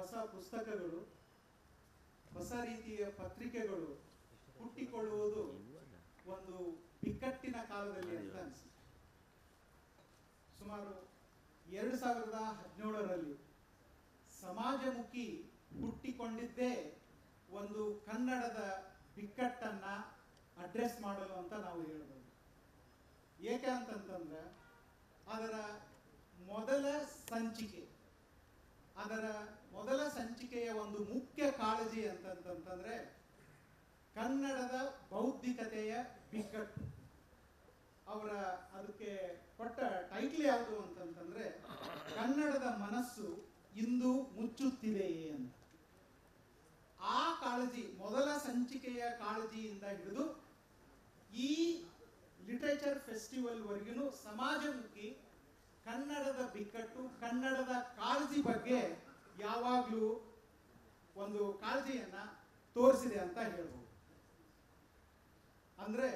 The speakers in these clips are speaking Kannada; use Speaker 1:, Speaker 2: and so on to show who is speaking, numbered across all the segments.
Speaker 1: ಹೊಸ ಪುಸ್ತಕಗಳು, ಹೊಸ ರೀತಿಯ ಪತ್ರಿಕೆಗಳು ಹುಟ್ಟಿಕೊಳ್ಳುವುದು ಒಂದು ಬಿಕ್ಕಟ್ಟಿನ ಕಾಲದಲ್ಲಿ ಅಂತ ಅನಿಸುತ್ತೆ. ಸುಮಾರು 2017ರಲ್ಲಿ ಸಮಾಜಮುಖಿ ಹುಟ್ಟಿಕೊಂಡಿದ್ದೇ ಒಂದು ಕನ್ನಡದ ಬಿಕ್ಕಟ್ಟನ್ನ ಅಡ್ರೆಸ್ ಮಾಡಲು ಅಂತ ನಾವು ಹೇಳ್ಬೋದು. ಏಕೆ ಅಂತಂತಂದ್ರೆ ಅದರ ಮೊದಲ ಸಂಚಿಕೆಯ ಒಂದು ಮುಖ್ಯ ಕಾಳಜಿ ಅಂತಂತಂದ್ರೆ ಕನ್ನಡದ ಬೌದ್ಧಿಕತೆಯ ಬಿಕ್ಕಟ್ಟು. ಅವರ ಅದಕ್ಕೆ ಕೊಟ್ಟ ಟೈಟ್ಲ್ ಯಾವುದು ಅಂತಂತಂದ್ರೆ ಕನ್ನಡದ ಮನಸ್ಸು ಇಂದು ಮುಚ್ಚುತ್ತಿದೆಯೇ ಅಂತ. ಆ ಕಾಳಜಿ, ಮೊದಲ ಸಂಚಿಕೆಯ ಕಾಳಜಿಯಿಂದ ಹಿಡಿದು ಈ ಲಿಟರೇಚರ್ ಫೆಸ್ಟಿವಲ್ ವರೆಗೂ ಸಮಾಜಮುಖಿ ಕನ್ನಡದ ಬಿಕ್ಕಟ್ಟು, ಕನ್ನಡದ ಕಾಳಜಿ ಬಗ್ಗೆ ಯಾವಾಗಲೂ ಒಂದು ಕಾಳಜಿಯನ್ನ ತೋರಿಸಿದೆ ಅಂತ ಹೇಳ್ಬೋದು. ಅಂದ್ರೆ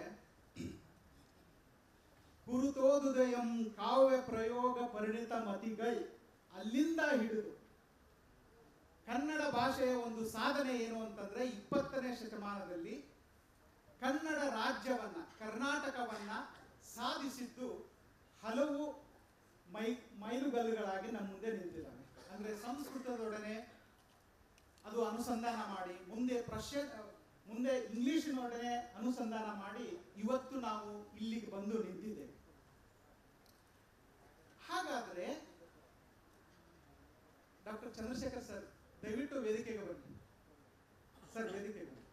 Speaker 1: ಕುರುತೋದುದಯಂ ಕಾವ್ಯ ಪ್ರಯೋಗ ಪರಿಣಿತ ಮತಿಗೈ ಅಲ್ಲಿಂದ ಹಿಡಿದು ಕನ್ನಡ ಭಾಷೆಯ ಒಂದು ಸಾಧನೆ ಏನು ಅಂತಂದ್ರೆ 20ನೇ ಶತಮಾನದಲ್ಲಿ ಕನ್ನಡ ರಾಜ್ಯವನ್ನ, ಕರ್ನಾಟಕವನ್ನ ಸಾಧಿಸಿದ್ದು ಹಲವು ಮೈಲುಗಲ್ಲುಗಳಾಗಿ ನಮ್ಮ ಮುಂದೆ ನಿಂತಿದ್ದಾವೆ. ಅಂದ್ರೆ ಸಂಸ್ಕೃತದೊಡನೆ ಅದು ಅನುಸಂಧಾನ ಮಾಡಿ, ಮುಂದೆ ಇಂಗ್ಲಿಷಿನೊಡನೆ ಅನುಸಂಧಾನ ಮಾಡಿ ಇವತ್ತು ನಾವು ಇಲ್ಲಿಗೆ ಬಂದು ನಿಂತಿದ್ದೇವೆ. ಹಾಗಾದ್ರೆ ಡಾಕ್ಟರ್ ಚಂದ್ರಶೇಖರ್ ಸರ್, ದಯವಿಟ್ಟು ವೇದಿಕೆಗೆ ಬನ್ನಿ ಸರ್, ವೇದಿಕೆಗೆ ಬನ್ನಿ.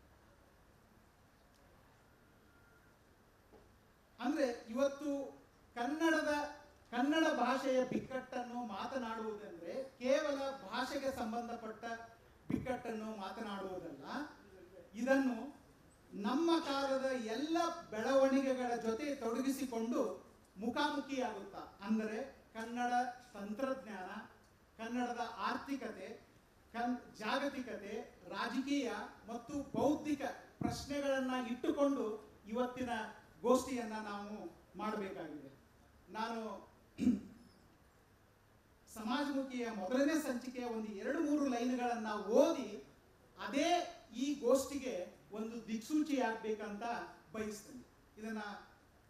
Speaker 1: ಅಂದ್ರೆ ಇವತ್ತು ಕನ್ನಡ ಭಾಷೆಯ ಬಿಕ್ಕಟ್ಟನ್ನು ಮಾತನಾಡುವುದಂದ್ರೆ ಕೇವಲ ಭಾಷೆಗೆ ಸಂಬಂಧಪಟ್ಟ ಬಿಕ್ಕಟ್ಟನ್ನು ಮಾತನಾಡುವುದಲ್ಲ, ಇದನ್ನು ನಮ್ಮ ಕಾಲದ ಎಲ್ಲ ಬೆಳವಣಿಗೆಗಳ ಜೊತೆ ತೊಡಗಿಸಿಕೊಂಡು ಮುಖಾಮುಖಿಯಾಗುತ್ತಾ, ಅಂದರೆ ಕನ್ನಡ ತಂತ್ರಜ್ಞಾನ, ಕನ್ನಡದ ಆರ್ಥಿಕತೆ, ಜಾಗತಿಕತೆ, ರಾಜಕೀಯ ಮತ್ತು ಬೌದ್ಧಿಕ ಪ್ರಶ್ನೆಗಳನ್ನ ಇಟ್ಟುಕೊಂಡು ಇವತ್ತಿನ ಗೋಷ್ಠಿಯನ್ನ ನಾವು ಮಾಡಬೇಕಾಗಿದೆ. ನಾನು ಸಮಾಜಮುಖಿಯ ಮೊದಲನೇ ಸಂಚಿಕೆಯ ಒಂದು 2-3 ಲೈನ್ಗಳನ್ನ ಓದಿ ಅದೇ ಈ ಗೋಷ್ಠಿಗೆ ಒಂದು ದಿಕ್ಸೂಚಿ ಆಗ್ಬೇಕಂತ ಬಯಸ್ತೇನೆ. ಇದನ್ನ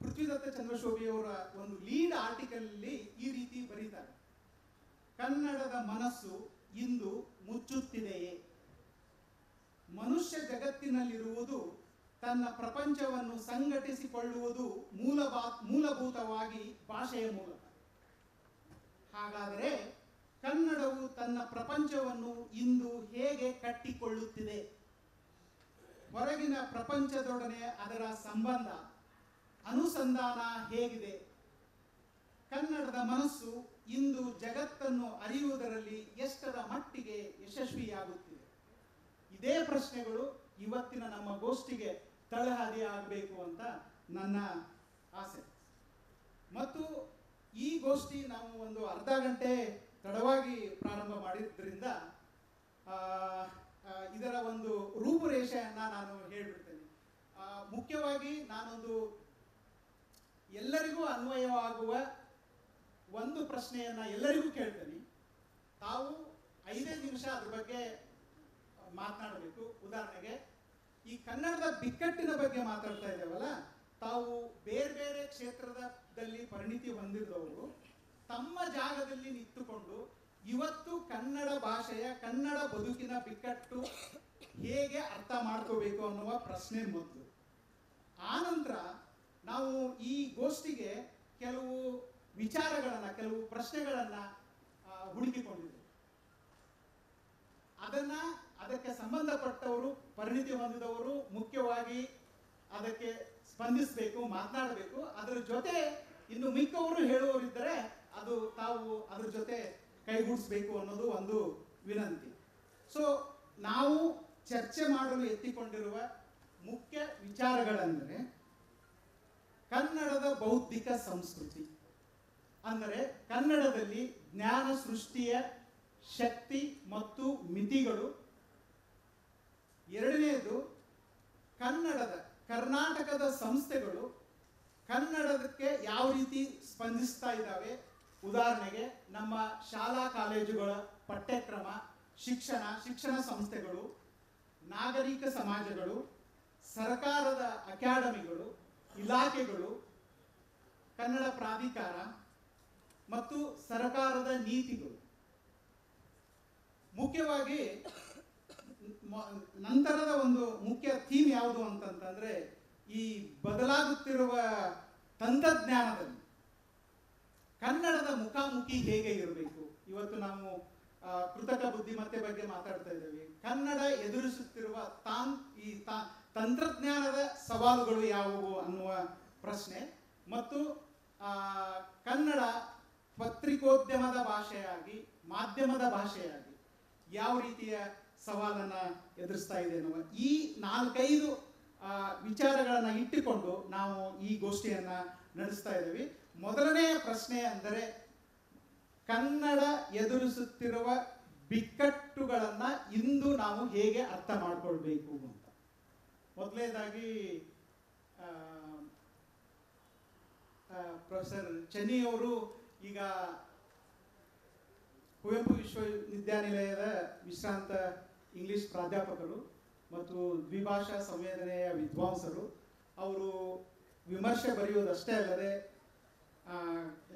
Speaker 1: ಪೃಥ್ವಿದತ್ತ ಚಂದ್ರಶೋಭಿಯವರ ಒಂದು ಲೀಡ್ ಆರ್ಟಿಕಲ್ ಅಲ್ಲಿ ಈ ರೀತಿ ಬರೀತಾರೆ: ಕನ್ನಡದ ಮನಸ್ಸು ಇಂದು ಮುಚ್ಚುತ್ತಿದೆಯೇ? ಮನುಷ್ಯ ಜಗತ್ತಿನಲ್ಲಿರುವುದು ತನ್ನ ಪ್ರಪಂಚವನ್ನು ಸಂಘಟಿಸಿಕೊಳ್ಳುವುದು ಮೂಲಭೂತವಾಗಿ ಭಾಷೆಯ ಮೂಲಕ. ಹಾಗಾದರೆ ಕನ್ನಡವು ತನ್ನ ಪ್ರಪಂಚವನ್ನು ಇಂದು ಹೇಗೆ ಕಟ್ಟಿಕೊಳ್ಳುತ್ತಿದೆ? ಹೊರಗಿನ ಪ್ರಪಂಚದೊಡನೆ ಅದರ ಸಂಬಂಧ, ಅನುಸಂಧಾನ ಹೇಗಿದೆ? ಕನ್ನಡದ ಮನಸ್ಸು ಇಂದು ಜಗತ್ತನ್ನು ಅರಿಯುವುದರಲ್ಲಿ ಎಷ್ಟರ ಮಟ್ಟಿಗೆ ಯಶಸ್ವಿಯಾಗುತ್ತಿದೆ? ಇದೇ ಪ್ರಶ್ನೆಗಳು ಇವತ್ತಿನ ನಮ್ಮ ಗೋಷ್ಠಿಗೆ ತಳಹದಿ ಆಗಬೇಕು ಅಂತ ನನ್ನ ಆಸೆ. ಮತ್ತು ಈ ಗೋಷ್ಠಿ ನಾವು ಒಂದು ಅರ್ಧ ಗಂಟೆ ತಡವಾಗಿ ಪ್ರಾರಂಭ ಮಾಡಿದ್ರಿಂದ ಇದರ ಒಂದು ರೂಪುರೇಷೆಯನ್ನ ನಾನು ಹೇಳ್ಬಿಡ್ತೇನೆ. ಮುಖ್ಯವಾಗಿ ನಾನೊಂದು ಎಲ್ಲರಿಗೂ ಅನ್ವಯವಾಗುವ ಒಂದು ಪ್ರಶ್ನೆಯನ್ನ ಎಲ್ಲರಿಗೂ ಕೇಳ್ತೇನೆ. ತಾವು 5 ನಿಮಿಷ ಅದ್ರ ಬಗ್ಗೆ ಮಾತನಾಡಬೇಕು. ಉದಾಹರಣೆಗೆ ಈ ಕನ್ನಡದ ಬಿಕ್ಕಟ್ಟಿನ ಬಗ್ಗೆ ಮಾತಾಡ್ತಾ ಇದ್ದೇವಲ್ಲ, ತಾವು ಬೇರೆ ಬೇರೆ ಕ್ಷೇತ್ರದಲ್ಲಿ ಪರಿಣಿತಿ ಹೊಂದಿದವರು ತಮ್ಮ ಜಾಗದಲ್ಲಿ ನಿಂತುಕೊಂಡು ಇವತ್ತು ಕನ್ನಡ ಭಾಷೆಯ, ಕನ್ನಡ ಬದುಕಿನ ಬಿಕ್ಕಟ್ಟು ಹೇಗೆ ಅರ್ಥ ಮಾಡ್ಕೋಬೇಕು ಅನ್ನುವ ಪ್ರಶ್ನೆ ಮೊದಲು. ಆನಂತರ ನಾವು ಈ ಗೋಷ್ಠಿಗೆ ಕೆಲವು ವಿಚಾರಗಳನ್ನ, ಕೆಲವು ಪ್ರಶ್ನೆಗಳನ್ನ ಹುಡುಕಿಕೊಂಡಿದ್ದೇವೆ. ಅದಕ್ಕೆ ಸಂಬಂಧಪಟ್ಟವರು, ಪರಿಣಿತಿ ಹೊಂದಿದವರು ಮುಖ್ಯವಾಗಿ ಅದಕ್ಕೆ ಸ್ಪಂದಿಸಬೇಕು, ಮಾತನಾಡಬೇಕು. ಅದರ ಜೊತೆ ಇನ್ನು ಮಿಕ್ಕವರು ಹೇಳುವವರಿದ್ದರೆ ತಾವು ಅದ್ರ ಜೊತೆ ಕೈಗೂಡಿಸ್ಬೇಕು ಅನ್ನೋದು ಒಂದು ವಿನಂತಿ. ಸೊ ನಾವು ಚರ್ಚೆ ಮಾಡಲು ಎತ್ತಿಕೊಂಡಿರುವ ಮುಖ್ಯ ವಿಚಾರಗಳೆಂದರೆ ಕನ್ನಡದ ಬೌದ್ಧಿಕ ಸಂಸ್ಕೃತಿ, ಅಂದರೆ ಕನ್ನಡದಲ್ಲಿ ಜ್ಞಾನ ಸೃಷ್ಟಿಯ ಶಕ್ತಿ ಮತ್ತು ಮಿತಿಗಳು. ಎರಡನೆಯದು ಕರ್ನಾಟಕದ ಸಂಸ್ಥೆಗಳು ಕನ್ನಡಕ್ಕೆ ಯಾವ ರೀತಿ ಸ್ಪಂದಿಸ್ತಾ ಇದ್ದಾವೆ. ಉದಾಹರಣೆಗೆ ನಮ್ಮ ಶಾಲಾ ಕಾಲೇಜುಗಳ ಪಠ್ಯಕ್ರಮ, ಶಿಕ್ಷಣ ಸಂಸ್ಥೆಗಳು, ನಾಗರಿಕ ಸಮಾಜಗಳು, ಸರ್ಕಾರದ ಅಕಾಡೆಮಿಗಳು, ಇಲಾಖೆಗಳು, ಕನ್ನಡ ಪ್ರಾಧಿಕಾರ ಮತ್ತು ಸರ್ಕಾರದ ನೀತಿಗಳು. ಮುಖ್ಯವಾಗಿ ನಂತರದ ಒಂದು ಮುಖ್ಯ ಥೀಮ್ ಯಾವುದು ಅಂತಂತಂದ್ರೆ, ಈ ಬದಲಾಗುತ್ತಿರುವ ತಂತ್ರಜ್ಞಾನದಲ್ಲಿ ಕನ್ನಡದ ಮುಖಾಮುಖಿ ಹೇಗೆ ಇರಬೇಕು. ಇವತ್ತು ನಾವು ಕೃತಕ ಬುದ್ಧಿಮತ್ತೆ ಬಗ್ಗೆ ಮಾತಾಡ್ತಾ ಇದ್ದೇವೆ. ಕನ್ನಡ ಎದುರಿಸುತ್ತಿರುವ ತಂತ್ರಜ್ಞಾನದ ಸವಾಲುಗಳು ಯಾವುವು ಅನ್ನುವ ಪ್ರಶ್ನೆ, ಮತ್ತು ಕನ್ನಡ ಪತ್ರಿಕೋದ್ಯಮದ ಭಾಷೆಯಾಗಿ, ಮಾಧ್ಯಮದ ಭಾಷೆಯಾಗಿ ಯಾವ ರೀತಿಯ ಸವಾಲನ್ನು ಎದುರಿಸ್ತಾ ಇದೆ ಅನ್ನುವ ಈ 4-5 ವಿಚಾರಗಳನ್ನು ಇಟ್ಟುಕೊಂಡು ನಾವು ಈ ಗೋಷ್ಠಿಯನ್ನು ನಡೆಸ್ತಾ ಇದ್ದೀವಿ. ಮೊದಲನೆಯ ಪ್ರಶ್ನೆ ಅಂದರೆ, ಕನ್ನಡ ಎದುರಿಸುತ್ತಿರುವ ಬಿಕ್ಕಟ್ಟುಗಳನ್ನು ಇಂದು ನಾವು ಹೇಗೆ ಅರ್ಥ ಮಾಡಿಕೊಳ್ಬೇಕು ಅಂತ. ಮೊದಲನೇದಾಗಿ ಪ್ರೊಫೆಸರ್ ಚೆನ್ನಿಯವರು ಈಗ ಕುವೆಂಪು ವಿಶ್ವವಿದ್ಯಾನಿಲಯದ ವಿಶ್ರಾಂತ ಇಂಗ್ಲಿಷ್ ಪ್ರಾಧ್ಯಾಪಕರು ಮತ್ತು ದ್ವಿಭಾಷಾ ಸಂವೇದನೆಯ ವಿದ್ವಾಂಸರು. ಅವರು ವಿಮರ್ಶೆ ಬರೆಯುವುದಷ್ಟೇ ಅಲ್ಲದೆ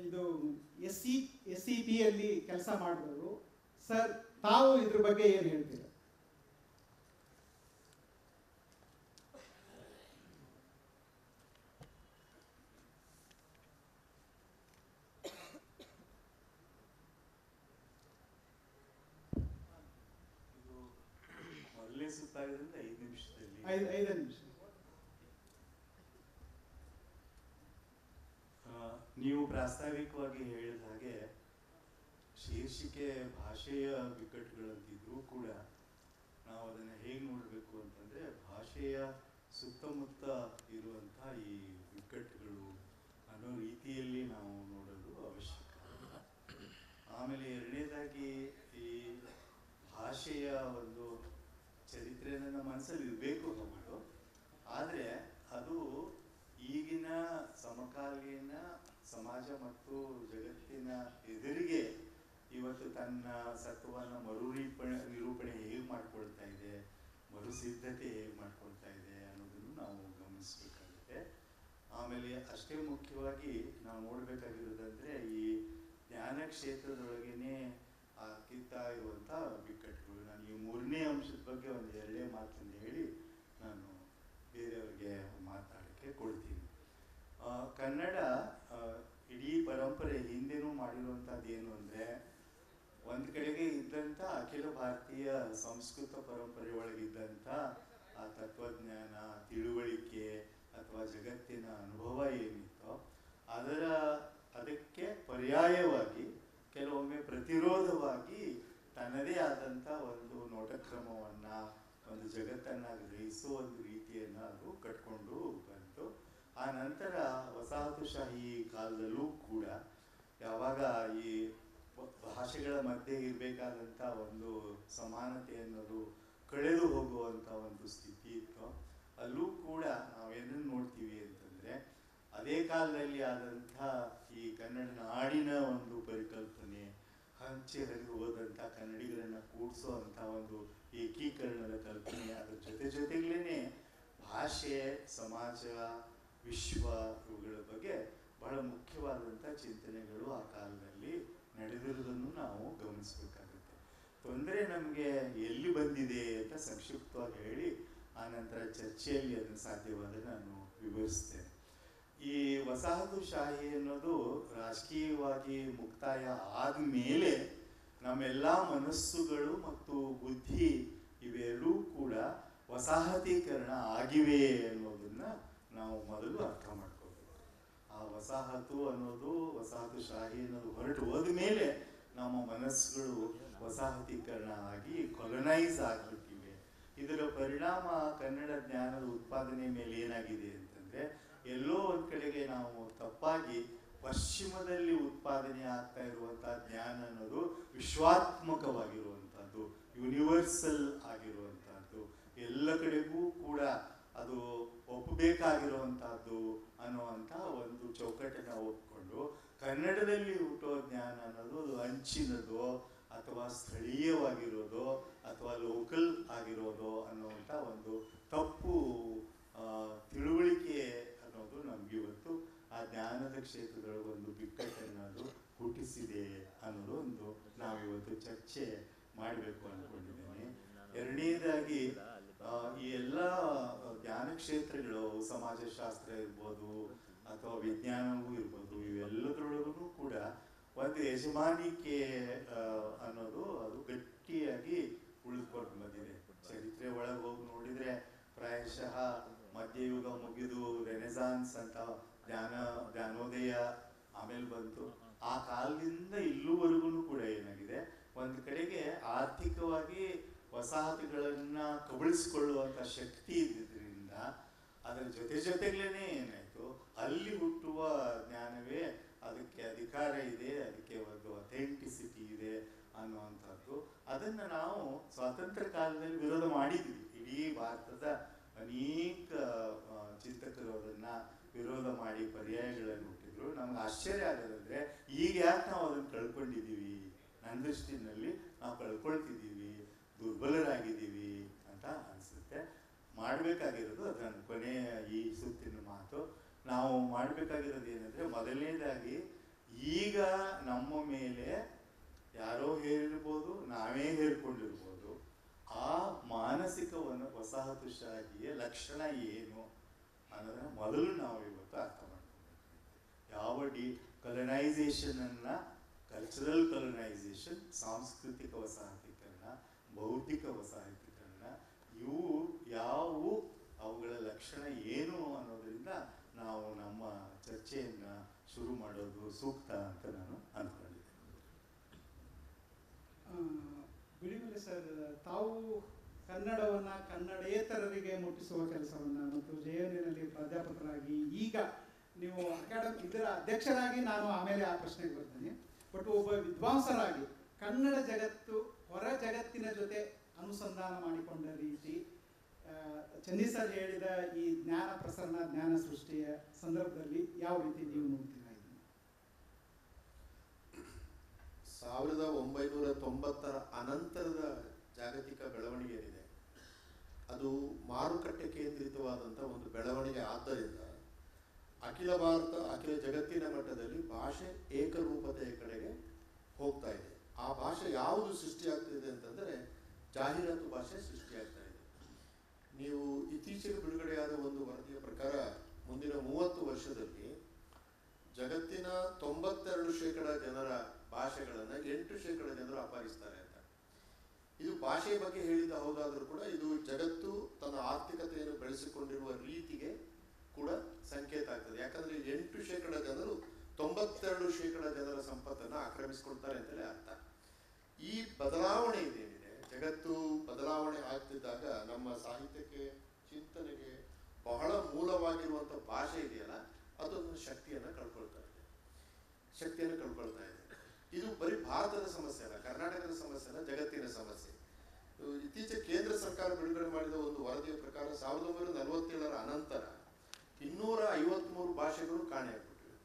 Speaker 1: ಇದು SEP ಕೆಲಸ ಮಾಡಿದವರು. ಸರ್, ತಾವು ಇದ್ರ ಬಗ್ಗೆ ಏನು ಹೇಳ್ತೀರಾ?
Speaker 2: ಸುತ್ತಾಗಿದ್ರಿಂದ 5 ನಿಮಿಷದಲ್ಲಿ
Speaker 1: 5 ನಿಮಿಷ
Speaker 2: ನೀವು ಪ್ರಾಸ್ತಾವಿಕವಾಗಿ ಹೇಳಿದ ಹಾಗೆ ಶೀರ್ಷಿಕೆ ಭಾಷೆಯ ಬಿಕ್ಕಟ್ಟುಗಳಂತಿದ್ರೂ ಕೂಡ ನಾವು ಅದನ್ನು ಹೇಗೆ ನೋಡಬೇಕು ಅಂತಂದ್ರೆ, ಭಾಷೆಯ ಸುತ್ತಮುತ್ತ ಇರುವಂತಹ ಈ ಬಿಕ್ಕಟ್ಟುಗಳು ಅನ್ನೋ ರೀತಿಯಲ್ಲಿ ನಾವು ನೋಡೋದು ಅವಶ್ಯಕ. ಆಮೇಲೆ ಎರಡನೇದಾಗಿ ಈ ಭಾಷೆಯ ಒಂದು ಚರಿತ್ರೆ ನನ್ನ ಮನಸ್ಸಲ್ಲಿ ಇರಬೇಕು ಹೌದು, ಆದರೆ ಅದು ಈಗಿನ ಸಮಕಾಲೀನ ಸಮಾಜ ಮತ್ತು ಜಗತ್ತಿನ ಎದುರಿಗೆ ಇವತ್ತು ತನ್ನ ಸತ್ವವನ್ನು ನಿರೂಪಣೆ ಹೇಗೆ ಮಾಡ್ಕೊಳ್ತಾ ಇದೆ, ಮರುಸಿದ್ಧತೆ ಹೇಗೆ ಮಾಡ್ಕೊಳ್ತಾ ಇದೆ ಅನ್ನೋದನ್ನು ನಾವು ಗಮನಿಸಬೇಕಾಗುತ್ತೆ. ಆಮೇಲೆ ಅಷ್ಟೇ ಮುಖ್ಯವಾಗಿ ನಾವು ನೋಡಬೇಕಾಗಿರೋದಂದ್ರೆ, ಈ ಜ್ಞಾನ ಕ್ಷೇತ್ರದೊಳಗೇನೆ ಆಗ್ತಾ ಇರುವಂಥ ಬಿಕ್ಕಟ್ಟುಗಳು. ನಾನು ಈ 3ನೇ ಅಂಶದ ಬಗ್ಗೆ ಒಂದು 2 ಮಾತನ್ನು ಹೇಳಿ ನಾನು ಬೇರೆಯವ್ರಿಗೆ ಮಾತಾಡೋಕ್ಕೆ ಕೊಡ್ತೀನಿ. ಕನ್ನಡ ಇಡೀ ಪರಂಪರೆ ಹಿಂದೆನೂ ಮಾಡಿರುವಂಥದ್ದು ಏನು ಅಂದರೆ, ಒಂದು ಕಡೆಗೆ ಇದ್ದಂಥ ಅಖಿಲ ಭಾರತೀಯ ಸಂಸ್ಕೃತ ಪರಂಪರೆ ಒಳಗಿದ್ದಂಥ ಆ ತತ್ವಜ್ಞಾನ, ತಿಳುವಳಿಕೆ ಅಥವಾ ಜಗತ್ತಿನ ಅನುಭವ ಏನಿತ್ತೋ ಅದಕ್ಕೆ ಪರ್ಯಾಯವಾಗಿ ಕೆಲವೊಮ್ಮೆ ಪ್ರತಿರೋಧವಾಗಿ ತನ್ನದೇ ಆದಂಥ ಒಂದು ನೋಟಕ್ರಮವನ್ನ, ಒಂದು ಜಗತ್ತನ್ನ ಗ್ರಹಿಸುವ ಒಂದು ರೀತಿಯನ್ನ ಅದು ಕಟ್ಕೊಂಡು ಬಂತು. ಆ ನಂತರ ವಸಾಹತುಶಾಹಿ ಕಾಲದಲ್ಲೂ ಕೂಡ ಯಾವಾಗ ಈ ಭಾಷೆಗಳ ಮಧ್ಯೆ ಇರಬೇಕಾದಂಥ ಒಂದು ಸಮಾನತೆ ಅನ್ನೋದು ಕಳೆದು ಹೋಗುವಂಥ ಒಂದು ಸ್ಥಿತಿ ಇತ್ತು, ಅಲ್ಲೂ ಕೂಡ ನಾವೇನನ್ನು ನೋಡ್ತೀವಿ ಅಂತಂದ್ರೆ, ಅದೇ ಕಾಲದಲ್ಲಿ ಆದಂಥ ಈ ಕನ್ನಡ ನಾಡಿನ ಒಂದು ಪರಿಕಲ್ಪನೆ, ಹಂಚಿ ಹರಿದು ಹೋದಂಥ ಕನ್ನಡಿಗರನ್ನ ಕೂಡಿಸುವಂಥ ಒಂದು ಏಕೀಕರಣದ ಕಲ್ಪನೆ, ಅದ್ರ ಜೊತೆಗೇನೆ ಭಾಷೆ, ಸಮಾಜ, ವಿಶ್ವ ಇವುಗಳ ಬಗ್ಗೆ ಬಹಳ ಮುಖ್ಯವಾದಂಥ ಚಿಂತನೆಗಳು ಆ ಕಾಲದಲ್ಲಿ ನಡೆದಿರುವುದನ್ನು ನಾವು ಗಮನಿಸಬೇಕಾಗುತ್ತೆ. ತೊಂದರೆ ನಮಗೆ ಎಲ್ಲಿ ಬಂದಿದೆ ಅಂತ ಸಂಕ್ಷಿಪ್ತವಾಗಿ ಹೇಳಿ ಆ ನಂತರ ಚರ್ಚೆಯಲ್ಲಿ ಅದನ್ನು ಸಾಧ್ಯವಾದರೆ ನಾನು ವಿವರಿಸ್ತೇನೆ. ಈ ವಸಾಹತುಶಾಹಿ ಅನ್ನೋದು ರಾಜಕೀಯವಾಗಿ ಮುಕ್ತಾಯ ಆದಮೇಲೆ ನಮ್ಮೆಲ್ಲ ಮನಸ್ಸುಗಳು ಮತ್ತು ಬುದ್ಧಿ ಇವೆಲ್ಲೂ ಕೂಡ ವಸಾಹತೀಕರಣ ಆಗಿವೆ ಅನ್ನೋದನ್ನ ನಾವು ಮೊದಲು ಅರ್ಥ ಮಾಡ್ಕೋಬೇಕು. ಆ ವಸಾಹತುಶಾಹಿ ಅನ್ನೋದು ಹೊರಟು ಹೋದ ಮೇಲೆ ನಮ್ಮ ಮನಸ್ಸುಗಳು ವಸಾಹತೀಕರಣ ಆಗಿ ಕೊಲೊನೈಸ್ ಆಗ್ಬಿಟ್ಟಿವೆ. ಇದರ ಪರಿಣಾಮ ಕನ್ನಡ ಜ್ಞಾನದ ಉತ್ಪಾದನೆ ಮೇಲೆ ಏನಾಗಿದೆ ಅಂತಂದ್ರೆ, ಎಲ್ಲೋ ಒಂದ್ ಕಡೆಗೆ ನಾವು ತಪ್ಪಾಗಿ ಪಶ್ಚಿಮದಲ್ಲಿ ಉತ್ಪಾದನೆ ಆಗ್ತಾ ಇರುವಂತಹ ಜ್ಞಾನ ಅನ್ನೋದು ವಿಶ್ವಾತ್ಮಕವಾಗಿರುವಂತಹದ್ದು, ಯೂನಿವರ್ಸಲ್ ಆಗಿರುವಂತಹದ್ದು, ಎಲ್ಲ ಕಡೆಗೂ ಕೂಡ ಅದು ಒಪ್ಪಬೇಕಾಗಿರುವಂತಹದ್ದು ಅನ್ನುವಂಥ ಒಂದು ಚೌಕಟ್ಟನ್ನು ಒಪ್ಪಿಕೊಂಡು ಕನ್ನಡದಲ್ಲಿ ಹುಟ್ಟುವ ಜ್ಞಾನ ಅನ್ನೋದು ಅದು ಹಂಚಿನದು ಅಥವಾ ಸ್ಥಳೀಯವಾಗಿರೋದು ಅಥವಾ ಲೋಕಲ್ ಆಗಿರೋದು ಅನ್ನುವಂಥ ಒಂದು ತಪ್ಪು ತಿಳುವಳಿಕೆ ಅನ್ನೋದು ನಮ್ಗೆ ಇವತ್ತು ಆ ಜ್ಞಾನದ ಕ್ಷೇತ್ರದೊಳಗೆ ಒಂದು ಬಿಕ್ಕಟ್ಟನ್ನು ಅದು ಹುಟ್ಟಿಸಿದೆ ಅನ್ನೋದು ಒಂದು ನಾವಿವತ್ತು ಚರ್ಚೆ ಮಾಡಬೇಕು ಅಂದ್ಕೊಂಡಿದ್ದೇನೆ. ಎರಡನೇದಾಗಿ ಈ ಎಲ್ಲ ಜ್ಞಾನ ಕ್ಷೇತ್ರಗಳು, ಸಮಾಜಶಾಸ್ತ್ರ ಇರ್ಬೋದು ಅಥವಾ ವಿಜ್ಞಾನವೂ ಇರ್ಬೋದು, ಇವೆಲ್ಲದರೊಳಗೂ ಕೂಡ ಒಂದು ಯಜಮಾನಿಕೆ ಅನ್ನೋದು ಅದು ಗಟ್ಟಿಯಾಗಿ ಉಳಿದುಕೊಂಡು ಬಂದಿದೆ. ಚರಿತ್ರೆ ಒಳಗೆ ಹೋಗಿ ನೋಡಿದ್ರೆ ಪ್ರಾಯಶಃ ಮಧ್ಯಯುಗ ಮುಗಿದು ರೆನೆಸಾನ್ಸ್ ಅಂತ ಜ್ಞಾನೋದಯ ಆಮೇಲೆ ಬಂತು. ಆ ಕಾಲದಿಂದ ಇಲ್ಲೂವರೆಗೂ ಕೂಡ ಏನಾಗಿದೆ, ಒಂದು ಕಡೆಗೆ ಆರ್ಥಿಕವಾಗಿ ವಸಾಹತುಗಳನ್ನ ಕಬಳಿಸಿಕೊಳ್ಳುವಂತ ಶಕ್ತಿ ಇದ್ದಿದ್ರಿಂದ ಅದರ ಜೊತೆಗೇನೆ ಏನಾಯ್ತು, ಅಲ್ಲಿ ಹುಟ್ಟುವ ಜ್ಞಾನವೇ ಅದಕ್ಕೆ ಅಧಿಕಾರ ಇದೆ, ಅದಕ್ಕೆ ಒಂದು ಅಥೆಂಟಿಸಿಟಿ ಇದೆ ಅನ್ನುವಂಥದ್ದು. ಅದನ್ನ ನಾವು ಸ್ವಾತಂತ್ರ್ಯ ಕಾಲದಲ್ಲಿ ವಿರೋಧ ಮಾಡಿದ್ವಿ. ಇಡೀ ಭಾರತದ ಅನೇಕ ಚಿಂತಕರು ಅದನ್ನ ವಿರೋಧ ಮಾಡಿ ಪರ್ಯಾಯಗಳನ್ನು ಹುಟ್ಟಿದ್ರು. ನಮ್ಗೆ ಆಶ್ಚರ್ಯ ಆಗೋದಂದ್ರೆ ಈಗ ಯಾಕೆ ನಾವು ಅದನ್ನು ಕಳ್ಕೊಂಡಿದ್ದೀವಿ, ನನ್ನ ದೃಷ್ಟಿನಲ್ಲಿ ನಾವು ಕಳ್ಕೊಳ್ತಿದ್ದೀವಿ, ದುರ್ಬಲರಾಗಿದ್ದೀವಿ ಅಂತ ಅನಿಸುತ್ತೆ. ಮಾಡಬೇಕಾಗಿರೋದು ಅದನ್ನು ಕೊನೆಯ ಈ ಸುತ್ತಿನ ಮಾತು, ನಾವು ಮಾಡಬೇಕಾಗಿರೋದು ಏನಂದ್ರೆ, ಮೊದಲನೇದಾಗಿ ಈಗ ನಮ್ಮ ಮೇಲೆ ಯಾರೋ ಹೇರಿರ್ಬೋದು, ನಾವೇ ಹೇರ್ಕೊಂಡಿರ್ಬೋದು, ಆ ಮಾನಸಿಕ ವಸಾಹತುಶಾಹಿಯ ಲಕ್ಷಣ ಏನು ಅನ್ನೋದನ್ನ ಮೊದಲು ನಾವು ಇವತ್ತು ಅರ್ಥ ಮಾಡ್ಕೊಬೇಕು. ಯಾವ ಕಲನೈಸೇಷನ್ ಅನ್ನ, ಕಲ್ಚರಲ್ ಕಲನೈಸೇಷನ್, ಸಾಂಸ್ಕೃತಿಕ ವಸಾಹತೀಕರಣ, ಬೌದ್ಧಿಕ ವಸಾಹತೀಕರಣ, ಇವು ಯಾವುವು, ಅವುಗಳ ಲಕ್ಷಣ ಏನು ಅನ್ನೋದ್ರಿಂದ ನಾವು ನಮ್ಮ ಚರ್ಚೆಯನ್ನ ಶುರು ಮಾಡೋದು ಸೂಕ್ತ ಅಂತ ನಾನು ಅಂದ್ಕೊಂಡಿದ್ದೇನೆ.
Speaker 1: ಬಿಳಿಮಲೆ ಸರ್, ತಾವು ಕನ್ನಡವನ್ನ ಕನ್ನಡೇತರರಿಗೆ ಮುಟ್ಟಿಸುವ ಕೆಲಸವನ್ನ ಮತ್ತು JNUನಲ್ಲಿ ಪ್ರಾಧ್ಯಾಪಕರಾಗಿ, ಈಗ ನೀವು ಇದರ ಅಧ್ಯಕ್ಷರಾಗಿ ನಾನು ಆಮೇಲೆ ಆ ಪ್ರಶ್ನೆಗೆ ಬರ್ತೇನೆ, ಬಟ್ ಒಬ್ಬ ವಿದ್ವಾಂಸರಾಗಿ ಕನ್ನಡ ಜಗತ್ತು ಹೊರ ಜಗತ್ತಿನ ಜೊತೆ ಅನುಸಂಧಾನ ಮಾಡಿಕೊಂಡ ರೀತಿ, ಚನ್ನಿ ಸರ್ ಹೇಳಿದ ಈ ಜ್ಞಾನ ಪ್ರಸರಣ, ಜ್ಞಾನ ಸೃಷ್ಟಿಯ ಸಂದರ್ಭದಲ್ಲಿ ಯಾವ ರೀತಿ ನೀವು ನೋಡ್ತೀರಾ ಇದನ್ನು?
Speaker 3: 1990ರ ಅನಂತರದ ಜಾಗತಿಕ ಬೆಳವಣಿಗೆ ಏನಿದೆ, ಅದು ಮಾರುಕಟ್ಟೆ ಕೇಂದ್ರಿತವಾದಂಥ ಒಂದು ಬೆಳವಣಿಗೆ. ಆದ್ದರಿಂದ ಅಖಿಲ ಭಾರತ, ಅಖಿಲ ಜಗತ್ತಿನ ಮಟ್ಟದಲ್ಲಿ ಭಾಷೆ ಏಕರೂಪತೆಯ ಕಡೆಗೆ ಹೋಗ್ತಾ ಇದೆ. ಆ ಭಾಷೆ ಯಾವುದು ಸೃಷ್ಟಿಯಾಗ್ತಿದೆ ಅಂತಂದರೆ ಜಾಹೀರಾತು ಭಾಷೆ ಸೃಷ್ಟಿಯಾಗ್ತಾ ಇದೆ. ನೀವು ಇತ್ತೀಚೆಗೆ ಬಿಡುಗಡೆಯಾದ ಒಂದು ವರದಿಯ ಪ್ರಕಾರ ಮುಂದಿನ 30 ವರ್ಷದಲ್ಲಿ ಜಗತ್ತಿನ 92% ಜನರ ಭಾಷೆಗಳನ್ನು 8% ಜನರು ಅಪಹರಿಸ್ತಾರೆ ಅಂತ. ಇದು ಭಾಷೆಯ ಬಗ್ಗೆ ಹೇಳಿದ ಹೌದಾದರೂ ಕೂಡ ಇದು ಜಗತ್ತು ತನ್ನ ಆರ್ಥಿಕತೆಯನ್ನು ಬೆಳೆಸಿಕೊಂಡಿರುವ ರೀತಿಗೆ ಕೂಡ ಸಂಕೇತ ಆಗ್ತದೆ. ಯಾಕಂದ್ರೆ 8% ಜನರು 92% ಜನರ ಸಂಪತ್ತನ್ನು ಆಕ್ರಮಿಸಿಕೊಳ್ತಾರೆ ಅಂತಲೇ ಅರ್ಥ. ಈ ಬದಲಾವಣೆ ಇದೇನಿದೆ, ಜಗತ್ತು ಬದಲಾವಣೆ ಆಗ್ತಿದ್ದಾಗ ನಮ್ಮ ಸಾಹಿತ್ಯಕ್ಕೆ, ಚಿಂತನೆಗೆ ಬಹಳ ಮೂಲವಾಗಿರುವಂಥ ಭಾಷೆ ಇದೆಯಲ್ಲ, ಅದೊಂದು ಶಕ್ತಿಯನ್ನು ಕಳ್ಕೊಳ್ತಾ ಇದೆ. ಇದು ಬರೀ ಭಾರತದ ಸಮಸ್ಯೆ ಅಲ್ಲ, ಕರ್ನಾಟಕದ ಸಮಸ್ಯೆ ಅಲ್ಲ, ಜಗತ್ತಿನ ಸಮಸ್ಯೆ. ಇತ್ತೀಚೆಗೆ ಕೇಂದ್ರ ಸರ್ಕಾರ ಬಿಡುಗಡೆ ಮಾಡಿದ ಒಂದು ವರದಿಯ ಪ್ರಕಾರ 1947ರ ಅನಂತರ 253 ಭಾಷೆಗಳು ಕಾಣೆಯಾಗ್ಬಿಟ್ಟಿವೆ,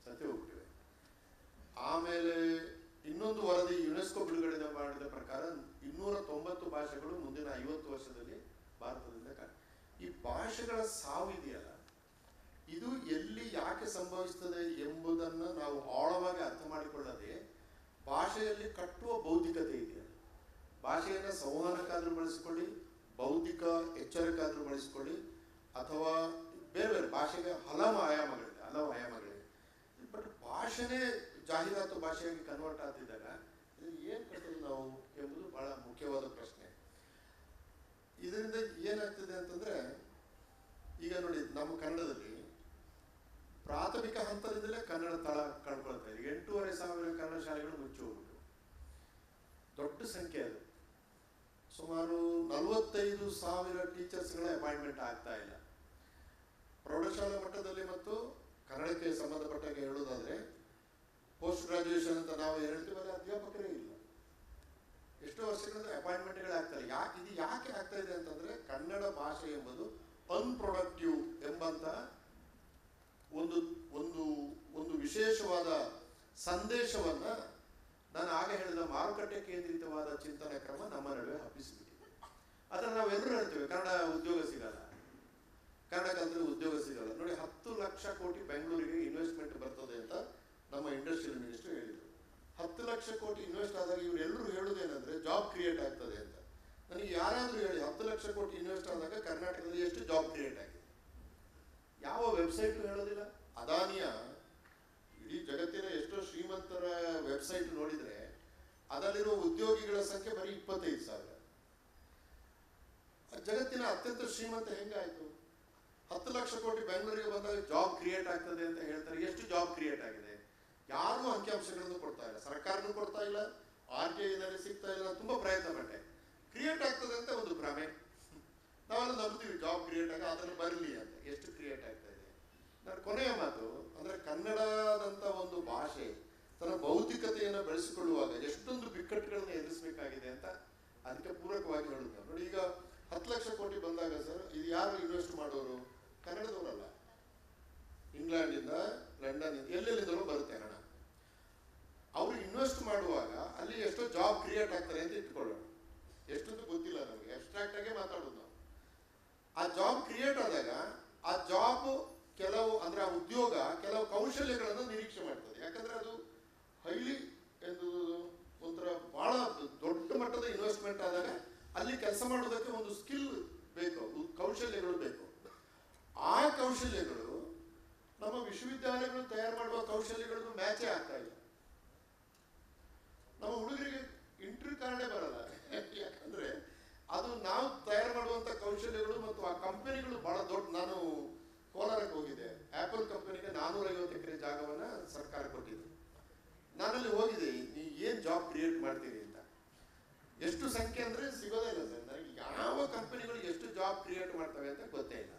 Speaker 3: ಸತ್ಯ ಹೋಗ್ಬಿಟ್ಟಿವೆ. ಆಮೇಲೆ ಇನ್ನೊಂದು ವರದಿ ಯುನೆಸ್ಕೋ ಬಿಡುಗಡೆ ಮಾಡಿದ ಪ್ರಕಾರ 290 ಭಾಷೆಗಳು ಮುಂದಿನ 50 ವರ್ಷದಲ್ಲಿ ಭಾರತದಿಂದ ಈ ಭಾಷೆಗಳ ಸಾವು ಇದೆಯಲ್ಲ, ಇದು ಎಲ್ಲಿ ಯಾಕೆ ಸಂಭವಿಸ್ತದೆ ಎಂಬುದನ್ನು ನಾವು ಆಳವಾಗಿ ಅರ್ಥ ಮಾಡಿಕೊಳ್ಳದೆ, ಭಾಷೆಯಲ್ಲಿ ಕಟ್ಟುವ ಬೌದ್ಧಿಕತೆ ಇದೆಯಲ್ಲ, ಭಾಷೆಯನ್ನು ಸಂವಹನಕ್ಕಾದ್ರೂ ಬಳಸಿಕೊಳ್ಳಿ, ಬೌದ್ಧಿಕ ಎಚ್ಚರಕ್ಕಾದ್ರೂ ಬಳಸಿಕೊಳ್ಳಿ, ಅಥವಾ ಬೇರೆ ಬೇರೆ ಭಾಷೆಗೆ ಹಲವು ಆಯಾಮಗಳಿವೆ. ಬಟ್ ಭಾಷೆನೇ ಜಾಹೀರಾತು ಭಾಷೆಯಾಗಿ ಕನ್ವರ್ಟ್ ಆಗ್ತಿದ್ದಾಗ ಏನು ಕಟ್ಟೋದು ನಾವು ಎಂಬುದು ಬಹಳ ಮುಖ್ಯವಾದ ಪ್ರಶ್ನೆ. ಇದರಿಂದ ಏನಾಗ್ತದೆ ಅಂತಂದ್ರೆ, ಈಗ ನೋಡಿ, ನಮ್ಮ ಕನ್ನಡದಲ್ಲಿ ಪ್ರಾಥಮಿಕ ಹಂತದಿಂದಲೇ ಕನ್ನಡ ತಳ ಕಳ್ಕೊಳ್ತಾ ಇದೆ. 8,500 ಕನ್ನಡ ಶಾಲೆಗಳು ಮುಚ್ಚಿ ಹೋಗ್ಬಿಟ್ಟು, ದೊಡ್ಡ ಸಂಖ್ಯೆ ಅದು. ಸುಮಾರು 45,000 ಟೀಚರ್ಸ್ಗಳ ಅಪಾಯಿಂಟ್ಮೆಂಟ್ ಆಗ್ತಾ ಇಲ್ಲ. ಪ್ರೌಢಶಾಲಾ ಮಟ್ಟದಲ್ಲಿ ಮತ್ತು ಕನ್ನಡಕ್ಕೆ ಸಂಬಂಧಪಟ್ಟಾಗ ಹೇಳೋದಾದ್ರೆ, ಪೋಸ್ಟ್ ಗ್ರಾಜುಯೇಷನ್ ಅಂತ ನಾವು ಹೇಳ್ತೀವಲ್ಲ, ಅಧ್ಯಾಪಕರೇ ಇಲ್ಲ. ಎಷ್ಟೋ ವರ್ಷಗಳಿಂದ ಅಪಾಯಿಂಟ್ಮೆಂಟ್ಗಳೇ ಆಗ್ತಾರೆ. ಇದು ಯಾಕೆ ಆಗ್ತಾ ಇದೆ ಅಂತಂದ್ರೆ, ಕನ್ನಡ ಭಾಷೆ ಎಂಬುದು ಅನ್ಪ್ರೊಡಕ್ಟಿವ್ ಎಂಬಂತ ಒಂದು ವಿಶೇಷವಾದ ಸಂದೇಶವನ್ನ ನಾನು ಆಗ ಹೇಳಿದ ಮಾರುಕಟ್ಟೆ ಕೇಂದ್ರಿತವಾದ ಚಿಂತನೆ ಕ್ರಮ ನಮ್ಮ ನಡುವೆ ಹಬ್ಬಿಸಿಬಿಟ್ಟಿದೆ. ಅದನ್ನು ನಾವೆಲ್ಲರೂ ಹೇಳ್ತೇವೆ, ಕನ್ನಡ ಉದ್ಯೋಗ ಸಿಗಲ್ಲ, ಕನ್ನಡ ಕಲಿತರೆ ಉದ್ಯೋಗ ಸಿಗಲ್ಲ. ನೋಡಿ, 10 ಲಕ್ಷ ಕೋಟಿ ಬೆಂಗಳೂರಿಗೆ ಇನ್ವೆಸ್ಟ್ಮೆಂಟ್ ಬರ್ತದೆ ಅಂತ ನಮ್ಮ ಇಂಡಸ್ಟ್ರಿಯಲ್ ಮಿನಿಸ್ಟರ್ ಹೇಳಿದರು. 10 ಲಕ್ಷ ಕೋಟಿ ಇನ್ವೆಸ್ಟ್ ಆದಾಗ ಇವರೆಲ್ಲರೂ ಹೇಳುವುದೇನೆಂದ್ರೆ ಜಾಬ್ ಕ್ರಿಯೇಟ್ ಆಗ್ತದೆ ಅಂತ. ನನಗೆ ಯಾರಾದರೂ ಹೇಳಿ 10 ಲಕ್ಷ ಕೋಟಿ ಇನ್ವೆಸ್ಟ್ ಆದಾಗ ಕರ್ನಾಟಕದಲ್ಲಿ ಎಷ್ಟು ಜಾಬ್ ಕ್ರಿಯೇಟ್ ಆಗಿದೆ? ಯಾವ ವೆಬ್ಸೈಟ್ ಹೇಳೋದಿಲ್ಲ. ಅದಾನಿಯ ಇಡೀ ಜಗತ್ತಿನ ಎಷ್ಟೋ ಶ್ರೀಮಂತರ ವೆಬ್ಸೈಟ್ ನೋಡಿದ್ರೆ ಅದರಲ್ಲಿರುವ ಉದ್ಯೋಗಿಗಳ ಸಂಖ್ಯೆ ಬರೀ 25,000. ಜಗತ್ತಿನ ಅತ್ಯಂತ ಶ್ರೀಮಂತ ಹೆಂಗಾಯ್ತು? 10 ಲಕ್ಷ ಕೋಟಿ ಬೆಂಗಳೂರಿಗೆ ಬಂದಾಗ ಜಾಬ್ ಕ್ರಿಯೇಟ್ ಆಗ್ತದೆ ಅಂತ ಹೇಳ್ತಾರೆ. ಎಷ್ಟು ಜಾಬ್ ಕ್ರಿಯೇಟ್ ಆಗಿದೆ? ಯಾರು ಅಂಕಿಅಂಶಗಳನ್ನು ಕೊಡ್ತಾ ಇಲ್ಲ, ಸರ್ಕಾರನೂ ಕೊಡ್ತಾ ಇಲ್ಲ, RTI ಸಿಗ್ತಾ ಇಲ್ಲ. ತುಂಬಾ ಪ್ರಯತ್ನ ಪಟ್ಟೆ, ಕ್ರಿಯೇಟ್ ಆಗ್ತದೆ ಅಂತ ಒಂದು ಭ್ರಮೆ. ನಾವೆಲ್ಲ ನಂಬ್ತೀವಿ ಜಾಬ್ ಕ್ರಿಯೇಟ್ ಆಗ ಅದನ್ನು ಬರಲಿ ಅಂತ. ಎಷ್ಟು ಕ್ರಿಯೇಟ್ ಆಗ್ತಾ ಇದೆ? ನನ್ನ ಕೊನೆಯ ಮಾತು ಅಂದ್ರೆ, ಕನ್ನಡದಂತ ಒಂದು ಭಾಷೆ ತನ್ನ ಭೌತಿಕತೆಯನ್ನು ಬೆಳೆಸಿಕೊಳ್ಳುವಾಗ ಎಷ್ಟೊಂದು ಬಿಕ್ಕಟ್ಟುಗಳನ್ನು ಎದುರಿಸಬೇಕಾಗಿದೆ ಅಂತ ಅದಕ್ಕೆ ಪೂರಕವಾಗಿ ಹೇಳುತ್ತೆ. ನೋಡಿ, ಈಗ 10 ಲಕ್ಷ ಕೋಟಿ ಬಂದಾಗ ಸರ್, ಇದು ಯಾರು ಇನ್ವೆಸ್ಟ್ ಮಾಡೋರು? ಕನ್ನಡದವರಲ್ಲ, ಇಂಗ್ಲೆಂಡಿಂದ, ಲಂಡನ್, ಎಲ್ಲೆಲ್ಲಿಂದಲೂ ಬರುತ್ತೆ ಹಣ. ಅವರು ಇನ್ವೆಸ್ಟ್ ಮಾಡುವಾಗ ಅಲ್ಲಿ ಎಷ್ಟೋ ಜಾಬ್ ಕ್ರಿಯೇಟ್ ಆಗ್ತಾರೆ ಅಂತ ಇಟ್ಕೊಳ್ಳೋಣ. ಎಷ್ಟೊಂದು ಗೊತ್ತಿಲ್ಲ ನಮಗೆ, ಅಬ್ಸ್ಟ್ರಾಕ್ಟ್ ಆಗೇ ಮಾತಾಡೋದು ನಾವು. ಆ ಜಾಬ್ ಕ್ರಿಯೇಟ್ ಆದಾಗ ಆ ಜಾಬ್ ಕೆಲವು ಅಂದ್ರೆ ಆ ಉದ್ಯೋಗ ಕೆಲವು ಕೌಶಲ್ಯಗಳನ್ನು ನಿರೀಕ್ಷೆ ಮಾಡ್ತದೆ. ಯಾಕಂದ್ರೆ ಅದು ಹೈಲಿ ಎಂದು ಒಂಥರ ಬಹಳ ದೊಡ್ಡ ಮಟ್ಟದ ಇನ್ವೆಸ್ಟ್ಮೆಂಟ್ ಆದಾಗ ಅಲ್ಲಿ ಕೆಲಸ ಮಾಡೋದಕ್ಕೆ ಒಂದು ಸ್ಕಿಲ್ ಬೇಕು, ಕೌಶಲ್ಯಗಳು ಬೇಕು. ಆ ಕೌಶಲ್ಯಗಳು ನಮ್ಮ ವಿಶ್ವವಿದ್ಯಾಲಯಗಳು ತಯಾರು ಮಾಡುವ ಕೌಶಲ್ಯಗಳಿಗೂ ಮ್ಯಾಚೇ ಆಗ್ತಾ ಇಲ್ಲ. ನಮ್ಮ ಹುಡುಗರಿಗೆ ಇಂಟರ್ವ್ಯೂ ಕಾರಣೇ ಬರಲ್ಲ. ಯಾಕಂದ್ರೆ ಅದು ನಾವು ತಯಾರು ಮಾಡುವಂತ ಕೌಶಲ್ಯಗಳು ಮತ್ತು ಆ ಕಂಪನಿಗಳು ಬಹಳ ದೊಡ್ಡ. ನಾನು ಕೋಲಾರಕ್ಕೆ ಹೋಗಿದ್ದೆ, ಆಪಲ್ ಕಂಪನಿಗೆ 450 ಎಕರೆ ಜಾಗವನ್ನ ಸರ್ಕಾರ ಕೊಟ್ಟಿದೆ. ನಾನಲ್ಲಿ ಹೋಗಿದೆ, ನೀವು ಏನ್ ಜಾಬ್ ಕ್ರಿಯೇಟ್ ಮಾಡ್ತೀರಿ ಅಂತ. ಎಷ್ಟು ಸಂಖ್ಯೆ ಅಂದ್ರೆ ಸಿಗೋದೇ ಇಲ್ಲ ಸರ್. ನನಗೆ ಯಾವ ಕಂಪನಿಗಳು ಎಷ್ಟು ಜಾಬ್ ಕ್ರಿಯೇಟ್ ಮಾಡ್ತವೆ ಅಂತ ಗೊತ್ತೇ ಇಲ್ಲ.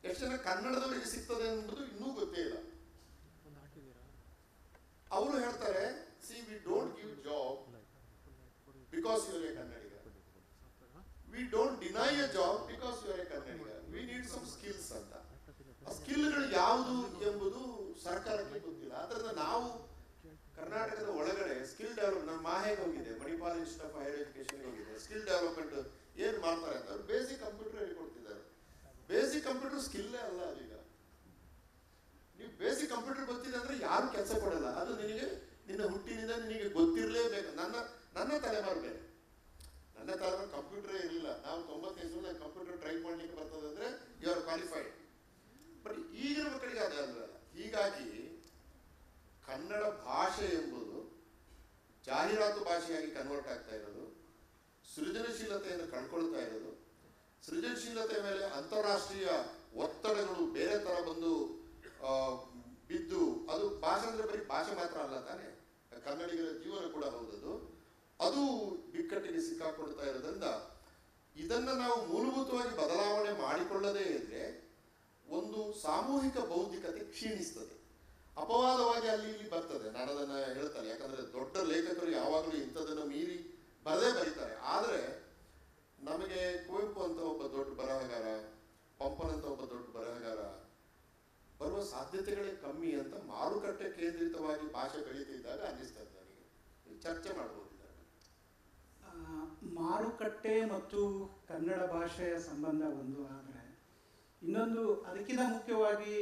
Speaker 3: ಎಷ್ಟು ಜನ ಕನ್ನಡದವರಿಗೆ ಸಿಗ್ತದೆ ಅನ್ನೋದು ಇನ್ನೂ ಗೊತ್ತೇ ಇಲ್ಲ. ಅವರು ಹೇಳ್ತಾರೆ, see we don't give job because you are a Kannadiga, we don't deny a job because you are a Kannadiga, we need some skills ಅಂತ. ಆ ಸ್ಕಿಲ್ಗಳು ಯಾವುದು ಎಂಬುದು ಸರ್ಕಾರಕ್ಕೆ ಗೊತ್ತಿಲ್ಲ. ಅದರಿಂದ ನಾವು ಕರ್ನಾಟಕದ ಒಳಗಡೆ ಸ್ಕಿಲ್ ಡೆವಲಪ್, ನಮ್ಮ ಮಾಹೆಗೆ ಹೋಗಿದೆ, Manipal institute of higher education ಹೋಗಿದೆ. ಸ್ಕಿಲ್ ಡೆವಲಪ್ಮೆಂಟ್ ಏನ್ ಮಾಡ್ತಾರೆ ಅಂತ ಅವ್ರು ಬೇಸಿಕ್ ಕಂಪ್ಯೂಟರ್ ಹೇಳಿಕೊಡ್ತಿದ್ದಾರೆ. ಬೇಸಿಕ್ ಕಂಪ್ಯೂಟರ್ ಸ್ಕಿಲ್ಲೇ ಅಲ್ಲ ಅದೀಗ. ನೀವು ಬೇಸಿಕ್ ಕಂಪ್ಯೂಟರ್ ಗೊತ್ತಿದೆ ಅಂದ್ರೆ ಯಾರು ಕೆಲಸ ಕೊಡಲ್ಲ. ಅದು ನಿನಗೆ ನಿನ್ನ ಹುಟ್ಟಿನಿಂದ ನಿನಗೆ ಗೊತ್ತಿರಲೇಬೇಕು. ನನ್ನ ತಲೆಮಾರು ಬೇರೆ. ನನ್ನ ತಲೆಮಾರು ಕಂಪ್ಯೂಟರೇ ಇರಲಿಲ್ಲ. ನಾವು 95 ಕಂಪ್ಯೂಟರ್ ಟ್ರೈ ಮಾಡ್ಲಿಕ್ಕೆ ಬರ್ತದೆ ಅಂದ್ರೆ ಯು ಆರ್ ಕ್ವಾಲಿಫೈಡ್. ಬಟ್ ಈಗಿನ ಮಕ್ಕಳಿಗೆ ಅದಲ್ಲ. ಹೀಗಾಗಿ ಕನ್ನಡ ಭಾಷೆ ಎಂಬುದು ಜಾಹೀರಾತು ಭಾಷೆಯಾಗಿ ಕನ್ವರ್ಟ್ ಆಗ್ತಾ ಇರೋದು, ಸೃಜನಶೀಲತೆಯನ್ನು ಕಳ್ಕೊಳ್ತಾ ಇರೋದು, ಸೃಜನಶೀಲತೆ ಮೇಲೆ ಅಂತಾರಾಷ್ಟ್ರೀಯ ಒತ್ತಡಗಳು ಬೇರೆ ತರ ಬಂದು ಬಿದ್ದು, ಅದು ಭಾಷೆ ಅಂದ್ರೆ ಬರೀ ಭಾಷೆ ಮಾತ್ರ ಅಲ್ಲ ತಾನೆ, ಕನ್ನಡಿಗರ ಜೀವನ ಕೂಡ ಹೌದದು. ಅದು ಬಿಕ್ಕಟ್ಟಿಗೆ ಸಿಕ್ಕಾಕೊಳ್ತಾ ಇರೋದ್ರಿಂದ ಇದನ್ನ ನಾವು ಮೂಲಭೂತವಾಗಿ ಬದಲಾವಣೆ ಮಾಡಿಕೊಳ್ಳದೇ ಇದ್ರೆ ಒಂದು ಸಾಮೂಹಿಕ ಬೌದ್ಧಿಕತೆ ಕ್ಷೀಣಿಸ್ತದೆ. ಅಪವಾದವಾಗಿ ಅಲ್ಲಿ ಇಲ್ಲಿ ಬರ್ತದೆ. ನಾನು ಅದನ್ನ ಹೇಳ್ತಾರೆ, ಯಾಕಂದ್ರೆ ದೊಡ್ಡ ಲೇಖಕರು ಯಾವಾಗಲೂ ಇಂಥದನ್ನು ಮೀರಿ ಬರದೇ ಬರೀತಾರೆ. ಆದರೆ ನಮಗೆ ಕುವೆಂಪು ಅಂತ ಒಬ್ಬ ದೊಡ್ಡ ಬರಹಗಾರ, ಪಂಪನ್ ಅಂತ ಒಬ್ಬ ದೊಡ್ಡ ಬರಹಗಾರ ಬರುವ ಸಾಧ್ಯತೆಗಳೇ ಕಮ್ಮಿ ಅಂತ ಮಾರುಕಟ್ಟೆ ಕೇಂದ್ರಿತವಾಗಿ ಭಾಷೆ ಬೆಳೀತಿದ್ದಾಗ ಅನ್ನಿಸ್ತದೆ ನನಗೆ. ಚರ್ಚೆ ಮಾಡಬಹುದು.
Speaker 1: ಮಾರುಕಟ್ಟೆ ಮತ್ತು ಕನ್ನಡ ಭಾಷೆಯ ಸಂಬಂಧ ಒಂದು ಆದರೆ, ಇನ್ನೊಂದು ಅದಕ್ಕಿಂತ ಮುಖ್ಯವಾಗಿ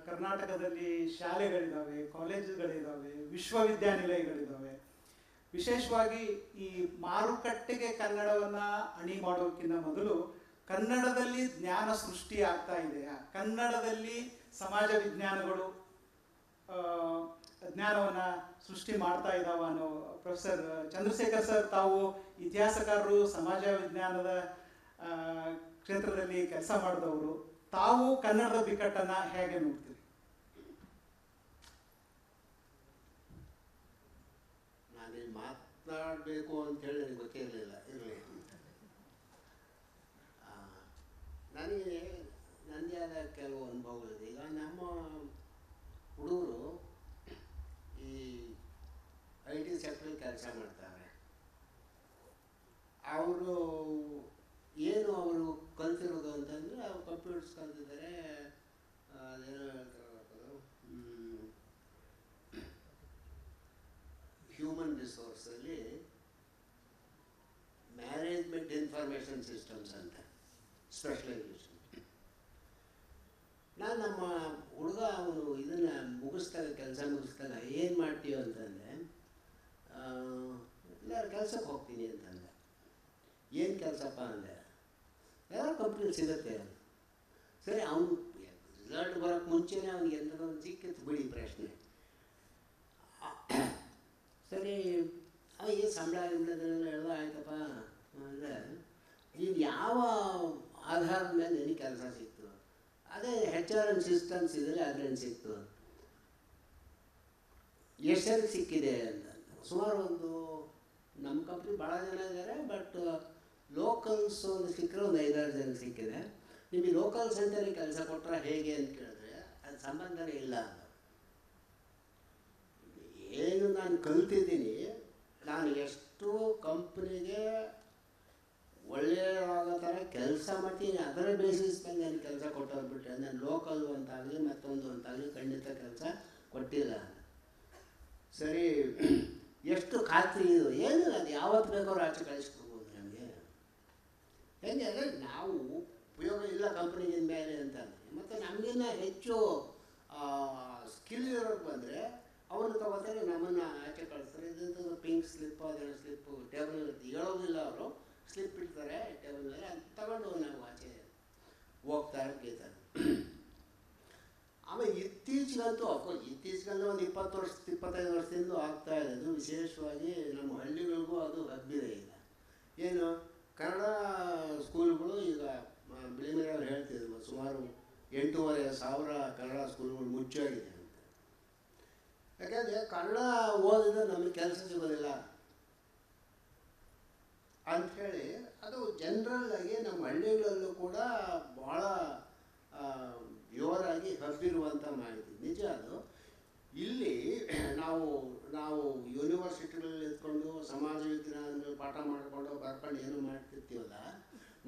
Speaker 1: ಕರ್ನಾಟಕದಲ್ಲಿ ಶಾಲೆಗಳಿದ್ದಾವೆ, ಕಾಲೇಜುಗಳಿದ್ದಾವೆ, ವಿಶ್ವವಿದ್ಯಾನಿಲಯಗಳಿದ್ದಾವೆ. ವಿಶೇಷವಾಗಿ ಈ ಮಾರುಕಟ್ಟೆಗೆ ಕನ್ನಡವನ್ನ ಅಣಿ ಮಾಡೋಕ್ಕಿಂತ ಮೊದಲು ಕನ್ನಡದಲ್ಲಿ ಜ್ಞಾನ ಸೃಷ್ಟಿ ಆಗ್ತಾ ಇದೆಯಾ, ಕನ್ನಡದಲ್ಲಿ ಸಮಾಜ ವಿಜ್ಞಾನಗಳು ಜ್ಞಾನವನ್ನ ಸೃಷ್ಟಿ ಮಾಡ್ತಾ ಇದ್ದಾವ ಅನ್ನೋ. ಪ್ರೊಫೆಸರ್ ಚಂದ್ರಶೇಖರ್ ಸರ್, ತಾವು ಇತಿಹಾಸಕಾರರು, ಸಮಾಜ ವಿಜ್ಞಾನದ ಕ್ಷೇತ್ರದಲ್ಲಿ ಕೆಲಸ ಮಾಡಿದವರು, ತಾವು ಕನ್ನಡದ ಬಿಕ್ಕಟ್ಟನ್ನ ಹೇಗೆ ನೋಡ್ತೀರಿ?
Speaker 4: ನಾನಿಲ್ಲಿ ಮಾತನಾಡಬೇಕು ಅಂತ ಹೇಳಿ ನನಗೆ ಗೊತ್ತಿರಲಿಲ್ಲ. ಇರಲಿ, ನನಗೆ ನನ್ನದೇ ಆದ ಕೆಲವು ಅನುಭವಗಳಿದೆ. ಈಗ ನಮ್ಮ ಹುಡುಗರು ಈ IT ಸೆಕ್ಟ್ರಲ್ಲಿ ಕೆಲಸ ಮಾಡ್ತಾರೆ. ಅವರು ಏನು ಅವರು ಕಲ್ತಿರೋದು ಅಂತಂದರೆ, ಅವ್ರು ಕಂಪ್ಯೂಟರ್ಸ್ ಕಲ್ತಿದ್ದಾರೆ, ಅದೇನೋ ಹೇಳ್ತಾರೆ, ಹ್ಯೂಮನ್ ಇನ್ಫಾರ್ಮೇಷನ್ ಸಿಸ್ಟಮ್ಸ್ ಅಂತ ಸ್ಪೆಷಲೈಸೇಷನ್. ನಾನು ನಮ್ಮ ಹುಡುಗ ಅವನು ಇದನ್ನು ಮುಗಿಸ್ದಾಗ, ಕೆಲಸ ಮುಗಿಸ್ದಾಗ ಏನು ಮಾಡ್ತೀವಿ ಅಂತಂದರೆ, ಎಲ್ಲರೂ ಕೆಲಸಕ್ಕೆ ಹೋಗ್ತೀನಿ ಅಂತಂದೆ. ಏನು ಕೆಲಸಪ್ಪ ಅಂದೆ, ಯಾವ ಕಂಪ್ನಿ ಸಿಗುತ್ತೆ. ಸರಿ, ಅವನು ರಿಸಲ್ಟ್ ಬರೋಕ್ಕೆ ಮುಂಚೆನೇ ಅವ್ನಿಗೆ ಎಂಥದೊಂದು ಸಿಕ್ಕಿತ್ತು ಬಿಡಿ ಪ್ರಶ್ನೆ. ಸರಿ, ಅವನಿಗೆ ಸಂಬಳ ಗಿಂಬಳದನ್ನೆಲ್ಲ ಹೇಳ್ದ, ಆಯ್ತಪ್ಪ ಅಂದರೆ ನೀನು ಯಾವ ಆಧಾರದ ಮೇಲೆ ನಿನಗೆ ಕೆಲಸ ಸಿಕ್ತು? ಅದೇ HR ಸಿಸ್ಟಮ್ಸ್ ಇದೆಯಲ್ಲ ಅದರಲ್ಲಿ ಸಿಕ್ತು. ಎಷ್ಟಲ್ಲಿ ಸಿಕ್ಕಿದೆ ಅಂತ. ಸುಮಾರು ಒಂದು ನಮ್ಮ ಕಂಪ್ನಿ ಭಾಳ ಜನ ಇದ್ದಾರೆ, ಬಟ್ ಲೋಕಲ್ಸ್ ಒಂದು ಸಿಕ್ಕರೆ ಒಂದು 5-6 ಜನ ಸಿಕ್ಕಿದೆ. ನಿಮಗೆ ಲೋಕಲ್ ಸೆಂಟರಿಗೆ ಕೆಲಸ ಕೊಟ್ಟರೆ ಹೇಗೆ ಅಂತ ಕೇಳಿದ್ರೆ ಅದು ಸಂಬಂಧನೇ ಇಲ್ಲ ಅಂತ. ಏನು ನಾನು ಕಲ್ತಿದ್ದೀನಿ, ನಾನು ಎಷ್ಟು ಕಂಪ್ನಿಗೆ ಒಳ್ಳೆಯದಾಗೋ ಥರ ಕೆಲಸ ಮಾಡ್ತೀನಿ, ಅದರ ಬೇಸಿಸ್ ಮೇಲೆ ನಾನು ಕೆಲಸ ಕೊಟ್ಟೋಗ್ಬಿಟ್ರೆ ನಾನು ಲೋಕಲ್ ಅಂತಾಗಲಿ ಮತ್ತೊಂದು ಅಂತಾಗಲಿ ಖಂಡಿತ ಕೆಲಸ ಕೊಟ್ಟಿಲ್ಲ. ಸರಿ, ಎಷ್ಟು ಖಾತ್ರಿ ಇದು, ಏನು ಅದು ಯಾವತ್ತು ಬೇಕಾದ್ರೂ ಆಚೆ ಕಳಿಸ್ಕೊಡ್ಬೋದು ನಮಗೆ. ಹೇಗೆ ಅಂದರೆ ನಾವು ಉಪಯೋಗ ಇಲ್ಲ ಕಂಪ್ನಿಗಿನ ಮೇಲೆ ಅಂತಂದರೆ, ಮತ್ತು ನಮಗಿನ್ನ ಹೆಚ್ಚು ಸ್ಕಿಲ್ ಇರೋರು ಬಂದರೆ ಅವ್ರನ್ನ ತಗೋತಾರೆ, ನಮ್ಮನ್ನು ಆಚೆ ಕಳಿಸ್ತಾರೆ. ಇದು ಪಿಂಕ್ ಸ್ಲಿಪ್ಪು ಅದೆಲ್ಲ ಸ್ಲಿಪ್ಪು ಟೇಬಲ್ ಇರುತ್ತೆ, ಹೇಳೋದಿಲ್ಲ ಅವರು, ಸ್ಲಿಪ್ ಇಡ್ತಾರೆ ಟೇಬಲ್ ಮೇಲೆ, ಅದು ತಗೊಂಡು ನಾವು ಆಚೆ ಹೋಗ್ತಾ ಇರ್ತಾರೆ. ಆಮೇಲೆ ಇತ್ತೀಚೆಗಂತೂ ಇತ್ತೀಚೆಗಂದ್ರೆ ಒಂದು 20-25 ವರ್ಷದಿಂದ ಆಗ್ತಾ ಇದೆ. ಅದು ವಿಶೇಷವಾಗಿ ನಮ್ಮ ಹಳ್ಳಿಗಳಿಗೂ ಅದು ಹಬ್ಬಿದೆ. ಈಗ ಏನು ಕನ್ನಡ ಸ್ಕೂಲ್ಗಳು ಈಗ ಬಿಳಿಮಲೆ ಅವ್ರು ಹೇಳ್ತಿದ್ರು, ಸುಮಾರು 8,500 ಕನ್ನಡ ಸ್ಕೂಲ್ಗಳು ಮುಚ್ಚಾಗಿದೆ ಅಂತ. ಯಾಕೆಂದರೆ ಕನ್ನಡ ಓದಿದ್ರೆ ನಮಗೆ ಕೆಲಸ ಸಿಗೋದಿಲ್ಲ ಅಂಥೇಳಿ ಅದು ಜನರಲ್ಲಾಗಿ ನಮ್ಮ ಹಳ್ಳಿಗಳಲ್ಲೂ ಕೂಡ ಭಾಳ ಜೋರಾಗಿ ಹಬ್ಬಿರುವಂಥ ಮಾಹಿತಿ ನಿಜ. ಅದು ಇಲ್ಲಿ ನಾವು ಯೂನಿವರ್ಸಿಟಿಗಳಲ್ಲಿ ಇದ್ಕೊಂಡು ಸಮಾಜ ವಿಜ್ಞಾನಗಳು ಪಾಠ ಮಾಡಿಕೊಂಡು ಬರ್ಕೊಂಡು ಏನು ಮಾಡ್ತಿರ್ತೀವಲ್ಲ,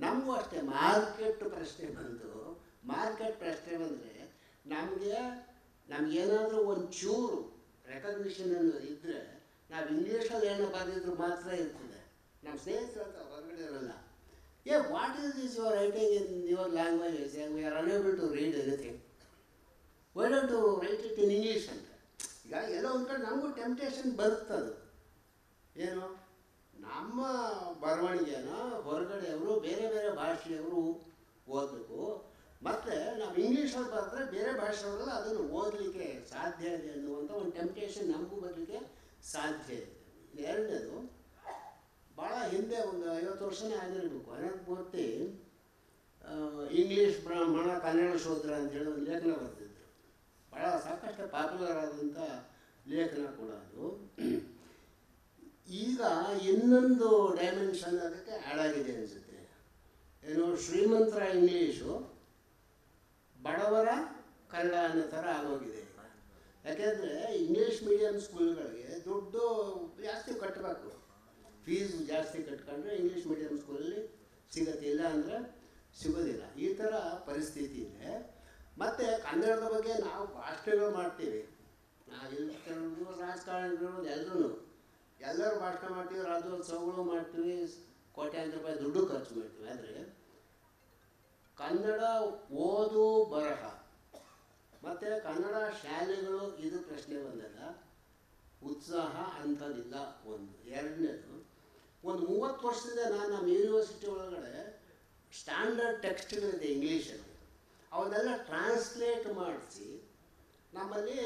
Speaker 4: ನಮಗೂ ಅಷ್ಟೇ ಮಾರ್ಕೆಟ್ ಪ್ರಶ್ನೆ ಬಂತು. ಮಾರ್ಕೆಟ್ ಪ್ರಶ್ನೆ ಬಂದರೆ ನಮಗೇನಾದರೂ ಒಂಚೂರು ರೆಕಗ್ನಿಷನ್ ಅನ್ನೋದು ಇದ್ದರೆ ನಾವು ಇಂಗ್ಲೀಷಲ್ಲಿ ಏನೋ ಬರೆದಿದ್ರು ಮಾತ್ರ ಇರ್ತದೆ. ನಮ್ಮ ಸ್ನೇಹಿತರು ಅಂತ ಹೊರಗಡೆ ಇರೋಲ್ಲ. What is this you are writing in your language, we are unable to read anything, why don't to write it in English ಅಂತ. ಈಗ ಎಲ್ಲೋ ಒಂದು ಕಡೆ ನಮಗೂ ಟೆಂಪ್ಟೇಷನ್ ಬರುತ್ತದು. ಏನು ನಮ್ಮ ಬರವಣಿಗೆನ ಹೊರಗಡೆಯವರು ಬೇರೆ ಬೇರೆ ಭಾಷೆಯವರು ಓದಬೇಕು, ಮತ್ತು ನಾವು ಇಂಗ್ಲೀಷಲ್ಲಿ ಬರೆದ್ರೆ ಬೇರೆ ಭಾಷೆಯವರೆಲ್ಲ ಅದನ್ನು ಓದಲಿಕ್ಕೆ ಸಾಧ್ಯ ಇದೆ ಅನ್ನುವಂಥ ಒಂದು ಟೆಂಪ್ಟೇಷನ್ ನಮಗೂ ಬರಲಿಕ್ಕೆ ಸಾಧ್ಯ ಇದೆ. ಎರಡನೇದು, ಭಾಳ ಹಿಂದೆ ಒಂದು 50 ವರ್ಷನೇ ಆಗಿರಬೇಕು, ಅನಂತಮೂರ್ತಿ ಇಂಗ್ಲೀಷ್ ಬ್ರಾಹ್ಮಣ ಕನ್ನಡ ಶೂದ್ರ ಅಂತೇಳಿ ಒಂದು ಲೇಖನ ಬರ್ತಿದ್ರು. ಭಾಳ ಸಾಕಷ್ಟು ಪಾಪ್ಯುಲರ್ ಆದಂಥ ಲೇಖನ ಕೂಡ ಅದು. ಈಗ ಇನ್ನೊಂದು ಡೈಮೆನ್ಷನ್ ಅದಕ್ಕೆ ಆ್ಯಡ್ ಆಗಿದೆ ಅನಿಸುತ್ತೆ. ಏನು, ಶ್ರೀಮಂತರ ಇಂಗ್ಲೀಷು ಬಡವರ ಕನ್ನಡ ಅನ್ನೋ ಥರ ಆಗೋಗಿದೆ. ಯಾಕೆಂದರೆ ಇಂಗ್ಲೀಷ್ ಮೀಡಿಯಮ್ ಸ್ಕೂಲ್ಗಳಿಗೆ ದುಡ್ಡು ಜಾಸ್ತಿ ಕಟ್ಟಬೇಕು, ಫೀಸ್ ಜಾಸ್ತಿ ಕಟ್ಕೊಂಡ್ರೆ ಇಂಗ್ಲೀಷ್ ಮೀಡಿಯಮ್ ಸ್ಕೂಲಲ್ಲಿ ಸಿಗುತ್ತೆ, ಇಲ್ಲ ಅಂದರೆ ಸಿಗೋದಿಲ್ಲ. ಈ ಥರ ಪರಿಸ್ಥಿತಿ ಇದೆ. ಮತ್ತು ಕನ್ನಡದ ಬಗ್ಗೆ ನಾವು ಭಾಷಣಗಳು ಮಾಡ್ತೀವಿ, ನಾವು ಇಲ್ಲಿ ರಾಜಕಾರಣಿಗಳು ಎಲ್ಲರೂ ಭಾಷಣ ಮಾಡ್ತೀವಿ, ರಾಜ್ಯೋತ್ಸವಗಳು ಮಾಡ್ತೀವಿ, ಕೋಟ್ಯಾಂತರ ರೂಪಾಯಿ ದುಡ್ಡು ಖರ್ಚು ಮಾಡ್ತೀವಿ. ಆದರೆ ಕನ್ನಡ ಓದು ಬರಹ ಮತ್ತು ಕನ್ನಡ ಶಾಲೆಗಳು ಇದು ಪ್ರಶ್ನೆ ಬಂದಾಗ ಉತ್ಸಾಹ ಅಂಥದ್ದಿಲ್ಲ. ಒಂದು ಎರಡನೇದು, ಒಂದು 30 ವರ್ಷದಿಂದ ನಾನು ನಮ್ಮ ಯೂನಿವರ್ಸಿಟಿ ಒಳಗಡೆ ಸ್ಟ್ಯಾಂಡರ್ಡ್ ಟೆಕ್ಸ್ಟ್ಗಳಿದೆ ಇಂಗ್ಲೀಷಲ್ಲಿ, ಅವನ್ನೆಲ್ಲ ಟ್ರಾನ್ಸ್ಲೇಟ್ ಮಾಡಿಸಿ ನಮ್ಮಲ್ಲಿ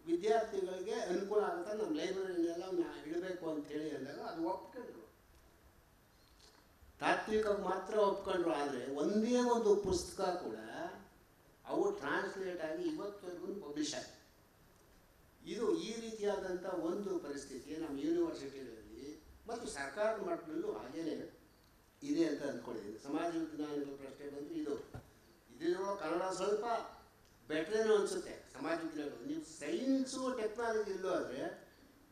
Speaker 4: ವಿದ್ಯಾರ್ಥಿಗಳಿಗೆ ಅನುಕೂಲ ಆಗುತ್ತೆ, ನಮ್ಮ ಲೈಬ್ರರಿನೆಲ್ಲ ಇಡಬೇಕು ಅಂಥೇಳಿ ಅಂದಾಗ ಅದು ಒಪ್ಕೊಂಡ್ರು, ತಾತ್ವಿಕವಾಗಿ ಮಾತ್ರ ಒಪ್ಕೊಂಡ್ರು. ಆದರೆ ಒಂದೇ ಒಂದು ಪುಸ್ತಕ ಕೂಡ ಅವು ಟ್ರಾನ್ಸ್ಲೇಟ್ ಆಗಿ ಇವತ್ತವರೆಗೂ ಪಬ್ಲಿಷ್ ಆಗಿದೆ. ಇದು ಈ ರೀತಿಯಾದಂಥ ಒಂದು ಪರಿಸ್ಥಿತಿ ನಮ್ಮ ಯೂನಿವರ್ಸಿಟಿಗಳಲ್ಲಿ ಮತ್ತು ಸರ್ಕಾರದ ಮಟ್ಟದಲ್ಲೂ ಹಾಗೇನೆ ಇದೆ ಅಂತ ಅಂದ್ಕೊಂಡಿದ್ದೀನಿ. ಸಮಾಜ ವಿಜ್ಞಾನಗಳ ಪ್ರಶ್ನೆ ಬಂದು ಇದರೊಳಗೆ ಕನ್ನಡ ಸ್ವಲ್ಪ ಬೆಟ್ರೇನೋ ಅನಿಸುತ್ತೆ. ಸಮಾಜ ವಿಜ್ಞಾನಗಳು ನೀವು ಸೈನ್ಸು ಟೆಕ್ನಾಲಜಿ ಇಲ್ಲೋ ಆದರೆ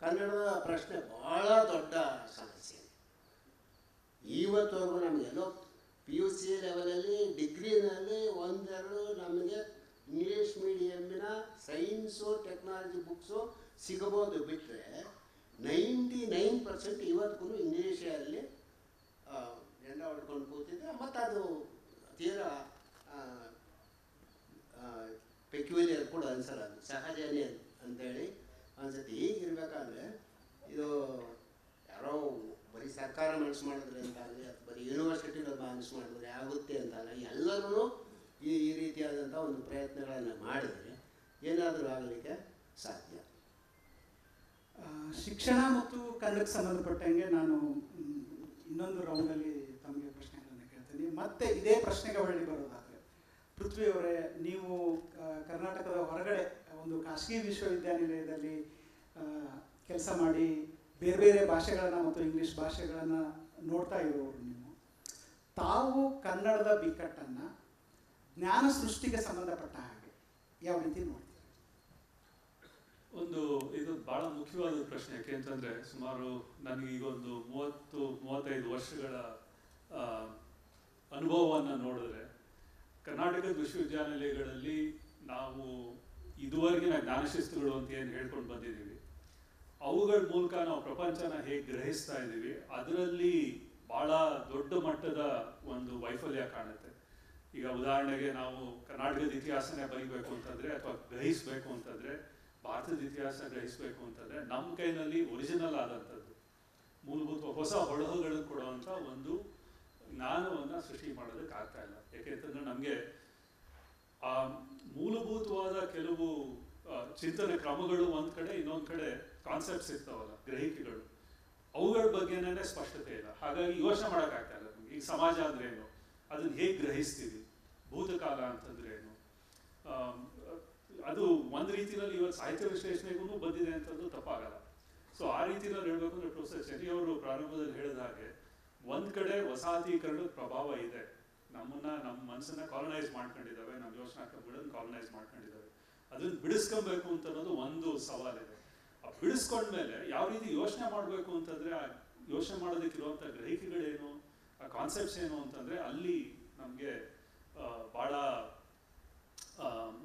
Speaker 4: ಕನ್ನಡದ ಪ್ರಶ್ನೆ ಭಾಳ ದೊಡ್ಡ ಸಮಸ್ಯೆ. ಇವತ್ತವರೆಗೂ ನಮಗೆಲ್ಲೋ PUC ಲೆವೆಲಲ್ಲಿ ಡಿಗ್ರಿನಲ್ಲಿ ಒಂದೆರಡು ನಮಗೆ ಇಂಗ್ಲೀಷ್ ಮೀಡಿಯಮ್ಮಿನ ಸೈನ್ಸು ಟೆಕ್ನಾಲಜಿ ಬುಕ್ಸು ಸಿಗಬಹುದು, ಬಿಟ್ಟರೆ 99% ಇವತ್ತಿಗೂ ಇಂಗ್ಲೀಷಲ್ಲಿ ಜೆಂಡ ಹೊಡ್ಕೊಂಡು ಕೂತಿದ್ರೆ ಮತ್ತು ಅದು ತೀರಾ ಪೆಕ್ಯುಲಿಯರ್ ಕೂಡ ಅನ್ಸಲ್ಲ, ಅದು ಸಹಜನೇ ಅಂತೇಳಿ ಅನ್ಸುತ್ತೆ. ಹೀಗಿರ್ಬೇಕಾದ್ರೆ ಇದು ಯಾರೋ ಬರೀ ಸರ್ಕಾರ ಮನಸ್ಸು ಮಾಡಿದ್ರೆ ಅಂತಾಗಲಿ ಅಥವಾ ಬರೀ ಯೂನಿವರ್ಸಿಟಿಗಳು ಮನಸ್ಸು ಮಾಡಿದ್ರೆ ಆಗುತ್ತೆ ಅಂತಲ್ಲ, ಎಲ್ಲರೂ ಈ ರೀತಿಯಾದಂಥ ಒಂದು ಪ್ರಯತ್ನಗಳನ್ನು ಮಾಡಿದರೆ ಏನಾದರೂ ಆಗಲಿಕ್ಕೆ ಸಾಧ್ಯ.
Speaker 1: ಶಿಕ್ಷಣ ಮತ್ತು ಕನ್ನಡಕ್ಕೆ ಸಂಬಂಧಪಟ್ಟಂಗೆ ನಾನು ಇನ್ನೊಂದು ರೌಂಡಲ್ಲಿ ತಮಗೆ ಪ್ರಶ್ನೆಗಳನ್ನು ಕೇಳ್ತೀನಿ. ಮತ್ತೆ ಇದೇ ಪ್ರಶ್ನೆಗೆ ಹೊಳ್ಳಿ ಬರೋದಾದರೆ, ಪೃಥ್ವಿ ಅವರೇ, ನೀವು ಕರ್ನಾಟಕದ ಹೊರಗಡೆ ಒಂದು ಖಾಸಗಿ ವಿಶ್ವವಿದ್ಯಾನಿಲಯದಲ್ಲಿ ಕೆಲಸ ಮಾಡಿ ಬೇರೆ ಬೇರೆ ಭಾಷೆಗಳನ್ನು ಮತ್ತು ಇಂಗ್ಲೀಷ್ ಭಾಷೆಗಳನ್ನು ನೋಡ್ತಾ ಇರೋರು ನೀವು, ತಾವು ಕನ್ನಡದ ಬಿಕ್ಕಟ್ಟನ್ನು ಜ್ಞಾನ ಸೃಷ್ಟಿಗೆ ಸಂಬಂಧಪಟ್ಟ ಹಾಗೆ ಯಾವ ರೀತಿ ನೋಡ್ತೀವಿ?
Speaker 5: ಇದು ಬಹಳ ಮುಖ್ಯವಾದ ಪ್ರಶ್ನೆ. ಯಾಕೆಂತಂದ್ರೆ ಸುಮಾರು ನನಗೆ ಈಗ ಒಂದು 30-35 ವರ್ಷಗಳ ಅನುಭವವನ್ನು ನೋಡಿದ್ರೆ, ಕರ್ನಾಟಕದ ವಿಶ್ವವಿದ್ಯಾನಿಲಯಗಳಲ್ಲಿ ನಾವು ಇದುವರೆಗಿನ ಜ್ಞಾನಶಿಸ್ತುಗಳು ಅಂತ ಏನು ಹೇಳ್ಕೊಂಡು ಬಂದಿದ್ದೀವಿ, ಅವುಗಳ ಮೂಲಕ ನಾವು ಪ್ರಪಂಚನ ಹೇಗೆ ಗ್ರಹಿಸ್ತಾ ಇದ್ದೀವಿ, ಅದರಲ್ಲಿ ಬಹಳ ದೊಡ್ಡ ಮಟ್ಟದ ಒಂದು ವೈಫಲ್ಯ ಕಾಣುತ್ತೆ. ಈಗ ಉದಾಹರಣೆಗೆ ನಾವು ಕರ್ನಾಟಕದ ಇತಿಹಾಸನೇ ಬರೀಬೇಕು ಅಂತಂದ್ರೆ ಅಥವಾ ಗ್ರಹಿಸಬೇಕು ಅಂತಂದ್ರೆ, ಭಾರತದ ಇತಿಹಾಸ ಗ್ರಹಿಸಬೇಕು ಅಂತಂದ್ರೆ ನಮ್ಮ ಕೈನಲ್ಲಿ ಒರಿಜಿನಲ್ ಆದಂಥದ್ದು ಮೂಲಭೂತ ಹೊಸ ಹೊಳಹುಗಳನ್ನು ಕೊಡುವಂಥ ಒಂದು ಜ್ಞಾನವನ್ನು ಸೃಷ್ಟಿ ಮಾಡೋದಕ್ಕೆ ಆಗ್ತಾ ಇಲ್ಲ. ಯಾಕೆಂತಂದ್ರೆ ನಮಗೆ ಆ ಮೂಲಭೂತವಾದ ಕೆಲವು ಚಿಂತನೆ ಕ್ರಮಗಳು ಒಂದು ಕಡೆ, ಇನ್ನೊಂದು ಕಡೆ ಕಾನ್ಸೆಪ್ಟ್ಸ್ ಇರ್ತಾವಲ್ಲ, ಗ್ರಹಿಕೆಗಳು, ಅವುಗಳ ಬಗ್ಗೆನೇ ಸ್ಪಷ್ಟತೆ ಇಲ್ಲ. ಹಾಗಾಗಿ ಯೋಚನೆ ಮಾಡೋಕ್ಕಾಗ್ತಾ ಇಲ್ಲ ನಮ್ಗೆ. ಈಗ ಸಮಾಜ ಅಂದ್ರೆ ಏನು, ಅದನ್ನ ಹೇಗೆ ಗ್ರಹಿಸ್ತೀವಿ, ಭೂತಕಾಲ ಅಂತಂದ್ರೆ ಏನು, ಅದು ಒಂದು ರೀತಿಯಲ್ಲಿ ಇವತ್ತು ಸಾಹಿತ್ಯ ವಿಶ್ಲೇಷಣೆಗೂ ಬಂದಿದೆ ಅಂತಂದು ತಪ್ಪಾಗಲ್ಲ. ಸೊ ಆ ರೀತಿಯಲ್ಲಿ ಹೇಳ್ಬೇಕು ಅಂದ್ರೆ ಪ್ರೊಫೆಸರ್ ಶೆಟ್ಟಿ ಅವರು ಪ್ರಾರಂಭದಲ್ಲಿ ಹೇಳಿದ ಹಾಗೆ, ಒಂದ್ ಕಡೆ ವಸಾಹತೀಕರಣದ ಪ್ರಭಾವ ಇದೆ. ನಮ್ಮ ಮನಸ್ಸನ್ನ ಕಾಲನೈಸ್ ಮಾಡ್ಕೊಂಡಿದ್ದಾವೆ, ನಮ್ಮ ಯೋಚನಾ ಕ್ರಮಗಳನ್ನು ಕಾಲನೈಸ್ ಮಾಡ್ಕೊಂಡಿದ್ದಾವೆ. ಅದನ್ನ ಬಿಡಿಸ್ಕೊಬೇಕು ಅಂತ ಅನ್ನೋದು ಒಂದು ಸವಾಲಿದೆ. ಆ ಬಿಡಿಸ್ಕೊಂಡ್ಮೇಲೆ ಯಾವ ರೀತಿ ಯೋಚನೆ ಮಾಡಬೇಕು ಅಂತಂದ್ರೆ, ಆ ಯೋಚನೆ ಮಾಡೋದಕ್ಕಿರುವಂಥ ಗ್ರಹಿಕೆಗಳೇನು, ಆ ಕಾನ್ಸೆಪ್ಟ್ಸ್ ಏನು ಅಂತಂದ್ರೆ, ಅಲ್ಲಿ ನಮಗೆ ಬಹಳ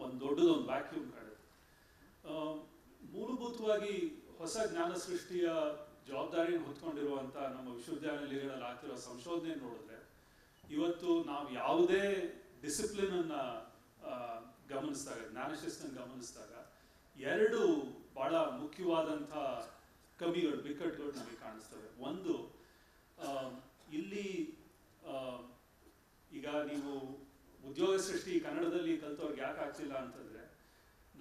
Speaker 5: ಒಂದು ದೊಡ್ಡದೊಂದು ವ್ಯಾಕ್ಯೂಮ್ ಕಾಣುತ್ತೆ. ಮೂಲಭೂತವಾಗಿ ಹೊಸ ಜ್ಞಾನ ಸೃಷ್ಟಿಯ ಜವಾಬ್ದಾರಿಯನ್ನು ಹೊತ್ಕೊಂಡಿರುವಂಥ ನಮ್ಮ ವಿಶ್ವವಿದ್ಯಾನಿಲಯಗಳಲ್ಲಿ ಆಗ್ತಿರೋ ಸಂಶೋಧನೆ ನೋಡಿದ್ರೆ, ಇವತ್ತು ನಾವು ಯಾವುದೇ ಡಿಸಿಪ್ಲಿನ್ ಅನ್ನ ಗಮನಿಸಿದಾಗ, ಜ್ಞಾನಶಿಸ್ತನ್ನು ಗಮನಿಸಿದಾಗ, ಎರಡು ಬಹಳ ಮುಖ್ಯವಾದಂಥ ಕಮಿಗಳು, ಬಿಕ್ಕಟ್ಟುಗಳು ನಮಗೆ ಕಾಣಿಸ್ತವೆ. ಒಂದು, ಇಲ್ಲಿ ಈಗ ನೀವು ಉದ್ಯೋಗ ಸೃಷ್ಟಿ ಕನ್ನಡದಲ್ಲಿ ಕಲಿತವ್ರಿಗೆ ಯಾಕೆ ಆಗ್ತಿಲ್ಲ ಅಂತಂದ್ರೆ,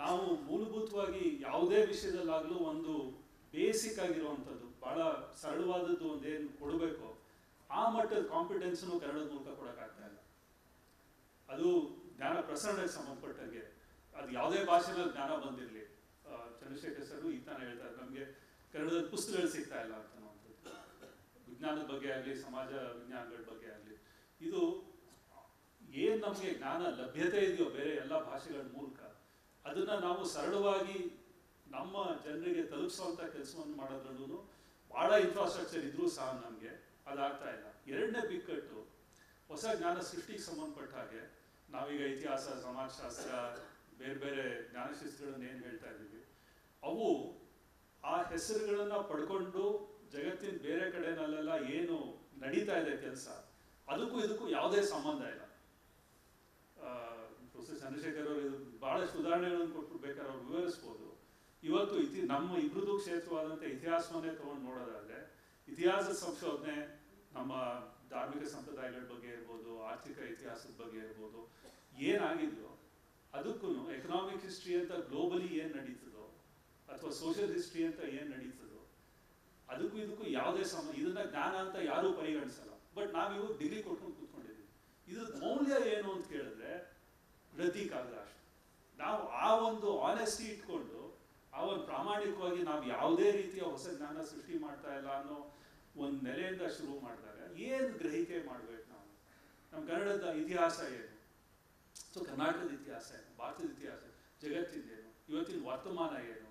Speaker 5: ನಾವು ಮೂಲಭೂತವಾಗಿ ಯಾವುದೇ ವಿಷಯದಲ್ಲಾಗಲೂ ಒಂದು ಬೇಸಿಕ್ ಆಗಿರುವಂಥದ್ದು, ಬಹಳ ಸರಳವಾದದ್ದು ಒಂದೇನು ಕೊಡಬೇಕು, ಆ ಮಟ್ಟದ ಕಾಂಪಿಟೆನ್ಸ್ನು ಕನ್ನಡದ ಮೂಲಕ ಕೊಡೋಕ್ಕಾಗ್ತಾ ಇಲ್ಲ. ಅದು ಜ್ಞಾನ ಪ್ರಸರಣಕ್ಕೆ ಸಂಬಂಧಪಟ್ಟಂಗೆ, ಅದು ಯಾವುದೇ ಭಾಷೆನಲ್ಲಿ ಜ್ಞಾನ ಬಂದಿರಲಿ. ಚಂದ್ರಶೇಖರ್ ಸರ್ ಈಗ ತಾನೇ ಹೇಳ್ತಾರೆ, ನಮಗೆ ಕನ್ನಡದಲ್ಲಿ ಪುಸ್ತಕಗಳು ಸಿಗ್ತಾ ಇಲ್ಲ ಅಂತ ಅನ್ನುವಂಥದ್ದು, ವಿಜ್ಞಾನದ ಬಗ್ಗೆ ಆಗಲಿ, ಸಮಾಜ ವಿಜ್ಞಾನಗಳ ಬಗ್ಗೆ ಆಗಲಿ. ಇದು ಏನು ನಮಗೆ ಜ್ಞಾನ ಲಭ್ಯತೆ ಇದೆಯೋ ಬೇರೆ ಎಲ್ಲ ಭಾಷೆಗಳ ಮೂಲಕ, ಅದನ್ನ ನಾವು ಸರಳವಾಗಿ ನಮ್ಮ ಜನರಿಗೆ ತಲುಪಿಸುವಂಥ ಕೆಲಸವನ್ನು ಮಾಡೋದ್ರಲ್ಲೂ ಬಹಳ ಇನ್ಫ್ರಾಸ್ಟ್ರಕ್ಚರ್ ಇದ್ರೂ ಸಹ ನಮಗೆ ಅದಾಗ್ತಾ ಇಲ್ಲ. ಎರಡನೇ ಬಿಕ್ಕಟ್ಟು, ಹೊಸ ಜ್ಞಾನ ಸೃಷ್ಟಿಗೆ ಸಂಬಂಧಪಟ್ಟ ಹಾಗೆ ನಾವೀಗ ಇತಿಹಾಸ, ಸಮಾಜಶಾಸ್ತ್ರ, ಬೇರೆ ಬೇರೆ ಜ್ಞಾನಶಿಸ್ತುಗಳನ್ನ ಏನು ಹೇಳ್ತಾ ಇದ್ದೀವಿ, ಅವು ಆ ಹೆಸರುಗಳನ್ನ ಪಡ್ಕೊಂಡು ಜಗತ್ತಿನ ಬೇರೆ ಕಡೆನಲ್ಲೆಲ್ಲ ಏನು ನಡೀತಾ ಇದೆ ಕೆಲಸ, ಅದಕ್ಕೂ ಇದಕ್ಕೂ ಯಾವುದೇ ಸಂಬಂಧ ಇಲ್ಲ. ಪ್ರೊಫೆಸರ್ ಚಂದ್ರಶೇಖರ್ ಅವರು ಇದು ಬಹಳಷ್ಟು ಉದಾಹರಣೆಗಳನ್ನು ಕೊಟ್ಟು ಬೇಕಾದ್ರೆ ಅವ್ರು ವಿವರಿಸ್ಬೋದು. ಇವತ್ತು ನಮ್ಮ ಇಬ್ರದ್ದು ಕ್ಷೇತ್ರವಾದಂಥ ಇತಿಹಾಸವನ್ನೇ ತಗೊಂಡು ನೋಡೋದಾದ್ರೆ, ಇತಿಹಾಸದ ಸಂಶೋಧನೆ ನಮ್ಮ ಧಾರ್ಮಿಕ ಸಂಪ್ರದಾಯಗಳ ಬಗ್ಗೆ ಇರ್ಬೋದು, ಆರ್ಥಿಕ ಇತಿಹಾಸದ ಬಗ್ಗೆ ಇರ್ಬೋದು, ಏನಾಗಿದೆಯೋ ಅದಕ್ಕೂ ಎಕನಾಮಿಕ್ ಹಿಸ್ಟ್ರಿ ಅಂತ ಗ್ಲೋಬಲಿ ಏನು ನಡೀತದೋ ಅಥವಾ ಸೋಷಿಯಲ್ ಹಿಸ್ಟ್ರಿ ಅಂತ ಏನು ನಡೀತದೋ ಅದಕ್ಕೂ ಇದಕ್ಕೂ ಯಾವುದೇ ಸಂಬಂಧ, ಇದನ್ನ ಜ್ಞಾನ ಅಂತ ಯಾರೂ ಪರಿಗಣಿಸಲ್ಲ. ಬಟ್ ನಾವಿವು ಡಿಗ್ರಿ ಕೊಟ್ಕೊಂಡು ಕೂತ್ಕೊಂಡಿದ್ದೀವಿ. ಇದ್ರ ಮೌಲ್ಯ ಏನು ಅಂತ ಕೇಳಿದ್ರೆ ಪ್ರತೀಕ ಆದ್ರೆ ಅಷ್ಟೆ. ನಾವು ಆ ಒಂದು ಆನೆಸ್ಟಿ ಇಟ್ಕೊಂಡು, ಆ ಒಂದು ಪ್ರಾಮಾಣಿಕವಾಗಿ ನಾವು ಯಾವುದೇ ರೀತಿಯ ಹೊಸ ಜ್ಞಾನ ಸೃಷ್ಟಿ ಮಾಡ್ತಾ ಇಲ್ಲ ಅನ್ನೋ ಒಂದು ನೆಲೆಯಿಂದ ಶುರು ಮಾಡಿದಾಗ ಏನು ಗ್ರಹಿಕೆ ಮಾಡ್ಬೇಕು ನಾವು? ನಮ್ಮ ಕನ್ನಡದ ಇತಿಹಾಸ ಏನು, ಸೊ ಕರ್ನಾಟಕದ ಇತಿಹಾಸ ಏನು, ಭಾರತದ ಇತಿಹಾಸ, ಜಗತ್ತಿಂದೇನು, ಇವತ್ತಿನ ವರ್ತಮಾನ ಏನು,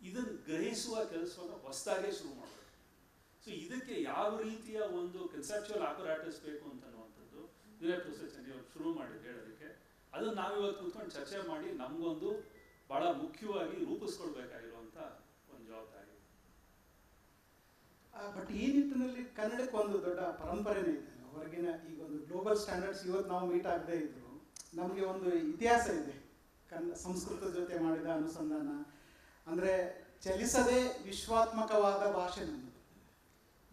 Speaker 5: ಇದನ್ನು ಗ್ರಹಿಸುವ ಕೆಲಸವನ್ನು ಹೊಸದಾಗೆ ಶುರು ಮಾಡಬೇಕು. ಸೊ ಇದಕ್ಕೆ ಯಾವ ರೀತಿಯ ಒಂದು ಕನ್ಸೆಪ್ಚುವಲ್ ಆಪರೇಟಸ್ ಬೇಕು ಅಂತ ಅನ್ನುವಂಥದ್ದು ಇದೇ ಪ್ರೊಸೆಸ್ ನೀವು ಶುರು ಮಾಡಿದ್ದು ಹೇಳೋದಕ್ಕೆ, ಅದನ್ನು ನಾವಿವತ್ತು ಕೂತ್ಕೊಂಡು ಚರ್ಚೆ ಮಾಡಿ ನಮಗೊಂದು ಬಹಳ ಮುಖ್ಯವಾಗಿ ರೂಪಿಸ್ಕೊಳ್ಬೇಕಾಗಿರುವಂಥ ಒಂದು ಜವಾಬ್ದಾರಿ.
Speaker 1: ಬಟ್ ಈ ನಿಟ್ಟಿನಲ್ಲಿ ಕನ್ನಡಕ್ಕೆ ಒಂದು ದೊಡ್ಡ ಪರಂಪರೆನೇ ಇದೆ. ಹೊರಗಿನ ಈಗ ಒಂದು ಗ್ಲೋಬಲ್ ಸ್ಟ್ಯಾಂಡರ್ಡ್ಸ್ ಇವತ್ತು ನಾವು ಮೀಟ್ ಆಗದೆ ಇದ್ರು ನಮಗೆ ಒಂದು ಇತಿಹಾಸ ಇದೆ ಸಂಸ್ಕೃತ ಜೊತೆ ಮಾಡಿದ ಅನುಸಂಧಾನ. ಅಂದರೆ ಚಲಿಸದೆ ವಿಶ್ವಾತ್ಮಕವಾದ ಭಾಷೆ ನಮ್ಮದು.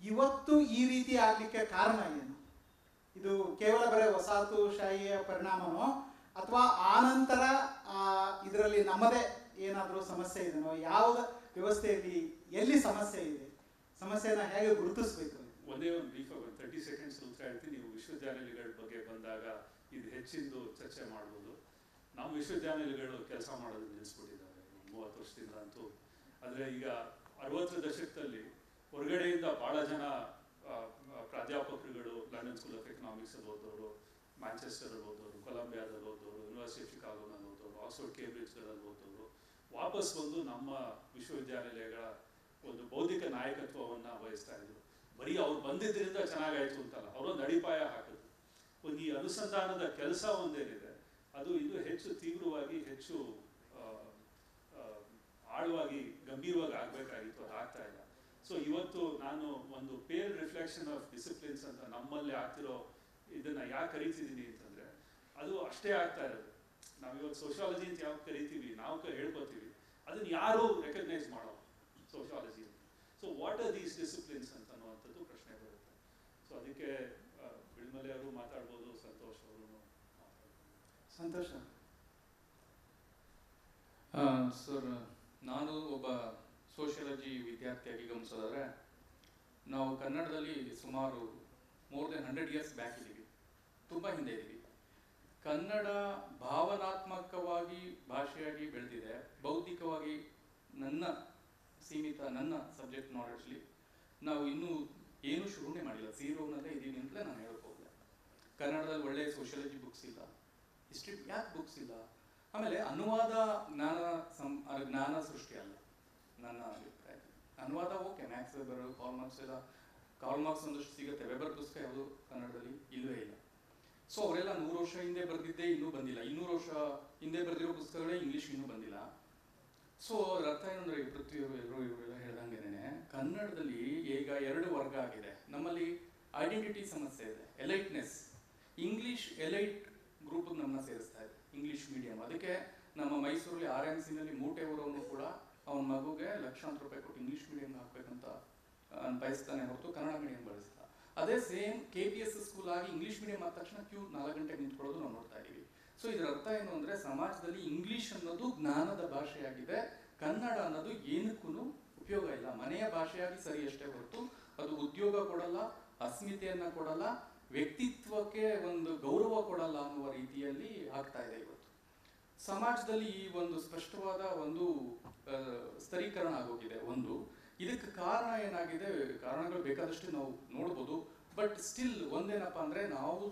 Speaker 1: ಇವತ್ತು ಈ ರೀತಿ ಆಗಲಿಕ್ಕೆ ಕಾರಣ ಏನು? ಇದು ಕೇವಲ ಬರೀ ವಸಾಹತುಶಾಹಿಯ ಪರಿಣಾಮನೋ ಅಥವಾ ಆನಂತರ ಇದರಲ್ಲಿ ನಮ್ಮದೇ ಏನಾದರೂ ಸಮಸ್ಯೆ ಇದೆನೋ? ಯಾವ ವ್ಯವಸ್ಥೆಯಲ್ಲಿ ಎಲ್ಲಿ ಸಮಸ್ಯೆ ಇದೆ? ಸಮಸ್ಯೆನ ಹೇಗೆ ಗುರುತಿಸಬೇಕು?
Speaker 5: ಒಂದೇ ಒಂದು ಬ್ರೀಫ್ ಆಗಿ 30 ಸೆಕೆಂಡ್ಸ್ ಉತ್ತರ ಹೇಳ್ತೀನಿ. ನೀವು ವಿಶ್ವವಿದ್ಯಾನಿಲಯಗಳ ಬಗ್ಗೆ ಬಂದಾಗ ಇದು ಹೆಚ್ಚಿಂದು ಚರ್ಚೆ ಮಾಡ್ಬೋದು. ನಾವು ವಿಶ್ವವಿದ್ಯಾನಿಲಯಗಳು ಕೆಲಸ ಮಾಡೋದು ನಿಲ್ಲಿಸ್ಬಿಟ್ಟಿದ್ದಾರೆ 30 ವರ್ಷದಿಂದ ಅಂತೂ. ಆದರೆ ಈಗ 60ರ ದಶಕದಲ್ಲಿ ಹೊರಗಡೆಯಿಂದ ಭಾಳ ಜನ ಪ್ರಾಧ್ಯಾಪಕರುಗಳು ಲಂಡನ್ ಸ್ಕೂಲ್ ಆಫ್ ಎಕನಾಮಿಕ್ಸ್ ಅಲ್ಲಿ ಓದೋರು, ಮ್ಯಾಂಚೆಸ್ಟರ್ ಓದೋರು, ಕೊಲಂಬಿಯಾದಲ್ಲಿ ಓದೋರು, ಯೂನಿವರ್ಸಿಟಿ ಆಫ್ ಶಿಕಾಗೋನಲ್ಲಿ ಓದೋರು, ಆಕ್ಸ್ಫರ್ಡ್ ಕೇಂಬ್ರಿಡ್ಜ್ಗಳಲ್ಲಿ ಓದೋರು ವಾಪಸ್ ಬಂದು ನಮ್ಮ ವಿಶ್ವವಿದ್ಯಾನಿಲಯಗಳ ಒಂದು ಬೌದ್ಧಿಕ ನಾಯಕತ್ವವನ್ನು ವಹಿಸ್ತಾ ಇದ್ರು. ಬರೀ ಅವ್ರು ಬಂದಿದ್ದರಿಂದ ಚೆನ್ನಾಗಾಯ್ತು ಅಂತಲ್ಲ, ಅವರೊಂದು ಅಡಿಪಾಯ ಹಾಕಿದ್ರು. ಒಂದು ಈ ಅನುಸಂಧಾನದ ಕೆಲಸ ಒಂದೇನಿದೆ ಅದು ಇದು ಹೆಚ್ಚು ತೀವ್ರವಾಗಿ, ಹೆಚ್ಚು ಆಳವಾಗಿ, ಗಂಭೀರವಾಗಿ ಆಗಬೇಕಾಗಿತ್ತು, ಅದು ಆಗ್ತಾ ಇಲ್ಲ. ಸೊ ಇವತ್ತು ನಾನು ಒಂದು ಪೇರ್ ರಿಫ್ಲೆಕ್ಷನ್ ಆಫ್ ಡಿಸಿಪ್ಲಿನ್ಸ್ ಅಂತ ನಮ್ಮಲ್ಲಿ ಆಗ್ತಿರೋ ಇದನ್ನ ಯಾಕೆ ಕರಿತಿದ್ದೀನಿ ಅಂತಂದ್ರೆ ಅದು ಅಷ್ಟೇ ಆಗ್ತಾ ಇರೋದು. ನಾವಿವತ್ತು ಸೋಷಿಯಾಲಜಿ ಅಂತ ಯಾವಾಗ ಕರಿತೀವಿ, ನಾವು ಹೇಳ್ಕೊತೀವಿ, ಅದನ್ನ ಯಾರು ರೆಕಗ್ನೈಸ್ ಮಾಡೋ sociology. So what are these disciplines ಅಂತ ಅನ್ನುವಂಥದ್ದು ಪ್ರಶ್ನೆ ಬರುತ್ತೆ. ಸೊ ಅದಕ್ಕೆ ಬಿಳ್ಮಲೆ ಅವರು ಮಾತಾಡ್ಬೋದು, ಸಂತೋಷ್ ಅವರು
Speaker 1: ಸಂತೋಷ.
Speaker 6: ಸರ್, ನಾನು ಒಬ್ಬ ಸೋಷಿಯಾಲಜಿ ವಿದ್ಯಾರ್ಥಿಯಾಗಿ ಗಮನಿಸೋದಾದ್ರೆ ನಾವು ಕನ್ನಡದಲ್ಲಿ ಸುಮಾರು ಮೋರ್ ದೆನ್ 100 ಇಯರ್ಸ್ ಬ್ಯಾಕ್ ಇದ್ದೀವಿ, ತುಂಬ ಹಿಂದೆ ಇದ್ದೀವಿ. ಕನ್ನಡ ಭಾವನಾತ್ಮಕವಾಗಿ ಭಾಷೆಯಾಗಿ ಬೆಳೆದಿದೆ. ಬೌದ್ಧಿಕವಾಗಿ ನನ್ನ ಸಬ್ಜೆಕ್ಟ್ ನಾಲೆಡ್ಜ್ಲಿ ನಾವು ಇನ್ನೂ ಏನು ಶುರುನೇ ಮಾಡಿಲ್ಲ, ಝೀರೋನಲ್ಲೇ ಇದ್ದೀವಿ ಅಂತಲೇ ನಾನು ಹೇಳ್ಬೋದು. ಕನ್ನಡದಲ್ಲಿ ಒಳ್ಳೆ ಸೋಷಿಯಾಲಜಿ ಬುಕ್ಸ್ ಇಲ್ಲ, ಹಿಸ್ಟ್ರಿ ಯಾಕೆ ಬುಕ್ಸ್ ಇಲ್ಲ? ಆಮೇಲೆ ಅನುವಾದ ಜ್ಞಾನ ಸೃಷ್ಟಿ ಅಲ್ಲ ನನ್ನ ಅಭಿಪ್ರಾಯ. ಅನುವಾದ okay, Max Weber, Karl Marx ಒಂದಷ್ಟು ಸಿಗುತ್ತೆ. ವೆಬರ್ ಪುಸ್ತಕ ಯಾವುದು ಕನ್ನಡದಲ್ಲಿ ಇಲ್ಲವೇ ಇಲ್ಲ. ಸೊ ಅವರೆಲ್ಲ 100 ವರ್ಷ ಹಿಂದೆ ಬರೆದಿದ್ದೇ ಇನ್ನೂ ಬಂದಿಲ್ಲ, 200 ವರ್ಷ ಹಿಂದೆ ಬರೆದಿರೋ ಪುಸ್ತಕಗಳೇ ಇಂಗ್ಲೀಷ್ ಇನ್ನೂ ಬಂದಿಲ್ಲ. ಸೊ ಅದ್ರ ಅರ್ಥ ಏನಂದ್ರೆ ಪೃಥ್ವಿಯವರು ಇವರೆಲ್ಲ ಹೇಳ್ದಂಗೆನೆ ಕನ್ನಡದಲ್ಲಿ ಈಗ 2 ವರ್ಗ ಆಗಿದೆ. ನಮ್ಮಲ್ಲಿ ಐಡೆಂಟಿಟಿ ಸಮಸ್ಯೆ ಇದೆ, ಎಲೈಟ್ನೆಸ್. ಇಂಗ್ಲೀಷ್ ಎಲೈಟ್ ಗ್ರೂಪ್ ನಮ್ಮನ್ನ ಸೇರಿಸ್ತಾ ಇದೆ, ಇಂಗ್ಲೀಷ್ ಮೀಡಿಯಂ. ಅದಕ್ಕೆ ನಮ್ಮ ಮೈಸೂರಲ್ಲಿ RMCನಲ್ಲಿ ಮೂಟೆ ಊರವನು ಕೂಡ ಅವನ ಮಗುಗೆ ಲಕ್ಷಾಂತರ ರೂಪಾಯಿ ಕೊಟ್ಟು ಇಂಗ್ಲೀಷ್ ಮೀಡಿಯಂ ಹಾಕ್ಬೇಕಂತ ಬಯಸ್ತಾನೆ ಹೊರತು ಕನ್ನಡ ಮೀಡಿಯಂ ಬಳಸಿಲ್ಲ. ಅದೇ ಸೇಮ್ KPS ಸ್ಕೂಲ್ ಆಗಿ ಇಂಗ್ಲೀಷ್ ಮೀಡಿಯಂ ಆದ ತಕ್ಷಣ 4 ಗಂಟೆಗೆ ನಿಂತ್ಕೊಳ್ಳೋದು ನಾವು ನೋಡ್ತಾ ಇದ್ದೀವಿ. ಸೊ ಇದರ ಅರ್ಥ ಏನು ಅಂದ್ರೆ ಸಮಾಜದಲ್ಲಿ ಇಂಗ್ಲೀಷ್ ಅನ್ನೋದು ಜ್ಞಾನದ ಭಾಷೆಯಾಗಿದೆ, ಕನ್ನಡ ಅನ್ನೋದು ಏನಕ್ಕೂ ಉಪಯೋಗ ಇಲ್ಲ. ಮನೆಯ ಭಾಷೆಯಾಗಿ ಸರಿ ಅಷ್ಟೇ ಹೊರತು ಅದು ಉದ್ಯೋಗ ಕೊಡಲ್ಲ, ಅಸ್ಮಿತೆಯನ್ನ ಕೊಡಲ್ಲ, ವ್ಯಕ್ತಿತ್ವಕ್ಕೆ ಒಂದು ಗೌರವ ಕೊಡಲ್ಲ ಅನ್ನುವ ರೀತಿಯಲ್ಲಿ ಆಗ್ತಾ ಇದೆ ಇವತ್ತು ಸಮಾಜದಲ್ಲಿ. ಈ ಒಂದು ಸ್ಪಷ್ಟವಾದ ಒಂದು ಸ್ತರೀಕರಣ ಆಗೋಗಿದೆ. ಇದಕ್ಕೆ ಕಾರಣ ಏನಾಗಿದೆ, ಕಾರಣಗಳು ಬೇಕಾದಷ್ಟು ನಾವು ನೋಡ್ಬೋದು. ಬಟ್ ಸ್ಟಿಲ್ ಒಂದೇನಪ್ಪ ಅಂದ್ರೆ ನಾವು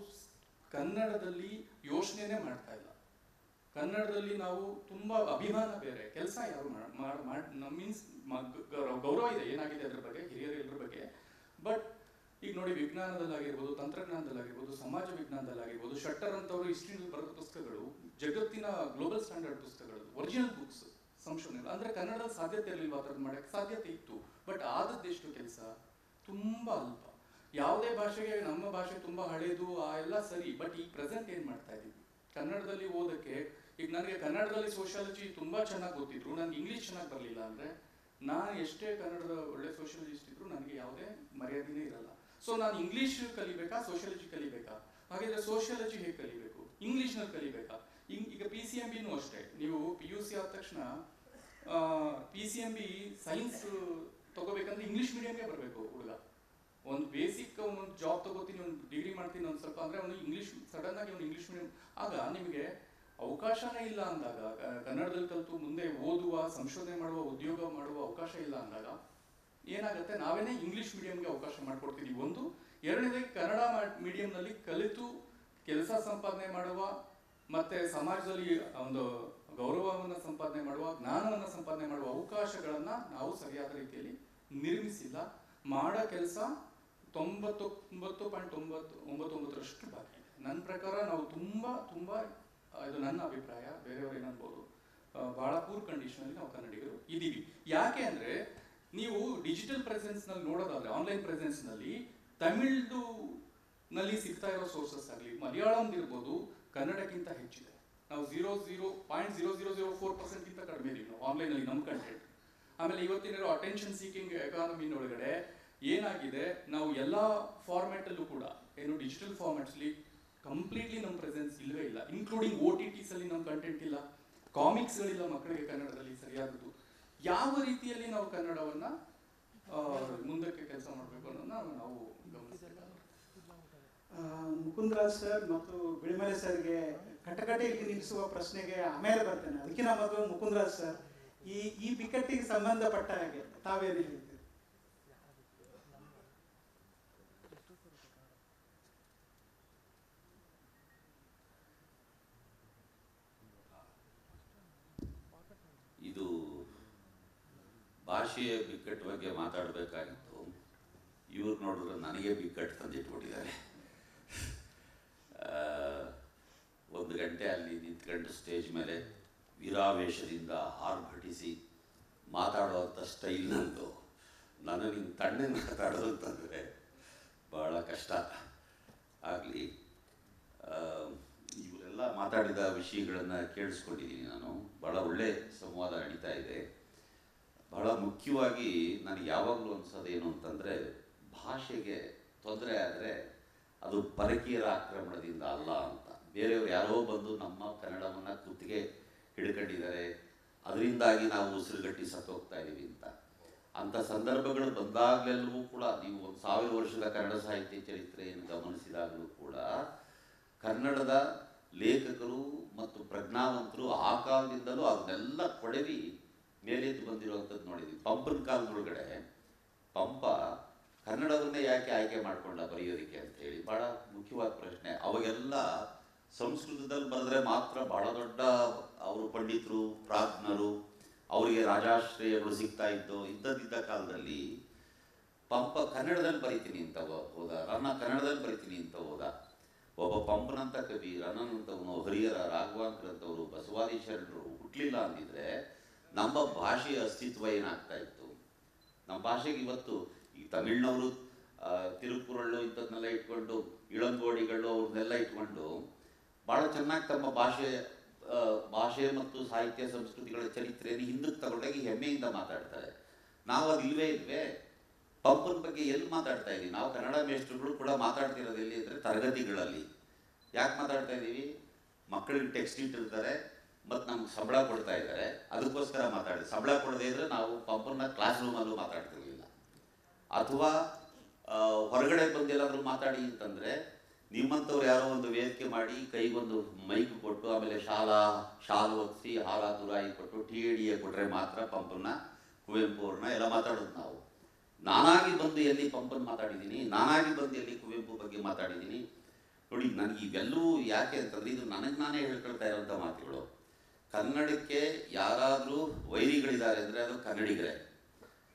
Speaker 6: ಕನ್ನಡದಲ್ಲಿ ಯೋಚನೆನೇ ಮಾಡ್ತಾ ಇಲ್ಲ. ಕನ್ನಡದಲ್ಲಿ ನಾವು ತುಂಬಾ ಅಭಿಮಾನ ಬೇರೆ, ಕೆಲಸ ಯಾರು ಮೀನ್ಸ್ ಗೌರವ ಇದೆ, ಏನಾಗಿದೆ ಅದ್ರ ಬಗ್ಗೆ, ಹಿರಿಯರು ಎಲ್ಲರ ಬಗ್ಗೆ. ಬಟ್ ಈಗ ನೋಡಿ, ವಿಜ್ಞಾನದಲ್ಲಾಗಿರ್ಬೋದು, ತಂತ್ರಜ್ಞಾನದಲ್ಲಾಗಿರ್ಬೋದು, ಸಮಾಜ ವಿಜ್ಞಾನದಲ್ಲಾಗಿರ್ಬೋದು, ಶಟ್ಟರ್ ಅಂತವರು ಹಿಸ್ಟ್ರಿನಲ್ಲಿ ಬರೆದ ಪುಸ್ತಕಗಳು ಜಗತ್ತಿನ ಗ್ಲೋಬಲ್ ಸ್ಟ್ಯಾಂಡರ್ಡ್ ಪುಸ್ತಕಗಳು, ಒರಿಜಿನಲ್ ಬುಕ್ಸ್, ಸಂಶೋಧನೆ. ಅಂದ್ರೆ ಕನ್ನಡದ ಸಾಧ್ಯತೆ ಇರಲಿಲ್ಲ, ಆ ಥರದ್ದು ಮಾಡಕ್ಕೆ ಸಾಧ್ಯತೆ ಇತ್ತು. ಬಟ್ ಆದದ್ದೆಷ್ಟು ಕೆಲಸ ತುಂಬಾ ಅಲ್ಪ. ಯಾವುದೇ ಭಾಷೆಗೆ ನಮ್ಮ ಭಾಷೆ ತುಂಬಾ ಹಳೇದು ಆ ಎಲ್ಲ ಸರಿ, ಬಟ್ ಈಗ ಪ್ರೆಸೆಂಟ್ ಏನ್ ಮಾಡ್ತಾ ಇದೀವಿ ಕನ್ನಡದಲ್ಲಿ ಓದಕ್ಕೆ. ಈಗ ನನಗೆ ಕನ್ನಡದಲ್ಲಿ ಸೋಷಿಯಾಲಜಿ ತುಂಬಾ ಚೆನ್ನಾಗಿ ಗೊತ್ತಿದ್ರು, ನನಗೆ ಇಂಗ್ಲೀಷ್ ಚೆನ್ನಾಗಿ ಬರಲಿಲ್ಲ ಅಂದ್ರೆ ನಾನು ಎಷ್ಟೇ ಕನ್ನಡದ ಒಳ್ಳೆ ಸೋಷಿಯಾಲಜಿಸ್ಟ್ ಇದ್ರು ನನಗೆ ಯಾವುದೇ ಮರ್ಯಾದೆನೇ ಇರಲ್ಲ. ಸೊ ನಾನು ಇಂಗ್ಲೀಷ್ ಕಲಿಬೇಕಾ, ಸೋಷಿಯಾಲಜಿ ಕಲಿಬೇಕಾ? ಹಾಗಾದ್ರೆ ಸೋಷಿಯಾಲಜಿ ಹೇಗೆ ಕಲಿಬೇಕು? ಇಂಗ್ಲೀಷ್ನಲ್ಲಿ ಕಲಿಬೇಕಾ? ಈಗ PCMBನೂ ಅಷ್ಟೇ. ನೀವು PUC ಆದ ತಕ್ಷಣ PCMB ಸೈನ್ಸ್ ತಗೋಬೇಕಂದ್ರೆ ಇಂಗ್ಲೀಷ್ ಮೀಡಿಯಂಗೆ ಬರಬೇಕು ಹುಡುಗ. ಒಂದು ಬೇಸಿಕ್ ಒಂದು ಜಾಬ್ ತಗೋತೀನಿ, ಒಂದು ಡಿಗ್ರಿ ಮಾಡ್ತೀನಿ ಒಂದು ಸ್ವಲ್ಪ ಅಂದ್ರೆ ಅವನು ಇಂಗ್ಲೀಷ್ ಸಡನ್ ಆಗಿ ಒಂದು ಇಂಗ್ಲೀಷ್ ಮೀಡಿಯಂ. ಆಗ ನಿಮಗೆ ಅವಕಾಶನೇ ಇಲ್ಲ ಅಂದಾಗ, ಕನ್ನಡದಲ್ಲಿ ಕಲಿತು ಮುಂದೆ ಓದುವ, ಸಂಶೋಧನೆ ಮಾಡುವ, ಉದ್ಯೋಗ ಮಾಡುವ ಅವಕಾಶ ಇಲ್ಲ ಅಂದಾಗ ಏನಾಗುತ್ತೆ, ನಾವೇನೇ ಇಂಗ್ಲೀಷ್ ಮೀಡಿಯಂಗೆ ಅವಕಾಶ ಮಾಡಿಕೊಡ್ತೀವಿ. ಒಂದು. ಎರಡನೇದಾಗಿ ಕನ್ನಡ ಮೀಡಿಯಂನಲ್ಲಿ ಕಲಿತು ಕೆಲಸ ಸಂಪಾದನೆ ಮಾಡುವ, ಮತ್ತೆ ಸಮಾಜದಲ್ಲಿ ಒಂದು ಗೌರವವನ್ನು ಸಂಪಾದನೆ ಮಾಡುವ, ಜ್ಞಾನವನ್ನು ಸಂಪಾದನೆ ಮಾಡುವ ಅವಕಾಶಗಳನ್ನ ನಾವು ಸರಿಯಾದ ರೀತಿಯಲ್ಲಿ ನಿರ್ಮಿಸಿಲ್ಲ. ಮಾಡೋ ಕೆಲಸ 99.99% ಬಾಕಿ ಇದೆ. ನನ್ನ ಪ್ರಕಾರ ನಾವು ತುಂಬಾ ಇದು ನನ್ನ ಅಭಿಪ್ರಾಯ, ಬೇರೆಯವರು ಏನನ್ಬೋದು, ಬಹಳ ಪೂರ್ ಕಂಡೀಷನ್ ಅಲ್ಲಿ ನಾವು ಕನ್ನಡಿಗರು ಇದ್ದೀವಿ. ಯಾಕೆ ಅಂದ್ರೆ ನೀವು ಡಿಜಿಟಲ್ ಪ್ರೆಸೆನ್ಸ್ ನಲ್ಲಿ ನೋಡೋದಾದ್ರೆ, ಆನ್ಲೈನ್ ಪ್ರೆಸೆನ್ಸ್ ನಲ್ಲಿ ತಮಿಳ್ದು ನಲ್ಲಿ ಸಿಗ್ತಾ ಇರೋ ಸೋರ್ಸಸ್ ಆಗಲಿ ಮಲಯಾಳಂ ಇರ್ಬೋದು ಕನ್ನಡಕ್ಕಿಂತ ಹೆಚ್ಚಿದೆ. ನಾವು 0.0004% ಕಡಿಮೆ ಇದೀವಿ ನಾವು ಆನ್ಲೈನಲ್ಲಿ ನಮ್ಮ ಕಂಟೆಂಟ್. ಆಮೇಲೆ ಇವತ್ತಿನ ಅಟೆನ್ಷನ್ ಸೀಕಿಂಗ್ ಎಕಾನಮಿನೊಳಗಡೆ ಏನಾಗಿದೆ, ನಾವು ಎಲ್ಲ ಫಾರ್ಮ್ಯಾಟಲ್ಲೂ ಕೂಡ ಏನು ಡಿಜಿಟಲ್ ಫಾರ್ಮ್ಯಾಟ್ಸ್ಲಿ ಕಂಪ್ಲೀಟ್ಲಿ ನಮ್ಮ ಪ್ರೆಸೆನ್ಸ್ ಇಲ್ಲವೇ ಇಲ್ಲ. ಇನ್ಕ್ಲೂಡಿಂಗ್ OTTs ಅಲ್ಲಿ ನಮ್ಮ ಕಂಟೆಂಟ್ ಇಲ್ಲ, ಕಾಮಿಕ್ಸ್ಗಳಿಲ್ಲ ಮಕ್ಕಳಿಗೆ ಕನ್ನಡದಲ್ಲಿ ಸರಿಯಾದದ್ದು. ಯಾವ ರೀತಿಯಲ್ಲಿ ನಾವು ಕನ್ನಡವನ್ನ ಮುಂದಕ್ಕೆ ಕೆಲಸ ಮಾಡಬೇಕು ಅನ್ನೋದನ್ನ ನಾವು ಗಮನಿಸಬೇಕಾಗುತ್ತೆ.
Speaker 1: ಮುಕುಂದರಾಜ್ ಸರ್ ಮತ್ತು ಬಿಳಿಮಲೆ ಸರ್ಗೆ ಕಟಕಟೆಯಲ್ಲಿ ನಿಲ್ಲಿಸುವ ಪ್ರಶ್ನೆಗೆ ಆಮೇಲೆ ಬರ್ತೇನೆ. ಅದಕ್ಕಿಂತ ಮೊದಲು ಮುಕುಂದರಾಜ್ ಸರ್, ಈ ಬಿಕ್ಕಟ್ಟಿಗೆ ಸಂಬಂಧಪಟ್ಟ ಹಾಗೆ ತಾವೇನು ಹೇಳ್ತೀರಿ?
Speaker 7: ಇದು ಭಾಷೆಯ ಬಿಕ್ಕಟ್ಟು ಬಗ್ಗೆ ಮಾತಾಡಬೇಕಾಗಿತ್ತು. ಇವ್ರು ನೋಡಿದ್ರೆ ನನಗೆ ಬಿಕ್ಕಟ್ಟು ತಂದಿಟ್ಬಿಟ್ಟಿದ್ದಾರೆ. 1 ಗಂಟೆ ಅಲ್ಲಿ ನಿಂತ್ಕೊಂಡು ಸ್ಟೇಜ್ ಮೇಲೆ ವೀರಾವೇಶದಿಂದ ಆರ್ಭಟಿಸಿ ಮಾತಾಡುವಂಥ ಸ್ಟೈಲ್ ನಂದು. ನಾನು ನಿನ್ನ ತಣ್ಣಗೆ ಮಾತಾಡೋದು ಅಂತಂದರೆ ಭಾಳ ಕಷ್ಟ ಆಗಲಿ. ಇವರೆಲ್ಲ ಮಾತಾಡಿದ ವಿಷಯಗಳನ್ನು ಕೇಳಿಸ್ಕೊಂಡಿದ್ದೀನಿ ನಾನು. ಭಾಳ ಒಳ್ಳೆ ಸಂವಾದ ನಡೀತಾ ಇದೆ. ಬಹಳ ಮುಖ್ಯವಾಗಿ ನನಗೆ ಯಾವಾಗಲೂ ಅನಿಸೋದೇನು ಅಂತಂದರೆ, ಭಾಷೆಗೆ ತೊಂದರೆ ಆದರೆ ಅದು ಪರಕೀಯರ ಆಕ್ರಮಣದಿಂದ ಅಲ್ಲ ಅಂತ. ಬೇರೆಯವರು ಯಾರೋ ಬಂದು ನಮ್ಮ ಕನ್ನಡವನ್ನು ಕುತ್ತಿಗೆ ಹಿಡ್ಕೊಂಡಿದ್ದಾರೆ, ಅದರಿಂದಾಗಿ ನಾವು ಉಸಿರುಗಟ್ಟಿ ಸತ್ತೋಗ್ತಾ ಇದ್ದೀವಿ ಅಂಥ ಸಂದರ್ಭಗಳು ಬಂದಾಗಲೆಲ್ಲವೂ ಕೂಡ ನೀವು 1000 ವರ್ಷದ ಕನ್ನಡ ಸಾಹಿತ್ಯ ಚರಿತ್ರೆಯನ್ನು ಗಮನಿಸಿದಾಗಲೂ ಕೂಡ ಕನ್ನಡದ ಲೇಖಕರು ಮತ್ತು ಪ್ರಜ್ಞಾವಂತರು ಆ ಕಾಲದಿಂದಲೂ ಅದನ್ನೆಲ್ಲ ಕೊಡವಿ ಮೇಲೆದ್ದು ಬಂದಿರುವಂಥದ್ದು ನೋಡಿದ್ವಿ. ಪಂಪನ ಕಾಲದೊಳಗಡೆ ಪಂಪ ಕನ್ನಡವನ್ನೇ ಯಾಕೆ ಆಯ್ಕೆ ಮಾಡಿಕೊಂಡ ಬರೆಯೋದಕ್ಕೆ ಅಂತೇಳಿ ಭಾಳ ಮುಖ್ಯವಾದ ಪ್ರಶ್ನೆ. ಅವಾಗೆಲ್ಲ ಸಂಸ್ಕೃತದಲ್ಲಿ ಬರೆದ್ರೆ ಮಾತ್ರ ಭಾಳ ದೊಡ್ಡ ಅವರು ಪಂಡಿತರು, ಪ್ರಾಜ್ಞರು, ಅವರಿಗೆ ರಾಜಾಶ್ರಯಗಳು ಸಿಗ್ತಾ ಇದ್ದದ್ದಿದ್ದ ಕಾಲದಲ್ಲಿ ಪಂಪ ಕನ್ನಡದಲ್ಲಿ ಬರಿತೀನಿ ಅಂತ ಹೋದ, ರನ್ನ ಕನ್ನಡದಲ್ಲಿ ಬರಿತೀನಿ ಅಂತ ಹೋದ. ಒಬ್ಬ ಪಂಪನಂಥ ಕವಿ, ರನ್ನನಂಥವನು, ಹರಿಹರ, ರಾಘವಾಂಕರಂಥವರು, ಬಸವಾದಿ ಶರಣರು ಹುಟ್ಟಲಿಲ್ಲ ಅಂದಿದ್ರೆ ನಮ್ಮ ಭಾಷೆಯ ಅಸ್ತಿತ್ವ ಏನಾಗ್ತಾ ಇತ್ತು? ನಮ್ಮ ಭಾಷೆಗೆ ಇವತ್ತು ಈ ತಮಿಳ್ನವರು ತಿರುಕುರಳ್ಳು ಇಂಥದ್ದನ್ನೆಲ್ಲ ಇಟ್ಕೊಂಡು, ಇಳಂಗೋಡಿಗಳು ಅವ್ರನ್ನೆಲ್ಲ ಇಟ್ಕೊಂಡು ಭಾಳ ಚೆನ್ನಾಗಿ ತಮ್ಮ ಭಾಷೆ ಮತ್ತು ಸಾಹಿತ್ಯ ಸಂಸ್ಕೃತಿಗಳ ಚರಿತ್ರೆಯನ್ನು ಹಿಂದಕ್ಕೆ ತಗೊಂಡಾಗಿ ಹೆಮ್ಮೆಯಿಂದ ಮಾತಾಡ್ತಾರೆ. ನಾವು ಅದು ಇಲ್ವೇ ಪಂಪನ ಬಗ್ಗೆ ಎಲ್ಲಿ ಮಾತಾಡ್ತಾ ಇದ್ದೀವಿ? ನಾವು ಕನ್ನಡ ಮೇಷ್ಟ್ರುಗಳು ಕೂಡ ಮಾತಾಡ್ತಿರೋದು ಎಲ್ಲಿ ಅಂದರೆ ತರಗತಿಗಳಲ್ಲಿ. ಯಾಕೆ ಮಾತಾಡ್ತಾ ಇದ್ದೀವಿ? ಮಕ್ಕಳಿಗೆ ಟೆಕ್ಸ್ಟ್ ಇಟ್ಟಿರ್ತಾರೆ ಮತ್ತು ನಮ್ಗೆ ಸಂಬಳ ಕೊಡ್ತಾ ಇದ್ದಾರೆ, ಅದಕ್ಕೋಸ್ಕರ ಮಾತಾಡಿ. ಸಂಬಳ ಕೊಡದೇ ಇದ್ರೆ ನಾವು ಪಂಪನ ಕ್ಲಾಸ್ ರೂಮಲ್ಲೂ ಮಾತಾಡ್ತಿರ್ಲಿಲ್ಲ. ಅಥವಾ ಹೊರಗಡೆ ಬಂದೆಲ್ಲಾದರೂ ಮಾತಾಡಿ ಅಂತಂದರೆ ನಿಮ್ಮಂಥವ್ರು ಯಾರೋ ಒಂದು ವೇದಿಕೆ ಮಾಡಿ ಕೈಗೊಂದು ಮೈಕ್ ಕೊಟ್ಟು ಆಮೇಲೆ ಶಾಲು ಒತ್ತಿಸಿ ಹಾಲ ತುರಾಯಿ ಕೊಟ್ಟು TAD ಕೊಟ್ಟರೆ ಮಾತ್ರ ಪಂಪನ್ನ, ಕುವೆಂಪು ಅವ್ರನ್ನ ಎಲ್ಲ ಮಾತಾಡೋದು ನಾವು. ನಾನಾಗಿ ಬಂದು ಎಲ್ಲಿ ಪಂಪನ್ ಮಾತಾಡಿದ್ದೀನಿ, ನಾನಾಗಿ ಬಂದು ಎಲ್ಲಿ ಕುವೆಂಪು ಬಗ್ಗೆ ಮಾತಾಡಿದ್ದೀನಿ ನೋಡಿ. ನನಗೆ ಇವೆಲ್ಲವೂ ಯಾಕೆ ಅಂತಂದರೆ ಇದು ನನಗೆ ನಾನೇ ಹೇಳ್ಕೊಳ್ತಾ ಇರೋಂಥ ಮಾತುಗಳು. ಕನ್ನಡಕ್ಕೆ ಯಾರಾದರೂ ವೈರಿಗಳಿದ್ದಾರೆ ಅಂದರೆ ಅದು ಕನ್ನಡಿಗರೇ.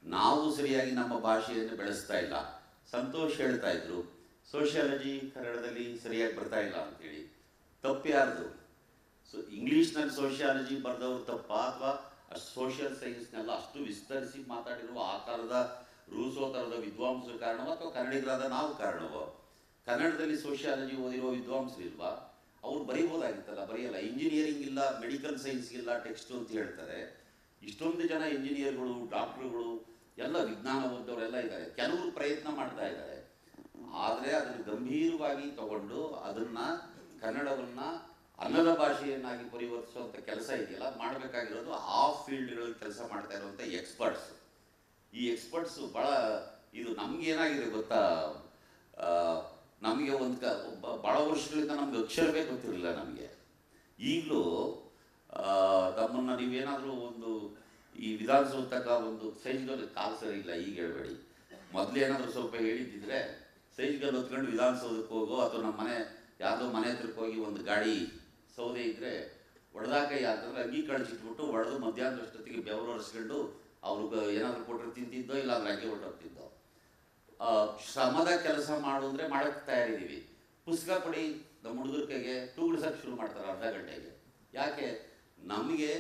Speaker 7: ನಾವು ಸರಿಯಾಗಿ ನಮ್ಮ ಭಾಷೆಯನ್ನು ಬೆಳೆಸ್ತಾ ಇಲ್ಲ. ಸಂತೋಷ್ ಹೇಳ್ತಾ ಇದ್ರು ಸೋಷಿಯಾಲಜಿ ಕನ್ನಡದಲ್ಲಿ ಸರಿಯಾಗಿ ಬರ್ತಾ ಇಲ್ಲ ಅಂತೇಳಿ. ತಪ್ಪು ಯಾರ್ದು? ಇಂಗ್ಲೀಷ್ನಲ್ಲಿ ಸೋಷಿಯಾಲಜಿ ಬರೆದವ್ರು ತಪ್ಪ, ಅಥವಾ ಸೋಷಿಯಲ್ ಸೈನ್ಸ್ನೆಲ್ಲ ಅಷ್ಟು ವಿಸ್ತರಿಸಿ ಮಾತಾಡಿರುವ ಆ ಕಾಲದ ರೂಸೋ ಥರದ ವಿದ್ವಾಂಸರು ಕಾರಣವೋ ಅಥವಾ ಕನ್ನಡಿಗರಾದ ನಾವು ಕಾರಣವೋ? ಕನ್ನಡದಲ್ಲಿ ಸೋಷಿಯಾಲಜಿ ಓದಿರೋ ವಿದ್ವಾಂಸರಿಲ್ವಾ? ಅವ್ರು ಬರೀಬೋದಾಗಿತ್ತಲ್ಲ, ಬರೆಯಲ್ಲ. ಇಂಜಿನಿಯರಿಂಗ್ ಇಲ್ಲ, ಮೆಡಿಕಲ್ ಸೈನ್ಸ್ ಇಲ್ಲ, ಟೆಕ್ಸ್ಟು ಅಂತ ಹೇಳ್ತಾರೆ. ಇಷ್ಟೊಂದು ಜನ ಇಂಜಿನಿಯರ್ಗಳು, ಡಾಕ್ಟ್ರುಗಳು, ಎಲ್ಲ ವಿಜ್ಞಾನ ಓದೋರೆಲ್ಲ ಇದ್ದಾರೆ. ಕೆಲವರು ಪ್ರಯತ್ನ ಮಾಡ್ತಾ ಇದ್ದಾರೆ. ಆದರೆ ಅದನ್ನು ಗಂಭೀರವಾಗಿ ತಗೊಂಡು ಅದನ್ನು ಕನ್ನಡವನ್ನು ಅನ್ನದ ಭಾಷೆಯನ್ನಾಗಿ ಪರಿವರ್ತಿಸುವಂಥ ಕೆಲಸ ಇದೆಯಲ್ಲ, ಮಾಡಬೇಕಾಗಿರೋದು ಆ ಫೀಲ್ಡ್ಗಳಲ್ಲಿ ಕೆಲಸ ಮಾಡ್ತಾ ಇರುವಂಥ ಎಕ್ಸ್ಪರ್ಟ್ಸ್. ಈ ಎಕ್ಸ್ಪರ್ಟ್ಸು ಭಾಳ ಇದು ನಮಗೇನಾಗಿದೆ ಗೊತ್ತಾ, ನಮಗೆ ಭಾಳ ವರ್ಷಗಳಿಂದ ನಮ್ಗೆ ಅಕ್ಷರವೇ ಗೊತ್ತಿರಲಿಲ್ಲ. ನಮಗೆ ಈಗಲೂ ನಮ್ಮನ್ನು ನೀವೇನಾದರೂ ಒಂದು ಈ ವಿಧಾನಸೌಧ ತನಕ ಒಂದು ಸೈಜ್ಗಲ್ ಕಾಲು ಸರಿ ಇಲ್ಲ ಈಗ ಹೇಳ್ಬೇಡಿ. ಮೊದಲೇನಾದರೂ ಸ್ವಲ್ಪ ಹೇಳಿದ್ದಿದ್ರೆ ಸೈಜ್ಗಲ್ ಹೊತ್ಕೊಂಡು ವಿಧಾನಸೌಧಕ್ಕೆ ಹೋಗೋ, ಅಥವಾ ನಮ್ಮ ಮನೆ ಯಾವುದೋ ಮನೆ ಹತ್ರಕ್ಕೆ ಹೋಗಿ ಒಂದು ಗಾಡಿ ಸೌದೆ ಇದ್ದರೆ ಒಡೆದಾಕಯ್ಯ ಅಂತಂದರೆ ಅಂಗಿ ಕಳಿಸಿಟ್ಬಿಟ್ಟು ಒಡೆದು ಮಧ್ಯಾಹ್ನದಷ್ಟೊತ್ತಿಗೆ ಬೆವರು ಒರೆಸ್ಕೊಂಡು ಅವ್ರಿಗೆ ಏನಾದರೂ ಕೊಟ್ಟರೆ ತಿಂತಿದ್ದೋ, ಇಲ್ಲಾಂದ್ರೆ ಅಂಗಿ ಹೊರಟೋಗ್ತಿದ್ದೋ. ಶ್ರಮದ ಕೆಲಸ ಮಾಡು ಅಂದರೆ ಮಾಡೋಕ್ಕೆ ತಯಾರಿದ್ದೀವಿ. ಪುಸ್ತಕ ಕೊಡಿ ನಮ್ಮ ಹುಡುಗರ ಕೈಗೆ ತೂಗಿಸೋಕ್ಕೆ ಶುರು ಮಾಡ್ತಾರೆ ಅರ್ಧ ಗಂಟೆಗೆ. ಯಾಕೆ? ನಮಗೆ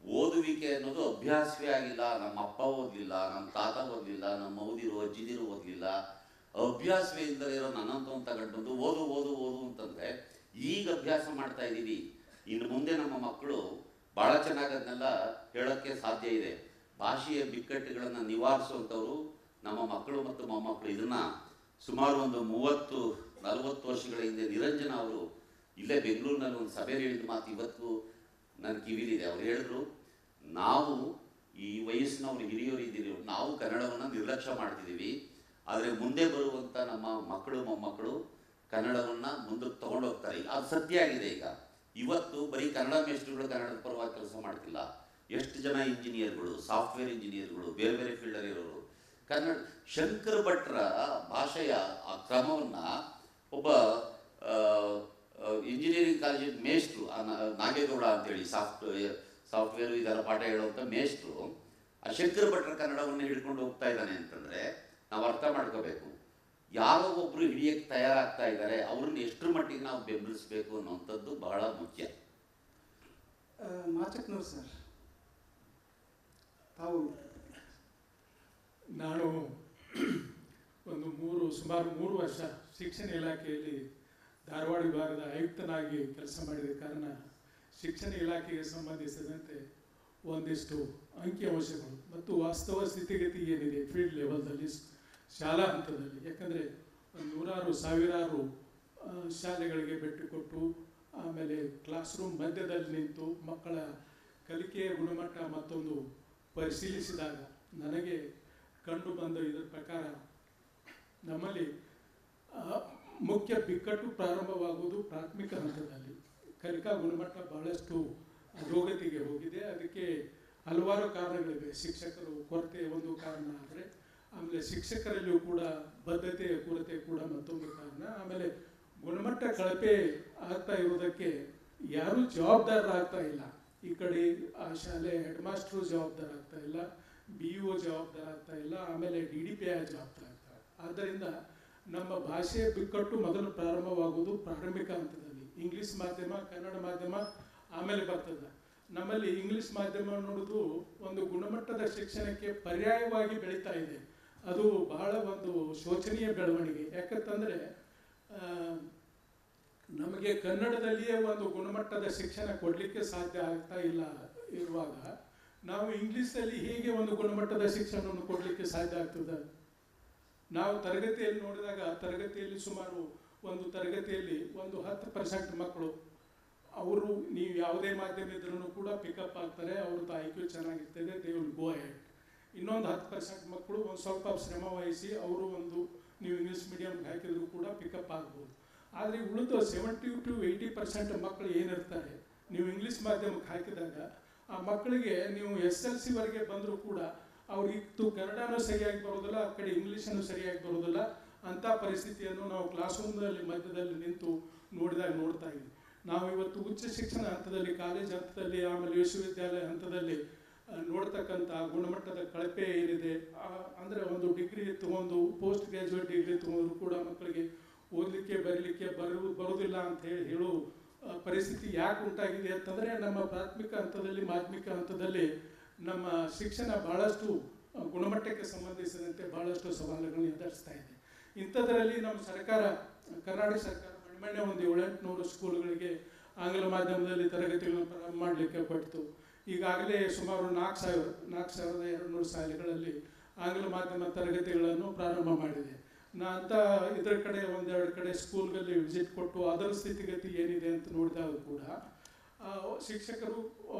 Speaker 7: ಓದುವಿಕೆ ಅನ್ನೋದು ಅಭ್ಯಾಸವೇ ಆಗಿಲ್ಲ. ನಮ್ಮ ಅಪ್ಪ ಓದಲಿಲ್ಲ, ನಮ್ಮ ತಾತ ಓದಲಿಲ್ಲ, ನಮ್ಮ ಮೌದಿರು ಅಜ್ಜಿದಿರು ಓದಲಿಲ್ಲ. ಅಭ್ಯಾಸವೇ ಇಲ್ಲದೆ ಇರೋ ನನ್ನಂತವನ್ನ ತಗೊಂಡು ಬಂದು ಓದು ಓದು ಓದು ಅಂತಂದರೆ ಈಗ ಅಭ್ಯಾಸ ಮಾಡ್ತಾ ಇದ್ದೀವಿ. ಇನ್ನು ಮುಂದೆ ನಮ್ಮ ಮಕ್ಕಳು ಭಾಳ ಚೆನ್ನಾಗಿ ಅದನ್ನೆಲ್ಲ ಹೇಳೋಕ್ಕೆ ಸಾಧ್ಯ ಇದೆ. ಭಾಷೆಯ ಬಿಕ್ಕಟ್ಟುಗಳನ್ನು ನಿವಾರಿಸುವಂಥವ್ರು ನಮ್ಮ ಮಕ್ಕಳು ಮತ್ತು ಮೊಮ್ಮಕ್ಕಳು. ಇದನ್ನು ಸುಮಾರು ಒಂದು 30-40 ವರ್ಷಗಳ ಹಿಂದೆ ನಿರಂಜನ ಅವರು ಇಲ್ಲೇ ಬೆಂಗಳೂರಿನಲ್ಲಿ ಒಂದು ಸಭೆಯಲ್ಲಿ ಹೇಳಿದ ಮಾತು ಇವತ್ತು ನನ್ನ ಕಿವಿಲಿದೆ. ಅವ್ರು ಹೇಳಿದ್ರು, ನಾವು ಈ ವಯಸ್ಸಿನವ್ರು ಹಿರಿಯರು ಇದ್ದೀರಿ, ನಾವು ಕನ್ನಡವನ್ನು ನಿರ್ಲಕ್ಷ್ಯ ಮಾಡ್ತಿದ್ದೀವಿ. ಆದರೆ ಮುಂದೆ ಬರುವಂಥ ನಮ್ಮ ಮಕ್ಕಳು ಮೊಮ್ಮಕ್ಕಳು ಕನ್ನಡವನ್ನು ಮುಂದಕ್ಕೆ ತೊಗೊಂಡೋಗ್ತಾರೆ. ಅದು ಸತ್ಯ ಆಗಿದೆ. ಇವತ್ತು ಬರೀ ಕನ್ನಡ ಮೇಷ್ಟ್ರುಗಳು ಕನ್ನಡದ ಪರವಾಗಿ ಕೆಲಸ ಮಾಡ್ತಿಲ್ಲ. ಎಷ್ಟು ಜನ ಇಂಜಿನಿಯರ್ಗಳು, ಸಾಫ್ಟ್ವೇರ್ ಇಂಜಿನಿಯರ್ಗಳು, ಬೇರೆ ಬೇರೆ ಫೀಲ್ಡಲ್ಲಿ ಇರೋರು ಕನ್ನಡ. ಶಂಕರ ಭಟ್ರ ಭಾಷೆಯ ಆ ಕ್ರಮವನ್ನು ಒಬ್ಬ ಇಂಜಿನಿಯರಿಂಗ್ ಕಾಲೇಜಿನ ಮೇಷ್ಟ್ರು ನಾಗೇಗೌಡ ಅಂತೇಳಿ ಸಾಫ್ಟ್ವೇರ್ ಇದೆಲ್ಲ ಪಾಠ ಹೇಳುವಂಥ ಮೇಷ್ಟ್ರು ಆ ಶಂಕರ ಭಟ್ರ ಕನ್ನಡವನ್ನು ಹಿಡ್ಕೊಂಡು ಹೋಗ್ತಾ ಇದ್ದಾನೆ ಅಂತಂದರೆ ನಾವು ಅರ್ಥ ಮಾಡ್ಕೋಬೇಕು. ಯಾರೋ ಒಬ್ಬರು ಹಿಡಿಯಕ್ಕೆ ತಯಾರಾಗ್ತಾ ಇದ್ದಾರೆ, ಅವ್ರನ್ನ ಎಷ್ಟರ ಮಟ್ಟಿಗೆ ನಾವು ಬೆಂಬಲಿಸಬೇಕು ಅನ್ನೋಂಥದ್ದು ಬಹಳ ಮುಖ್ಯ.
Speaker 1: ಮಾಚಕ್ನೂರ್ ಸರ್, ತಾವು
Speaker 8: ನಾನು ಸುಮಾರು 3 ವರ್ಷ ಶಿಕ್ಷಣ ಇಲಾಖೆಯಲ್ಲಿ ಧಾರವಾಡ ವಿಭಾಗದ ಆಯುಕ್ತನಾಗಿ ಕೆಲಸ ಮಾಡಿದ ಕಾರಣ ಶಿಕ್ಷಣ ಇಲಾಖೆಗೆ ಸಂಬಂಧಿಸಿದಂತೆ ಒಂದಿಷ್ಟು ಅಂಕಿಅಂಶಗಳು ಮತ್ತು ವಾಸ್ತವ ಸ್ಥಿತಿಗತಿ ಏನಿದೆ ಫೀಲ್ಡ್ ಲೆವೆಲ್ದಲ್ಲಿ, ಶಾಲಾ ಹಂತದಲ್ಲಿ, ಯಾಕಂದರೆ 100 ಸಾವಿರಾರು ಶಾಲೆಗಳಿಗೆ ಭೇಟಿ ಕೊಟ್ಟು ಆಮೇಲೆ ಕ್ಲಾಸ್ ರೂಮ್ ಮಧ್ಯದಲ್ಲಿ ನಿಂತು ಮಕ್ಕಳ ಕಲಿಕೆಯ ಗುಣಮಟ್ಟ ಮತ್ತೊಂದು ಪರಿಶೀಲಿಸಿದಾಗ ನನಗೆ ಕಂಡು ಬಂದ ಇದರ ಪ್ರಕಾರ ನಮ್ಮಲ್ಲಿ ಮುಖ್ಯ ಬಿಕ್ಕಟ್ಟು ಪ್ರಾರಂಭವಾಗುವುದು ಪ್ರಾಥಮಿಕ ಹಂತದಲ್ಲಿ. ಕಲಿಕಾ ಗುಣಮಟ್ಟ ಬಹಳಷ್ಟು ಅಧೋಗತಿಗೆ ಹೋಗಿದೆ. ಅದಕ್ಕೆ ಹಲವಾರು ಕಾರಣಗಳಿವೆ. ಶಿಕ್ಷಕರು ಕೊರತೆ ಒಂದು ಕಾರಣ ಆದರೆ, ಆಮೇಲೆ ಶಿಕ್ಷಕರಲ್ಲಿಯೂ ಕೂಡ ಬದ್ಧತೆಯ ಕೊರತೆ ಕೂಡ ಮತ್ತೊಂದು ಕಾರಣ. ಆಮೇಲೆ ಗುಣಮಟ್ಟ ಕಳಪೆ ಆಗ್ತಾ ಇರುವುದಕ್ಕೆ ಯಾರೂ ಜವಾಬ್ದಾರರಾಗ್ತಾ ಇಲ್ಲ. ಈ ಕಡೆ ಆ ಶಾಲೆ ಹೆಡ್ ಮಾಸ್ಟ್ರು ಜವಾಬ್ದಾರಾಗ್ತಾ ಇಲ್ಲ, BEO ಜವಾಬ್ದಾರಾಗ್ತಾ ಇಲ್ಲ, ಆಮೇಲೆ DDPI ಜವಾಬ್ದಾರಾಗ್ತಾರೆ. ಆದ್ದರಿಂದ ನಮ್ಮ ಭಾಷೆಯ ಬಿಕ್ಕಟ್ಟು ಮೊದಲು ಪ್ರಾರಂಭವಾಗುವುದು ಪ್ರಾರಂಭಿಕ ಹಂತದಲ್ಲಿ. ಇಂಗ್ಲೀಷ್ ಮಾಧ್ಯಮ, ಕನ್ನಡ ಮಾಧ್ಯಮ ಆಮೇಲೆ ಬರ್ತದೆ. ನಮ್ಮಲ್ಲಿ ಇಂಗ್ಲೀಷ್ ಮಾಧ್ಯಮ ನೋಡೋದು ಒಂದು ಗುಣಮಟ್ಟದ ಶಿಕ್ಷಣಕ್ಕೆ ಪರ್ಯಾಯವಾಗಿ ಬೆಳೀತಾ ಇದೆ. ಅದು ಬಹಳ ಒಂದು ಶೋಚನೀಯ ಬೆಳವಣಿಗೆ. ಯಾಕಂತಂದರೆ ನಮಗೆ ಕನ್ನಡದಲ್ಲಿಯೇ ಒಂದು ಗುಣಮಟ್ಟದ ಶಿಕ್ಷಣ ಕೊಡಲಿಕ್ಕೆ ಸಾಧ್ಯ ಆಗ್ತಾ ಇಲ್ಲ ಇರುವಾಗ ನಾವು ಇಂಗ್ಲೀಷಲ್ಲಿ ಹೇಗೆ ಒಂದು ಗುಣಮಟ್ಟದ ಶಿಕ್ಷಣವನ್ನು ಕೊಡಲಿಕ್ಕೆ ಸಾಧ್ಯ ಆಗ್ತದೆ? ನಾವು ತರಗತಿಯಲ್ಲಿ ನೋಡಿದಾಗ ತರಗತಿಯಲ್ಲಿ ಸುಮಾರು ಒಂದು ತರಗತಿಯಲ್ಲಿ ಒಂದು 10% ಮಕ್ಕಳು ಅವರು ನೀವು ಯಾವುದೇ ಮಾಧ್ಯಮ ಇದ್ರೂ ಕೂಡ ಪಿಕಪ್ ಆಗ್ತಾರೆ, ಅವ್ರದ್ದು IQ ಚೆನ್ನಾಗಿರ್ತದೆ, ದೇ ವಿಲ್ ಗೋ ಅಹೆಡ್. ಇನ್ನೊಂದು 10% ಮಕ್ಕಳು ಒಂದು ಸ್ವಲ್ಪ ಶ್ರಮ ವಹಿಸಿ ಅವರು ನೀವು ಇಂಗ್ಲೀಷ್ ಮೀಡಿಯಮ್ಗೆ ಹಾಕಿದ್ರು ಕೂಡ ಪಿಕಪ್ ಆಗ್ಬೋದು. ಆದರೆ ಉಳಿದ 70 to 80% ಮಕ್ಕಳು ಏನಿರ್ತಾರೆ ನೀವು ಇಂಗ್ಲೀಷ್ ಮಾಧ್ಯಮಕ್ಕೆ ಹಾಕಿದಾಗ ಆ ಮಕ್ಕಳಿಗೆ ನೀವು SLC ಬಂದರೂ ಕೂಡ ಅವ್ರಿಗೆ ಕನ್ನಡನೂ ಸರಿಯಾಗಿ ಬರೋದಿಲ್ಲ, ಆ ಕಡೆ ಇಂಗ್ಲೀಷನ್ನು ಸರಿಯಾಗಿ ಬರೋದಿಲ್ಲ. ಅಂಥ ಪರಿಸ್ಥಿತಿಯನ್ನು ನಾವು ಕ್ಲಾಸ್ ರೂಮ್ನಲ್ಲಿ ಮಧ್ಯದಲ್ಲಿ ನಿಂತು ನೋಡ್ತಾ ಇದ್ದೀವಿ. ನಾವು ಇವತ್ತು ಉಚ್ಚ ಶಿಕ್ಷಣ ಹಂತದಲ್ಲಿ, ಕಾಲೇಜ್ ಹಂತದಲ್ಲಿ, ಆಮೇಲೆ ವಿಶ್ವವಿದ್ಯಾಲಯ ಹಂತದಲ್ಲಿ ನೋಡ್ತಕ್ಕಂಥ ಗುಣಮಟ್ಟದ ಕಳಪೆ ಏನಿದೆ ಅಂದರೆ ಒಂದು ಡಿಗ್ರಿ ತೊಗೊಂಡು ಪೋಸ್ಟ್ ಗ್ರ್ಯಾಜುಯೇಟ್ ಡಿಗ್ರಿ ತೊಗೊಂಡ್ರು ಕೂಡ ಮಕ್ಕಳಿಗೆ ಓದಲಿಕ್ಕೆ ಬರೀಲಿಕ್ಕೆ ಬರೋದಿಲ್ಲ ಅಂತ ಹೇಳೋ ಪರಿಸ್ಥಿತಿ ಯಾಕೆ ಉಂಟಾಗಿದೆ ಅಂತಂದರೆ ನಮ್ಮ ಪ್ರಾಥಮಿಕ ಹಂತದಲ್ಲಿ, ಮಾಧ್ಯಮಿಕ ಹಂತದಲ್ಲಿ ನಮ್ಮ ಶಿಕ್ಷಣ ಬಹಳಷ್ಟು ಗುಣಮಟ್ಟಕ್ಕೆ ಸಂಬಂಧಿಸಿದಂತೆ ಬಹಳಷ್ಟು ಸವಾಲುಗಳನ್ನು ಎದುರಿಸ್ತಾ ಇದೆ. ಇಂಥದ್ರಲ್ಲಿ ನಮ್ಮ ಸರ್ಕಾರ, ಕರ್ನಾಟಕ ಸರ್ಕಾರ ಮೊನ್ನೆ ಒಂದು 700-800 ಸ್ಕೂಲ್ಗಳಿಗೆ ಆಂಗ್ಲ ಮಾಧ್ಯಮದಲ್ಲಿ ತರಗತಿಗಳನ್ನು ಪ್ರಾರಂಭ ಮಾಡಲಿಕ್ಕೆ ಕೊಡ್ತು. ಈಗಾಗಲೇ ಸುಮಾರು 4,200 ಶಾಲೆಗಳಲ್ಲಿ ಆಂಗ್ಲ ಮಾಧ್ಯಮ ತರಗತಿಗಳನ್ನು ಪ್ರಾರಂಭ ಮಾಡಿದೆ. ಅಂತ ಇದರ ಕಡೆ 1-2 ಕಡೆ ಸ್ಕೂಲ್ಗಳಲ್ಲಿ ವಿಸಿಟ್ ಕೊಟ್ಟು ಅದರ ಸ್ಥಿತಿಗತಿ ಏನಿದೆ ಅಂತ ನೋಡಿದಾಗ ಕೂಡ ಶಿಕ್ಷಕರು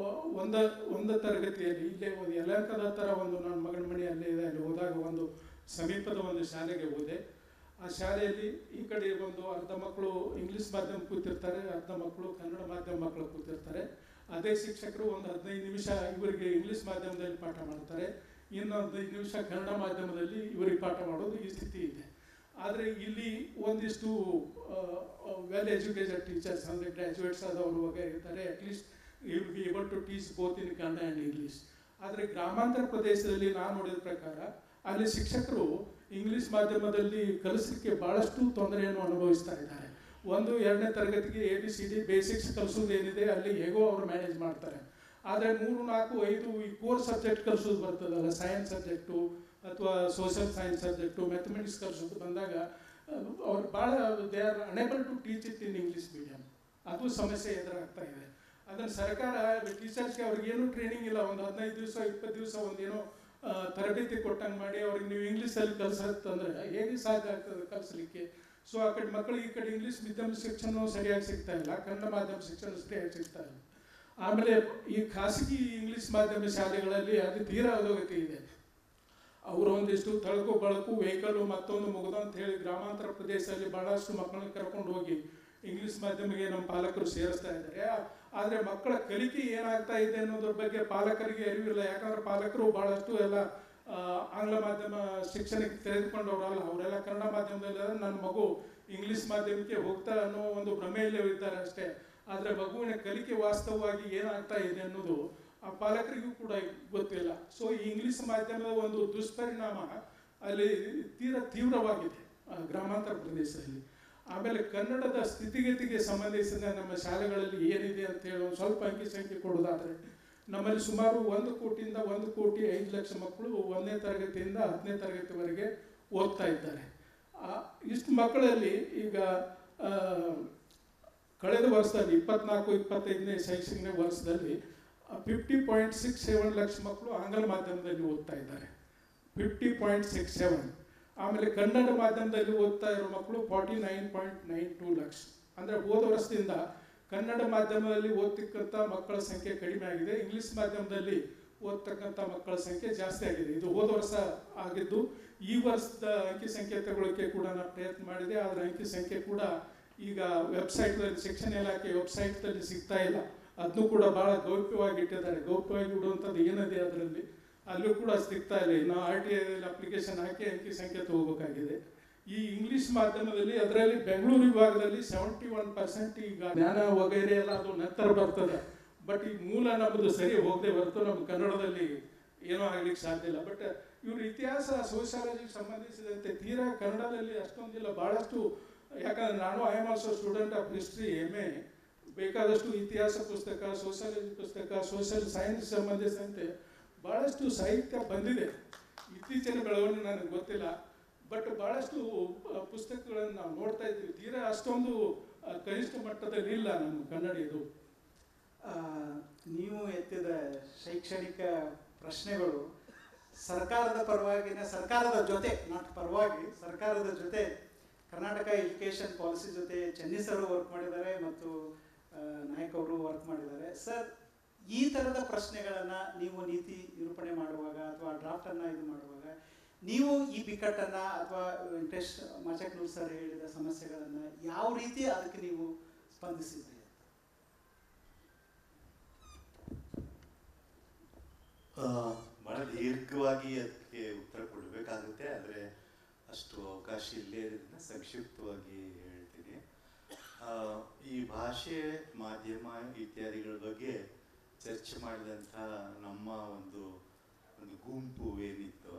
Speaker 8: ಒಂದು ತರಗತಿಯಲ್ಲಿ ಇಲ್ಲೇ ಒಂದು ಯಲಹಂಕದ ಥರ ಒಂದು ನನ್ನ ಮಗನ ಮನೆ ಅಲ್ಲೇ ಇದೆ, ಅಲ್ಲಿ ಹೋದಾಗ ಒಂದು ಸಮೀಪದ ಒಂದು ಶಾಲೆಗೆ ಹೋದೆ. ಆ ಶಾಲೆಯಲ್ಲಿ ಈ ಕಡೆ ಒಂದು ಅರ್ಧ ಮಕ್ಕಳು ಇಂಗ್ಲೀಷ್ ಮಾಧ್ಯಮ ಕೂತಿರ್ತಾರೆ, ಅರ್ಧ ಮಕ್ಕಳು ಕನ್ನಡ ಮಾಧ್ಯಮ ಮಕ್ಕಳು ಕೂತಿರ್ತಾರೆ. ಅದೇ ಶಿಕ್ಷಕರು ಒಂದು 15 ನಿಮಿಷ ಇವರಿಗೆ ಇಂಗ್ಲೀಷ್ ಮಾಧ್ಯಮದಲ್ಲಿ ಪಾಠ ಮಾಡ್ತಾರೆ, ಇನ್ನು 15 ನಿಮಿಷ ಕನ್ನಡ ಮಾಧ್ಯಮದಲ್ಲಿ ಇವರಿಗೆ ಪಾಠ ಮಾಡೋದು ಈ ಸ್ಥಿತಿ ಇದೆ. ಆದರೆ ಇಲ್ಲಿ ಒಂದಿಷ್ಟು ವೆಲ್ ಎಜುಕೇಟೆಡ್ ಟೀಚರ್ಸ್ ಅಂದರೆ ಗ್ರ್ಯಾಜುಯೇಟ್ಸ್ ಆದವರು ವಗೈರೆ ಇರ್ತಾರೆ. At least you will be able to teach both in Kannada and English. ಆದರೆ ಗ್ರಾಮಾಂತರ ಪ್ರದೇಶದಲ್ಲಿ ನಾನು ನೋಡಿದ ಪ್ರಕಾರ ಅಲ್ಲಿ ಶಿಕ್ಷಕರು ಇಂಗ್ಲೀಷ್ ಮಾಧ್ಯಮದಲ್ಲಿ ಕಲಿಸಲಿಕ್ಕೆ ಭಾಳಷ್ಟು ತೊಂದರೆಯನ್ನು ಅನುಭವಿಸ್ತಾ ಇದ್ದಾರೆ. 1-2ನೇ ತರಗತಿಗೆ ABCD ಬೇಸಿಕ್ಸ್ ಕಲಿಸೋದು ಏನಿದೆ ಅಲ್ಲಿ ಹೇಗೋ ಅವರು ಮ್ಯಾನೇಜ್ ಮಾಡ್ತಾರೆ. ಆದರೆ 3, 4, 5 ಈ ಕೋರ್ ಸಬ್ಜೆಕ್ಟ್ ಕಲಿಸೋದು ಬರ್ತದಲ್ಲ, ಸೈನ್ಸ್ ಸಬ್ಜೆಕ್ಟು ಅಥವಾ ಸೋಷಿಯಲ್ ಸೈನ್ಸ್ ಸಬ್ಜೆಕ್ಟು, ಮ್ಯಾಥಮೆಟಿಕ್ಸ್ ಕಲಿಸೋದು ಬಂದಾಗ ಅವ್ರು ಭಾಳ they are unable to teach it in English medium. ಅದು ಸಮಸ್ಯೆ ಎದುರಾಗ್ತಾ ಇದೆ. ಅದನ್ನು ಸರ್ಕಾರ ಟೀಚರ್ಸ್ಗೆ ಅವ್ರಿಗೇನು ಟ್ರೈನಿಂಗ್ ಇಲ್ಲ, ಒಂದು 15 ದಿವಸ 20 ದಿವಸ ಒಂದೇನೋ ತರಬೇತಿ ಕೊಟ್ಟಂಗೆ ಮಾಡಿ ಅವ್ರಿಗೆ ನೀವು ಇಂಗ್ಲೀಷಲ್ಲಿ ಕಲಿಸತ್ತಂದ್ರೆ ಹೇಗೆ ಸಾಧ್ಯ ಆಗ್ತದೆ ಕಲಿಸ್ಲಿಕ್ಕೆ? ಸೊ ಆ ಕಡೆ ಮಕ್ಕಳಿಗೆ ಈ ಕಡೆ ಇಂಗ್ಲೀಷ್ ಮೀಡಿಯಮ್ ಶಿಕ್ಷಣ ಸರಿಯಾಗಿ ಸಿಗ್ತಾ ಇಲ್ಲ, ಕನ್ನಡ ಮಾಧ್ಯಮ ಶಿಕ್ಷಣ ಸರಿಯಾಗಿ ಸಿಗ್ತಾ ಇಲ್ಲ. ಆಮೇಲೆ ಈ ಖಾಸಗಿ ಇಂಗ್ಲೀಷ್ ಮಾಧ್ಯಮ ಶಾಲೆಗಳಲ್ಲಿ ಅದು ತೀರಾ ಅಧೋಗತಿ ಇದೆ. ಅವರು ಒಂದಿಷ್ಟು ತಳಕು ಬಳಕು ವೆಹಿಕಲ್ಲು ಮತ್ತೊಂದು ಮುಗಿದು ಅಂತ ಹೇಳಿ ಗ್ರಾಮಾಂತರ ಪ್ರದೇಶದಲ್ಲಿ ಭಾಳಷ್ಟು ಮಕ್ಕಳನ್ನ ಕರ್ಕೊಂಡು ಹೋಗಿ ಇಂಗ್ಲೀಷ್ ಮಾಧ್ಯಮಿಗೆ ನಮ್ಮ ಪಾಲಕರು ಸೇರಿಸ್ತಾ ಇದ್ದಾರೆ. ಆದರೆ ಮಕ್ಕಳ ಕಲಿಕೆ ಏನಾಗ್ತಾ ಇದೆ ಅನ್ನೋದ್ರ ಬಗ್ಗೆ ಪಾಲಕರಿಗೆ ಅರಿವಿಲ್ಲ. ಯಾಕಂದ್ರೆ ಪಾಲಕರು ಭಾಳಷ್ಟು ಎಲ್ಲ ಆಂಗ್ಲ ಮಾಧ್ಯಮ ಶಿಕ್ಷಣಕ್ಕೆ ತೆಗೆದುಕೊಂಡವರಲ್ಲ, ಅವರೆಲ್ಲ ಕನ್ನಡ ಮಾಧ್ಯಮದಲ್ಲಿ ನನ್ನ ಮಗು ಇಂಗ್ಲೀಷ್ ಮಾಧ್ಯಮಕ್ಕೆ ಹೋಗ್ತಾ ಅನ್ನೋ ಒಂದು ಭ್ರಮೆಯಲ್ಲೇ ಇರ್ತಾರೆ ಅಷ್ಟೇ. ಆದರೆ ಮಗುವಿನ ಕಲಿಕೆ ವಾಸ್ತವವಾಗಿ ಏನಾಗ್ತಾ ಇದೆ ಅನ್ನೋದು ಆ ಪಾಲಕರಿಗೂ ಕೂಡ ಗೊತ್ತಿಲ್ಲ. ಸೊ ಈ ಇಂಗ್ಲೀಷ್ ಮಾಧ್ಯಮದ ಒಂದು ದುಷ್ಪರಿಣಾಮ ಅಲ್ಲಿ ತೀವ್ರವಾಗಿದೆ ಗ್ರಾಮಾಂತರ ಪ್ರದೇಶದಲ್ಲಿ. ಆಮೇಲೆ ಕನ್ನಡದ ಸ್ಥಿತಿಗತಿಗೆ ಸಂಬಂಧಿಸಿದ ನಮ್ಮ ಶಾಲೆಗಳಲ್ಲಿ ಏನಿದೆ ಅಂತ ಹೇಳಿ ಒಂದು ಸ್ವಲ್ಪ ಅಂಕಿ ಸಂಖ್ಯೆ ಕೊಡೋದಾದರೆ, ನಮ್ಮಲ್ಲಿ ಸುಮಾರು 1 ಕೋಟಿಯಿಂದ 1,05,00,000 ಮಕ್ಕಳು 1ನೇ ತರಗತಿಯಿಂದ 10ನೇ ತರಗತಿವರೆಗೆ ಓದ್ತಾ ಇದ್ದಾರೆ. ಇಷ್ಟು ಮಕ್ಕಳಲ್ಲಿ ಈಗ ಕಳೆದ ವರ್ಷದಲ್ಲಿ 24-25ನೇ ಶೈಕ್ಷಣಿಕ ವರ್ಷದಲ್ಲಿ 50.67 ಲಕ್ಷ ಮಕ್ಕಳು ಆಂಗ್ಲ ಮಾಧ್ಯಮದಲ್ಲಿ ಓದ್ತಾ ಇದ್ದಾರೆ. 50.67. ಆಮೇಲೆ ಕನ್ನಡ ಮಾಧ್ಯಮದಲ್ಲಿ ಓದ್ತಾ ಇರೋ ಮಕ್ಕಳು 49.92 ಲಕ್ಷ. ಅಂದರೆ ಹೋದ ವರ್ಷದಿಂದ ಕನ್ನಡ ಮಾಧ್ಯಮದಲ್ಲಿ ಓದ್ತಕ್ಕಂಥ ಮಕ್ಕಳ ಸಂಖ್ಯೆ ಕಡಿಮೆ ಆಗಿದೆ, ಇಂಗ್ಲೀಷ್ ಮಾಧ್ಯಮದಲ್ಲಿ ಓದ್ತಕ್ಕಂಥ ಮಕ್ಕಳ ಸಂಖ್ಯೆ ಜಾಸ್ತಿ ಆಗಿದೆ. ಇದು ಹೋದ ವರ್ಷ ಆಗಿದ್ದು ಈ ವರ್ಷದ ಅಂಕಿ ಸಂಖ್ಯೆ ತಗೊಳ್ಳೋಕ್ಕೆ ಕೂಡ ನಾನು ಪ್ರಯತ್ನ ಮಾಡಿದೆ. ಆದರೆ ಅಂಕಿ ಸಂಖ್ಯೆ ಕೂಡ ಈಗ ವೆಬ್ಸೈಟ್ದಲ್ಲಿ, ಶಿಕ್ಷಣ ಇಲಾಖೆ ವೆಬ್ಸೈಟ್ದಲ್ಲಿ ಸಿಗ್ತಾ ಇಲ್ಲ. ಅದನ್ನು ಕೂಡ ಭಾಳ ಗೌಪ್ಯವಾಗಿ ಇಟ್ಟಿದ್ದಾರೆ. ಗೌಪ್ಯವಾಗಿ ಇಡುವಂಥದ್ದು ಏನಿದೆ ಅದರಲ್ಲಿ ಅಲ್ಲೂ ಕೂಡ ಸಿಗ್ತಾ ಇಲ್ಲ. ಇನ್ನು RTI ಅಪ್ಲಿಕೇಶನ್ ಹಾಕಿ ಅಂಕಿ ಸಂಖ್ಯೆ ತಗೋಬೇಕಾಗಿದೆ. ಈ ಇಂಗ್ಲೀಷ್ ಮಾಧ್ಯಮದಲ್ಲಿ ಅದರಲ್ಲಿ ಬೆಂಗಳೂರು ವಿಭಾಗದಲ್ಲಿ 71% ಈಗ ಜ್ಞಾನ ವಗೈರೆ ಎಲ್ಲ ಅದು ನಂತರ ಬರ್ತದೆ. ಬಟ್ ಈ ಮೂಲ ನಮ್ಮದು ಸರಿ ಹೋಗದೆ ಹೊರತು ನಮ್ಮ ಕನ್ನಡದಲ್ಲಿ ಏನೂ ಆಗ್ಲಿಕ್ಕೆ ಸಾಧ್ಯ ಇಲ್ಲ. ಬಟ್ ಇವ್ರ ಇತಿಹಾಸ ಸೋಷಿಯಾಲಜಿಗೆ ಸಂಬಂಧಿಸಿದಂತೆ ತೀರಾ ಕನ್ನಡದಲ್ಲಿ ಅಷ್ಟೊಂದಿಲ್ಲ, ಭಾಳಷ್ಟು. ಯಾಕಂದರೆ ನಾನು I am also student of history, MA. ಬೇಕಾದಷ್ಟು ಇತಿಹಾಸ ಪುಸ್ತಕ, ಸೋಷಿಯಾಲಜಿ ಪುಸ್ತಕ, ಸೋಷಿಯಲ್ ಸೈನ್ಸ್ ಸಂಬಂಧಿಸಿದಂತೆ ಭಾಳಷ್ಟು ಸಾಹಿತ್ಯ ಬಂದಿದೆ. ಇತ್ತೀಚಿನ ಬೆಳವಣಿಗೆ ನನಗೆ ಗೊತ್ತಿಲ್ಲ, ಬಟ್ ಭಾಳಷ್ಟು ಪುಸ್ತಕಗಳನ್ನು ನಾವು ನೋಡ್ತಾ ಇದ್ದೀವಿ. ತೀರಾ ಅಷ್ಟೊಂದು ಕನಿಷ್ಠ ಮಟ್ಟದಲ್ಲಿ ಇಲ್ಲ ನಮ್ಮ ಕನ್ನಡಿದು.
Speaker 1: ನೀವು ಎತ್ತಿದ ಶೈಕ್ಷಣಿಕ ಪ್ರಶ್ನೆಗಳು ಸರ್ಕಾರದ ಪರವಾಗಿನ, ಸರ್ಕಾರದ ಜೊತೆ, ನಾಟ್ ಪರವಾಗಿ, ಸರ್ಕಾರದ ಜೊತೆ ಕರ್ನಾಟಕ ಎಜುಕೇಷನ್ ಪಾಲಿಸಿ ಜೊತೆ ಚೆನ್ನಿ ಸರ್ ವರ್ಕ್ ಮಾಡಿದ್ದಾರೆ ಮತ್ತು ನಾಯಕ್ ಅವರು ವರ್ಕ್ ಮಾಡಿದ್ದಾರೆ. ಸರ್, ಈ ಥರದ ಪ್ರಶ್ನೆಗಳನ್ನು ನೀವು ನೀತಿ ನಿರೂಪಣೆ ಮಾಡುವಾಗ ಅಥವಾ ಡ್ರಾಫ್ಟನ್ನು ಇದು ಮಾಡುವಾಗ ನೀವು ಈ ಬಿಕ್ಕಟ್ಟನ್ನು ಅಥವಾ ವೆಂಕಟೇಶ್ ಮಾಚಕ್ನೂರ್ ಸರ್ ಹೇಳಿದ ಸಮಸ್ಯೆಗಳನ್ನು ಯಾವ ರೀತಿ ಅದಕ್ಕೆ ನೀವು ಸ್ಪಂದಿಸಿದ್ರಿ?
Speaker 2: ಭಾಳ ದೀರ್ಘವಾಗಿ ಅದಕ್ಕೆ ಉತ್ತರ ಕೊಡಬೇಕಾಗುತ್ತೆ, ಆದರೆ ಅಷ್ಟು ಅವಕಾಶ ಇಲ್ಲೇ ಇರೋದ್ರಿಂದ ಸಂಕ್ಷಿಪ್ತವಾಗಿ ಹೇಳ್ತೀನಿ. ಈ ಭಾಷೆ, ಮಾಧ್ಯಮ ಇತ್ಯಾದಿಗಳ ಬಗ್ಗೆ ಚರ್ಚೆ ಮಾಡಿದಂಥ ನಮ್ಮ ಒಂದು ಗುಂಪು ಏನಿತ್ತು,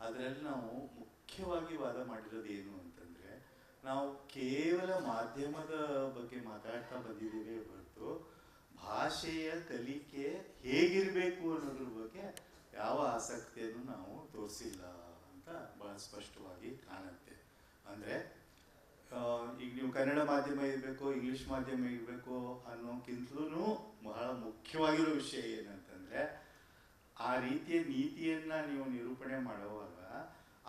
Speaker 2: ಅದರಲ್ಲಿ ನಾವು ಮುಖ್ಯವಾಗಿ ವಾದ ಮಾಡಿರೋದು ಏನು ಅಂತಂದರೆ, ನಾವು ಕೇವಲ ಮಾಧ್ಯಮದ ಬಗ್ಗೆ ಮಾತಾಡ್ತಾ ಬಂದಿದ್ದೀವಿ ಹೊರತು ಭಾಷೆಯ ಕಲಿಕೆ ಹೇಗಿರಬೇಕು ಅನ್ನೋದ್ರ ಬಗ್ಗೆ ಯಾವ ಆಸಕ್ತಿಯನ್ನು ನಾವು ತೋರಿಸಿಲ್ಲ ಅಂತ ಭಾಳ ಸ್ಪಷ್ಟವಾಗಿ ಕಾಣುತ್ತೆ. ಅಂದರೆ ಈಗ ನೀವು ಕನ್ನಡ ಮಾಧ್ಯಮ ಇರಬೇಕು, ಇಂಗ್ಲೀಷ್ ಮಾಧ್ಯಮ ಇರಬೇಕು ಅನ್ನೋಕ್ಕಿಂತಲೂ ಬಹಳ ಮುಖ್ಯವಾಗಿರೋ ವಿಷಯ ಏನಂತಂದರೆ, ಆ ರೀತಿಯ ನೀತಿಯನ್ನು ನೀವು ನಿರೂಪಣೆ ಮಾಡುವಾಗ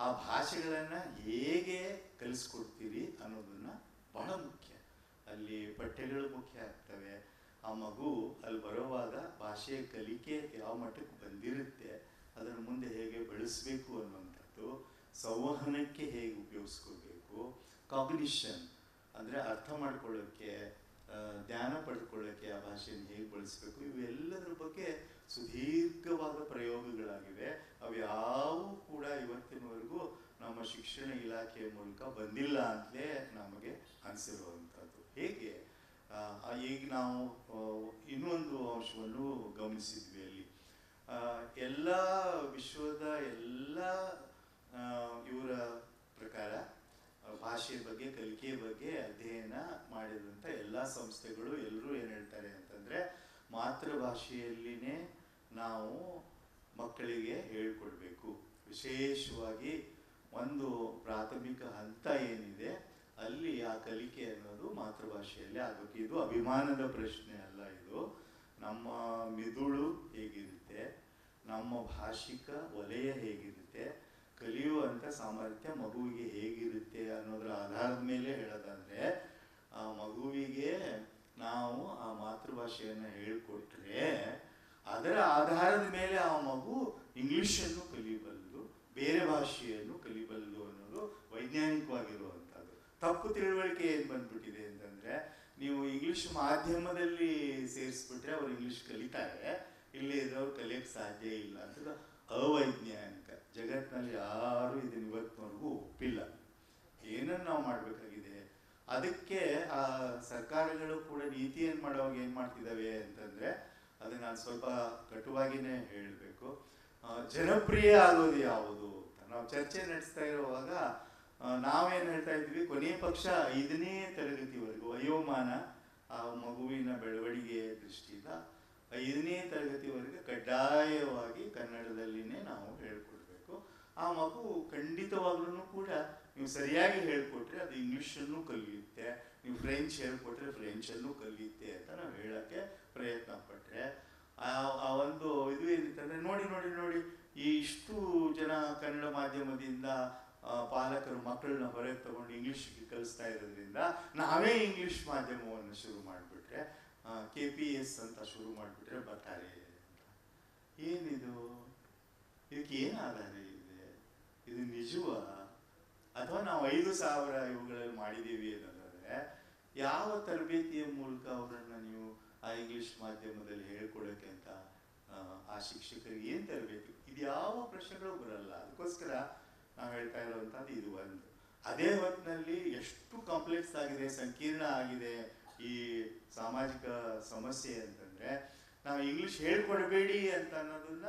Speaker 2: ಆ ಭಾಷೆಗಳನ್ನು ಹೇಗೆ ಕಲಿಸ್ಕೊಡ್ತೀರಿ ಅನ್ನೋದನ್ನು ಬಹಳ ಮುಖ್ಯ. ಅಲ್ಲಿ ಪಠ್ಯಗಳು ಮುಖ್ಯ ಆಗ್ತವೆ. ಆ ಮಗು ಅಲ್ಲಿ ಬರೋವಾಗ ಭಾಷೆಯ ಕಲಿಕೆ ಯಾವ ಮಟ್ಟಕ್ಕೆ ಬಂದಿರುತ್ತೆ, ಅದನ್ನು ಮುಂದೆ ಹೇಗೆ ಬೆಳೆಸಬೇಕು ಅನ್ನುವಂಥದ್ದು, ಸಂವಹನಕ್ಕೆ ಹೇಗೆ ಉಪಯೋಗಿಸ್ಕೋಬೇಕು, ಕಾಗ್ನಿಷನ್ ಅಂದರೆ ಅರ್ಥ ಮಾಡ್ಕೊಳ್ಳೋಕ್ಕೆ, ಜ್ಞಾನ ಪಡ್ಕೊಳ್ಳೋಕ್ಕೆ ಆ ಭಾಷೆಯನ್ನು ಹೇಗೆ ಬಳಸಬೇಕು, ಇವೆಲ್ಲದರ ಬಗ್ಗೆ ಸುದೀರ್ಘವಾದ ಪ್ರಯೋಗಗಳಾಗಿವೆ. ಅವು ಯಾವೂ ಕೂಡ ಇವತ್ತಿನವರೆಗೂ ನಮ್ಮ ಶಿಕ್ಷಣ ಇಲಾಖೆಯ ಮೂಲಕ ಬಂದಿಲ್ಲ ಅಂತಲೇ ನಮಗೆ ಅನಿಸಿರುವಂಥದ್ದು. ಹೇಗೆ ಈಗ ನಾವು ಇನ್ನೊಂದು ಅಂಶವನ್ನು ಗಮನಿಸಿದ್ವಿ. ಅಲ್ಲಿ ಎಲ್ಲ ವಿಶ್ವದ ಎಲ್ಲ ಇವರ ಪ್ರಕಾರ ಭಾಷೆಯ ಬಗ್ಗೆ, ಕಲಿಕೆಯ ಬಗ್ಗೆ ಅಧ್ಯಯನ ಮಾಡಿದಂಥ ಎಲ್ಲ ಸಂಸ್ಥೆಗಳು ಎಲ್ಲರೂ ಏನು ಹೇಳ್ತಾರೆ ಅಂತಂದರೆ, ಮಾತೃ ಮಾತೃಭಾಷೆಯಲ್ಲಿನೇ ನಾವು ಮಕ್ಕಳಿಗೆ ಹೇಳ್ಕೊಡ್ಬೇಕು. ವಿಶೇಷವಾಗಿ ಒಂದು ಪ್ರಾಥಮಿಕ ಹಂತ ಏನಿದೆ ಅಲ್ಲಿ ಆ ಕಲಿಕೆ ಅನ್ನೋದು ಮಾತೃಭಾಷೆಯಲ್ಲೇ ಆಗಬೇಕು. ಇದು ಅಭಿಮಾನದ ಪ್ರಶ್ನೆ ಅಲ್ಲ, ಇದು ನಮ್ಮ ಮಿದುಳು ಹೇಗಿರುತ್ತೆ, ನಮ್ಮ ಭಾಷಿಕ ವಲಯ ಹೇಗಿರುತ್ತೆ, ಕಲಿಯುವಂಥ ಸಾಮರ್ಥ್ಯ ಮಗುವಿಗೆ ಹೇಗಿರುತ್ತೆ ಅನ್ನೋದರ ಆಧಾರದ ಮೇಲೆ ಹೇಳೋದಾದ್ರೆ, ಆ ಮಗುವಿಗೆ ನಾವು ಆ ಮಾತೃಭಾಷೆಯನ್ನು ಹೇಳಿಕೊಟ್ರೆ ಅದರ ಆಧಾರದ ಮೇಲೆ ಆ ಮಗು ಇಂಗ್ಲಿಷನ್ನು ಕಲಿಯಬಲ್ಲದು, ಬೇರೆ ಭಾಷೆಯನ್ನು ಕಲಿಯಬಲ್ಲದು ಅನ್ನೋದು ವೈಜ್ಞಾನಿಕವಾಗಿರುವಂಥದ್ದು. ತಪ್ಪು ತಿಳುವಳಿಕೆ ಏನು ಬಂದ್ಬಿಟ್ಟಿದೆ ಅಂತಂದ್ರೆ, ನೀವು ಇಂಗ್ಲಿಷ್ ಮಾಧ್ಯಮದಲ್ಲಿ ಸೇರಿಸ್ಬಿಟ್ರೆ ಅವ್ರು ಇಂಗ್ಲಿಷ್ ಕಲಿತಾರೆ, ಇಲ್ಲಿ ಇರೋರು ಕಲಿಯಕ್ಕೆ ಸಾಧ್ಯ ಇಲ್ಲ ಅಂತ ಅವೈಜ್ಞಾನಿಕ. ಜಗತ್ತಿನಲ್ಲಿ ಯಾರು ಇದನ್ನ ಇವತ್ತಿನವರೆಗೂ ಒಪ್ಪಿಲ್ಲ. ಏನನ್ನು ನಾವು ಮಾಡಬೇಕಾಗಿದೆ, ಅದಕ್ಕೆ ಆ ಸರ್ಕಾರಗಳು ಕೂಡ ನೀತಿಯನ್ನು ಮಾಡುವಾಗ ಏನು ಮಾಡ್ತಿದ್ದಾವೆ ಅಂತಂದ್ರೆ, ಅದನ್ನ ನಾನು ಸ್ವಲ್ಪ ಕಟುವಾಗಿನೇ ಹೇಳಬೇಕು. ಜನಪ್ರಿಯ ಆಗೋದು ಯಾವುದು ಅಂತ ನಾವು ಚರ್ಚೆ ನಡೆಸ್ತಾ ಇರುವಾಗ ನಾವೇನು ಹೇಳ್ತಾ ಇದ್ವಿ, ಕೊನೆಯ ಪಕ್ಷ 5ನೇ ತರಗತಿವರೆಗೂ ವಯೋಮಾನ ಆ ಮಗುವಿನ ಬೆಳವಣಿಗೆ ದೃಷ್ಟಿಯಿಂದ 5ನೇ ತರಗತಿವರೆಗೆ ಕಡ್ಡಾಯವಾಗಿ ಕನ್ನಡದಲ್ಲಿನೇ ನಾವು ಹೇಳ್ಕೊಡ್ಬೇಕು. ಆ ಮಗು ಖಂಡಿತವಾಗ್ಲೂ ಕೂಡ ನೀವು ಸರಿಯಾಗಿ ಹೇಳ್ಕೊಟ್ರೆ ಅದು ಇಂಗ್ಲಿಷನ್ನು ಕಲಿಯುತ್ತೆ, ನೀವು ಫ್ರೆಂಚ್ ಹೇಳ್ಕೊಟ್ರೆ ಫ್ರೆಂಚನ್ನು ಕಲಿಯುತ್ತೆ ಅಂತ ನಾವು ಹೇಳಕ್ಕೆ ಪ್ರಯತ್ನ ಪಟ್ರೆ, ಆ ಒಂದು ಇದು ಏನಿತ್ತಂದ್ರೆ, ನೋಡಿ ನೋಡಿ ನೋಡಿ ಈ ಇಷ್ಟು ಜನ ಕನ್ನಡ ಮಾಧ್ಯಮದಿಂದ ಪಾಲಕರು ಮಕ್ಕಳನ್ನ ಹೊರಗೆ ತಗೊಂಡು ಇಂಗ್ಲಿಷ್ಗೆ ಕಲಿಸ್ತಾ ಇರೋದ್ರಿಂದ ನಾವೇ ಇಂಗ್ಲಿಷ್ ಮಾಧ್ಯಮವನ್ನು ಶುರು ಮಾಡಿಬಿಟ್ರೆ, KPS ಅಂತ ಶುರು ಮಾಡಿಬಿಟ್ರೆ ಬರ್ತಾರೆ ಅಂತ. ಏನಿದು? ಇದಕ್ಕೆ ಏನು ಆಧಾರ ಇದೆ? ಇದು ನಿಜವಾ ಅಥವಾ ನಾವು 5,000 ಇವುಗಳಲ್ಲಿ ಮಾಡಿದ್ದೀವಿ ಅನ್ನೋದಾದ್ರೆ, ಯಾವ ತರಬೇತಿಯ ಮೂಲಕ ಅವರನ್ನ ನೀವು ಆ ಇಂಗ್ಲಿಷ್ ಮಾಧ್ಯಮದಲ್ಲಿ ಹೇಳ್ಕೊಡೋಕೆ ಅಂತ ಆ ಶಿಕ್ಷಕರಿಗೆ ಏನು ತರಬೇತಿ? ಇದು ಯಾವ ಪ್ರಶ್ನೆಗಳು ಬರಲ್ಲ. ಅದಕ್ಕೋಸ್ಕರ ನಾವು ಹೇಳ್ತಾ ಇರುವಂಥದ್ದು ಇದು ಒಂದು. ಅದೇ ಹೊತ್ತಿನಲ್ಲಿ ಎಷ್ಟು ಕಾಂಪ್ಲೆಕ್ಸ್ ಆಗಿದೆ, ಸಂಕೀರ್ಣ ಆಗಿದೆ ಈ ಸಾಮಾಜಿಕ ಸಮಸ್ಯೆ ಅಂತಂದ್ರೆ, ನಾವು ಇಂಗ್ಲಿಷ್ ಹೇಳ್ಕೊಡ್ಬೇಡಿ ಅಂತ ಅನ್ನೋದನ್ನ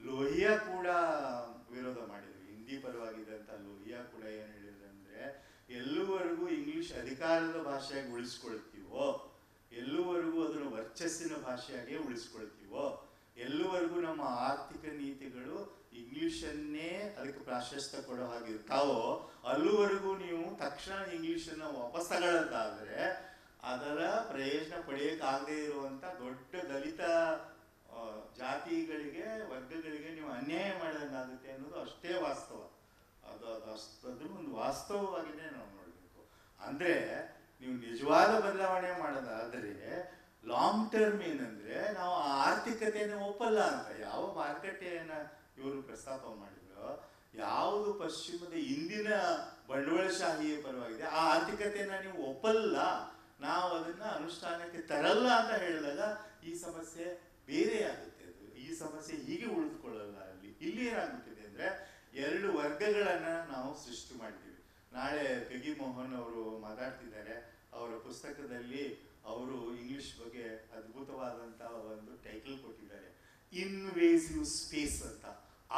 Speaker 2: ಲೋಹಿಯಾ ಕೂಡ ವಿರೋಧ ಮಾಡಿದ್ರು. ಹಿಂದಿ ಪರವಾಗಿದ್ದಂಥ ಲೋಹಿಯಾ ಕೂಡ ಏನು ಹೇಳಿದ್ರಂದ್ರೆ, ಎಲ್ಲುವರೆಗೂ ಇಂಗ್ಲಿಷ್ ಅಧಿಕಾರದ ಭಾಷೆಯಾಗಿ ಉಳಿಸ್ಕೊಳ್ತೀವೋ, ಎಲ್ಲುವರೆಗೂ ಅದನ್ನು ವರ್ಚಸ್ಸಿನ ಭಾಷೆಯಾಗಿ ಉಳಿಸ್ಕೊಳ್ತೀವೋ, ಎಲ್ಲುವರೆಗೂ ನಮ್ಮ ಆರ್ಥಿಕ ನೀತಿಗಳು ಇಂಗ್ಲಿಷನ್ನೇ ಅದಕ್ಕೆ ಪ್ರಾಶಸ್ತ್ಯ ಕೊಡೋ ಹಾಗಿರ್ತಾವೋ, ಅಲ್ಲಿವರೆಗೂ ನೀವು ತಕ್ಷಣ ಇಂಗ್ಲಿಷನ್ನು ವಾಪಸ್ ತಗೊಳ್ಳೋದಾದ್ರೆ ಅದರ ಪ್ರಯೋಜನ ಪಡೆಯೋಕ್ಕಾಗದೇ ಇರುವಂತ ದೊಡ್ಡ ದಲಿತ ಜಾತಿಗಳಿಗೆ, ವರ್ಗಗಳಿಗೆ ನೀವು ಅನ್ಯಾಯ ಮಾಡೋದಾಗುತ್ತೆ ಅನ್ನೋದು ಅಷ್ಟೇ ವಾಸ್ತವ. ಅದನ್ನು ಒಂದು ವಾಸ್ತವವಾಗಿನೇ ನಾವು ನೋಡಬೇಕು. ಅಂದ್ರೆ ನೀವು ನಿಜವಾದ ಬದಲಾವಣೆ ಮಾಡೋದಾದ್ರೆ ಲಾಂಗ್ ಟರ್ಮ್ ಏನಂದ್ರೆ, ನಾವು ಆ ಆರ್ಥಿಕತೆಯನ್ನು ಒಪ್ಪಲ್ಲ ಅಂತ. ಯಾವ ಮಾರುಕಟ್ಟೆಯನ್ನ ಇವರು ಪ್ರಸ್ತಾಪ ಮಾಡಿದ್ರು, ಯಾವುದು ಪಶ್ಚಿಮದ ಇಂದಿನ ಬಂಡವಾಳಶಾಹಿಯ ಪರವಾಗಿದೆ ಆ ಆರ್ಥಿಕತೆಯನ್ನ ನೀವು ಒಪ್ಪಲ್ಲ, ನಾವು ಅದನ್ನ ಅನುಷ್ಠಾನಕ್ಕೆ ತರಲ್ಲ ಅಂತ ಹೇಳಿದಾಗ ಈ ಸಮಸ್ಯೆ ಬೇರೆ ಆಗುತ್ತೆ. ಅದು ಈ ಸಮಸ್ಯೆ ಹೀಗೆ ಉಳಿದುಕೊಳ್ಳಲ್ಲ. ಇಲ್ಲಿ ಏನಾಗ್ಬಿಟ್ಟಿದೆ ಅಂದ್ರೆ, 2 ವರ್ಗಗಳನ್ನ ನಾವು ಸೃಷ್ಟಿ ಮಾಡಿದ್ದೀವಿ. ನಾಳೆ ಕಗಿ ಮೋಹನ್ ಅವರು ಮಾತಾಡ್ತಿದ್ದಾರೆ. ಅವರ ಪುಸ್ತಕದಲ್ಲಿ ಅವರು ಇಂಗ್ಲಿಷ್ ಬಗ್ಗೆ ಅದ್ಭುತವಾದಂತಹ ಒಂದು ಟೈಟಲ್ ಕೊಟ್ಟಿದ್ದಾರೆ, ಇನ್ವೇಸಿವ್ ಸ್ಪೇಸ್ ಅಂತ.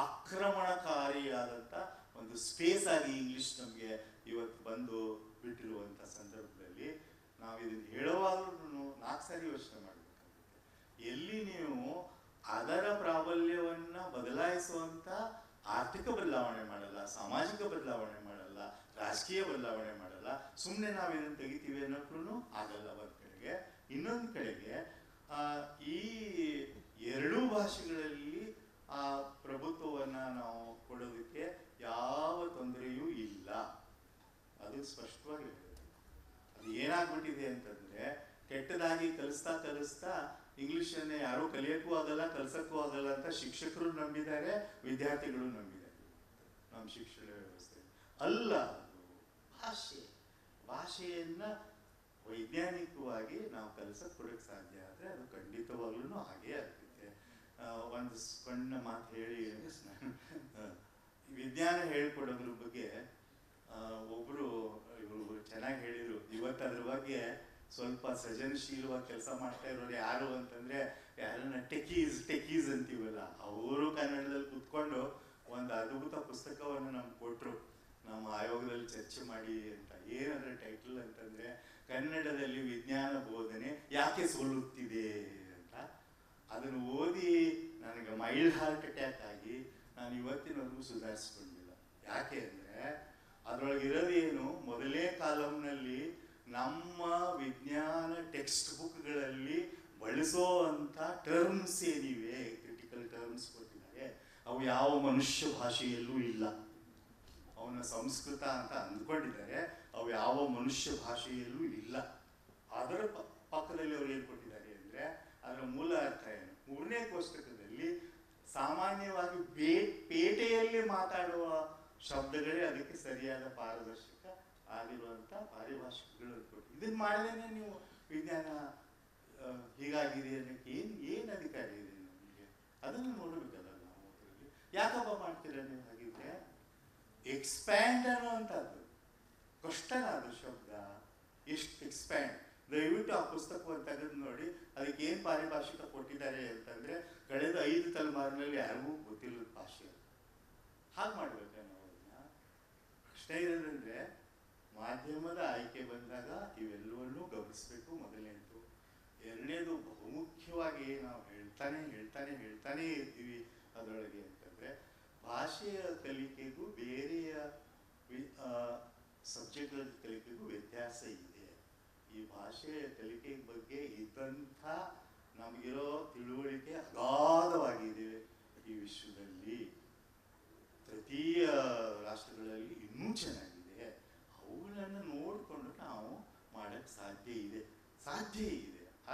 Speaker 2: ಆಕ್ರಮಣಕಾರಿಯಾದಂಥ ಒಂದು ಸ್ಪೇಸ್ ಆಗಿ ಇಂಗ್ಲಿಷ್ ನಮಗೆ ಇವತ್ತು ಬಂದು ಬಿಟ್ಟಿರುವಂಥ ಸಂದರ್ಭದಲ್ಲಿ ನಾವು ಇದನ್ನು ಹೇಳುವಾಗಲೂ 4 ಸಾರಿ ಯೋಚನೆ ಮಾಡಬೇಕಾಗುತ್ತೆ. ಎಲ್ಲಿ ನೀವು ಅದರ ಪ್ರಾಬಲ್ಯವನ್ನ ಬದಲಾಯಿಸುವಂತ ಆರ್ಥಿಕ ಬದಲಾವಣೆ ಮಾಡಲ್ಲ, ಸಾಮಾಜಿಕ ಬದಲಾವಣೆ ಮಾಡಲ್ಲ, ರಾಜಕೀಯ ಬದಲಾವಣೆ ಮಾಡಲ್ಲ, ಸುಮ್ಮನೆ ನಾವು ಇದನ್ನು ತೆಗಿತೀವಿ ಅನ್ನೋಕ್ಕೂ ಆಗಲ್ಲ ಒಂದು ಕಡೆಗೆ. ಇನ್ನೊಂದು ಕಡೆಗೆ ಈ 2 ಭಾಷೆಗಳಲ್ಲಿ ಆ ಪ್ರಭುತ್ವವನ್ನ ನಾವು ಕೊಡೋದಕ್ಕೆ ಯಾವ ತೊಂದರೆಯೂ ಇಲ್ಲ. ಅದು ಸ್ಪಷ್ಟವಾಗಿ ಹೇಳಿದೆ. ಅದು ಏನಾಗ್ಬಿಟ್ಟಿದೆ ಅಂತಂದ್ರೆ, ಕೆಟ್ಟದಾಗಿ ಕಲಿಸ್ತಾ ಇಂಗ್ಲಿಷನ್ನ ಯಾರೂ ಕಲಿಯಕ್ಕೂ ಆಗಲ್ಲ, ಕಲಿಸಕ್ಕೂ ಆಗಲ್ಲ ಅಂತ ಶಿಕ್ಷಕರು ನಂಬಿದ್ದಾರೆ, ವಿದ್ಯಾರ್ಥಿಗಳು ನಂಬಿದ್ದಾರೆ ನಮ್ಮ ಶಿಕ್ಷಣ ವ್ಯವಸ್ಥೆ. ಅಲ್ಲ, ಅದು ಭಾಷೆಯನ್ನ ವೈಜ್ಞಾನಿಕವಾಗಿ ನಾವು ಕಲಿಸಕ್ಕೆ ಕೊಡಕ್ಕೆ ಸಾಧ್ಯ ಆದರೆ ಅದು ಖಂಡಿತವಾಗ್ಲೂ ಹಾಗೇ ಆಗ್ತೈತೆ. ಒಂದು ಸಣ್ಣ ಮಾತು ಹೇಳಿ, ವಿಜ್ಞಾನ ಹೇಳ್ಕೊಡೋದ್ರ ಬಗ್ಗೆ ಒಬ್ರು ಇವರು ಚೆನ್ನಾಗಿ ಹೇಳಿದ್ರು. ಇವತ್ತು ಅದ್ರ ಬಗ್ಗೆ ಸ್ವಲ್ಪ ಸೃಜನಶೀಲವಾಗಿ ಕೆಲಸ ಮಾಡ್ತಾ ಇರೋರು ಯಾರು ಅಂತಂದ್ರೆ, ಯಾರನ್ನ ಟೆಕೀಸ್ ಅಂತೀವಲ್ಲ, ಅವರು ಕನ್ನಡದಲ್ಲಿ ಕುತ್ಕೊಂಡು ಒಂದು ಅದ್ಭುತ ಪುಸ್ತಕವನ್ನು ನಮ್ಗೆ ಕೊಟ್ರು, ನಮ್ಮ ಆಯೋಗದಲ್ಲಿ ಚರ್ಚೆ ಮಾಡಿ ಅಂತ. ಏನಂದ್ರೆ ಟೈಟಲ್ ಅಂತಂದ್ರೆ, ಕನ್ನಡದಲ್ಲಿ ವಿಜ್ಞಾನ ಬೋಧನೆ ಯಾಕೆ ಸೋಲುತ್ತಿದೆ ಅಂತ. ಅದನ್ನು ಓದಿ ನನಗೆ ಮೈಲ್ಡ್ ಹಾರ್ಟ್ ಅಟ್ಯಾಕ್ ಆಗಿ ನಾನು ಇವತ್ತಿನವರೆಗೂ ಸುಧಾರಿಸ್ಕೊಂಡಿಲ್ಲ. ಯಾಕೆ ಅಂದರೆ ಅದರೊಳಗಿರೋದೇನು, ಮೊದಲನೇ ಕಾಲಮ್ನಲ್ಲಿ ನಮ್ಮ ವಿಜ್ಞಾನ ಟೆಕ್ಸ್ಟ್ ಬುಕ್ಗಳಲ್ಲಿ ಬಳಸೋ ಅಂಥ ಟರ್ಮ್ಸ್ ಏನಿವೆ, ಕ್ರಿಟಿಕಲ್ ಟರ್ಮ್ಸ್ ಕೊಟ್ಟಿದ್ದಾರೆ, ಅವು ಯಾವ ಮನುಷ್ಯ ಭಾಷೆಯಲ್ಲೂ ಇಲ್ಲ. ಅವನ ಸಂಸ್ಕೃತ ಅಂತ ಅಂದ್ಕೊಂಡಿದ್ದಾರೆ, ಅವು ಯಾವ ಮನುಷ್ಯ ಭಾಷೆಯಲ್ಲೂ ಇಲ್ಲ. ಅದರ ಪಕ್ಕದಲ್ಲಿ ಅವ್ರು ಏನು ಕೊಟ್ಟಿದ್ದಾರೆ ಅಂದರೆ ಅದರ ಮೂಲ ಅರ್ಥ ಏನು. 3ನೇ ಕೋಷ್ಟಕದಲ್ಲಿ ಸಾಮಾನ್ಯವಾಗಿ ಪೇಟೆಯಲ್ಲಿ ಮಾತಾಡುವ ಶಬ್ದಗಳೇ ಅದಕ್ಕೆ ಸರಿಯಾದ ಪಾರದರ್ಶಕ ಆಗಿರುವಂಥ ಪಾರಿಭಾಷಿಕಗಳನ್ನು ಕೊಟ್ಟು ಇದನ್ನು ಮಾಡಿದ್ರೆ ನೀವು ವಿಜ್ಞಾನ ಹೀಗಾಗಿದೆ ಅನ್ನೋಕ್ಕೆ ಏನು ಅಧಿಕಾರ ಇದೆ ನಮಗೆ? ಅದನ್ನು ನೋಡಬೇಕಲ್ಲ ನಾವು. ಅದರಲ್ಲಿ ಯಾಕಪ್ಪ ಮಾಡ್ತೀರ ನೀವು ಹಾಗಿದ್ರೆ? ಎಕ್ಸ್ಪ್ಯಾಂಡ್ ಅನ್ನುವಂಥದ್ದು ಕಷ್ಟನಾದ ಶಬ್ದ. ಎಷ್ಟು ಎಕ್ಸ್ಪ್ಯಾಂಡ್? ದಯವಿಟ್ಟು ಆ ಪುಸ್ತಕವನ್ನು ತೆಗೆದು ನೋಡಿ, ಅದಕ್ಕೆ ಏನು ಪಾರಿಭಾಷಿಕ ಕೊಟ್ಟಿದ್ದಾರೆ ಅಂತಂದರೆ ಕಳೆದ 5 ತಲೆಮಾರಿನಲ್ಲಿ ಯಾರಿಗೂ ಗೊತ್ತಿಲ್ಲದ ಭಾಷೆ. ಹಾಗೆ ಮಾಡ್ಬೇಕು ನಾವು ಅದನ್ನ. ಕಷ್ಟ ಇರೋದಂದರೆ ಮಾಧ್ಯಮದ ಆಯ್ಕೆ ಬಂದಾಗ ಇವೆಲ್ಲವನ್ನೂ ಗಮನಿಸಬೇಕು ಮೊದಲನೇದು. ಎರಡನೇದು ಬಹುಮುಖ್ಯವಾಗಿ ನಾವು ಹೇಳ್ತಾನೆ ಇರ್ತೀವಿ ಅದರೊಳಗೆ ಅಂತಂದರೆ ಭಾಷೆಯ ಕಲಿಕೆಗೂ ಬೇರೆಯ ಸಬ್ಜೆಕ್ಟ್ಗಳ ಕಲಿಕೆಗೂ ವ್ಯತ್ಯಾಸ ಇದೆ. ಈ ಭಾಷೆಯ ಕಲಿಕೆ ಬಗ್ಗೆ ಇದ್ದಂಥ ನಮಗಿರೋ ತಿಳುವಳಿಕೆ ಅಗಾಧವಾಗಿದೆ ಈ ವಿಶ್ವದಲ್ಲಿ. ತೃತೀಯ ರಾಷ್ಟ್ರಗಳಲ್ಲಿ ಇನ್ನೂ ಚೆನ್ನಾಗಿದೆ. ಅವುಗಳನ್ನು ನೋಡಿಕೊಂಡು ನಾವು ಮಾಡೋಕ್ಕೆ ಸಾಧ್ಯ ಇದೆ.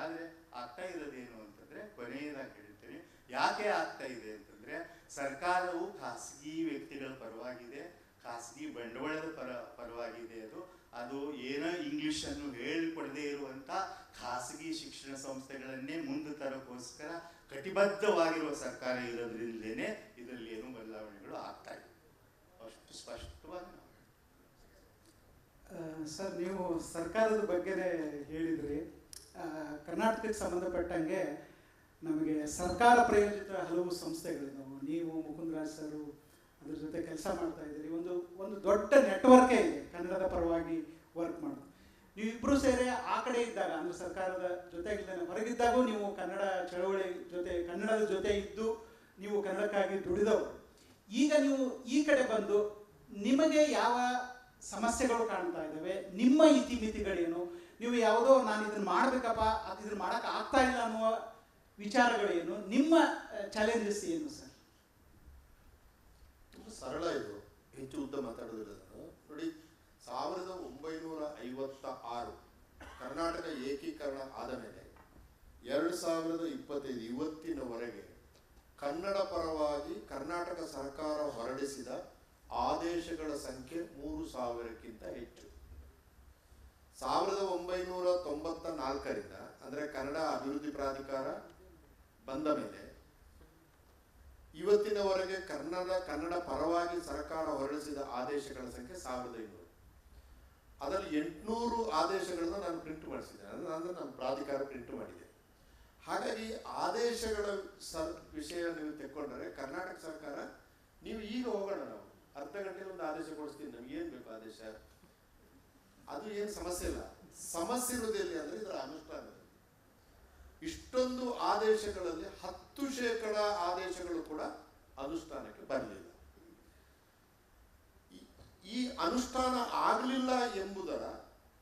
Speaker 2: ಆದರೆ ಆಗ್ತಾ ಇರೋದೇನು ಅಂತಂದರೆ, ಕೊನೆಯದಾಗಿ ಹೇಳ್ತೇನೆ, ಯಾಕೆ ಆಗ್ತಾ ಇದೆ ಅಂತಂದರೆ ಸರ್ಕಾರವು ಖಾಸಗಿ ವ್ಯಕ್ತಿಗಳ ಪರವಾಗಿದೆ, ಖಾಸಗಿ ಬಂಡವಾಳದ ಪರವಾಗಿದೆ. ಅದು ಏನೋ ಇಂಗ್ಲಿಷನ್ನು ಹೇಳಿಕೊಡದೇ ಇರುವಂಥ ಖಾಸಗಿ ಶಿಕ್ಷಣ ಸಂಸ್ಥೆಗಳನ್ನೇ ಮುಂದೆ ತರೋಕ್ಕೋಸ್ಕರ ಕಟಿಬದ್ಧವಾಗಿರುವ ಸರ್ಕಾರ ಇರೋದ್ರಿಂದಲೇ ಇದರಲ್ಲಿ ಏನೂ ಬದಲಾವಣೆಗಳು ಆಗ್ತಾ ಇದೆ. ಅಷ್ಟು ಸ್ಪಷ್ಟವಾಗಿ ನಾವು
Speaker 1: ಸರ್, ನೀವು ಸರ್ಕಾರದ ಬಗ್ಗೆನೇ ಹೇಳಿದ್ರಿ. ಕರ್ನಾಟಕಕ್ಕೆ ಸಂಬಂಧಪಟ್ಟಂಗೆ ನಮಗೆ ಸರ್ಕಾರ ಪ್ರಾಯೋಜಿತ ಹಲವು ಸಂಸ್ಥೆಗಳಿದ್ದಾವೆ. ನೀವು ಮುಕುಂದರಾಜ್ ಸರ್ ಅದ್ರ ಜೊತೆ ಕೆಲಸ ಮಾಡ್ತಾ ಇದ್ದೀರಿ. ಒಂದು ದೊಡ್ಡ ನೆಟ್ವರ್ಕೇ ಇದೆ ಕನ್ನಡದ ಪರವಾಗಿ ವರ್ಕ್ ಮಾಡೋದು. ನೀವಿಬ್ಬರು ಸೇರಿ ಆ ಕಡೆ ಇದ್ದಾಗ, ಅಂದರೆ ಸರ್ಕಾರದ ಜೊತೆಗಿದ್ದಾನೆ ಹೊರಗಿದ್ದಾಗೂ ನೀವು ಕನ್ನಡ ಚಳವಳಿ ಕನ್ನಡದ ಜೊತೆ ಇದ್ದು ನೀವು ಕನ್ನಡಕ್ಕಾಗಿ ದುಡಿದವರು. ಈಗ ನೀವು ಈ ಕಡೆ ಬಂದು ನಿಮಗೆ ಯಾವ ಸಮಸ್ಯೆಗಳು ಕಾಣ್ತಾ ಇದ್ದಾವೆ, ನಿಮ್ಮ ಇತಿಮಿತಿಗಳೇನು, ನೀವು ಯಾವುದೋ ನಾನು ಇದನ್ನು ಮಾಡಬೇಕಪ್ಪ, ಇದನ್ನು ಮಾಡೋಕ್ಕೆ ಆಗ್ತಾ ಇಲ್ಲ ಅನ್ನುವ ವಿಚಾರಗಳೇನು, ನಿಮ್ಮ ಚಾಲೆಂಜಸ್ ಏನು ಸರ್?
Speaker 3: ತುಂಬ ಸರಳ ಇದು, ಹೆಚ್ಚು ಉದ್ದ ಮಾತಾಡೋದಿಲ್ಲ ನಾನು. ನೋಡಿ, 1956 ಕರ್ನಾಟಕ ಏಕೀಕರಣ ಆದ ಮೇಲೆ 2025 ಇವತ್ತಿನವರೆಗೆ ಕನ್ನಡ ಪರವಾಗಿ ಕರ್ನಾಟಕ ಸರ್ಕಾರ ಹೊರಡಿಸಿದ ಆದೇಶಗಳ ಸಂಖ್ಯೆ 3000ಕ್ಕಿಂತ ಹೆಚ್ಚು. 1994ರಿಂದ ಅಂದರೆ ಕನ್ನಡ ಅಭಿವೃದ್ಧಿ ಪ್ರಾಧಿಕಾರ ಬಂದ ಮೇಲೆ ಇವತ್ತಿನವರೆಗೆ ಕನ್ನಡ ಪರವಾಗಿ ಸರ್ಕಾರ ಹೊರಡಿಸಿದ ಆದೇಶಗಳ ಸಂಖ್ಯೆ 1500. ಅದರಲ್ಲಿ 800 ಆದೇಶಗಳನ್ನ ನಾನು ಪ್ರಿಂಟ್ ಮಾಡಿಸಿದ್ದೆ, ಅಂದರೆ ನಮ್ಮ ಪ್ರಾಧಿಕಾರ ಪ್ರಿಂಟ್ ಮಾಡಿದೆ. ಹಾಗಾಗಿ ಆದೇಶಗಳ ವಿಷಯ ನೀವು ತೆಕ್ಕೊಂಡ್ರೆ ಕರ್ನಾಟಕ ಸರ್ಕಾರ, ನೀವು ಈಗ ಹೋಗೋಣ, ನಾವು ಅರ್ಧ ಗಂಟೆಯಲ್ಲಿ ಒಂದು ಆದೇಶ ಕೊಡಿಸ್ತೀನಿ, ನಮ್ಗೆ ಏನು ಬೇಕು ಆದೇಶ, ಅದು ಏನು ಸಮಸ್ಯೆ ಇಲ್ಲ. ಸಮಸ್ಯೆ ಇರುವುದಿಲ್ಲ ಅಂದರೆ ಇದರ ಅನುಷ್ಠಾನ. ಇಷ್ಟೊಂದು ಆದೇಶಗಳಲ್ಲಿ 10% ಆದೇಶಗಳು ಕೂಡ ಅನುಷ್ಠಾನಕ್ಕೆ ಬರಲಿಲ್ಲ. ಈ ಅನುಷ್ಠಾನ ಆಗಲಿಲ್ಲ ಎಂಬುದರ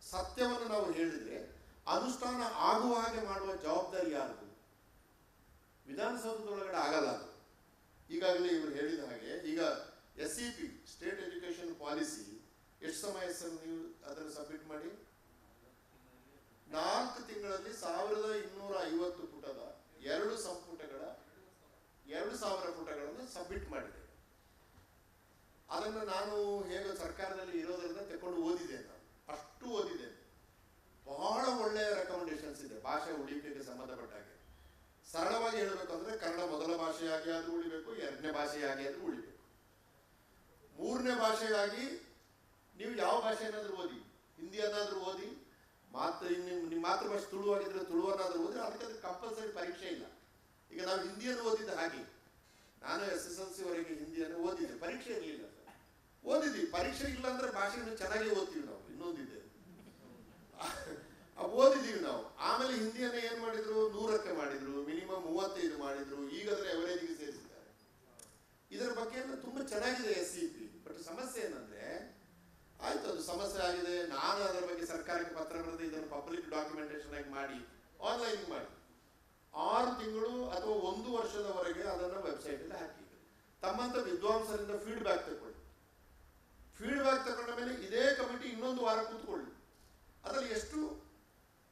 Speaker 3: ಸತ್ಯವನ್ನು ನಾವು ಹೇಳಿದ್ರೆ, ಅನುಷ್ಠಾನ ಆಗುವ ಹಾಗೆ ಮಾಡುವ ಜವಾಬ್ದಾರಿ ಯಾರದು? ವಿಧಾನಸೌಧದೊಳಗಡೆ ಆಗಲ್ಲ ಅದು. ಈಗಾಗಲೇ ಇವರು ಹೇಳಿದ ಹಾಗೆ ಈಗ SEP ಸ್ಟೇಟ್ ಎಜುಕೇಶನ್ ಪಾಲಿಸಿ ಎಷ್ಟು ಸಮಯ ಸರ್ ನೀವು ಅದನ್ನು ಸಬ್ಮಿಟ್ ಮಾಡಿ? 4 ತಿಂಗಳಲ್ಲಿ 1250 ಪುಟದ 2 ಸಂಪುಟಗಳ 2000 ಪುಟಗಳನ್ನು ಸಬ್ಮಿಟ್ ಮಾಡಿದೆ. ಅದನ್ನು ನಾನು ಹೇಗೆ ಸರ್ಕಾರದಲ್ಲಿ ಇರೋದ್ರಿಂದ ತೆಕ್ಕೊಂಡು ಓದಿದ್ದೇನೆ, ನಾನು ಅಷ್ಟು ಓದಿದ್ದೇನೆ. ಬಹಳ ಒಳ್ಳೆಯ ರೆಕಮೆಂಡೇಶನ್ಸ್ ಇದೆ ಭಾಷೆ ಉಳಿಕೆಗೆ ಸಂಬಂಧಪಟ್ಟ ಹಾಗೆ. ಸರಳವಾಗಿ ಹೇಳಬೇಕಂದ್ರೆ ಕನ್ನಡ ಮೊದಲ ಭಾಷೆಯಾಗಿ ಆದರೂ ಉಳಿಬೇಕು, 2ನೇ ಭಾಷೆಯಾಗಿ ಆದರೂ ಉಳಿಬೇಕು, 3ನೇ ಭಾಷೆಯಾಗಿ ನೀವು ಯಾವ ಭಾಷೆಯನ್ನಾದರೂ ಓದಿ, ಹಿಂದಿಯನ್ನಾದರೂ ಓದಿ, ನಿಮ್ಮ ಮಾತೃಭಾಷೆ ತುಳುವಾಗಿದ್ರೆ ತುಳುವನ್ನಾದರೂ ಓದಿ, ಅದಕ್ಕೆ ಕಂಪಲ್ಸರಿ ಪರೀಕ್ಷೆ ಇಲ್ಲ. ಈಗ ನಾವು ಹಿಂದಿಯನ್ನು ಓದಿದ್ದು ಹಾಗೆ, ನಾನು SSLC ವರೆಗೆ ಹಿಂದಿಯನ್ನು ಓದಿದ್ದೆ, ಪರೀಕ್ಷೆ ಇರಲಿಲ್ಲ ಸರ್, ಓದಿದ್ವಿ. ಪರೀಕ್ಷೆ ಇಲ್ಲ ಅಂದ್ರೆ ಭಾಷೆಯನ್ನು ಚೆನ್ನಾಗಿ ಓದ್ತೀವಿ ನಾವು. ಇನ್ನೊಂದಿದೆ, ಓದಿದೀವಿ ನಾವು. ಆಮೇಲೆ ಹಿಂದಿಯನ್ನ ಏನ್ ಮಾಡಿದ್ರು, 100ಕ್ಕೆ ಮಾಡಿದ್ರು, ಮಿನಿಮಮ್ 35 ಮಾಡಿದ್ರು, ಈಗ ಅದರ ಎವರೇಜ್ಗೆ ಸೇರಿಸಿದ್ದಾರೆ. ಇದರ ಬಗ್ಗೆ ಎಲ್ಲ ತುಂಬಾ ಚೆನ್ನಾಗಿದೆ SEP. ಬಟ್ ಸಮಸ್ಯೆ ಏನಂದ್ರೆ, ಆಯ್ತು ಅದು ಸಮಸ್ಯೆ ಆಗಿದೆ, ನಾನು ಅದರ ಬಗ್ಗೆ ಸರ್ಕಾರಕ್ಕೆ ಪತ್ರ ಬರೆದು ಇದನ್ನು ಪಬ್ಲಿಕ್ ಡಾಕ್ಯುಮೆಂಟೇಶನ್ ಆಗಿ ಮಾಡಿ ಆನ್ಲೈನ್ ಮಾಡಿ 6 ತಿಂಗಳು ಅಥವಾ 1 ವರ್ಷದವರೆಗೆ ಅದನ್ನು ವೆಬ್ಸೈಟ್ ಅಲ್ಲಿ ಹಾಕಿ ತಮ್ಮಂತ ವಿದ್ವಾಂಸರಿಂದ ಫೀಡ್ಬ್ಯಾಕ್ ತಗೊಳ್ಳಿ. ಫೀಡ್ಬ್ಯಾಕ್ ತಗೊಂಡ ಮೇಲೆ ಇದೇ ಕಮಿಟಿ ಇನ್ನೊಂದು ವಾರ ಕೂತ್ಕೊಳ್ಳಿ, ಅದರಲ್ಲಿ ಎಷ್ಟು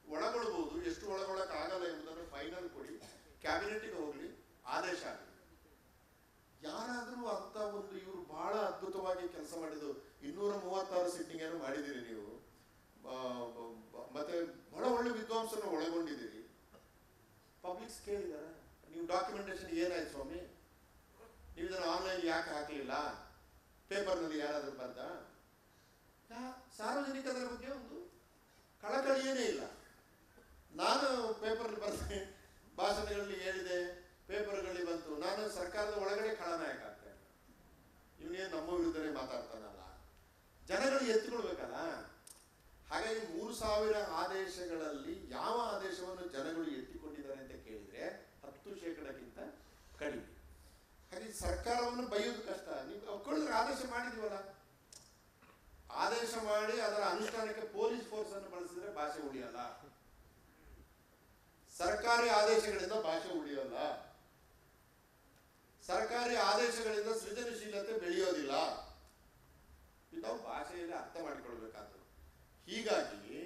Speaker 3: ಒಳಗೊಳ್ಬಹುದು, ಎಷ್ಟು ಒಳಗೊಳ್ಳಕ್ ಆಗಲ್ಲ ಎಂಬುದನ್ನು ಫೈನಲ್ ಕೊಡಿ, ಕ್ಯಾಬಿನೆಟ್ಗೆ ಹೋಗ್ಲಿ, ಆದೇಶ ಆಗಲಿ. ಯಾರಾದರೂ ಅಂತ ಒಂದು ಇವರು ಬಹಳ ಅದ್ಭುತವಾಗಿ ಕೆಲಸ ಮಾಡಿದ್ದು, 236 ಸಿಟ್ಟಿಂಗ್ ಏನು ಮಾಡಿದ್ದೀರಿ ನೀವು, ಮತ್ತೆ ಬಹಳ ಒಳ್ಳೆ ವಿದ್ವಾಂಸರನ್ನು ಒಳಗೊಂಡಿದ್ದೀರಿ. ಪಬ್ಲಿಕ್ಸ್ ಕೇಳಿದಾರೆ, ನೀವು ಡಾಕ್ಯುಮೆಂಟೇಶನ್ ಏನಾಯ್ತು ಸ್ವಾಮಿ, ನೀವು ಇದನ್ನು ಆನ್ಲೈನ್ ಯಾಕೆ ಹಾಕಲಿಲ್ಲ, ಪೇಪರ್ನಲ್ಲಿ ಯಾರಾದರೂ ಬರ್ದ? ಸಾರ್ವಜನಿಕರ ಬಗ್ಗೆ ಒಂದು ಕಳಕಳಿ ಏನೇ ಇಲ್ಲ. ನಾನು ಪೇಪರ್ ಬರ್ತೇನೆ, ಭಾಷಣಗಳಲ್ಲಿ ಹೇಳಿದೆ, ಪೇಪರ್ಗಳಲ್ಲಿ ಬಂತು, ನಾನು ಸರ್ಕಾರದ ಒಳಗಡೆ ಖಳನಾಯಕ ಆಗ್ತೇನೆ. ಇವನೇನು ನಮ್ಮ ವಿರುದ್ಧನೇ ಮಾತಾಡ್ತಾನಲ್ಲ, ಜನಗಳು ಎತ್ತಿಕೊಳ್ಬೇಕಲ್ಲ. ಹಾಗಾಗಿ 3000 ಆದೇಶಗಳಲ್ಲಿ ಯಾವ ಆದೇಶವನ್ನು ಜನಗಳು ಎತ್ತಿಕೊಂಡಿದ್ದಾರೆ ಅಂತ ಕೇಳಿದ್ರೆ 10% ಕಡಿಮೆ. ಹಾಗೆ ಸರ್ಕಾರವನ್ನು ಬೈಯೋದು ಕಷ್ಟ. ನೀವು ಒಪ್ಕೊಳ್ಳಿದ್ರೆ ಆದೇಶ ಮಾಡಿದೀವಲ್ಲ, ಆದೇಶ ಮಾಡಿ ಅದರ ಅನುಷ್ಠಾನಕ್ಕೆ ಪೊಲೀಸ್ ಫೋರ್ಸ್ ಅನ್ನು ಬಳಸಿದ್ರೆ ಭಾಷೆ ಉಳಿಯಲ್ಲ. ಸರ್ಕಾರಿ ಆದೇಶಗಳಿಂದ ಭಾಷೆ ಉಳಿಯೋಲ್ಲ, ಸರ್ಕಾರಿ ಆದೇಶಗಳಿಂದ ಸೃಜನಶೀಲತೆ ಬೆಳೆಯೋದಿಲ್ಲ. ನಾವು ಭಾಷೆಯಲ್ಲಿ ಅರ್ಥ ಮಾಡಿಕೊಳ್ಬೇಕಾದ್ರು. ಹೀಗಾಗಿ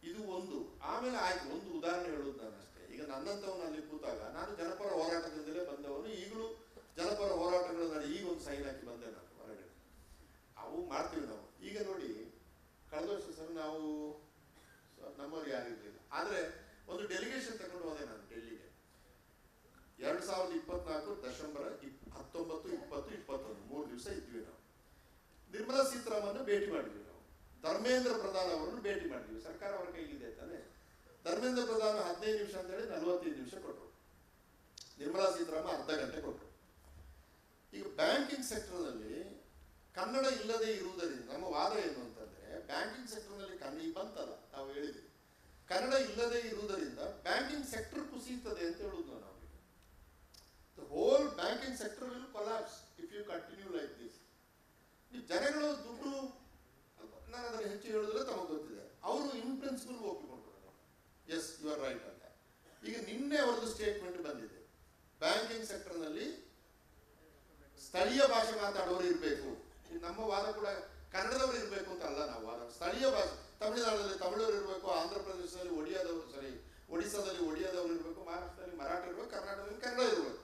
Speaker 3: ಇದು ಒಂದು. ಆಮೇಲೆ ಆಯ್ತು, ಒಂದು ಉದಾಹರಣೆ ಹೇಳುವುದು ನಾನು ಅಷ್ಟೇ. ಈಗ ನನ್ನಂತವನು ಅಲ್ಲಿ ಕೂತಾಗ, ನಾನು ಜನಪರ ಹೋರಾಟದಿಂದಲೇ ಬಂದವನು, ಈಗಲೂ ಜನಪರ ಹೋರಾಟಗಳು ನಾನು ಈಗ ಒಂದು ಸೈನ್ ಹಾಕಿ ಬಂದೆ ನಾನು ಹೊರಗಡೆ. ಅವು ಮಾಡ್ತೀವಿ ನಾವು. ಈಗ ನೋಡಿ, ಕಳೆದ ವರ್ಷ ಸರ್ ನಾವು ನಮ್ಮವ್ರು ಯಾರಿರ್ಲಿಲ್ಲ, ಆದ್ರೆ ಒಂದು ಡೆಲಿಗೇಷನ್ ತಗೊಂಡು ಹೋದೆ ನಾನು ಡೆಲ್ಲಿಗೆ. 2024 ಡಿಸೆಂಬರ್ 19, 20, 21 3 ದಿವಸ ಇದ್ವಿ ನಾವು. ನಿರ್ಮಲಾ ಸೀತಾರಾಮನ್ ಭೇಟಿ ಮಾಡಿದ್ವಿ ನಾವು. ಧರ್ಮೇಂದ್ರ ಪ್ರಧಾನ್ ಅವರನ್ನು ಭೇಟಿ ಮಾಡಿದ್ವಿ. ಸರ್ಕಾರ ಅವರ ಕೈಲಿದೆ ತಾನೆ. ಧರ್ಮೇಂದ್ರ ಪ್ರಧಾನ್ 15 ನಿಮಿಷ ಅಂತ ಹೇಳಿ 45 ನಿಮಿಷ ಕೊಟ್ಟರು. ನಿರ್ಮಲಾ ಸೀತಾರಾಮನ್ ಅರ್ಧ ಗಂಟೆ ಕೊಟ್ಟರು. ಈಗ ಬ್ಯಾಂಕಿಂಗ್ ಸೆಕ್ಟರ್ನಲ್ಲಿ ಕನ್ನಡ ಇಲ್ಲದೆ ಇರುವುದರಿಂದ ನಮ್ಮ ವಾದ ಏನು ಅಂತಂದ್ರೆ, ಬ್ಯಾಂಕಿಂಗ್ ಸೆಕ್ಟರ್ನಲ್ಲಿ ಕನ್ನಡ ಬಂತಲ್ಲ, ನಾವು ಹೇಳಿದ್ವಿ, ಕನ್ನಡ ಇಲ್ಲದೆ ಇರುವುದರಿಂದ ಬ್ಯಾಂಕಿಂಗ್ ಸೆಕ್ಟರ್ ಕುಸಿಯುತ್ತದೆ ಅಂತ ಹೇಳುದು ನಾವು. The whole banking sector will collapse if you continue like this. ಈ ಜನಗಳು ದುಡ್ಡು, ನಾನು ಅದನ್ನು ಹೆಚ್ಚು ಹೇಳಿದ್ರೆ ತಮಗೆ ಗೊತ್ತಿದೆ, ಅವರು ಇನ್ ಪ್ರಿನ್ಸಿಪಲ್ ಒಪ್ಪಿಕೊಂಡ್ರು, ಎಸ್ ಯು ಆರ್ ರೈಟ್ ಅಂತ. ಈಗ ನಿನ್ನೆ ಅವರದ್ದು ಸ್ಟೇಟ್ಮೆಂಟ್ ಬಂದಿದೆ, ಬ್ಯಾಂಕಿಂಗ್ ಸೆಕ್ಟರ್ನಲ್ಲಿ ಸ್ಥಳೀಯ ಭಾಷೆ ಮಾತಾಡೋರು ಇರಬೇಕು. ನಮ್ಮ ವಾದ ಕೂಡ ಕನ್ನಡದವರು ಇರಬೇಕು ಅಂತ ಅಲ್ಲ ನಾವು ವಾದ. ಸ್ಥಳೀಯ ಭಾಷೆ, ತಮಿಳುನಾಡಲ್ಲಿ ತಮಿಳವರು ಇರಬೇಕು, ಆಂಧ್ರ ಪ್ರದೇಶದಲ್ಲಿ ಒಡಿಸ್ಸಾದಲ್ಲಿ ಒಡಿಯಾದವರು ಇರಬೇಕು, ಮಹಾರಾಷ್ಟ್ರದಲ್ಲಿ ಮರಾಠಿ ಇರಬೇಕು, ಕರ್ನಾಟಕದಲ್ಲಿ ಕನ್ನಡ ಇರಬೇಕು,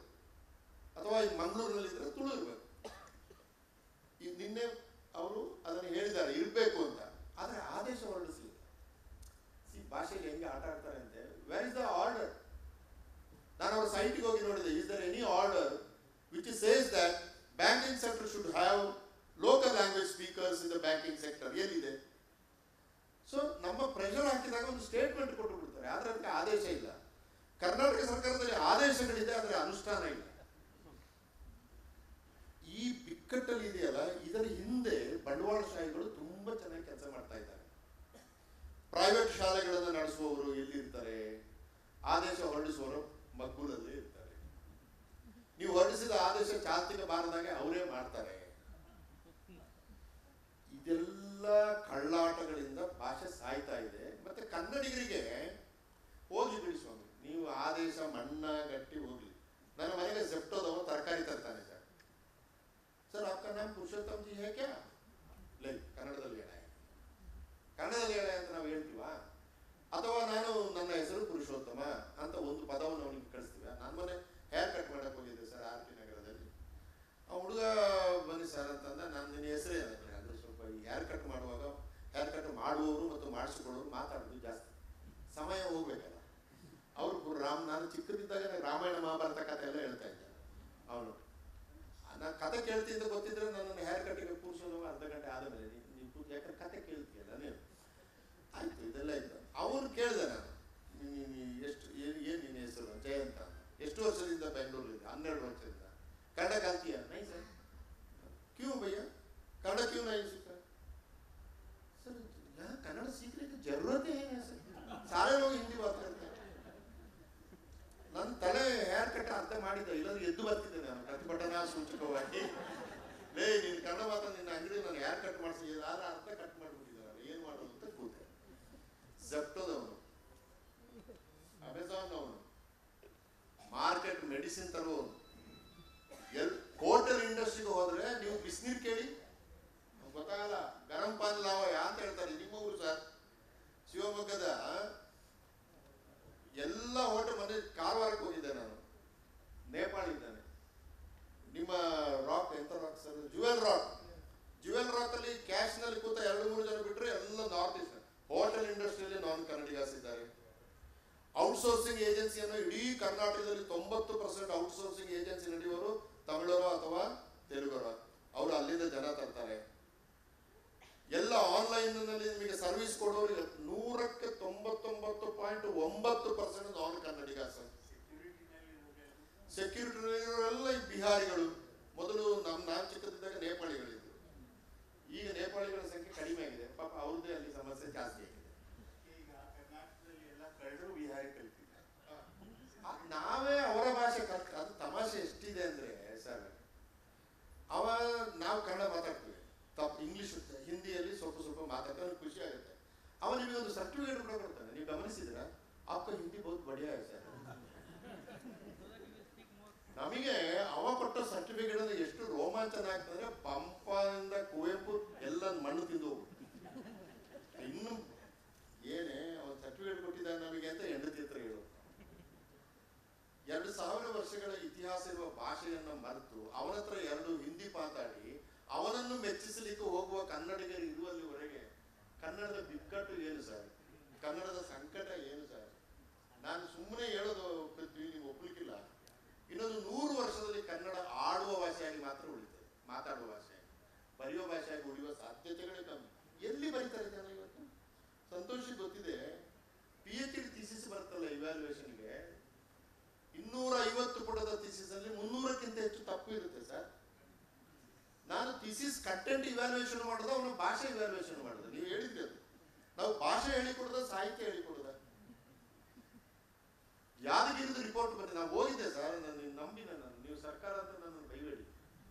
Speaker 3: ಅಥವಾ ಈ ಮಂಗಳೂರಿನಲ್ಲಿ ಇದ್ರೆ ತುಳು ಇರಬೇಕು. ಈಗ ನಿನ್ನೆ ಅವರು ಅದನ್ನು ಹೇಳಿದ್ದಾರೆ ಇರಬೇಕು ಅಂತ, ಆದರೆ ಆದೇಶ ಹೊರಡಿಸಲಿಲ್ಲ. ಭಾಷೆಯಲ್ಲಿ ಹೆಂಗೆ ಆಟ ಆಡ್ತಾರೆ ಅಂತೆ. Where is the order? ನಾನು ಅವರ ಸೈಟ್ಗೆ ಹೋಗಿ ನೋಡಿದೆ, is there any order which says that banking sector should have local language speakers in the banking sector? ಏನಿದೆ? ಸೊ ನಮ್ಮ ಪ್ರೆಷರ್ ಹಾಕಿದಾಗ ಒಂದು ಸ್ಟೇಟ್ಮೆಂಟ್ ಕೊಟ್ಟು ಬಿಡ್ತಾರೆ, ಆದರೆ ಅದಕ್ಕೆ ಆದೇಶ ಇಲ್ಲ. ಕರ್ನಾಟಕ ಸರ್ಕಾರದಲ್ಲಿ ಆದೇಶಗಳಿದೆ, ಆದರೆ ಅನುಷ್ಠಾನ ಇಲ್ಲ. ಈ ಬಿಕ್ಕಟ್ಟಲ್ಲಿ ಇದೆಯಲ್ಲ, ಇದರ ಹಿಂದೆ ಬಂಡವಾಳಶಾಹಿಗಳು ತುಂಬಾ ಚೆನ್ನಾಗಿ ಕೆಲಸ ಮಾಡ್ತಾ ಇದ್ದಾರೆ. ಪ್ರೈವೇಟ್ ಶಾಲೆಗಳನ್ನು ನಡೆಸುವವರು ಎಲ್ಲಿರ್ತಾರೆ? ಆದೇಶ ಹೊರಡಿಸುವವರು ಮಗ್ಗುಲಲ್ಲೇ ಇರ್ತಾರೆ. ನೀವು ಹೊರಡಿಸಿದ ಆದೇಶ ಚಾಲ್ತಿಗೆ ಬಾರದಾಗೆ ಅವರೇ ಮಾಡ್ತಾರೆ. ಇದೆಲ್ಲ ಕಳ್ಳಾಟಗಳಿಂದ ಭಾಷೆ ಸಾಯ್ತಾ ಇದೆ. ಮತ್ತೆ ಕನ್ನಡಿಗರಿಗೆ ಹೋಗಿ ಬಿಡಿಸುವಂತ, ನೀವು ಆದೇಶ ಮಣ್ಣಾಗಟ್ಟಿ ಹೋಗ್ಲಿ. ನನ್ನ ಮನೆಗೆ ಜೆಪ್ಟೋದವ ತರಕಾರಿ ತರ್ತಾನೆ ಸರ್, ಸರ್ आपका नाम पुरुषोत्तम जी है क्या? ಲೈ ಕನ್ನಡದಲ್ಲಿ ಹೇಳ, ಕನ್ನಡದಲ್ಲಿ ಹೇಳ ಅಂತ ನಾವು ಹೇಳ್ತೀವ? ಅಥವಾ ನಾನು ನನ್ನ ಹೆಸರು ಪುರುಷೋತ್ತಮ ಅಂತ ಒಂದು ಪದವನ್ನು ಅವನಿಗೆ ಕಳಿಸ್ತೀವ? ನಾನು ಮೊನ್ನೆ ಹೇರ್ ಕಟ್ ಮಾಡಕ್ಕೆ ಹೋಗಿದ್ದೆ ಸರ್ RP ನಗರದಲ್ಲಿ. ಆ ಹುಡುಗ ಬನ್ನಿ ಸರ್ ಅಂತಂದ. ನಾನು ನಿನ್ನ ಹೆಸರೇ ಅಂದರೆ ಸ್ವಲ್ಪ ಈ ಹೇರ್ ಕಟ್ ಮಾಡುವಾಗ ಹೇರ್ ಕಟ್ ಮಾಡುವವರು ಮತ್ತು ಮಾಡಿಸಿಕೊಳ್ಳೋರು ಮಾತಾಡೋದು ಜಾಸ್ತಿ, ಸಮಯ ಹೋಗ್ಬೇಕಲ್ಲ. ಅವ್ರು ನಾನು ಚಿಕ್ಕದಿದ್ದಾಗ ರಾಮಾಯಣ ಮಹಾಭಾರತ ಕಥೆ ಎಲ್ಲ ಹೇಳ್ತಾ ಇದ್ದೆ. ಅವನು ನಾನು ಕತೆ ಕೇಳ್ತಿದ್ದ ಗೊತ್ತಿದ್ರೆ ನನ್ನನ್ನು ಹೇರ್ ಕಟ್ಟಿಗೆ ಕೂರಿಸೋದು ಅರ್ಧ ಗಂಟೆ ಆದಮೇಲೆ ನೀವು ಯಾಕಂದ್ರೆ ಕತೆ ಕೇಳ್ತೀಯಲ್ಲ ನೀವು. ಆಯ್ತು, ಇದೆಲ್ಲ ಇತ್ತು. ಅವ್ರು ಕೇಳಿದೆ ನಾನು, ಎಷ್ಟು ಏನು ನಿನ್ನ ಹೆಸರು? ಜಯಂತ. ಎಷ್ಟು ವರ್ಷದಿಂದ ಬೆಂಗಳೂರಿದೆ? 12 ವರ್ಷದಿಂದ. ಕನ್ನಡ ಕಲ್ತೀಯ? ನೈ ಸರ್. ಕ್ಯೂ ಭಯ್ಯ ಕನ್ನಡ ಕ್ಯೂ ನೈ ಸಿಕ್ಕ? सर यहाँ कन्नड़ सीखने की जरूरत है ಸುಖವಾಗಿ. ಲೇ ನೀನು ಕನ್ನಡ ಮಾತಾಡ, ನಿನ್ನ ಅಂಗಡಿ ನಾನು ಯಾರು ಕಟ್ ಮಾಡಿಸಿದ್ರೆ ಆದ್ರೆ ಅರ್ಥ ಕಟ್ ಮಾಡಿಬಿಟ್ಟಿದ್ದಾರೆ, ಏನು ಮಾಡೋದು ಅಂತ ಕೂತೆ. ಜೆಪ್ಟೋದವನು, ಅಮೆಝಾನ್ ಅವನು, ಮಾರ್ಕೆಟ್ ಮೆಡಿಸಿನ್ ತರುವವನು, ಹೋಟೆಲ್ ಇಂಡಸ್ಟ್ರಿಗೆ ಹೋದ್ರೆ ನೀವು ಬಿಸಿನೀರು ಕೇಳಿ ಗೊತ್ತಾಗಲ್ಲ, ಗರಂ ಪಾನ್ ಲಾವಯ ಅಂತ ಹೇಳ್ತಾರೆ. ನಿಮ್ಮ ಊರು ಸರ್ ಶಿವಮೊಗ್ಗದ ಎಲ್ಲ ಹೋಟೆಲ್, ಮನೆ ಕಾರವಾರಕ್ಕೆ ಹೋಗಿದ್ದೆ ನಾನು, ನೇಪಾಳ ಇದ್ದಾನೆ. ನಿಮ್ಮ ರಾಕ್ ಎಂತ ರಾಕ್ ಸರ್, ಜುವೆಲ್ ರಾಕ್ ಅಲ್ಲಿ ಕ್ಯಾಶ್ ನಲ್ಲಿ ಕೂತ 2-3 ಜನ ಬಿಟ್ರೆ ಎಲ್ಲ ನಾರ್ತ್ ಈಸ್ಟ್. ಹೋಟೆಲ್ ಇಂಡಸ್ಟ್ರಿಯಲ್ಲಿ ನಾನ್ ಕನ್ನಡಿಗಾಸ್ ಇದ್ದಾರೆ. ಔಟ್ಸೋರ್ಸಿಂಗ್ ಏಜೆನ್ಸಿಯನ್ನು ಇಡೀ ಕರ್ನಾಟಕದಲ್ಲಿ 90% ಔಟ್ಸೋರ್ಸಿಂಗ್ ಏಜೆನ್ಸಿ ನಡೆಯುವವರು ತಮಿಳರೋ ಅಥವಾ ತೆಲುಗರೋ, ಅವರು ಅಲ್ಲಿಂದ ಜನ ತರ್ತಾರೆ. ಎಲ್ಲ ಆನ್ಲೈನ್ ನಲ್ಲಿ ನಿಮಗೆ ಸರ್ವಿಸ್ ಕೊಡೋರು 100ಕ್ಕೆ 99.9% ನಾನ್ ಕನ್ನಡಿಗಾಸ್. ಸೆಕ್ಯೂರಿಟಿನಲ್ಲಿರೋರೆಲ್ಲ ಈ ಬಿಹಾರಿಗಳು. ಮೊದಲು ನಾನು ಚಿಕ್ಕದಿದ್ದಾಗ ನೇಪಾಳಿಗಳಿದ್ರು, ಈಗ ನೇಪಾಳಿಗಳ ಸಂಖ್ಯೆ ಕಡಿಮೆ ಆಗಿದೆ. ಪಾಪ ಅವ್ರದ್ದೇ ಅಲ್ಲಿ ಸಮಸ್ಯೆ ಜಾಸ್ತಿ ಆಗಿದೆ.
Speaker 2: ಈಗ ಕರ್ನಾಟಕದಲ್ಲಿ ಎಲ್ಲ ಕಳೆದ್ರು ಬಿಹಾರಿ ಕಲಿತಿದ್ದಾರೆ.
Speaker 3: ನಾವೇ ಅವರ ಭಾಷೆ ಕಲ್ತು. ಅದು ತಮಾಷೆ ಎಷ್ಟಿದೆ ಅಂದ್ರೆ ಸರ್, ನಾವು ಕನ್ನಡ ಮಾತಾಡ್ತೀವಿ, ಇಂಗ್ಲಿಷ್ ಹಿಂದಿಯಲ್ಲಿ ಸ್ವಲ್ಪ ಮಾತಾಡ್ತಾರೆ, ಖುಷಿ ಆಗುತ್ತೆ. ನಿಮಗೆ ಒಂದು ಸರ್ಟಿಫಿಕೇಟ್ ಕೂಡ ಕೊಡ್ತಾನೆ. ನೀವು ಗಮನಿಸಿದ್ರ ಆಪ್ಕ ಹಿಂದಿ ಬಹುತ್ ಬಡಿಯಾ ಸರ್. ನಮಗೆ ಕೊಟ್ಟ ಸರ್ಟಿಫಿಕೇಟ್ ಅಂದ್ರೆ ಎಷ್ಟು ರೋಮಾಂಚನ ಆಗ್ತದೆ. ಪಂಪದಿಂದ ಕುವೆಂಪು ಎಲ್ಲ ಮಣ್ಣು ತಿಂದು ಹೋಗ್ಬಿಟ್ಟು ಇನ್ನು ಏನೇ ಅವನು ಸರ್ಟಿಫಿಕೇಟ್ ಕೊಟ್ಟಿದ್ದಾನೆ ನಮಗೆ ಅಂತ ಹೆಂಡತಿ ಹತ್ರ ಹೇಳು. 2000 ವರ್ಷಗಳ ಇತಿಹಾಸ ಇರುವ ಭಾಷೆಯನ್ನು ಮರೆತು ಅವನ ಹತ್ರ 2 ಹಿಂದಿ ಮಾತಾಡಿ ಅವನನ್ನು ಮೆಚ್ಚಿಸಲಿಕ್ಕೆ ಹೋಗುವ ಕನ್ನಡಿಗರು ಇರುವಲ್ಲಿವರೆಗೆ ಕನ್ನಡದ ಬಿಕ್ಕಟ್ಟು ಏನು ಸರ್, ಕನ್ನಡದ ಸಂಕಟ ಏನು ಸರ್? ನಾನು ಸುಮ್ಮನೆ ಹೇಳೋದು ಪೃಥ್ವಿ, ನೀವು ಒಪ್ಪಲಿಕ್ಕಿಲ್ಲ. ಇನ್ನೊಂದು 100 ವರ್ಷದಲ್ಲಿ ಕನ್ನಡ ಆಡುವ ಭಾಷೆಯಾಗಿ ಮಾತ್ರ ಉಳಿತದೆ, ಮಾತಾಡುವ ಭಾಷೆಯಾಗಿ. ಬರೆಯುವ ಭಾಷೆಯಾಗಿ ಉಳಿಯುವ ಸಾಧ್ಯತೆಗಳೇ ಕಮ್ಮಿ. ಎಲ್ಲಿ ಬರೀತಾರೆ ಜನ ಇವತ್ತು? ಸಂತೋಷಿ ಗೊತ್ತಿದೆ, PhD ಥೀಸಿಸ್ ಬರ್ತಲ್ಲ ಇವ್ಯಾಲ್ಯೂಯೇಷನ್ಗೆ, 250 ಪುಟದ ಥೀಸಿಸ್ ಅಲ್ಲಿ 300ಕ್ಕಿಂತ ಹೆಚ್ಚು ತಪ್ಪು ಇರುತ್ತೆ ಸರ್. ನಾನು ಥೀಸಿಸ್ ಕಂಟೆಂಟ್ ಇವ್ಯಾಲ್ಯೂಯೇಷನ್ ಮಾಡೋದು, ಅವನ ಭಾಷೆ ಇವ್ಯಾಲ್ಯೂಯೇಷನ್ ಮಾಡೋದು. ನೀವು ಹೇಳಿದ್ರಿ ಅದು. ನಾವು ಭಾಷೆ ಹೇಳಿಕೊಡೋದ, ಸಾಹಿತ್ಯ ಹೇಳಿಕೊಡೋದ? ಯಾದಗಿರಿದು ರಿಪೋರ್ಟ್ ಬಂದಿದೆ, ನಾವು ಹೋಗಿದ್ದೆ ಸರ್. ನಾನು ನಂಬಿ ನೀವು ಸರ್ಕಾರ ಅಂತ ನನ್ನನ್ನು ಬೈಬೇಡಿ,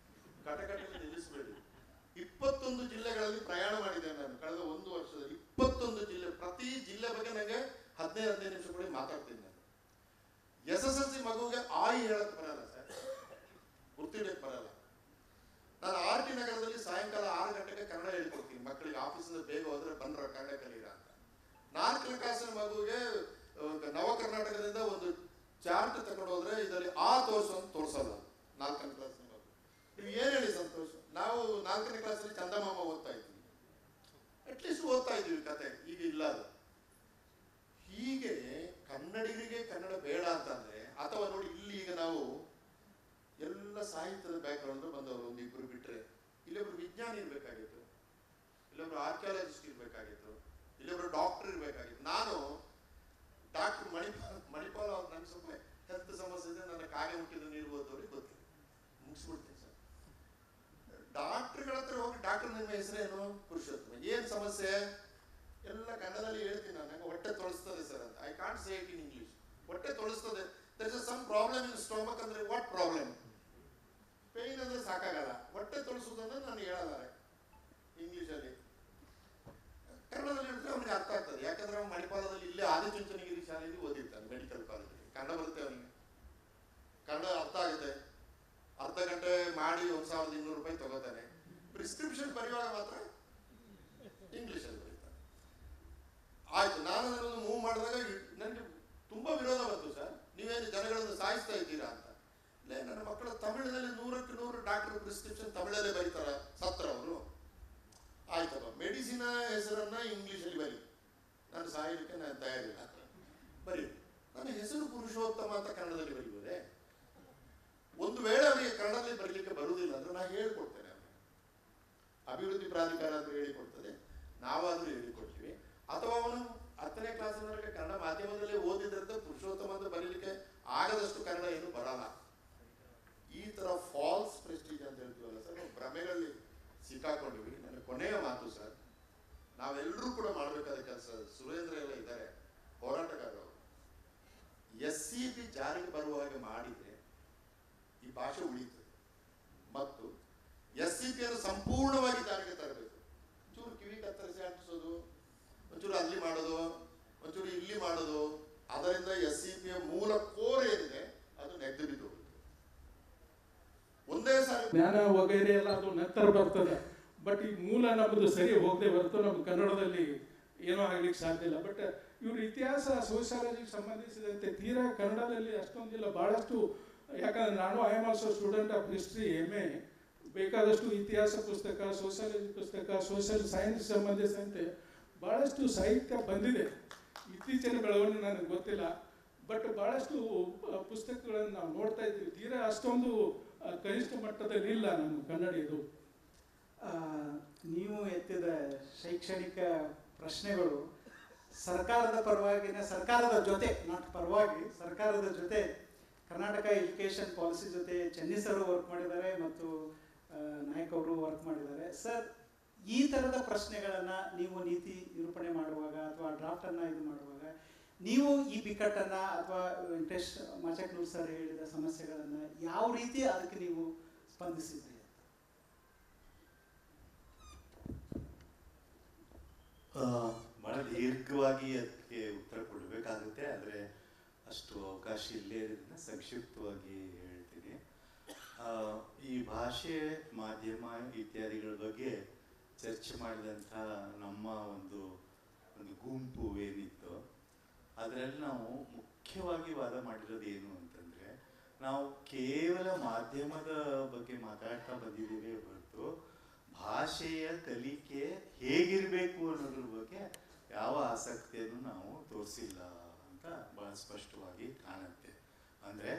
Speaker 3: ಕಟಕಟಲ್ಲಿ ನಿಲ್ಲಿಸಬೇಡಿ. 21 ಜಿಲ್ಲೆಗಳಲ್ಲಿ ಪ್ರಯಾಣ ಮಾಡಿದ್ದೇನೆ ನಾನು ಕಳೆದ 1 ವರ್ಷದಲ್ಲಿ. 21 ಜಿಲ್ಲೆ, ಪ್ರತಿ ಜಿಲ್ಲೆ ಬಗ್ಗೆ ನನಗೆ 15 ನಿಮಿಷ ಕೂಡ ಮಾತಾಡ್ತೀನಿ ನಾನು. SSLC ಮಗುವಿಗೆ ಆಯಿ ಹೇಳಕ್ ಬರಲ್ಲ ಸರ್, ಗುರ್ತಿಡಕ್ ಬರಲ್ಲ. ನಾನು RT ನಗರದಲ್ಲಿ ಸಾಯಂಕಾಲ 6 ಗಂಟೆಗೆ ಕನ್ನಡ ಹೇಳ್ಕೊಡ್ತೀನಿ ಮಕ್ಕಳಿಗೆ. ಆಫೀಸಿಂದ ಬೇಗ ಹೋದ್ರೆ ಬಂದ್ರ ಕನ್ನಡ ಕಲೀರ ಅಂತ. 4ನೇ ಕ್ಲಾಸಿನ ಮಗುವಿಗೆ ನವ ಕರ್ನಾಟಕದಿಂದ ಒಂದು ಚಾರ್ಟ್ ತಗೊಂಡು ಹೋದ್ರೆ ಇದರಲ್ಲಿ ತೋರಿಸು ಅಂತ ತೋರಿಸಲ್ಲ 4ನೇ ಕ್ಲಾಸಿನ ಮಗು. ನೀವು ಏನ್ ಹೇಳಿ ಸಂತೋಷ್? ನಾವು 4ನೇ ಕ್ಲಾಸಲ್ಲಿ ಚಂದಮಾಮ ಓದ್ತಾ ಇದ್ವಿ, ಅಟ್ಲೀಸ್ಟ್ ಓದ್ತಾ ಇದ್ವಿ ಕತೆ. ಈಗ ಇಲ್ಲ ಅದು. ಹೀಗೆ ಕನ್ನಡಿಗರಿಗೆ ಕನ್ನಡ ಬೇಡ ಅಂತಂದ್ರೆ, ಅಥವಾ ನೋಡಿ ಇಲ್ಲಿ ಈಗ ನಾವು ಎಲ್ಲ ಸಾಹಿತ್ಯದ ಬ್ಯಾಕ್ಗ್ರೌಂಡ್ ಬಂದವರು 1-2 ಬಿಟ್ರೆ, ಇಲ್ಲೊಬ್ರು ವಿಜ್ಞಾನಿ ಇರ್ಬೇಕಾಗಿತ್ತು, ಇಲ್ಲೊಬ್ರು ಆರ್ಕಿಯಾಲಜಿಸ್ಟ್ ಇರ್ಬೇಕಾಗಿತ್ತು, ಇಲ್ಲೊಬ್ರು ಡಾಕ್ಟರ್ ಇರ್ಬೇಕಾಗಿತ್ತು. ನಾನು ಡಾಕ್ಟರ್ ಮಣಿಪಾಲ್ ಅವ್ರು, ನಂಗೆ ಸ್ವಲ್ಪ ಹೆಲ್ತ್ ಸಮಸ್ಯೆ ಇದೆ, ನನ್ನ ಕಾಗೆ ಹುಟ್ಟಿದ ನೀರು ಓದೋರಿಗೆ ಗೊತ್ತಿಲ್ಲ, ಮುಗಿಸ್ಬಿಡ್ತೀನಿ ಸರ್. ಡಾಕ್ಟರ್ಗಳ ಹತ್ರ ಹೋಗಿ, ಡಾಕ್ಟರ್ ನಿಮ್ಮ ಹೆಸರೇನು? ಪುರುಷೋತ್ತಮ. ಏನ್ ಸಮಸ್ಯೆ? ಎಲ್ಲ ಕನ್ನಡದಲ್ಲಿ ಹೇಳ್ತೀನಿ ನಾನು. ನಂಗೆ ಹೊಟ್ಟೆ ತೊಳಸ್ತದೆ ಸರ್ ಅಂತ. I can't say it in English. ಹೊಟ್ಟೆ ತೊಳಸ್ತದೆ. There is some problem in stomach ಅಂದ್ರೆ ವಾಟ್ ಪ್ರಾಬ್ಲಮ್? ಪೇಯ್ನ್ ಅಂದ್ರೆ ಸಾಕಾಗಲ್ಲ, ಹೊಟ್ಟೆ ತೊಳಸುವುದನ್ನು ನಾನು ಹೇಳಲಾರೆ ಇಂಗ್ಲಿಷಲ್ಲಿ. ಕನ್ನಡದಲ್ಲಿ ಹೇಳಿದ್ರೆ ಅವನಿಗೆ ಅರ್ಥ ಆಗ್ತದೆ. ಯಾಕಂದ್ರೆ ಅವ್ನು ಮಣಿಪಾಲದಲ್ಲಿ ಇಲ್ಲೇ ಆದಿಚುಂಚನಗಿರಿ ಶಾಲೆಯಲ್ಲಿ ಓದಿರ್ತಾನೆ, ಮೆಡಿಕಲ್ ಕಾಲೇಜಲ್ಲಿ. ಕನ್ನಡ ಬರುತ್ತೆ ಅವನಿಗೆ, ಕನ್ನಡ ಅರ್ಥ ಆಗುತ್ತೆ. ಅರ್ಧ ಗಂಟೆ ಮಾಡಿ 1200 ರೂಪಾಯಿ ತಗೋತಾನೆ. ಪ್ರಿಸ್ಕ್ರಿಪ್ಷನ್ ಬರೆಯುವಾಗ ಮಾತ್ರ ಇಂಗ್ಲಿಷಲ್ಲಿ ಬರೀತಾನೆ. ಆಯ್ತು, ನಾನು ಅದನ್ನು ಮೂವ್ ಮಾಡಿದಾಗ ನನಗೆ ತುಂಬಾ ವಿರೋಧ ಬಂತು ಸರ್. ನೀವೇನು ಜನಗಳನ್ನು ಸಾಯಿಸ್ತಾ ಇದ್ದೀರಾ ಅಂತ. ಇಲ್ಲ, ನನ್ನ ಮಕ್ಕಳ ತಮಿಳಿನಲ್ಲಿ 100ಕ್ಕೆ 100 ಡಾಕ್ಟರ್ ಪ್ರಿಸ್ಕ್ರಿಪ್ಷನ್ ತಮಿಳಲ್ಲೇ ಬರೀತಾರ, ಸತ್ರ ಅವರು. ಆಯ್ತಪ್ಪ, ಮೆಡಿಸಿನ್ ಹೆಸರನ್ನ ಇಂಗ್ಲಿಷಲ್ಲಿ ಬರೀ, ನಾನು ಸಾಯಲಿಕ್ಕೆ ನಾನು ತಯಾರಿಲ್ಲ. ಬರೀ ನನ್ನ ಹೆಸರು ಪುರುಷೋತ್ತಮ ಅಂತ ಕನ್ನಡದಲ್ಲಿ ಬರೀಬೋದೇ? ಒಂದು ವೇಳೆ ಅವನಿಗೆ ಕನ್ನಡದಲ್ಲಿ ಬರೀಲಿಕ್ಕೆ ಬರುವುದಿಲ್ಲ ಅಂದ್ರೆ ನಾನು ಹೇಳ್ಕೊಡ್ತೇನೆ. ಅವನಿಗೆ ಅಭಿವೃದ್ಧಿ ಪ್ರಾಧಿಕಾರ ಅಂತ ಹೇಳಿಕೊಡ್ತದೆ, ನಾವಾದ್ರೂ ಹೇಳಿಕೊಡ್ತೀವಿ. ಅಥವಾ ಅವನು 10ನೇ ಕ್ಲಾಸಿನವರೆಗೆ ಕನ್ನಡ ಮಾಧ್ಯಮದಲ್ಲೇ ಓದಿದ್ರಂತ ಪುರುಷೋತ್ತಮ ಅಂತ ಬರೀಲಿಕ್ಕೆ ಆಗದಷ್ಟು ಕನ್ನಡ ಏನು ಬರಲ್ಲ. ಈ ತರ ಫಾಲ್ಸ್ ಪ್ರೆಸ್ಟೀಜ್ ಅಂತ ಹೇಳ್ತೀವಲ್ಲ ಸರ್, ನಾವು ಭ್ರಮೆಗಳಲ್ಲಿ ಸಿಕ್ಕಾಕೊಂಡಿವಿ. ನನ್ನ ಕೊನೆಯ ಮಾತು ಸರ್, ನಾವೆಲ್ಲರೂ ಕೂಡ ಮಾಡಬೇಕಾದ ಕೆಲಸ. ಸುರೇಂದ್ರ ಎಲ್ಲ ಇದ್ದಾರೆ, ಹೋರಾಟಗಾರರು. SCB ಜಾರಿಗೆ ಬರುವ ಹಾಗೆ ಮಾಡಿದ್ರೆ ಈ ಭಾಷೆ ಉಳಿತದೆ. ಮತ್ತು
Speaker 8: ಜ್ಞಾನ ವಗೈರೆ ಎಲ್ಲ ಅದು ನಂತರ ಬರ್ತದೆ. ಬಟ್ ಈ ಮೂಲ ನಮ್ಮದು ಸರಿ ಹೋಗದೆ ಹೊರತು ನಮ್ಮ ಕನ್ನಡದಲ್ಲಿ ಏನೋ ಆಗ್ಲಿಕ್ಕೆ ಸಾಧ್ಯ ಇಲ್ಲ. ಬಟ್ ಇವ್ರ ಇತಿಹಾಸ ಸೋಷಿಯಾಲಜಿಗೆ ಸಂಬಂಧಿಸಿದಂತೆ ತೀರಾ ಕನ್ನಡದಲ್ಲಿ ಅಷ್ಟೊಂದಿಲ್ಲ, ಭಾಳಷ್ಟು. ಯಾಕಂದ್ರೆ ನಾನು I am also student of history, MA. ಬೇಕಾದಷ್ಟು ಇತಿಹಾಸ ಪುಸ್ತಕ, ಸೋಷಿಯಾಲಜಿ ಪುಸ್ತಕ, ಸೋಷಿಯಲ್ ಸೈನ್ಸ್ ಸಂಬಂಧಿಸಿದಂತೆ ಭಾಳಷ್ಟು ಸಾಹಿತ್ಯ ಬಂದಿದೆ. ಇತ್ತೀಚಿನ ಬೆಳವಣಿಗೆ ನನಗೆ ಗೊತ್ತಿಲ್ಲ, ಬಟ್ ಭಾಳಷ್ಟು ಪುಸ್ತಕಗಳನ್ನು ನಾವು ನೋಡ್ತಾ ಇದ್ದೀವಿ. ತೀರಾ ಅಷ್ಟೊಂದು ಕನಿಷ್ಠ ಮಟ್ಟದಲ್ಲಿ ಇಲ್ಲ ನಮ್ಮ ಕನ್ನಡಿದು.
Speaker 1: ನೀವು ಎತ್ತಿದ ಶೈಕ್ಷಣಿಕ ಪ್ರಶ್ನೆಗಳು ಸರ್ಕಾರದ ಪರವಾಗಿನ, ಸರ್ಕಾರದ ಜೊತೆ, ನಾಟ್ ಪರವಾಗಿ, ಸರ್ಕಾರದ ಜೊತೆ ಕರ್ನಾಟಕ ಎಜುಕೇಷನ್ ಪಾಲಿಸಿ ಜೊತೆ ಚೆನ್ನಿ ಸರ್ ವರ್ಕ್ ಮಾಡಿದ್ದಾರೆ ಮತ್ತು ನಾಯಕ್ ಅವರು ವರ್ಕ್ ಮಾಡಿದ್ದಾರೆ. ಸರ್, ಈ ಥರದ ಪ್ರಶ್ನೆಗಳನ್ನು ನೀವು ನೀತಿ ನಿರೂಪಣೆ ಮಾಡುವಾಗ ಅಥವಾ ಡ್ರಾಫ್ಟನ್ನು ಇದು ಮಾಡುವಾಗ ನೀವು ಈ ಬಿಕ್ಕಟ್ಟನ್ನು ಅಥವಾ ವೆಂಕಟೇಶ್ ಮಾಚಕ್ನೂರ್ ಸರ್ ಹೇಳಿದ ಸಮಸ್ಯೆಗಳನ್ನು ಯಾವ ರೀತಿ ಅದಕ್ಕೆ ನೀವು ಸ್ಪಂದಿಸಿದ್ರಿ?
Speaker 2: ಭಾಳ ದೀರ್ಘವಾಗಿ ಅದಕ್ಕೆ ಉತ್ತರ ಕೊಡಬೇಕಾಗುತ್ತೆ, ಆದರೆ ಅಷ್ಟು ಅವಕಾಶ ಇಲ್ಲೇ ಇರೋದ್ರಿಂದ ಸಂಕ್ಷಿಪ್ತವಾಗಿ ಹೇಳ್ತೀನಿ. ಈ ಭಾಷೆ, ಮಾಧ್ಯಮ ಇತ್ಯಾದಿಗಳ ಬಗ್ಗೆ ಚರ್ಚೆ ಮಾಡಿದಂಥ ನಮ್ಮ ಒಂದು ಗುಂಪು ಏನಿತ್ತು, ಅದರಲ್ಲಿ ನಾವು ಮುಖ್ಯವಾಗಿ ವಾದ ಮಾಡಿರೋದು ಏನು ಅಂತಂದರೆ, ನಾವು ಕೇವಲ ಮಾಧ್ಯಮದ ಬಗ್ಗೆ ಮಾತಾಡ್ತಾ ಬಂದಿದ್ದೀವಿ ಹೊರತು ಭಾಷೆಯ ಕಲಿಕೆ ಹೇಗಿರಬೇಕು ಅನ್ನೋದ್ರ ಬಗ್ಗೆ ಯಾವ ಆಸಕ್ತಿಯನ್ನು ನಾವು ತೋರಿಸಿಲ್ಲ ಅಂತ ಭಾಳ ಸ್ಪಷ್ಟವಾಗಿ ಕಾಣುತ್ತೆ. ಅಂದರೆ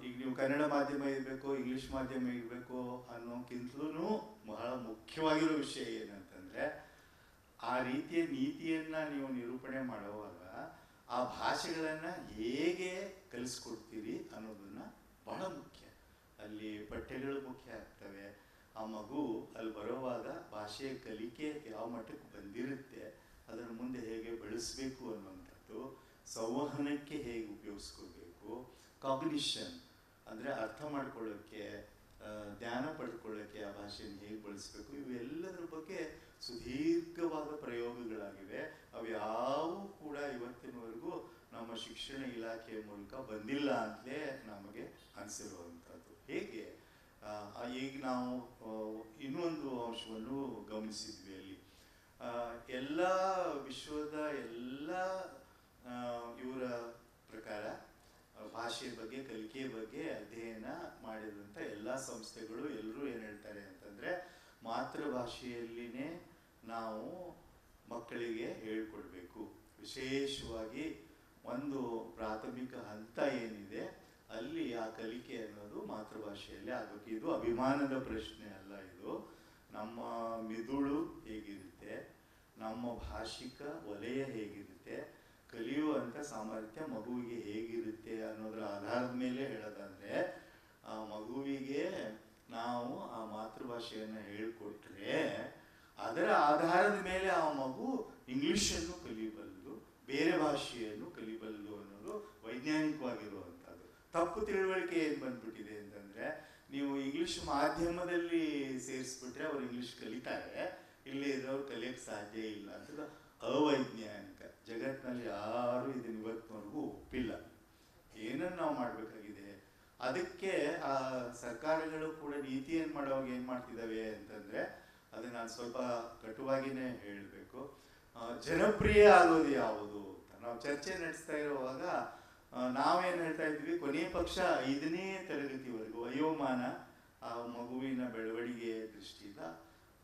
Speaker 2: ಈಗ ನೀವು ಕನ್ನಡ ಮಾಧ್ಯಮ ಇರಬೇಕು, ಇಂಗ್ಲೀಷ್ ಮಾಧ್ಯಮ ಇರಬೇಕು ಅನ್ನೋಕ್ಕಿಂತಲೂ ಬಹಳ ಮುಖ್ಯವಾಗಿರೋ ವಿಷಯ ಏನಂತಂದರೆ, ಆ ರೀತಿಯ ನೀತಿಯನ್ನು ನೀವು ನಿರೂಪಣೆ ಮಾಡುವಾಗ ಆ ಭಾಷೆಗಳನ್ನು ಹೇಗೆ ಕಲಿಸ್ಕೊಡ್ತೀರಿ ಅನ್ನೋದನ್ನು ಬಹಳ ಮುಖ್ಯ. ಅಲ್ಲಿ ಪಠ್ಯಗಳು ಮುಖ್ಯ ಆಗ್ತವೆ. ಆ ಮಗು ಅಲ್ಲಿ ಬರೋವಾಗ ಭಾಷೆಯ ಕಲಿಕೆ ಯಾವ ಮಟ್ಟಕ್ಕೆ ಬಂದಿರುತ್ತೆ, ಅದನ್ನು ಮುಂದೆ ಹೇಗೆ ಬೆಳೆಸಬೇಕು ಅನ್ನುವಂಥದ್ದು, ಸಂವಹನಕ್ಕೆ ಹೇಗೆ ಉಪಯೋಗಿಸ್ಕೋಬೇಕು, ಕಾಗ್ನಿಷನ್ ಅಂದರೆ ಅರ್ಥ ಮಾಡ್ಕೊಳ್ಳೋಕ್ಕೆ, ಜ್ಞಾನ ಪಡ್ಕೊಳ್ಳೋಕ್ಕೆ ಆ ಭಾಷೆಯನ್ನು ಹೇಗೆ ಬಳಸಬೇಕು, ಇವೆಲ್ಲದರ ಬಗ್ಗೆ ಸುದೀರ್ಘವಾದ ಪ್ರಯೋಗಗಳಾಗಿವೆ. ಅವ್ಯಾವೂ ಕೂಡ ಇವತ್ತಿನವರೆಗೂ ನಮ್ಮ ಶಿಕ್ಷಣ ಇಲಾಖೆಯ ಮೂಲಕ ಬಂದಿಲ್ಲ ಅಂತಲೇ ನಮಗೆ ಅನಿಸಿರುವಂಥದ್ದು. ಹೇಗೆ ಈಗ ನಾವು ಇನ್ನೊಂದು ಅಂಶವನ್ನು ಗಮನಿಸಿದ್ವಿ. ಅಲ್ಲಿ ಎಲ್ಲ ವಿಶ್ವದ ಎಲ್ಲ ಇವರ ಪ್ರಕಾರ ಭಾಷೆಯ ಬಗ್ಗೆ, ಕಲಿಕೆಯ ಬಗ್ಗೆ ಅಧ್ಯಯನ ಮಾಡಿದಂಥ ಎಲ್ಲ ಸಂಸ್ಥೆಗಳು ಎಲ್ಲರೂ ಏನು ಹೇಳ್ತಾರೆ ಅಂತಂದರೆ, ಮಾತೃಭಾಷೆಯಲ್ಲಿನೇ ನಾವು ಮಕ್ಕಳಿಗೆ ಹೇಳ್ಕೊಡ್ಬೇಕು. ವಿಶೇಷವಾಗಿ ಒಂದು ಪ್ರಾಥಮಿಕ ಹಂತ ಏನಿದೆ ಅಲ್ಲಿ ಆ ಕಲಿಕೆ ಅನ್ನೋದು ಮಾತೃಭಾಷೆಯಲ್ಲಿ ಆಗಬೇಕು. ಇದು ಅಭಿಮಾನದ ಪ್ರಶ್ನೆ ಅಲ್ಲ, ಇದು ನಮ್ಮ ಮಿದುಳು ಹೇಗಿರುತ್ತೆ, ನಮ್ಮ ಭಾಷಿಕ ವಲಯ ಹೇಗಿರುತ್ತೆ, ಕಲಿಯುವಂಥ ಸಾಮರ್ಥ್ಯ ಮಗುವಿಗೆ ಹೇಗಿರುತ್ತೆ ಅನ್ನೋದರ ಆಧಾರದ ಮೇಲೆ ಹೇಳೋದಂದರೆ, ಆ ಮಗುವಿಗೆ ನಾವು ಆ ಮಾತೃಭಾಷೆಯನ್ನು ಹೇಳಿಕೊಟ್ರೆ ಅದರ ಆಧಾರದ ಮೇಲೆ ಆ ಮಗು ಇಂಗ್ಲೀಷನ್ನು ಕಲಿಯಬಲ್ಲು, ಬೇರೆ ಭಾಷೆಯನ್ನು ಕಲಿಯಬಲ್ಲು ಅನ್ನೋದು ವೈಜ್ಞಾನಿಕವಾಗಿರುವಂಥದ್ದು. ತಪ್ಪು ತಿಳುವಳಿಕೆ ಏನು ಬಂದ್ಬಿಟ್ಟಿದೆ ಅಂತಂದರೆ, ನೀವು ಇಂಗ್ಲೀಷ್ ಮಾಧ್ಯಮದಲ್ಲಿ ಸೇರಿಸ್ಬಿಟ್ರೆ ಅವ್ರು ಇಂಗ್ಲೀಷ್ ಕಲಿತಾರೆ, ಇಲ್ಲಿ ಇರೋರು ಕಲಿಯೋಕ್ಕೆ ಸಾಧ್ಯ ಇಲ್ಲ ಅಂತ ಅವೈಜ್ಞಾನಿಕ. ಜಗತ್ತಿನಲ್ಲಿ ಯಾರೂ ಇದನ್ನು ಇವತ್ತಿನವರೆಗೂ ಒಪ್ಪಿಲ್ಲ. ಏನನ್ನು ನಾವು ಮಾಡಬೇಕಾಗಿದೆ, ಅದಕ್ಕೆ ಆ ಸರ್ಕಾರಗಳು ಕೂಡ ನೀತಿಯನ್ನು ಮಾಡುವಾಗ ಏನು ಮಾಡ್ತಿದ್ದಾವೆ ಅಂತಂದರೆ, ಅದನ್ನು ನಾನು ಸ್ವಲ್ಪ ಕಟುವಾಗಿಯೇ ಹೇಳಬೇಕು, ಜನಪ್ರಿಯ ಆಗೋದು ಯಾವುದು ಅಂತ ನಾವು ಚರ್ಚೆ ನಡೆಸ್ತಾ ಇರುವಾಗ ನಾವೇನು ಹೇಳ್ತಾ ಇದ್ವಿ, ಕೊನೆಯ ಪಕ್ಷ 5ನೇ ತರಗತಿವರೆಗೂ ವಯೋಮಾನ ಆ ಮಗುವಿನ ಬೆಳವಣಿಗೆಯ ದೃಷ್ಟಿಯಿಂದ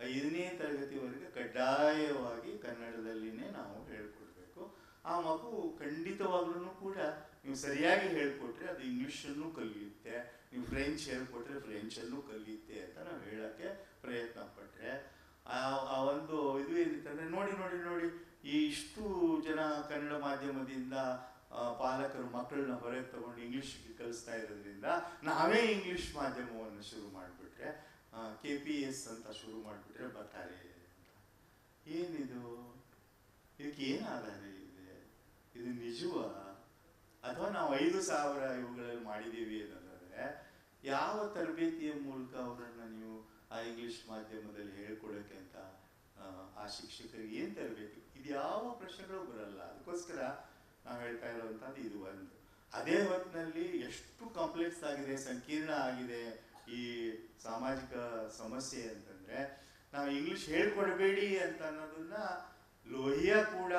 Speaker 2: 5ನೇ ತರಗತಿವರೆಗೆ ಕಡ್ಡಾಯವಾಗಿ ಕನ್ನಡದಲ್ಲಿನೇ ನಾವು ಹೇಳ್ಕೊಡ್ಬೇಕು. ಆ ಮಗು ಖಂಡಿತವಾಗ್ಲೂ ಕೂಡ ನೀವು ಸರಿಯಾಗಿ ಹೇಳ್ಕೊಟ್ರೆ ಅದು ಇಂಗ್ಲೀಷನ್ನು ಕಲಿಯುತ್ತೆ, ನೀವು ಫ್ರೆಂಚ್ ಹೇಳ್ಕೊಟ್ರೆ ಫ್ರೆಂಚನ್ನು ಕಲಿಯುತ್ತೆ ಅಂತ ನಾವು ಹೇಳೋಕ್ಕೆ ಪ್ರಯತ್ನ ಪಟ್ಟರೆ, ಆ ಒಂದು ಇದು ಏನಿತ್ತಂದರೆ, ನೋಡಿ ಈ ಇಷ್ಟು ಜನ ಕನ್ನಡ ಮಾಧ್ಯಮದಿಂದ ಪಾಲಕರು ಮಕ್ಕಳನ್ನ ಹೊರಗೆ ತಗೊಂಡು ಇಂಗ್ಲೀಷ್ಗೆ ಕಲಿಸ್ತಾ ಇರೋದ್ರಿಂದ ನಾವೇ ಇಂಗ್ಲೀಷ್ ಮಾಧ್ಯಮವನ್ನು ಶುರು ಮಾಡಿಬಿಟ್ರೆ, KPS ಅಂತ ಶುರು ಮಾಡಿಬಿಟ್ರೆ ಬರ್ತಾರೆ. ಏನಿದು, ಇದಕ್ಕೆ ಏನು ಆಧಾರ ಇದೆ? ಇದು ನಿಜವಾ? ಅಥವಾ ನಾವು 5,000 ಇವುಗಳಲ್ಲಿ ಮಾಡಿದ್ದೀವಿ ಅನ್ನೋದಾದರೆ, ಯಾವ ತರಬೇತಿಯ ಮೂಲಕ ಅವರನ್ನು ನೀವು ಆ ಇಂಗ್ಲೀಷ್ ಮಾಧ್ಯಮದಲ್ಲಿ ಹೇಳ್ಕೊಡೋಕ್ಕೆ ಅಂತ ಆ ಶಿಕ್ಷಕರಿಗೆ ಏನು ತರಬೇತಿ? ಇದು ಯಾವ ಪ್ರಶ್ನೆಗಳು ಬರಲ್ಲ. ಅದಕ್ಕೋಸ್ಕರ ನಾವು ಹೇಳ್ತಾ ಇರುವಂಥದ್ದು ಇದು ಒಂದು. ಅದೇ ಹೊತ್ತಿನಲ್ಲಿ ಎಷ್ಟು ಕಾಂಪ್ಲೆಕ್ಸ್ ಆಗಿದೆ, ಸಂಕೀರ್ಣ ಆಗಿದೆ ಈ ಸಾಮಾಜಿಕ ಸಮಸ್ಯೆ ಅಂತಂದ್ರೆ ನಾವು ಇಂಗ್ಲಿಷ್ ಹೇಳ್ಕೊಡ್ಬೇಡಿ ಅಂತ ಅನ್ನೋದನ್ನ ಲೋಹಿಯಾ ಕೂಡ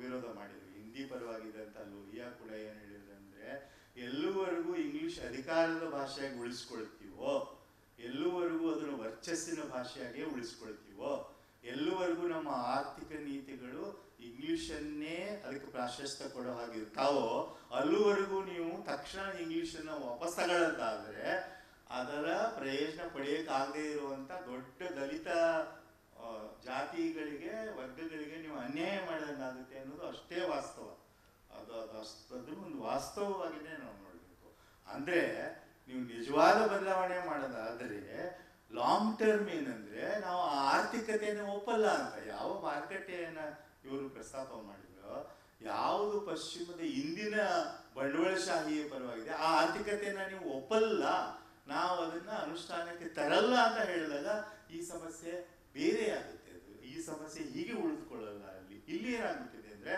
Speaker 2: ವಿರೋಧ ಮಾಡಿದ್ರು. ಹಿಂದಿ ಪರವಾಗಿದ್ದಂತ ಲೋಹಿಯಾ ಕೂಡ ಏನ್ ಹೇಳಿದ್ರು ಅಂದ್ರೆ, ಎಲ್ಲುವರೆಗೂ ಇಂಗ್ಲಿಷ್ ಅಧಿಕಾರದ ಭಾಷೆಯಾಗಿ ಉಳಿಸ್ಕೊಳ್ತೀವೋ, ಎಲ್ಲುವರೆಗೂ ಅದನ್ನು ವರ್ಚಸ್ಸಿನ ಭಾಷೆಯಾಗಿ ಉಳಿಸ್ಕೊಳ್ತೀವೋ, ಎಲ್ಲುವರೆಗೂ ನಮ್ಮ ಆರ್ಥಿಕ ನೀತಿಗಳು ಇಂಗ್ಲಿಷನ್ನೇ ಅದಕ್ಕೆ ಪ್ರಾಶಸ್ತ್ಯ ಕೊಡೋ ಹಾಗಿರ್ತಾವೋ, ಅಲ್ಲಿವರೆಗೂ ನೀವು ತಕ್ಷಣ ಇಂಗ್ಲಿಷನ್ನ ವಾಪಸ್ ತಗೊಳ್ಳೋದಾದ್ರೆ ಅದರ ಪ್ರಯೋಜನ ಪಡೆಯಕ್ಕಾಗದೇ ಇರುವಂತ ದೊಡ್ಡ ದಲಿತ ಜಾತಿಗಳಿಗೆ, ವರ್ಗಗಳಿಗೆ ನೀವು ಅನ್ಯಾಯ ಮಾಡೋದಾಗುತ್ತೆ ಅನ್ನೋದು ಅಷ್ಟೇ ವಾಸ್ತವ. ಅದನ್ನು ಒಂದು ವಾಸ್ತವವಾಗಿನೇ ನಾವು ನೋಡಬೇಕು. ಅಂದ್ರೆ ನೀವು ನಿಜವಾದ ಬದಲಾವಣೆ ಮಾಡೋದಾದ್ರೆ ಲಾಂಗ್ ಟರ್ಮ್ ಏನಂದ್ರೆ, ನಾವು ಆ ಆರ್ಥಿಕತೆಯನ್ನು ಒಪ್ಪಲ್ಲ ಅಂತ ಯಾವ ಮಾರುಕಟ್ಟೆಯನ್ನ ಇವರು ಪ್ರಸ್ತಾಪ ಮಾಡಿದ್ರು, ಯಾವುದು ಪಶ್ಚಿಮದ ಇಂದಿನ ಬಂಡವಾಳಶಾಹಿಯ ಪರವಾಗಿದೆ ಆ ಆರ್ಥಿಕತೆಯನ್ನ ನೀವು ಒಪ್ಪಲ್ಲ, ನಾವು ಅದನ್ನ ಅನುಷ್ಠಾನಕ್ಕೆ ತರಲ್ಲ ಅಂತ ಹೇಳಿದಾಗ ಈ ಸಮಸ್ಯೆ ಬೇರೆ ಆಗುತ್ತೆ. ಅದು ಈ ಸಮಸ್ಯೆ ಹೀಗೆ ಉಳಿದುಕೊಳ್ಳಲ್ಲ. ಇಲ್ಲಿ ಏನಾಗುತ್ತಿದೆ ಅಂದ್ರೆ,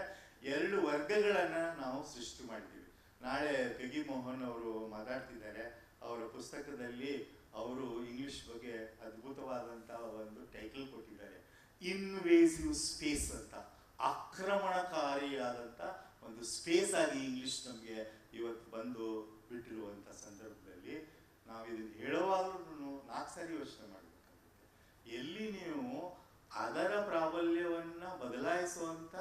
Speaker 2: ಎರಡು ವರ್ಗಗಳನ್ನ ನಾವು ಸೃಷ್ಟಿ ಮಾಡಿದ್ದೀವಿ. ನಾಳೆ ಪೆಗಿ ಮೋಹನ್ ಅವರು ಮಾತಾಡ್ತಿದ್ದಾರೆ. ಅವರ ಪುಸ್ತಕದಲ್ಲಿ ಅವರು ಇಂಗ್ಲಿಷ್ ಬಗ್ಗೆ ಅದ್ಭುತವಾದಂತಹ ಒಂದು ಟೈಟಲ್ ಕೊಟ್ಟಿದ್ದಾರೆ, ಇನ್ವೇಸಿವ್ ಸ್ಪೇಸ್ ಅಂತ. ಆಕ್ರಮಣಕಾರಿಯಾದಂಥ ಒಂದು ಸ್ಪೇಸ್ ಆಗಿ ಇಂಗ್ಲಿಷ್ ನಮಗೆ ಇವತ್ತು ಬಂದು ಬಿಟ್ಟಿರುವಂಥ ಸಂದರ್ಭದಲ್ಲಿ ನಾವು ಇದನ್ನು ಹೇಳುವಾಗಲೂ 4 ಸಾರಿ ಯೋಚನೆ ಮಾಡಬೇಕಾಗುತ್ತೆ. ಎಲ್ಲಿ ನೀವು ಅದರ ಪ್ರಾಬಲ್ಯವನ್ನ ಬದಲಾಯಿಸುವಂತ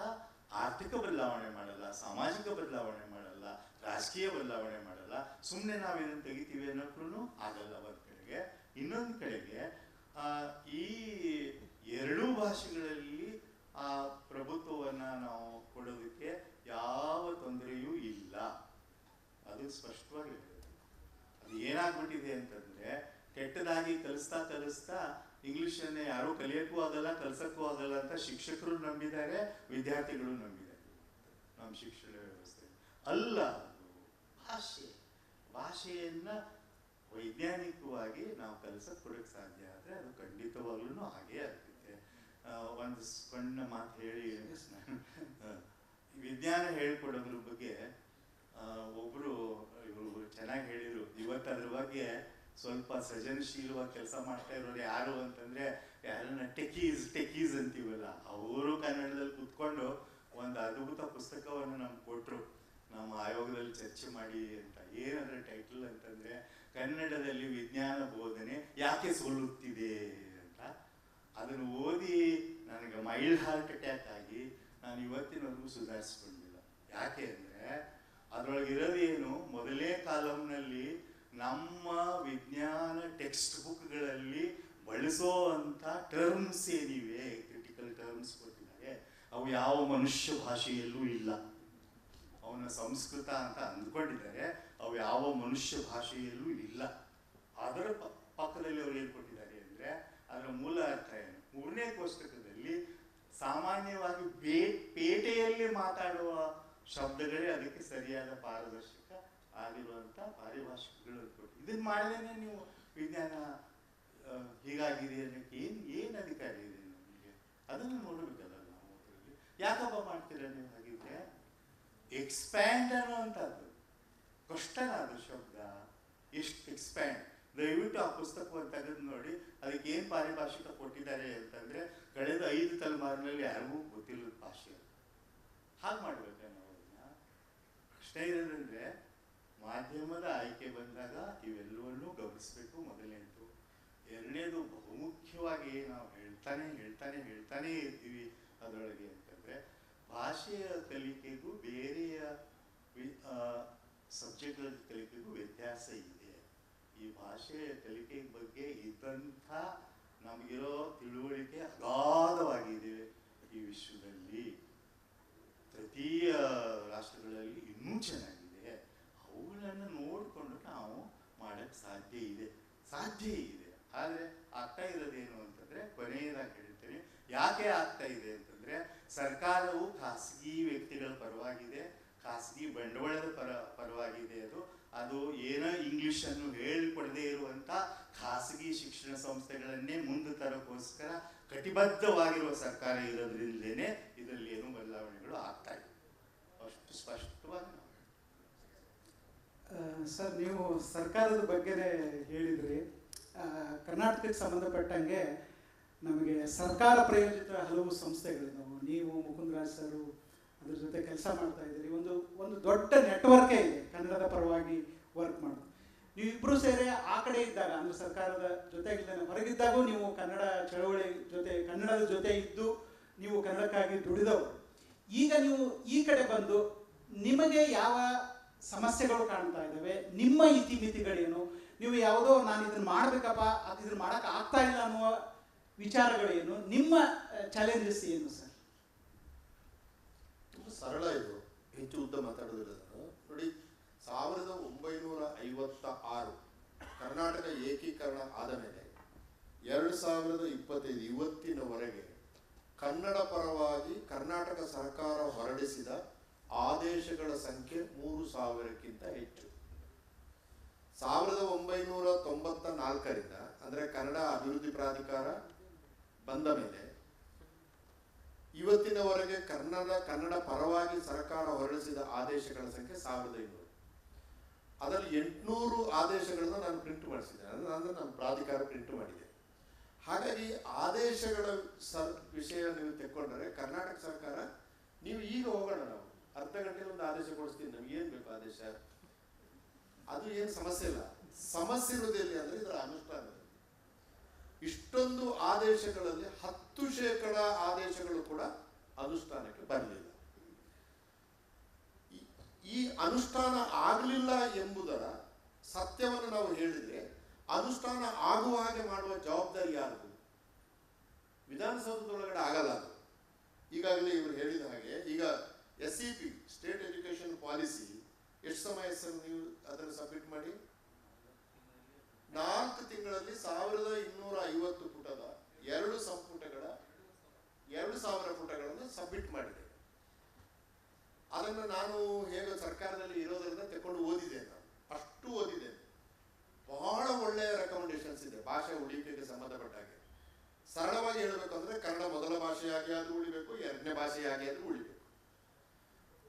Speaker 2: ಆರ್ಥಿಕ ಬದಲಾವಣೆ ಮಾಡಲ್ಲ, ಸಾಮಾಜಿಕ ಬದಲಾವಣೆ ಮಾಡಲ್ಲ, ರಾಜಕೀಯ ಬದಲಾವಣೆ ಮಾಡಲ್ಲ, ಸುಮ್ಮನೆ ನಾವೇನು ತೆಗಿತೀವಿ ಅನ್ನೋಕ್ಕೂ ಆಗಲ್ಲ ಒಂದು ಕಡೆಗೆ. ಇನ್ನೊಂದು ಕಡೆಗೆ ಈ ಎರಡೂ ಭಾಷೆಗಳಲ್ಲಿ ಆ ಪ್ರಭುತ್ವವನ್ನ ನಾವು ಕೊಡೋದಕ್ಕೆ ಯಾವ ತೊಂದರೆಯೂ ಇಲ್ಲ. ಅದು ಸ್ಪಷ್ಟವಾಗಿ ಹೇಳಿದೆ. ಅದು ಏನಾಗ್ಬಿಟ್ಟಿದೆ ಅಂತಂದ್ರೆ, ಕೆಟ್ಟದಾಗಿ ಕಲಿಸ್ತಾ ಇಂಗ್ಲಿಷನ್ನ ಯಾರೂ ಕಲಿಯಕ್ಕೂ ಆಗಲ್ಲ, ಕಲ್ಸಕ್ಕೂ ಆಗಲ್ಲ ಅಂತ ಶಿಕ್ಷಕರು ನಂಬಿದ್ದಾರೆ, ವಿದ್ಯಾರ್ಥಿಗಳು ನಂಬಿದ್ದಾರೆ ನಮ್ಮ ಶಿಕ್ಷಣ ವ್ಯವಸ್ಥೆ. ಅಲ್ಲ, ಅದು ಭಾಷೆಯನ್ನ ವೈಜ್ಞಾನಿಕವಾಗಿ ನಾವು ಕಲಿಸಕ್ಕೆ ಕೊಡಕ್ಕೆ ಸಾಧ್ಯ ಆದರೆ ಅದು ಖಂಡಿತವಾಗ್ಲೂ ಹಾಗೇ ಆಗ್ತೈತೆ. ಒಂದು ಸಣ್ಣ ಮಾತು ಹೇಳಿ, ವಿಜ್ಞಾನ ಹೇಳ್ಕೊಡೋದ್ರ ಬಗ್ಗೆ ಒಬ್ರು ಇವರು ಚೆನ್ನಾಗಿ ಹೇಳಿದ್ರು. ಇವತ್ತು ಅದ್ರ ಬಗ್ಗೆ ಸ್ವಲ್ಪ ಸೃಜನಶೀಲವಾಗಿ ಕೆಲಸ ಮಾಡ್ತಾ ಇರೋರು ಯಾರು ಅಂತಂದ್ರೆ, ಯಾರನ್ನ ಟೆಕೀಸ್ ಅಂತೀವಲ್ಲ, ಅವರು ಕನ್ನಡದಲ್ಲಿ ಕುತ್ಕೊಂಡು ಒಂದು ಅದ್ಭುತ ಪುಸ್ತಕವನ್ನು ನಮ್ಗೆ ಕೊಟ್ರು, ನಮ್ಮ ಆಯೋಗದಲ್ಲಿ ಚರ್ಚೆ ಮಾಡಿ ಅಂತ. ಏನಂದ್ರೆ ಟೈಟಲ್ ಅಂತಂದ್ರೆ, ಕನ್ನಡದಲ್ಲಿ ವಿಜ್ಞಾನ ಬೋಧನೆ ಯಾಕೆ ಸೋಲುತ್ತಿದೆ ಅಂತ. ಅದನ್ನು ಓದಿ ನನಗೆ ಮೈಲ್ಡ್ ಹಾರ್ಟ್ ಅಟ್ಯಾಕ್ ಆಗಿ ನಾನು ಇವತ್ತಿನವರೆಗೂ ಸುಧಾರಿಸ್ಕೊಂಡಿಲ್ಲ. ಯಾಕೆ ಅಂದ್ರೆ ಅದರೊಳಗಿರೋದೇನು, ಮೊದಲನೇ ಕಾಲಂನಲ್ಲಿ ನಮ್ಮ ವಿಜ್ಞಾನ ಟೆಕ್ಸ್ಟ್ ಬುಕ್ಗಳಲ್ಲಿ ಬಳಸೋ ಅಂತ ಟರ್ಮ್ಸ್ ಏನಿವೆ, ಕ್ರಿಟಿಕಲ್ ಟರ್ಮ್ಸ್ ಕೊಟ್ಟಿದ್ದಾರೆ, ಅವು ಯಾವ ಮನುಷ್ಯ ಭಾಷೆಯಲ್ಲೂ ಇಲ್ಲ. ಅವನ ಸಂಸ್ಕೃತ ಅಂತ ಅಂದ್ಕೊಂಡಿದ್ದಾರೆ, ಅವು ಯಾವ ಮನುಷ್ಯ ಭಾಷೆಯಲ್ಲೂ ಇಲ್ಲ. ಅದರ ಪಕ್ಕದಲ್ಲಿ ಅವ್ರು ಏನು ಕೊಟ್ಟಿದ್ದಾರೆ ಅಂದ್ರೆ, ಅದರ ಮೂಲ ಅರ್ಥ ಏನು. 3ನೇ ಕೋಷ್ಟಕದಲ್ಲಿ ಸಾಮಾನ್ಯವಾಗಿ ಪೇಟೆಯಲ್ಲಿ ಮಾತಾಡುವ ಶಬ್ದಗಳೇ ಅದಕ್ಕೆ ಸರಿಯಾದ ಪಾರದರ್ಶಕ ಆಗಿರುವಂತ ಪಾರಿಭಾಷಿಕಗಳು ಕೊಟ್ಟು, ಇದನ್ನ ಮಾಡಿದ್ರೆ ನೀವು ವಿಜ್ಞಾನ ಹೀಗಾಗಿದೆ ಅನ್ನೋಕ್ಕೆ ಏನ್ ಅಧಿಕಾರ ಇದೆ ನಮಗೆ? ಅದನ್ನು ನೋಡಬೇಕಲ್ಲ ನಾವು. ಅದರಲ್ಲಿ ಯಾಕಪ್ಪ ಮಾಡ್ತೀರ ನೀವು ಹಾಗಿದ್ರೆ? ಎಕ್ಸ್ಪ್ಯಾಂಡ್ ಅನ್ನುವಂಥದ್ದು ಕಷ್ಟನ ಅದು ಶಬ್ದ. ಎಷ್ಟು ಎಕ್ಸ್ಪ್ಯಾಂಡ್? ದಯವಿಟ್ಟು ಆ ಪುಸ್ತಕವನ್ನು ತೆಗೆದು ನೋಡಿ, ಅದಕ್ಕೆ ಏನು ಪಾರಿಭಾಷಿಕ ಕೊಟ್ಟಿದ್ದಾರೆ ಅಂತಂದ್ರೆ, ಕಳೆದ 5 ತಲೆಮಾರಿನಲ್ಲಿ ಯಾರಿಗೂ ಗೊತ್ತಿಲ್ಲದ ಭಾಷೆ. ಹಾಗೆ ಮಾಡ್ಬೇಕೆ ನಾವು ಅದನ್ನ? ಪ್ರಶ್ನೆ ಇರೋದಂದ್ರೆ, ಮಾಧ್ಯಮದ ಆಯ್ಕೆ ಬಂದಾಗ ಇವೆಲ್ಲವನ್ನೂ ಗಮನಿಸಬೇಕು ಮೊದಲನೇದು. ಎರಡನೇದು, ಬಹುಮುಖ್ಯವಾಗಿ ನಾವು ಹೇಳ್ತಾನೆ ಇರ್ತೀವಿ ಅದರೊಳಗೆ ಅಂತಂದ್ರೆ, ಭಾಷೆಯ ಕಲಿಕೆಗೂ ಬೇರೆಯ ಸಬ್ಜೆಕ್ಟ್ಗಳ ಕಲಿಕೆಗೂ ವ್ಯತ್ಯಾಸ ಇದೆ. ಈ ಭಾಷೆಯ ಕಲಿಕೆ ಬಗ್ಗೆ ಇದ್ದಂಥ ನಮಗಿರೋ ತಿಳುವಳಿಕೆ ಅಗಾಧವಾಗಿದೆ ಈ ವಿಶ್ವದಲ್ಲಿ. ತೃತೀಯ ರಾಷ್ಟ್ರಗಳಲ್ಲಿ ಇನ್ನೂ ಚೆನ್ನಾಗಿದೆ. ಅವುಗಳನ್ನು ನೋಡಿಕೊಂಡು ನಾವು ಮಾಡಕ್ಕೆ ಸಾಧ್ಯ ಇದೆ. ಆದರೆ ಆಗ್ತಾ ಇರೋದೇನು ಅಂತಂದ್ರೆ, ಕೊನೆಯದಾಗಿ ಹೇಳ್ತೇನೆ, ಯಾಕೆ ಆಗ್ತಾ ಇದೆ ಅಂತಂದ್ರೆ, ಸರ್ಕಾರವು ಖಾಸಗಿ ವ್ಯಕ್ತಿಗಳ ಪರವಾಗಿದೆ, ಖಾಸಗಿ ಬಂಡವಾಳದ ಪರವಾಗಿದೆ. ಅದು ಏನೋ ಇಂಗ್ಲಿಷನ್ನು ಹೇಳಿಕೊಡದೇ ಇರುವಂತ ಖಾಸಗಿ ಶಿಕ್ಷಣ ಸಂಸ್ಥೆಗಳನ್ನೇ ಮುಂದೆ ತರೋಕ್ಕೋಸ್ಕರ ಕಟಿಬದ್ಧವಾಗಿರುವ ಸರ್ಕಾರ ಇರೋದ್ರಿಂದಲೇ ಇದರಲ್ಲಿ ಏನೂ ಬದಲಾವಣೆಗಳು ಆಗ್ತಾ ಇದೆ. ಅಷ್ಟು ಸ್ಪಷ್ಟವಾಗಿ ನಾವು
Speaker 1: ಸರ್, ನೀವು ಸರ್ಕಾರದ ಬಗ್ಗೆನೇ ಹೇಳಿದ್ರಿ. ಕರ್ನಾಟಕಕ್ಕೆ ಸಂಬಂಧಪಟ್ಟಂಗೆ ನಮಗೆ ಸರ್ಕಾರ ಪ್ರಾಯೋಜಿತ ಹಲವು ಸಂಸ್ಥೆಗಳಿದ್ದಾವೆ. ನೀವು ಮುಕುಂದರಾಜ್ ಸರು ಅದ್ರ ಜೊತೆ ಕೆಲಸ ಮಾಡ್ತಾ ಇದ್ದೀರಿ. ಒಂದು ದೊಡ್ಡ ನೆಟ್ವರ್ಕೇ ಇದೆ ಕನ್ನಡದ ಪರವಾಗಿ ವರ್ಕ್ ಮಾಡೋದು. ನೀವಿಬ್ಬರು ಸೇರಿ ಆ ಕಡೆ ಇದ್ದಾಗ, ಅಂದರೆ ಸರ್ಕಾರದ ಜೊತೆಗಿದ್ದಾನೆ ಹೊರಗಿದ್ದಾಗೂ ನೀವು ಕನ್ನಡ ಚಳವಳಿ ಜೊತೆ, ಕನ್ನಡದ ಜೊತೆ ಇದ್ದು ನೀವು ಕನ್ನಡಕ್ಕಾಗಿ ದುಡಿದವರು. ಈಗ ನೀವು ಈ ಕಡೆ ಬಂದು ನಿಮಗೆ ಯಾವ ಸಮಸ್ಯೆಗಳು ಕಾಣ್ತಾ ಇದ್ದಾವೆ, ನಿಮ್ಮ ಇತಿಮಿತಿಗಳೇನು, ನೀವು ಯಾವುದೋ ನಾನು ಇದನ್ನು ಮಾಡಬೇಕಪ್ಪ, ಅದು ಇದನ್ನು ಮಾಡೋಕ್ಕೆ ಆಗ್ತಾ ಇಲ್ಲ ಅನ್ನುವ ವಿಚಾರಗಳೇನು, ನಿಮ್ಮ ಚಾಲೆಂಜಸ್ ಏನು ಸರ್?
Speaker 3: ತುಂಬ ಸರಳ ಇದು, ಹೆಚ್ಚು ಉದ್ದ ಮಾತಾಡೋದಿಲ್ಲ ನಾನು. ನೋಡಿ, 1956 ಕರ್ನಾಟಕ ಏಕೀಕರಣ ಆದ ಮೇಲೆ 2025 ಇವತ್ತಿನವರೆಗೆ ಕನ್ನಡ ಪರವಾಗಿ ಕರ್ನಾಟಕ ಸರ್ಕಾರ ಹೊರಡಿಸಿದ ಆದೇಶಗಳ ಸಂಖ್ಯೆ 3000ಕ್ಕಿಂತ ಹೆಚ್ಚು. 1994ರಿಂದ ಅಂದರೆ ಕನ್ನಡ ಅಭಿವೃದ್ಧಿ ಪ್ರಾಧಿಕಾರ ಬಂದ ಮೇಲೆ ಇವತ್ತಿನವರೆಗೆ ಕನ್ನಡ ಪರವಾಗಿ ಸರ್ಕಾರ ಹೊರಡಿಸಿದ ಆದೇಶಗಳ ಸಂಖ್ಯೆ 1500. ಅದರಲ್ಲಿ 800 ಆದೇಶಗಳನ್ನ ನಾನು ಪ್ರಿಂಟ್ ಮಾಡಿಸಿದ್ದೆ, ಅಂದರೆ ನಮ್ಮ ಪ್ರಾಧಿಕಾರ ಪ್ರಿಂಟ್ ಮಾಡಿದೆ. ಹಾಗಾಗಿ ಆದೇಶಗಳ ವಿಷಯ ನೀವು ತೆಕ್ಕೊಂಡ್ರೆ ಕರ್ನಾಟಕ ಸರ್ಕಾರ, ನೀವು ಈಗ ಹೋಗೋಣ, ನಾವು ಅರ್ಧ ಗಂಟೆಯಲ್ಲಿ ಒಂದು ಆದೇಶ ಕೊಡಿಸ್ತೀನಿ, ನಮ್ಗೆ ಏನು ಬೇಕು ಆದೇಶ, ಅದು ಏನು ಸಮಸ್ಯೆ ಇಲ್ಲ. ಸಮಸ್ಯೆ ಇರುವುದಿಲ್ಲ ಅಂದರೆ ಇದರ ಅನುಷ್ಠಾನ. ಇಷ್ಟೊಂದು ಆದೇಶಗಳಲ್ಲಿ 10% ಆದೇಶಗಳು ಕೂಡ ಅನುಷ್ಠಾನಕ್ಕೆ ಬರಲಿಲ್ಲ. ಈ ಅನುಷ್ಠಾನ ಆಗಲಿಲ್ಲ ಎಂಬುದರ ಸತ್ಯವನ್ನು ನಾವು ಹೇಳಿದ್ರೆ, ಅನುಷ್ಠಾನ ಆಗುವ ಹಾಗೆ ಮಾಡುವ ಜವಾಬ್ದಾರಿ ಯಾರದು? ವಿಧಾನಸೌಧದೊಳಗಡೆ ಆಗಲ್ಲ ಅದು. ಈಗಾಗಲೇ ಇವರು ಹೇಳಿದ ಹಾಗೆ, ಈಗ SEP ಸ್ಟೇಟ್ ಎಜುಕೇಶನ್ ಪಾಲಿಸಿ ಎಷ್ಟು ಸಮಯ ಸರ್ ನೀವು ಅದನ್ನು ಸಬ್ಮಿಟ್ ಮಾಡಿ? 4 ತಿಂಗಳಲ್ಲಿ 1250 ಪುಟದ 2 ಸಂಪುಟಗಳ 2000 ಪುಟಗಳನ್ನು ಸಬ್ಮಿಟ್ ಮಾಡಿದೆ. ಅದನ್ನು ನಾನು ಹೇಗೆ ಸರ್ಕಾರದಲ್ಲಿ ಇರೋದರಿಂದ ತೆಕ್ಕೊಂಡು ಓದಿದ್ದೇನೆ, ನಾನು ಅಷ್ಟು ಓದಿದ್ದೇನೆ. ಬಹಳ ಒಳ್ಳೆಯ ರೆಕಮೆಂಡೇಶನ್ಸ್ ಇದೆ ಭಾಷೆ ಉಳಿಕೆಗೆ ಸಂಬಂಧಪಟ್ಟ ಹಾಗೆ. ಸರಳವಾಗಿ ಹೇಳಬೇಕಂದ್ರೆ ಕನ್ನಡ ಮೊದಲ ಭಾಷೆಯಾಗಿ ಆದರೂ ಉಳಿಬೇಕು, 2ನೇ ಭಾಷೆಯಾಗಿ ಆದರೂ ಉಳಿಬೇಕು.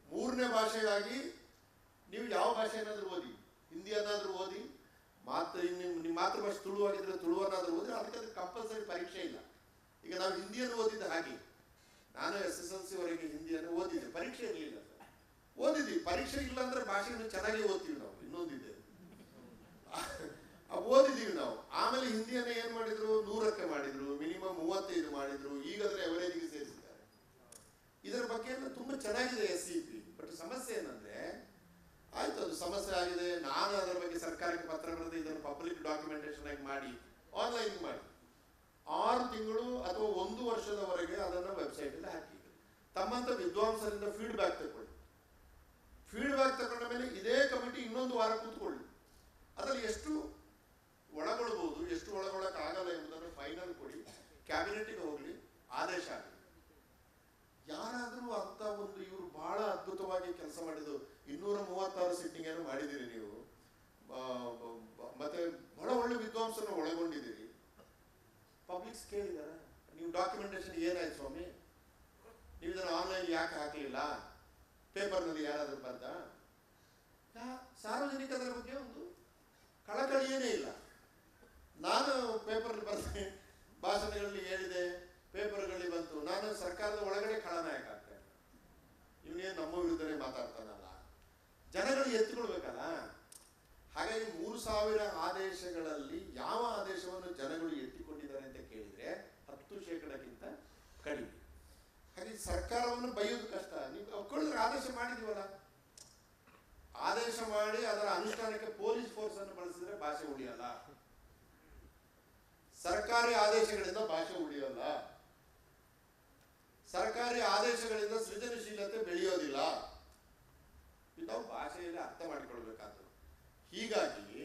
Speaker 3: 3ನೇ ಭಾಷೆಯಾಗಿ ನೀವು ಯಾವ ಭಾಷೆಯನ್ನಾದರೂ ಓದಿ, ಹಿಂದಿಯನ್ನಾದರೂ ಓದಿ, ನಿಮ್ಮ ಮಾತೃಭಾಷೆ ತುಳುವಾಗಿದ್ರೆ ತುಳುವನ್ನಾದರೂ ಓದಿ, ಅದಕ್ಕೆ ಕಂಪಲ್ಸರಿ ಪರೀಕ್ಷೆ ಇಲ್ಲ. ಈಗ ನಾವು ಹಿಂದಿಯನ್ನು ಓದಿದ್ದ ಹಾಗೆ, ನಾನು SSLC ವರೆಗೆ ಹಿಂದಿಯನ್ನು ಓದಿದ್ದೆ, ಪರೀಕ್ಷೆ ಇರಲಿಲ್ಲ ಸರ್. ಓದಿದ್ವಿ, ಪರೀಕ್ಷೆ ಇಲ್ಲ ಅಂದ್ರೆ ಭಾಷೆಯನ್ನು ಚೆನ್ನಾಗಿ ಓದ್ತೀವಿ ನಾವು. ಇನ್ನೊಂದಿದೆ, ಓದಿದ್ದೀವಿ ನಾವು. ಆಮೇಲೆ ಹಿಂದಿಯನ್ನ ಏನ್ ಮಾಡಿದ್ರು, 100ಕ್ಕೆ ಮಾಡಿದ್ರು, ಮಿನಿಮಮ್ 35 ಮಾಡಿದ್ರು, ಈಗಾದ್ರೆ ಎವರೇಜ್ಗೆ ಸೇರಿಸಿದ್ದಾರೆ. ಇದರ ಬಗ್ಗೆ ಎಲ್ಲ ತುಂಬಾ ಚೆನ್ನಾಗಿದೆ SEP. ಬಟ್ ಸಮಸ್ಯೆ ಏನಂದ್ರೆ, ಆಯ್ತು ಅದು ಸಮಸ್ಯೆ ಆಗಿದೆ, ನಾನು ಅದರ ಬಗ್ಗೆ ಸರ್ಕಾರಕ್ಕೆ ಪತ್ರ ಬರೆದು ಇದನ್ನು ಪಬ್ಲಿಕ್ ಡಾಕ್ಯುಮೆಂಟೇಶನ್ ಆಗಿ ಮಾಡಿ ಆನ್ಲೈನ್ ಮಾಡಿ 6 ತಿಂಗಳು ಅಥವಾ 1 ವರ್ಷದವರೆಗೆ ಅದನ್ನು ವೆಬ್ಸೈಟ್ ಅಲ್ಲಿ ಹಾಕಿ ತಮ್ಮಂತ ವಿದ್ವಾಂಸರಿಂದ ಫೀಡ್ಬ್ಯಾಕ್ ತಗೊಳ್ಳಿ. ಫೀಡ್ಬ್ಯಾಕ್ ತಗೊಂಡ ಮೇಲೆ ಇದೇ ಕಮಿಟಿ ಇನ್ನೊಂದು ವಾರ ಕೂತ್ಕೊಳ್ಳಿ, ಅದರಲ್ಲಿ ಎಷ್ಟು ಒಳಗೊಳ್ಬಹುದು, ಎಷ್ಟು ಒಳಗೊಳ್ಳಕ್ಕೆ ಆಗಲ್ಲ ಎಂಬುದನ್ನು ಫೈನಲ್ ಕೊಡಿ, ಕ್ಯಾಬಿನೆಟ್ಗೆ ಹೋಗ್ಲಿ, ಆದೇಶ ಆಗಲಿ. ಯಾರಾದರೂ ಅಂತ ಒಂದು, ಇವರು ಬಹಳ ಅದ್ಭುತವಾಗಿ ಕೆಲಸ ಮಾಡಿದ್ದು. 236 ಸಿಟ್ಟಿಂಗ್ ಅನ್ನು ಮಾಡಿದ್ದೀರಿ ನೀವು, ಮತ್ತೆ ಬಹಳ ಒಳ್ಳೆ ವಿದ್ವಾಂಸರನ್ನು ಒಳಗೊಂಡಿದ್ದೀರಿ. ಪಬ್ಲಿಕ್ಸ್ ಕೇಳಿದಾರ, ನೀವು ಡಾಕ್ಯುಮೆಂಟೇಶನ್ ಏನಾಯ್ತು ಸ್ವಾಮಿ, ನೀವು ಇದನ್ನು ಆನ್ಲೈನ್ ಯಾಕೆ ಹಾಕಲಿಲ್ಲ, ಪೇಪರ್ನಲ್ಲಿ ಯಾರಾದರೂ ಬರ್ದ? ಸಾರ್ವಜನಿಕರ ಬಗ್ಗೆ ಒಂದು ಕಳಕಳಿ ಏನೇ ಇಲ್ಲ. ನಾನು ಪೇಪರ್ ಬರ್ತೀನಿ, ಭಾಷಣಗಳಲ್ಲಿ ಹೇಳಿದೆ, ಪೇಪರ್ಗಳಲ್ಲಿ ಬಂತು, ನಾನು ಸರ್ಕಾರದ ಒಳಗಡೆ ಖಳನಾಯಕ ಆಗ್ತೇನೆ. ಇವನೇನು ನಮ್ಮ ವಿರುದ್ಧನೇ ಮಾತಾಡ್ತಾನಲ್ಲ, ಜನಗಳು ಎತ್ತುಕೊಳ್ಬೇಕಲ್ಲ. ಹಾಗಾಗಿ 3000 ಆದೇಶಗಳಲ್ಲಿ ಯಾವ ಆದೇಶವನ್ನು ಜನಗಳು ಎತ್ತಿಕೊಂಡಿದ್ದಾರೆ ಅಂತ ಕೇಳಿದ್ರೆ 10%ಕ್ಕಿಂತ ಕಡಿಮೆ. ಹಾಗೆ ಸರ್ಕಾರವನ್ನು ಬೈಯೋದು ಕಷ್ಟ. ನೀವು ಒಪ್ಕೊಳ್ಳಿದ್ರೆ ಆದೇಶ ಮಾಡಿದೀವಲ್ಲ, ಆದೇಶ ಮಾಡಿ ಅದರ ಅನುಷ್ಠಾನಕ್ಕೆ ಪೊಲೀಸ್ ಫೋರ್ಸ್ ಅನ್ನು ಬಳಸಿದ್ರೆ ಭಾಷೆ ಉಳಿಯಲ್ಲ. ಸರ್ಕಾರಿ ಆದೇಶಗಳಿಂದ ಭಾಷೆ ಉಳಿಯೋಲ್ಲ, ಸರ್ಕಾರಿ ಆದೇಶಗಳಿಂದ ಸೃಜನಶೀಲತೆ ಬೆಳೆಯೋದಿಲ್ಲ. ನಾವು ಭಾಷೆಯಲ್ಲಿ ಅರ್ಥ ಮಾಡಿಕೊಳ್ಬೇಕಾದ್ರು. ಹೀಗಾಗಿ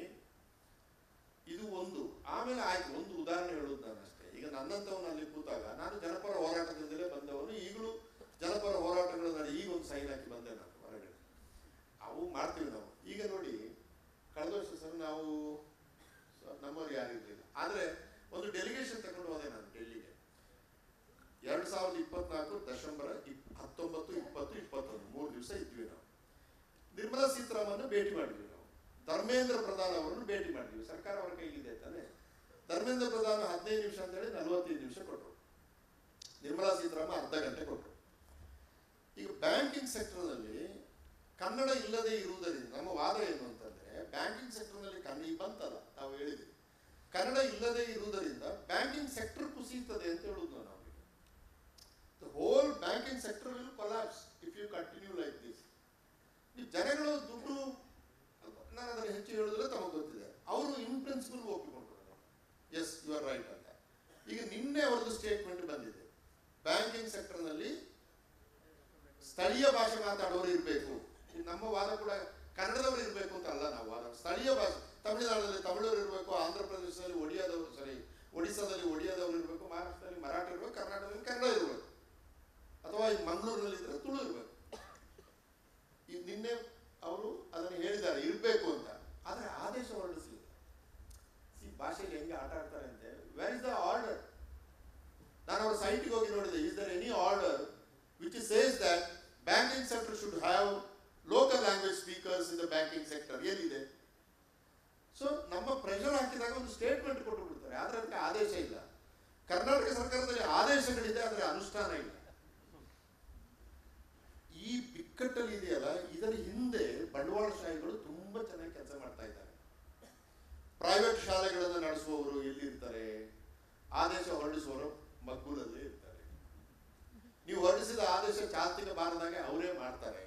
Speaker 3: ಇದು ಒಂದು. ಆಮೇಲೆ ಆಯ್ತು, ಒಂದು ಉದಾಹರಣೆ ಹೇಳುವುದು ನಾನು ಅಷ್ಟೇ. ಈಗ ನನ್ನಂತವನು ಅಲ್ಲಿ ಕೂತಾಗ, ನಾನು ಜನಪರ ಹೋರಾಟದಿಂದಲೇ ಬಂದವನು, ಈಗಲೂ ಜನಪರ ಹೋರಾಟಗಳು ನಾನು ಈಗ ಒಂದು ಸೈನ್ ಹಾಕಿ ಬಂದೆ ನಾನು ಹೊರಗಡೆ. ಅವು ಮಾಡ್ತೀವಿ ನಾವು. ಈಗ ನೋಡಿ, ಕಳೆದ ವರ್ಷ ಸರ್ ನಾವು ನಮ್ಮವ್ರು ಯಾರು ಇರಲಿಲ್ಲ, ಆದರೆ ಒಂದು ಡೆಲಿಗೇಷನ್ ತಗೊಂಡು ಹೋದೆ ನಾನು ಡೆಲ್ಲಿಗೆ. 2024 ಡಿಸೆಂಬರ್ 19, 20, 21 3 ದಿವಸ ಇದ್ವಿ ನಾವು. ನಿರ್ಮಲಾ ಸೀತಾರಾಮನ್ ಭೇಟಿ ಮಾಡಿದ್ವಿ ನಾವು ಧರ್ಮೇಂದ್ರ ಪ್ರಧಾನ್ ಅವರನ್ನು ಭೇಟಿ ಮಾಡಿದ್ವಿ. ಸರ್ಕಾರ ಅವರ ಕೈಲಿದೆ ತಾನೆ. ಧರ್ಮೇಂದ್ರ ಪ್ರಧಾನ್ 15 ನಿಮಿಷ ಅಂತೇಳಿ 45 ನಿಮಿಷ ಕೊಟ್ಟರು. ನಿರ್ಮಲಾ ಸೀತಾರಾಮನ್ ಅರ್ಧ ಗಂಟೆ ಕೊಟ್ಟರು. ಈಗ ಬ್ಯಾಂಕಿಂಗ್ ಸೆಕ್ಟರ್ನಲ್ಲಿ ಕನ್ನಡ ಇಲ್ಲದೆ ಇರುವುದರಿಂದ ನಮ್ಮ ವಾದ ಏನು ಅಂತಂದ್ರೆ, ಬ್ಯಾಂಕಿಂಗ್ ಸೆಕ್ಟರ್ನಲ್ಲಿ ಕನ್ನಡ ಬಂತಲ್ಲ, ತಾವು ಹೇಳಿದ್ವಿ, ಕನ್ನಡ ಇಲ್ಲದೆ ಇರುವುದರಿಂದ ಬ್ಯಾಂಕಿಂಗ್ ಸೆಕ್ಟರ್ ಕುಸಿಯುತ್ತದೆ ಅಂತ ಹೇಳುದು ನಾವು. The whole banking sector will collapse if you continue like this. ಈ ಜನಗಳು ದುಡ್ಡು, ನಾನು ಅದನ್ನು ಹೆಚ್ಚು ಹೇಳುವುದಿಲ್ಲ, ತಮಗೆ ಗೊತ್ತಿದೆ. ಅವರು ಇನ್ ಪ್ರಿನ್ಸಿಪಲ್ ಒಪ್ಪಿಕೊಂಡ್ರು, ಎಸ್ ಯು ಆರ್ ರೈಟ್ ಅಂತ. ಈಗ ನಿನ್ನೆ ಅವರದ್ದು ಸ್ಟೇಟ್ಮೆಂಟ್ ಬಂದಿದೆ, ಬ್ಯಾಂಕಿಂಗ್ ಸೆಕ್ಟರ್ನಲ್ಲಿ ಸ್ಥಳೀಯ ಭಾಷೆ ಮಾತಾಡೋರು ಇರಬೇಕು. ನಮ್ಮ ವಾದ ಕೂಡ ಕನ್ನಡದವರು ಇರಬೇಕು ಅಂತ ಅಲ್ಲ ನಾವು ವಾದ. ಸ್ಥಳೀಯ ಭಾಷೆ, ತಮಿಳುನಾಡಲ್ಲಿ ತಮಿಳವರು ಇರಬೇಕು, ಆಂಧ್ರ ಪ್ರದೇಶದಲ್ಲಿ ಒಡಿಯಾದವರು, ಒಡಿಸ್ಸಾದಲ್ಲಿ ಒಡಿಯಾದವರು ಇರಬೇಕು, ಮಹಾರಾಷ್ಟ್ರದಲ್ಲಿ ಮರಾಠಿ ಇರಬೇಕು, ಕರ್ನಾಟಕದಲ್ಲಿ ಕನ್ನಡ ಇರಬೇಕು, ಅಥವಾ ಈ ಮಂಗಳೂರಿನಲ್ಲಿ ಇದ್ರೆ ತುಳು ಇರಬೇಕು. ಈ ನಿನ್ನೆ ಅವರು ಅದನ್ನು ಹೇಳಿದ್ದಾರೆ ಇರಬೇಕು ಅಂತ. ಆದರೆ ಆದೇಶ ಹೊರಡಿಸಲಿಲ್ಲ. ಭಾಷೆಯಲ್ಲಿ ಹೆಂಗೆ ಆಟ ಆಡ್ತಾರೆ ಅಂತೆ. Where is the order? ನಾನು ಅವರ ಸೈಟ್ಗೆ ಹೋಗಿ ನೋಡಿದೆ. Is there any order which says that banking sector should have local language speakers in the banking sector? ಏನಿದೆ? ಸೊ ನಮ್ಮ ಪ್ರೆಷರ್ ಹಾಕಿದಾಗ ಒಂದು ಸ್ಟೇಟ್ಮೆಂಟ್ ಕೊಟ್ಟು ಬಿಡ್ತಾರೆ, ಆದರೆ ಅದಕ್ಕೆ ಆದೇಶ ಇಲ್ಲ. ಕರ್ನಾಟಕ ಸರ್ಕಾರದಲ್ಲಿ ಆದೇಶಗಳಿದೆ, ಆದರೆ ಅನುಷ್ಠಾನ ಇಲ್ಲ. ಈ ಬಿಕ್ಕಟ್ಟಲ್ಲಿ ಇದೆಯಲ್ಲ, ಇದರ ಹಿಂದೆ ಬಂಡವಾಳಶಾಹಿಗಳು ತುಂಬಾ ಚೆನ್ನಾಗಿ ಕೆಲಸ ಮಾಡ್ತಾ ಇದ್ದಾರೆ. ಪ್ರೈವೇಟ್ ಶಾಲೆಗಳನ್ನು ನಡೆಸುವವರು ಎಲ್ಲಿರ್ತಾರೆ? ಆದೇಶ ಹೊರಡಿಸುವವರು ಮಗ್ಗುಲಲ್ಲೇ ಇರ್ತಾರೆ. ನೀವು ಹೊರಡಿಸಿದ ಆದೇಶ ಚಾಲ್ತಿಗೆ ಬಾರದಾಗೆ ಅವರೇ ಮಾಡ್ತಾರೆ.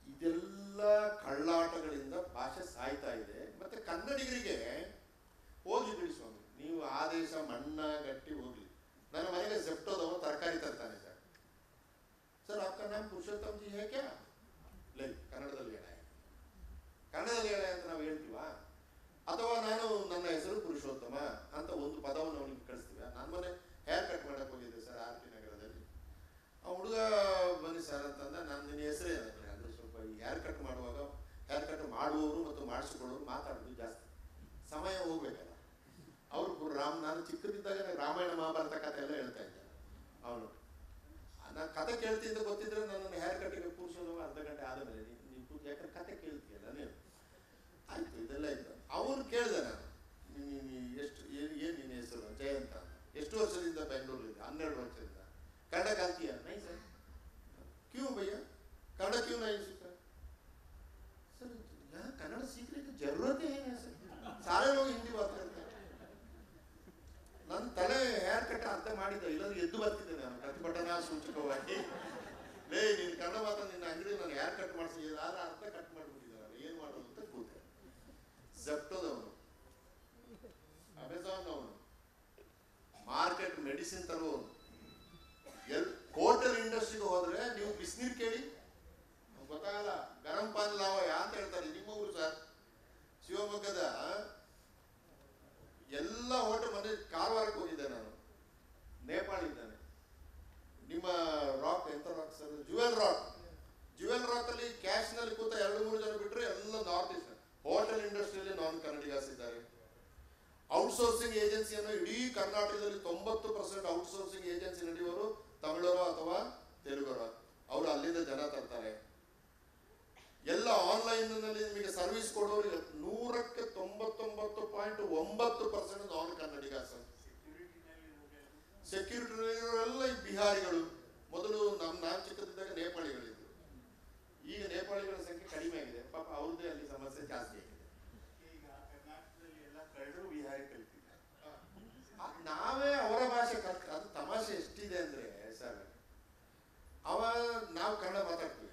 Speaker 3: ಇದೆಲ್ಲ ಕಳ್ಳಾಟಗಳಿಂದ ಭಾಷೆ ಸಾಯ್ತಾ ಇದೆ. ಮತ್ತೆ ಕನ್ನಡಿಗರಿಗೆ ಹೋಗಿ ಬಿಡಿಸುವಂತ, ನೀವು ಆದೇಶ ಮಣ್ಣ ಗಟ್ಟಿ ಹೋಗ್ಲಿ. ನನ್ನ ಮನೆಗೆ ಜೆಪ್ಟೋದವ ತರಕಾರಿ ತರ್ತಾನೆ ಸರ್. ಸರ್ आपका नाम पुरुषोत्तम जी है क्या? ಲೈ ಕನ್ನಡದಲ್ಲಿ ಹೇಳ, ಕನ್ನಡದಲ್ಲಿ ಹೇಳ ಅಂತ ನಾವು ಹೇಳ್ತೀವ? ಅಥವಾ ನಾನು ನನ್ನ ಹೆಸರು ಪುರುಷೋತ್ತಮ ಅಂತ ಒಂದು ಪದವನ್ನು ಅವನಿಗೆ ಕಳಿಸ್ತೀವ? ನನ್ನ ಮನೆ ಹೇರ್ ಕಟ್ ಮಾಡಕ್ಕೆ ಹೋಗಿದ್ದೆ ಸರ್ RT ನಗರದಲ್ಲಿ. ಆ ಹುಡುಗ ಬನ್ನಿ ಸರ್ ಅಂತಂದ. ನಾನು ನಿನ್ನ ಹೆಸರೇ ಅಂದರೆ ಸ್ವಲ್ಪ ಈ ಹೇರ್ ಕಟ್ ಮಾಡುವಾಗ ಹೇರ್ ಕಟ್ ಮಾಡುವವರು ಮತ್ತು ಮಾಡಿಸಿಕೊಳ್ಳೋರು ಮಾತಾಡೋದು ಜಾಸ್ತಿ, ಸಮಯ ಹೋಗ್ಬೇಕಲ್ಲ. ಅವರು ನಾನು ಚಿಕ್ಕದಿದ್ದಾಗ ರಾಮಾಯಣ ಮಹಾಭಾರತ ಕಥೆ ಎಲ್ಲ ಹೇಳ್ತಾ ಇದ್ದೆ. ಅವನು ನಾನು ಕತೆ ಕೇಳ್ತಿದ್ದ ಗೊತ್ತಿದ್ರೆ ನನ್ನನ್ನು ಹೇರ್ ಕಟ್ಟಿಗೆ ಕೂರಿಸೋದು ಅರ್ಧ ಗಂಟೆ ಆದಮೇಲೆ ನೀವು ಯಾಕಂದ್ರೆ ಕತೆ ಕೇಳ್ತೀಯಲ್ಲ ನೀವು. ಆಯ್ತು, ಇದೆಲ್ಲ ಇತ್ತು. ಅವ್ರು ಕೇಳಿದೆ ನಾನು, ಎಷ್ಟು ಏನು ನಿನ್ನ ಹೆಸರು? ಜಯಂತ. ಎಷ್ಟು ವರ್ಷದಿಂದ ಬೆಂಗಳೂರಲ್ಲಿ? 12 ವರ್ಷದಿಂದ. ಕನ್ನಡ ಕಲ್ತೀಯ? ನೈ ಸರ್. ಕ್ಯೂ ಭಯ್ಯ कन्नड़ क्यों नहीं सीखा? सर यहाँ कन्नड़ सीखने की जरूरत ही है सर, सारे लोग हिंदी बात करते हैं. ನನ್ನ ತಲೆ ಹೇರ್ ಕಟ್ ಅರ್ಥ ಮಾಡಿದ್ದೆ, ಇಲ್ಲಾಂದ್ರೆ ಎದ್ದು ಬರ್ತಿದ್ದೆ ನಾನು ಪ್ರತಿಭಟನಾ ಸೂಚಕವಾಗಿ. ಲೇ ನೀನು ಕನ್ನಡ ಮಾತ್ರ ನಿನ್ನ ಅಂಗಡಿ ನಾನು ಹೇರ್ ಕಟ್ ಮಾಡಿಸಿ ಯಾರು ಅರ್ಥ ಕಟ್ ಮಾಡಿಬಿಟ್ಟಿದ್ದಾರೆ, ಏನು ಮಾಡೋದು ಅಂತ ಕೂತೆ. ಜೆಪ್ಟೋದವನು, ಅಮೆಝಾನ್ ಅವನು, ಮಾರ್ಕೆಟ್ ಮೆಡಿಸಿನ್ ತರುವವನು, ಹೋಟೆಲ್ ಇಂಡಸ್ಟ್ರಿಗೆ ಹೋದ್ರೆ ನೀವು ಬಿಸಿನೀರು ಕೇಳಿ ಗೊತ್ತಾಗಲ್ಲ, ಗರಂ ಪಾನ್ ಲಾವ ಅಂತ ಹೇಳ್ತಾರೆ. ನಿಮ್ಮ ಊರು ಸರ್ ಶಿವಮೊಗ್ಗದ ಎಲ್ಲ ಹೋಟೆಲ್ ಮನೆ ಕಾರವಾರಕ್ಕೆ ಹೋಗಿದ್ದೆ ನಾನು, ನೇಪಾಳ ಇದ್ದಾನೆ. ನಿಮ್ಮ ರಾಕ್ ಎಂತ rock sir? Jewel rock. Jewel rock ಅಲ್ಲಿ ಕ್ಯಾಶ್ ನಲ್ಲಿ ಕೂತ 2-3 ಜನ ಬಿಟ್ರೆ ಎಲ್ಲ ನಾರ್ತ್ ಈಸ್ಟ್. ಹೋಟೆಲ್ ಇಂಡಸ್ಟ್ರಿಯಲ್ಲಿ ನಾನ್ ಕನ್ನಡಿಗರ್ಸ್ ಇದ್ದಾರೆ. ಔಟ್ಸೋರ್ಸಿಂಗ್ ಏಜೆನ್ಸಿಯನ್ನು ಇಡೀ ಕರ್ನಾಟಕದಲ್ಲಿ 90% ಔಟ್ಸೋರ್ಸಿಂಗ್ ಏಜೆನ್ಸಿ ನಡೆಯುವವರು ತಮಿಳರು ಅಥವಾ ತೆಲುಗರು. ಅವರು ಅಲ್ಲಿಂದ ಜನ ತರ್ತಾರೆ. ಎಲ್ಲ ಆನ್ಲೈನ್ ನಲ್ಲಿ ನಿಮಗೆ ಸರ್ವಿಸ್ ಕೊಡೋರು 100ಕ್ಕೆ 99.9% ನಾನ್ ಕನ್ನಡಿಗರ್ಸ್. ಸೆಕ್ಯೂರಿಟಿನಲ್ಲಿರೋರೆಲ್ಲ ಈ ಬಿಹಾರಿಗಳು. ಮೊದಲು ನಾನು ಚಿಕ್ಕದಿದ್ದಾಗ ನೇಪಾಳಿಗಳಿದ್ರು, ಈಗ ನೇಪಾಳಿಗಳ ಸಂಖ್ಯೆ ಕಡಿಮೆ ಆಗಿದೆ. ಪಾಪ ಅವ್ರದ್ದೇ ಅಲ್ಲಿ ಸಮಸ್ಯೆ ಜಾಸ್ತಿ ಆಗಿದೆ. ಈಗ ಕರ್ನಾಟಕದಲ್ಲಿ ಎಲ್ಲ ಕಳ್ಳರು ಬಿಹಾರಿ ಕಲಿತಿದ್ದಾರೆ, ನಾವೇ ಅವರ ಭಾಷೆ ಕಲ್ತ. ಅದು ತಮಾಷೆ ಎಷ್ಟಿದೆ ಅಂದ್ರೆ ಸರ್, ನಾವು ಕನ್ನಡ ಮಾತಾಡ್ತೀವಿ,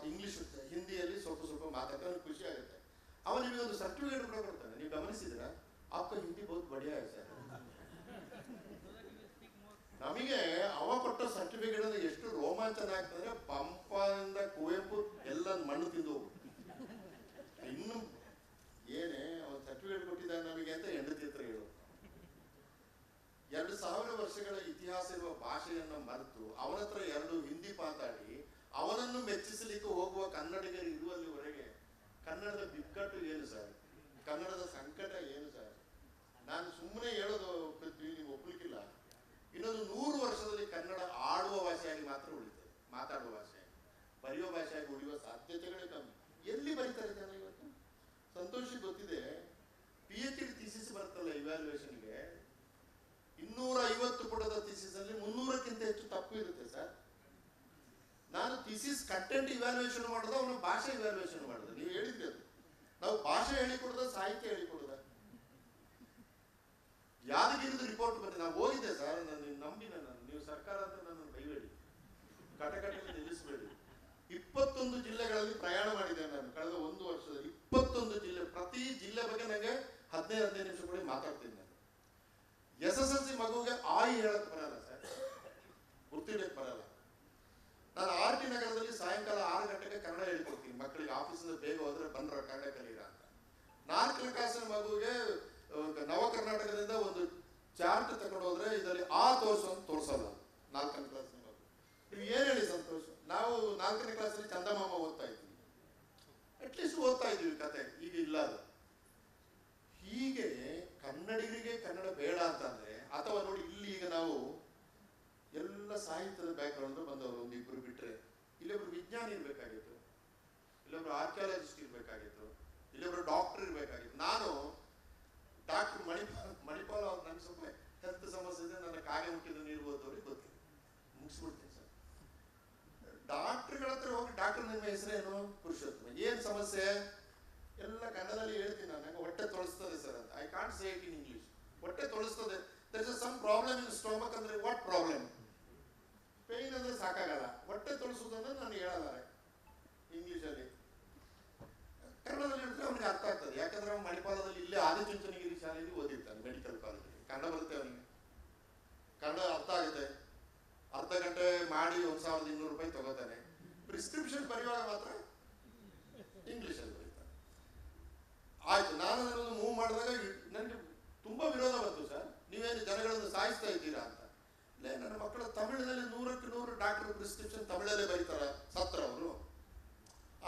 Speaker 3: ಇಂಗ್ಲಿಷ್ ಹಿಂದಿಯಲ್ಲಿ ಸ್ವಲ್ಪ ಮಾತಾಡ್ತಾರೆ, ಖುಷಿ ಆಗುತ್ತೆ. ಅವ ನಿಮಗೆ ಒಂದು ಸರ್ಟಿಫಿಕೇಟ್ ಕೂಡ ಕೊಡ್ತಾನೆ. ನೀವು ಗಮನಿಸಿದ್ರ? ಆಪ್ಕ ಹಿಂದಿ ಬಹುತ್ ಬಡಿಯಾ ಇದೆ ಸರ್. ನಮಗೆ ಅವ ಕೊಟ್ಟ ಸರ್ಟಿಫಿಕೇಟ್ ಅಂದ್ರೆ ಎಷ್ಟು ರೋಮಾಂಚನ ಆಗ್ತದೆ. ಪಂಪದಿಂದ ಕುವೆಂಪು ಎಲ್ಲ ಮಣ್ಣು ತಿಂದು ಹೋಗ್ಬಿಟ್ಟು ಇನ್ನು ಏನೇ ಅವನ್ ಸರ್ಟಿಫಿಕೇಟ್ ಕೊಟ್ಟಿದ್ದಾನೆ ನಮಗೆ ಅಂತ ಹೆಂಡತಿ ಹತ್ರ ಹೇಳು. 2000 ವರ್ಷಗಳ ಇತಿಹಾಸ ಇರುವ ಭಾಷೆಯನ್ನು ಮರೆತು ಅವನ ಹತ್ರ 2 ಹಿಂದಿ ಮಾತಾಡಿ ಅವನನ್ನು ಮೆಚ್ಚಿಸಲಿಕ್ಕೆ ಹೋಗುವ ಕನ್ನಡಿಗರು ಇರುವಲ್ಲಿವರೆಗೆ ಕನ್ನಡದ ಬಿಕ್ಕಟ್ಟು ಏನು ಸರ್? ಕನ್ನಡದ ಸಂಕಟ ಏನು ಸರ್? ನಾನು ಸುಮ್ಮನೆ ಹೇಳೋದು ನೀವು ಒಪ್ಪಲಿಕ್ಕಿಲ್ಲ. ಇನ್ನೊಂದು 100 ವರ್ಷದಲ್ಲಿ ಕನ್ನಡ ಆಡುವ ಭಾಷೆಯಾಗಿ ಮಾತ್ರ ಉಳಿತದೆ, ಮಾತಾಡುವ ಭಾಷೆಯಾಗಿ. ಬರೆಯುವ ಭಾಷೆಯಾಗಿ ಉಳಿಯುವ ಸಾಧ್ಯತೆಗಳೇ ಕಮ್ಮಿ. ಎಲ್ಲಿ ಬರೀತಾರೆ ಜನ ಇವತ್ತು. ಸಂತೋಷಿಗೆ ಗೊತ್ತಿದೆ, PhD ಥೀಸಿಸ್ ಬರ್ತಲ್ಲ ಇವ್ಯಾಲ್ಯೂಯೇಷನ್ಗೆ, 250 ಪುಟದ ಥೀಸಿಸ್ ಅಲ್ಲಿ 300ಕ್ಕಿಂತ ಹೆಚ್ಚು ತಪ್ಪು ಇರುತ್ತೆ ಸರ್. ನಾನು ಥೀಸಿಸ್ ಕಂಟೆಂಟ್ ಇವ್ಯಾಲ್ಯೂಯೇಷನ್ ಮಾಡೋದು, ಅವನು ಭಾಷೆ ಇವ್ಯಾಲ್ಯೂಯೇಷನ್ ಮಾಡೋದು. ನೀವು ಹೇಳಿದ್ರಿ ಅದು, ನಾವು ಭಾಷೆ ಹೇಳಿಕೊಡೋದ, ಸಾಹಿತ್ಯ ಹೇಳಿಕೊಡೋದ? ಯಾದಗಿರಿದು ರಿಪೋರ್ಟ್ ಬಂದಿದೆ, ನಾವು ಹೋಗಿದ್ದೆ ಸರ್. ನಾನು ನಂಬಿ, ನೀವು ಸರ್ಕಾರ ಅಂತ ನನ್ನನ್ನು ಬೈಬೇಡಿ, ಕಟಕಟಲ್ಲಿ ನಿಲ್ಲಿಸಬೇಡಿ. 21 ಜಿಲ್ಲೆಗಳಲ್ಲಿ ಪ್ರಯಾಣ ಮಾಡಿದ್ದೇನೆ ನಾನು ಕಳೆದ 1 ವರ್ಷದಲ್ಲಿ. 21 ಜಿಲ್ಲೆ, ಪ್ರತಿ ಜಿಲ್ಲೆ ಬಗ್ಗೆ ನನಗೆ 15 ನಿಮಿಷಗಳಲ್ಲಿ ಮಾತಾಡ್ತೀನಿ ನಾನು. SSLC ಮಗುವಿಗೆ ಆಯಿ ಹೇಳಕ್ ಬರಲ್ಲ ಸರ್, ಗುರ್ತಿಡಕ್ ಬರಲ್ಲ. ನಾನು RT ನಗರದಲ್ಲಿ ಸಾಯಂಕಾಲ 6 ಗಂಟೆಗೆ ಕನ್ನಡ ಹೇಳ್ಕೊಡ್ತೀನಿ ಮಕ್ಕಳಿಗೆ. ಆಫೀಸಿಂದ ಬೇಗ ಹೋದ್ರೆ ಬಂದ್ರ ಕನ್ನಡ ಕಲೀರ ಅಂತ. 4ನೇ ಕ್ಲಾಸಿನ ಮಗುವಿಗೆ ನವ ಕರ್ನಾಟಕದಿಂದ ಒಂದು ಚಾರ್ಟ್ ತಗೊಂಡು ಹೋದ್ರೆ ಇದರಲ್ಲಿ ತೋರಿಸಲ್ಲ 4ನೇ ಕ್ಲಾಸಿನ ಮಗು. ನೀವು ಏನ್ ಹೇಳಿ ಸಂತೋಷ? ನಾವು 4ನೇ ಕ್ಲಾಸಲ್ಲಿ ಚಂದಮಾಮ ಓದ್ತಾ ಇದ್ವಿ, ಅಟ್ಲೀಸ್ಟ್ ಓದ್ತಾ ಇದ್ವಿ ಕತೆ. ಈಗ ಇಲ್ಲ ಅದು. ಹೀಗೆ ಕನ್ನಡಿಗರಿಗೆ ಕನ್ನಡ ಬೇಡ ಅಂತಂದ್ರೆ, ಅಥವಾ ನೋಡಿ ಇಲ್ಲಿ ಈಗ ನಾವು ಎಲ್ಲ ಸಾಹಿತ್ಯದ ಬ್ಯಾಕ್ಗ್ರೌಂಡ್ ಬಂದವರು ಒಂದಿಬ್ರು ಬಿಟ್ರೆ, ಇಲ್ಲೊಬ್ರು ವಿಜ್ಞಾನಿ ಇರ್ಬೇಕಾಗಿತ್ತು, ಇಲ್ಲೊಬ್ರು ಆರ್ಕಿಯಾಲಜಿಸ್ಟ್ ಇರ್ಬೇಕಾಗಿತ್ತು, ಇಲ್ಲೊಬ್ರು ಡಾಕ್ಟರ್ ಇರ್ಬೇಕಾಗಿತ್ತು. ನಾನು ಡಾಕ್ಟರ್ ಮಣಿಪಾಲ್ ಅವ್ರು, ನನಗೆ ಸ್ವಲ್ಪ ಹೆಲ್ತ್ ಸಮಸ್ಯೆ ಇದೆ, ನನ್ನ ಕಾಗೆ ಮುಟ್ಟಿದ ನೀರು ಓದೋರಿಗೆ ಗೊತ್ತಿಲ್ಲ, ಮುಗಿಸ್ಬಿಡ್ತೀನಿ ಸರ್. ಡಾಕ್ಟರ್ಗಳ ಹತ್ರ ಹೋಗಿ, ಡಾಕ್ಟರ್ ನಿಮ್ಮ ಹೆಸರೇನು? ಪುರುಷೋತ್ತಮ. ಏನ್ ಸಮಸ್ಯೆ? ಎಲ್ಲ ಕನ್ನಡದಲ್ಲಿ ಹೇಳ್ತೀನಿ ನಾನು. ನಂಗೆ ಹೊಟ್ಟೆ ತೊಳಸ್ತದೆ ಸರ್ ಅಂತ. I can't say it in English. ಹೊಟ್ಟೆ ತೊಳಸ್ತದೆ. There is some problem in stomach ಅಂದ್ರೆ ವಾಟ್ ಪ್ರಾಬ್ಲಮ್? ಪೇಯ್ನ್ ಅಂದ್ರೆ ಸಾಕಾಗಲ್ಲ, ಹೊಟ್ಟೆ ತೊಳಸುವುದನ್ನು ನಾನು ಹೇಳಲಾರೆ ಇಂಗ್ಲಿಷಲ್ಲಿ. ಕನ್ನಡದಲ್ಲಿ ಹೇಳಿದ್ರೆ ಅವನಿಗೆ ಅರ್ಥ ಆಗ್ತದೆ, ಯಾಕಂದ್ರೆ ಅವ್ನು ಮಣಿಪಾಲದಲ್ಲಿ ಇಲ್ಲೇ ಆದಿಚುಂಚನಗಿರಿ ಶಾಲೆಯಲ್ಲಿ ಓದಿರ್ತಾನೆ, ಮೆಡಿಕಲ್ ಕಾಲೇಜಲ್ಲಿ. ಕನ್ನಡ ಬರುತ್ತೆ ಅವನಿಗೆ, ಕನ್ನಡ ಅರ್ಥ ಆಗುತ್ತೆ. ಅರ್ಧ ಗಂಟೆ ಮಾಡಿ 1200 ರೂಪಾಯಿ ತಗೋತಾನೆ. ಪ್ರಿಸ್ಕ್ರಿಪ್ಷನ್ ಬರೆಯುವಾಗ ಮಾತ್ರ ಇಂಗ್ಲಿಷಲ್ಲಿ ಬರೀತಾನೆ. ಆಯ್ತು, ನಾನು ಅದನ್ನು ಮೂವ್ ಮಾಡಿದಾಗ ನನಗೆ ತುಂಬಾ ವಿರೋಧ ಬಂತು ಸರ್. ನೀವೇನು ಜನಗಳನ್ನು ಸಾಯಿಸ್ತಾ ಇದ್ದೀರಾ ಅಂತ. ಇಲ್ಲ, ನನ್ನ ಮಕ್ಕಳು ತಮಿಳಿನಲ್ಲಿ 100ಕ್ಕೆ 100 ಡಾಕ್ಟರ್ ಪ್ರಿಸ್ಕ್ರಿಪ್ಷನ್ ತಮಿಳಲ್ಲೇ ಬರೀತಾರ, ಸತ್ರ ಅವರು.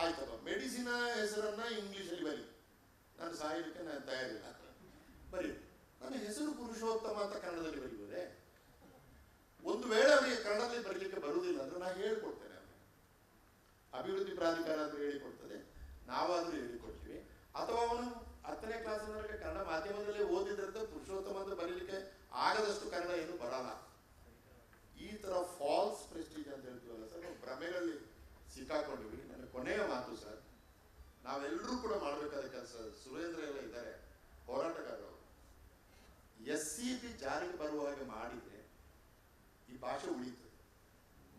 Speaker 3: ಆಯ್ತಪ್ಪ, ಮೆಡಿಸಿನ್ ಹೆಸರನ್ನ ಇಂಗ್ಲಿಷಲ್ಲಿ ಬರಿ, ನಾನು ಸಾಯಲಿಕ್ಕೆ ನಾನು ತಯಾರಿಲ್ಲ, ಬರೀ. ನನ್ನ ಹೆಸರು ಪುರುಷೋತ್ತಮ ಅಂತ ಕನ್ನಡದಲ್ಲಿ ಬರೀಬೋದೆ? ಒಂದು ವೇಳೆ ಅವರಿಗೆ ಕನ್ನಡದಲ್ಲಿ ಬರಲಿಕ್ಕೆ ಬರುವುದಿಲ್ಲ ಅಂದ್ರೆ ನಾನು ಹೇಳಿಕೊಡ್ತೇನೆ. ಅವನಿಗೆ ಅಭಿವೃದ್ಧಿ ಪ್ರಾಧಿಕಾರ ಅಂತ ಹೇಳಿಕೊಡ್ತದೆ, ನಾವಾದ್ರೂ ಹೇಳಿಕೊಡ್ತೀವಿ. ಅಥವಾ ಅವನು 10ನೇ ಕ್ಲಾಸಿನವರೆಗೆ ಕನ್ನಡ ಮಾಧ್ಯಮದಲ್ಲೇ ಓದಿದ್ರಂತ ಪುರುಷೋತ್ತಮ ಅಂತ ಬರೀಲಿಕ್ಕೆ ಆಗದಷ್ಟು ಕನ್ನಡ ಏನು ಬರಲ್ಲ. ಈ ತರ ಫಾಲ್ಸ್ ಪ್ರೆಸ್ಟೀಜ್ ಅಂತ ಹೇಳ್ತೀವಲ್ಲ ಸರ್, ನಾವು ಭ್ರಮೆಗಳಲ್ಲಿ ಸಿಕ್ಕಾಕೊಂಡಿವಿ. ನನ್ನ ಕೊನೆಯ ಮಾತು ಸರ್, ನಾವೆಲ್ಲರೂ ಕೂಡ ಮಾಡಬೇಕಾದ ಕೆಲಸ. ಸುರೇಂದ್ರ ಎಲ್ಲ ಇದ್ದಾರೆ, ಹೋರಾಟಗಾರರು. SCP ಜಾರಿಗೆ ಬರುವ ಹಾಗೆ ಮಾಡಿದ್ರೆ ಈ ಭಾಷೆ ಉಳಿತದೆ.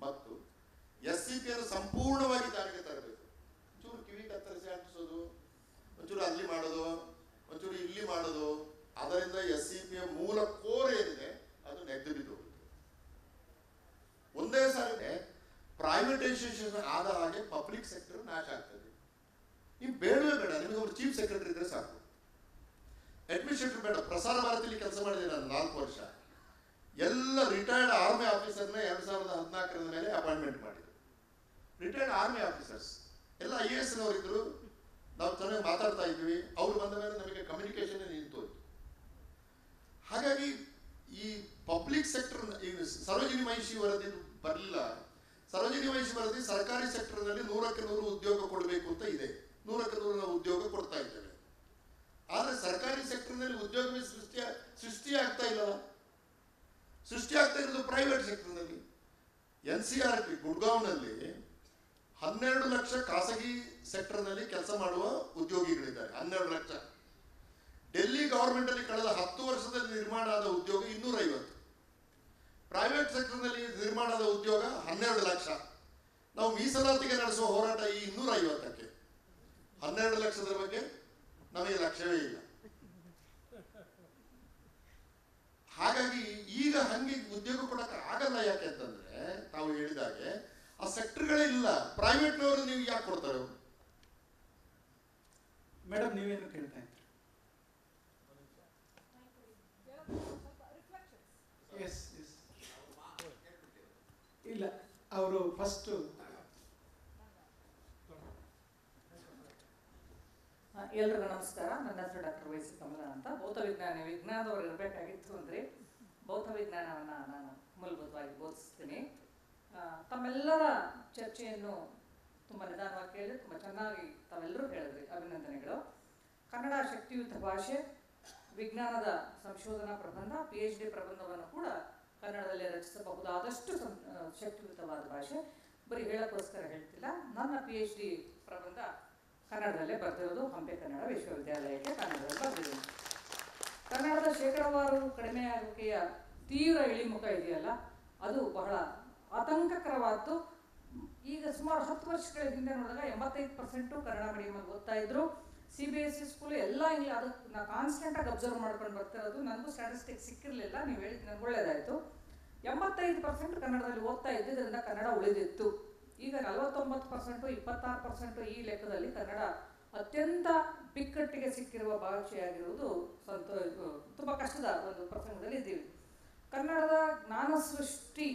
Speaker 3: ಮತ್ತು SCPಯನ್ನು ಸಂಪೂರ್ಣವಾಗಿ ಜಾರಿಗೆ ತರಬೇಕು. ಒಂಚೂರು ಕಿವಿ ಕತ್ತರಿಸಿ ಅಂಟಿಸೋದು, ಒಂಚೂರು ಅಲ್ಲಿ ಮಾಡೋದು, ಒಂಚೂರು ಇಲ್ಲಿ ಮಾಡೋದು, ಅದರಿಂದ SCPಯ ಮೂಲ ಕೋರ್ ಏನಿದೆ ಅದು ನೆಗೆದು ಬಿದ್ದು ಹೋಗುತ್ತೆ. ಒಂದೇ ಸಾರಿ ಪ್ರೈವೇಟೈಸೇಷನ್ ಆದ ಹಾಗೆ ಪಬ್ಲಿಕ್ ಸೆಕ್ಟರ್ ನಾಶ ಆಗ್ತದೆ. ನೀವು ಬೇಡವೇ ಬೇಡ, ನಿಮಗೆ ಒಬ್ಬರು ಚೀಫ್ ಸೆಕ್ರೆಟರಿ ಇದ್ರೆ ಸಾಕು. ಅಡ್ಮಿನಿಸ್ಟ್ರೇಟರ್ ಬೇಡ. ಪ್ರಸಾರ ಭಾರತಿಯಲ್ಲಿ ಕೆಲಸ ಮಾಡಿದೆ ನಾನು 4 ವರ್ಷ. ಎಲ್ಲ ರಿಟೈರ್ಡ್ ಆರ್ಮಿ ಆಫೀಸರ್ನ 2014 ಮೇಲೆ ಅಪಾಯಿಂಟ್ಮೆಂಟ್ ಮಾಡಿದ್ರು. ರಿಟೈರ್ಡ್ ಆರ್ಮಿ ಆಫೀಸರ್ಸ್ ಎಲ್ಲ IAS ನವರಿದ್ರು. ನಾವು ಚೆನ್ನಾಗಿ ಮಾತಾಡ್ತಾ ಇದ್ವಿ. ಅವ್ರು ಬಂದ ಮೇಲೆ ನಮಗೆ ಕಮ್ಯುನಿಕೇಶನ್ ನಿಂತೋಯ್ತು. ಹಾಗಾಗಿ ಈ ಪಬ್ಲಿಕ್ ಸೆಕ್ಟರ್, ಸರೋಜಿನಿ ಮಹಿಷಿ ವರದಿ ಬರಲಿಲ್ಲ. ಸರೋಜಿನಿ ಮಹಿಷಿ ವರದಿ ಸರ್ಕಾರಿ ಸೆಕ್ಟರ್ನಲ್ಲಿ 100ಕ್ಕೆ 100 ಉದ್ಯೋಗ ಕೊಡಬೇಕು ಅಂತ ಇದೆ. 100ಕ್ಕೆ 100 ನಾವು ಉದ್ಯೋಗ ಕೊಡ್ತಾ ಇದ್ದೇವೆ. ಆದರೆ ಸರ್ಕಾರಿ ಸೆಕ್ಟರ್ನಲ್ಲಿ ಉದ್ಯೋಗ ಸೃಷ್ಟಿ ಆಗ್ತಾ ಇಲ್ಲ. ಸೃಷ್ಟಿ ಆಗ್ತಾ ಇರೋದು ಪ್ರೈವೇಟ್ ಸೆಕ್ಟರ್ನಲ್ಲಿ. NCRT ಗುಡ್ಗಾಂವ್ನಲ್ಲಿ 12 ಲಕ್ಷ ಖಾಸಗಿ ಸೆಕ್ಟರ್ನಲ್ಲಿ ಕೆಲಸ ಮಾಡುವ ಉದ್ಯೋಗಿಗಳಿದ್ದಾರೆ. 12 ಲಕ್ಷ. ಡೆಲ್ಲಿ ಗವರ್ಮೆಂಟ್ ಅಲ್ಲಿ ಕಳೆದ 10 ವರ್ಷದಲ್ಲಿ ನಿರ್ಮಾಣ ಆದ ಉದ್ಯೋಗ 250. ಪ್ರೈವೇಟ್ ಸೆಕ್ಟರ್ನಲ್ಲಿ ನಿರ್ಮಾಣ ಆದ ಉದ್ಯೋಗ 12 ಲಕ್ಷ. ನಾವು ಮೀಸಲಾತಿಗೆ ನಡೆಸುವ ಹೋರಾಟ ಈ 250ಕ್ಕೆ. 12 ಲಕ್ಷದ ಬಗ್ಗೆ ನಮಗೆ ಲಕ್ಷ್ಯವೇ ಇಲ್ಲ. ಹಾಗಾಗಿ ಈಗ ಹಂಗೆ ಉದ್ಯೋಗ ಕೊಡಕ್ಕೆ ಆಗಲ್ಲ. ಯಾಕೆ ಅಂತಂದ್ರೆ ತಾವು ಹೇಳಿದಾಗೆ ಆ ಸೆಕ್ಟರ್ಗಳೇ ಇಲ್ಲ. ಪ್ರೈವೇಟ್ನವರು ನೀವು ಯಾಕೆ ಕೊಡ್ತಾರೆ?
Speaker 1: ಮೇಡಮ್ ನೀವೇನು ಕೇಳ್ತಾ ಇದ್ದೀರಿ? ಎಸ್ ಎಸ್ ಇಲ್ಲ, ಅವರು ಫಸ್ಟ್.
Speaker 9: ಎಲ್ರಿಗೂ ನಮಸ್ಕಾರ. ನನ್ನ ಹೆಸರು ಡಾಕ್ಟರ್ ವೈ ಸಿ ಕಮಲ ಅಂತ. ಭೌತ ವಿಜ್ಞಾನದವ್ರು ಇರಬೇಕಾಗಿತ್ತು ಅಂದರೆ ಭೌತ ವಿಜ್ಞಾನವನ್ನು ನಾನು ಮೂಲಭೂತವಾಗಿ ಬೋಧಿಸ್ತೀನಿ. ತಮ್ಮೆಲ್ಲರ ಚರ್ಚೆಯನ್ನು ತುಂಬ ನಿಧಾನವಾಗಿ ಕೇಳಿದ್ರೆ ತುಂಬ ಚೆನ್ನಾಗಿ ತಾವೆಲ್ಲರೂ ಹೇಳಿದ್ರಿ, ಅಭಿನಂದನೆಗಳು. ಕನ್ನಡ ಶಕ್ತಿಯುತ ಭಾಷೆ, ವಿಜ್ಞಾನದ ಸಂಶೋಧನಾ ಪ್ರಬಂಧ, PhD ಪ್ರಬಂಧವನ್ನು ಕೂಡ ಕನ್ನಡದಲ್ಲೇ ರಚಿಸಬಹುದಾದಷ್ಟು ಶಕ್ತಿಯುತವಾದ ಭಾಷೆ. ಬರೀ ಹೇಳೋಕ್ಕೋಸ್ಕರ ಹೇಳ್ತಿಲ್ಲ, ನನ್ನ PhD ಪ್ರಬಂಧ ಕನ್ನಡದಲ್ಲೇ ಬರ್ತಿರೋದು, ಹಂಪೆ ಕನ್ನಡ ವಿಶ್ವವಿದ್ಯಾಲಯಕ್ಕೆ ಕನ್ನಡದಲ್ಲಿ ಬರ್ತಿದ್ದೀನಿ. ಕನ್ನಡದ ಶೇಕಡಾವಾರು ಕಡಿಮೆಯಾಗುವಿಕೆಯ ತೀವ್ರ ಇಳಿಮುಖ ಇದೆಯಲ್ಲ, ಅದು ಬಹಳ ಆತಂಕಕರವಾದ್ದು. ಈಗ ಸುಮಾರು 10 ವರ್ಷಗಳ ಹಿಂದೆ ನೋಡಿದಾಗ 85% ಕನ್ನಡ ಮೀಡಿಯಮಲ್ಲಿ ಓದ್ತಾ ಇದ್ರು. CBSE ಸ್ಕೂಲು ಎಲ್ಲ ಇಲ್ಲಿ, ಅದು ನಾನು ಕಾನ್ಸ್ಟೆಂಟಾಗಿ ಅಬ್ಸರ್ವ್ ಮಾಡ್ಕೊಂಡು ಬರ್ತಿರೋದು. ನನಗೂ ಸ್ಟ್ಯಾಟಿಸ್ಟಿಕ್ಸ್ ಸಿಕ್ಕಿರಲಿಲ್ಲ, ನೀವು ಹೇಳಿದ್ದು ನನಗೆ ಒಳ್ಳೆಯದಾಯಿತು. 85% ಕನ್ನಡದಲ್ಲಿ ಓದ್ತಾ ಇದ್ದಿದ್ದರಿಂದ ಕನ್ನಡ ಉಳಿದಿತ್ತು. ಈಗ 49%, 26% ಈ ಲೆಕ್ಕದಲ್ಲಿ ಕನ್ನಡ ಅತ್ಯಂತ ಬಿಕ್ಕಟ್ಟಿಗೆ ಸಿಕ್ಕಿರುವ ಭಾಷೆಯಾಗಿರುವುದು ತುಂಬ ಕಷ್ಟದ ಒಂದು ಪ್ರಸಂಗದಲ್ಲಿ ಇದ್ದೀವಿ. ಕನ್ನಡದ ಜ್ಞಾನ ಸೃಷ್ಟಿ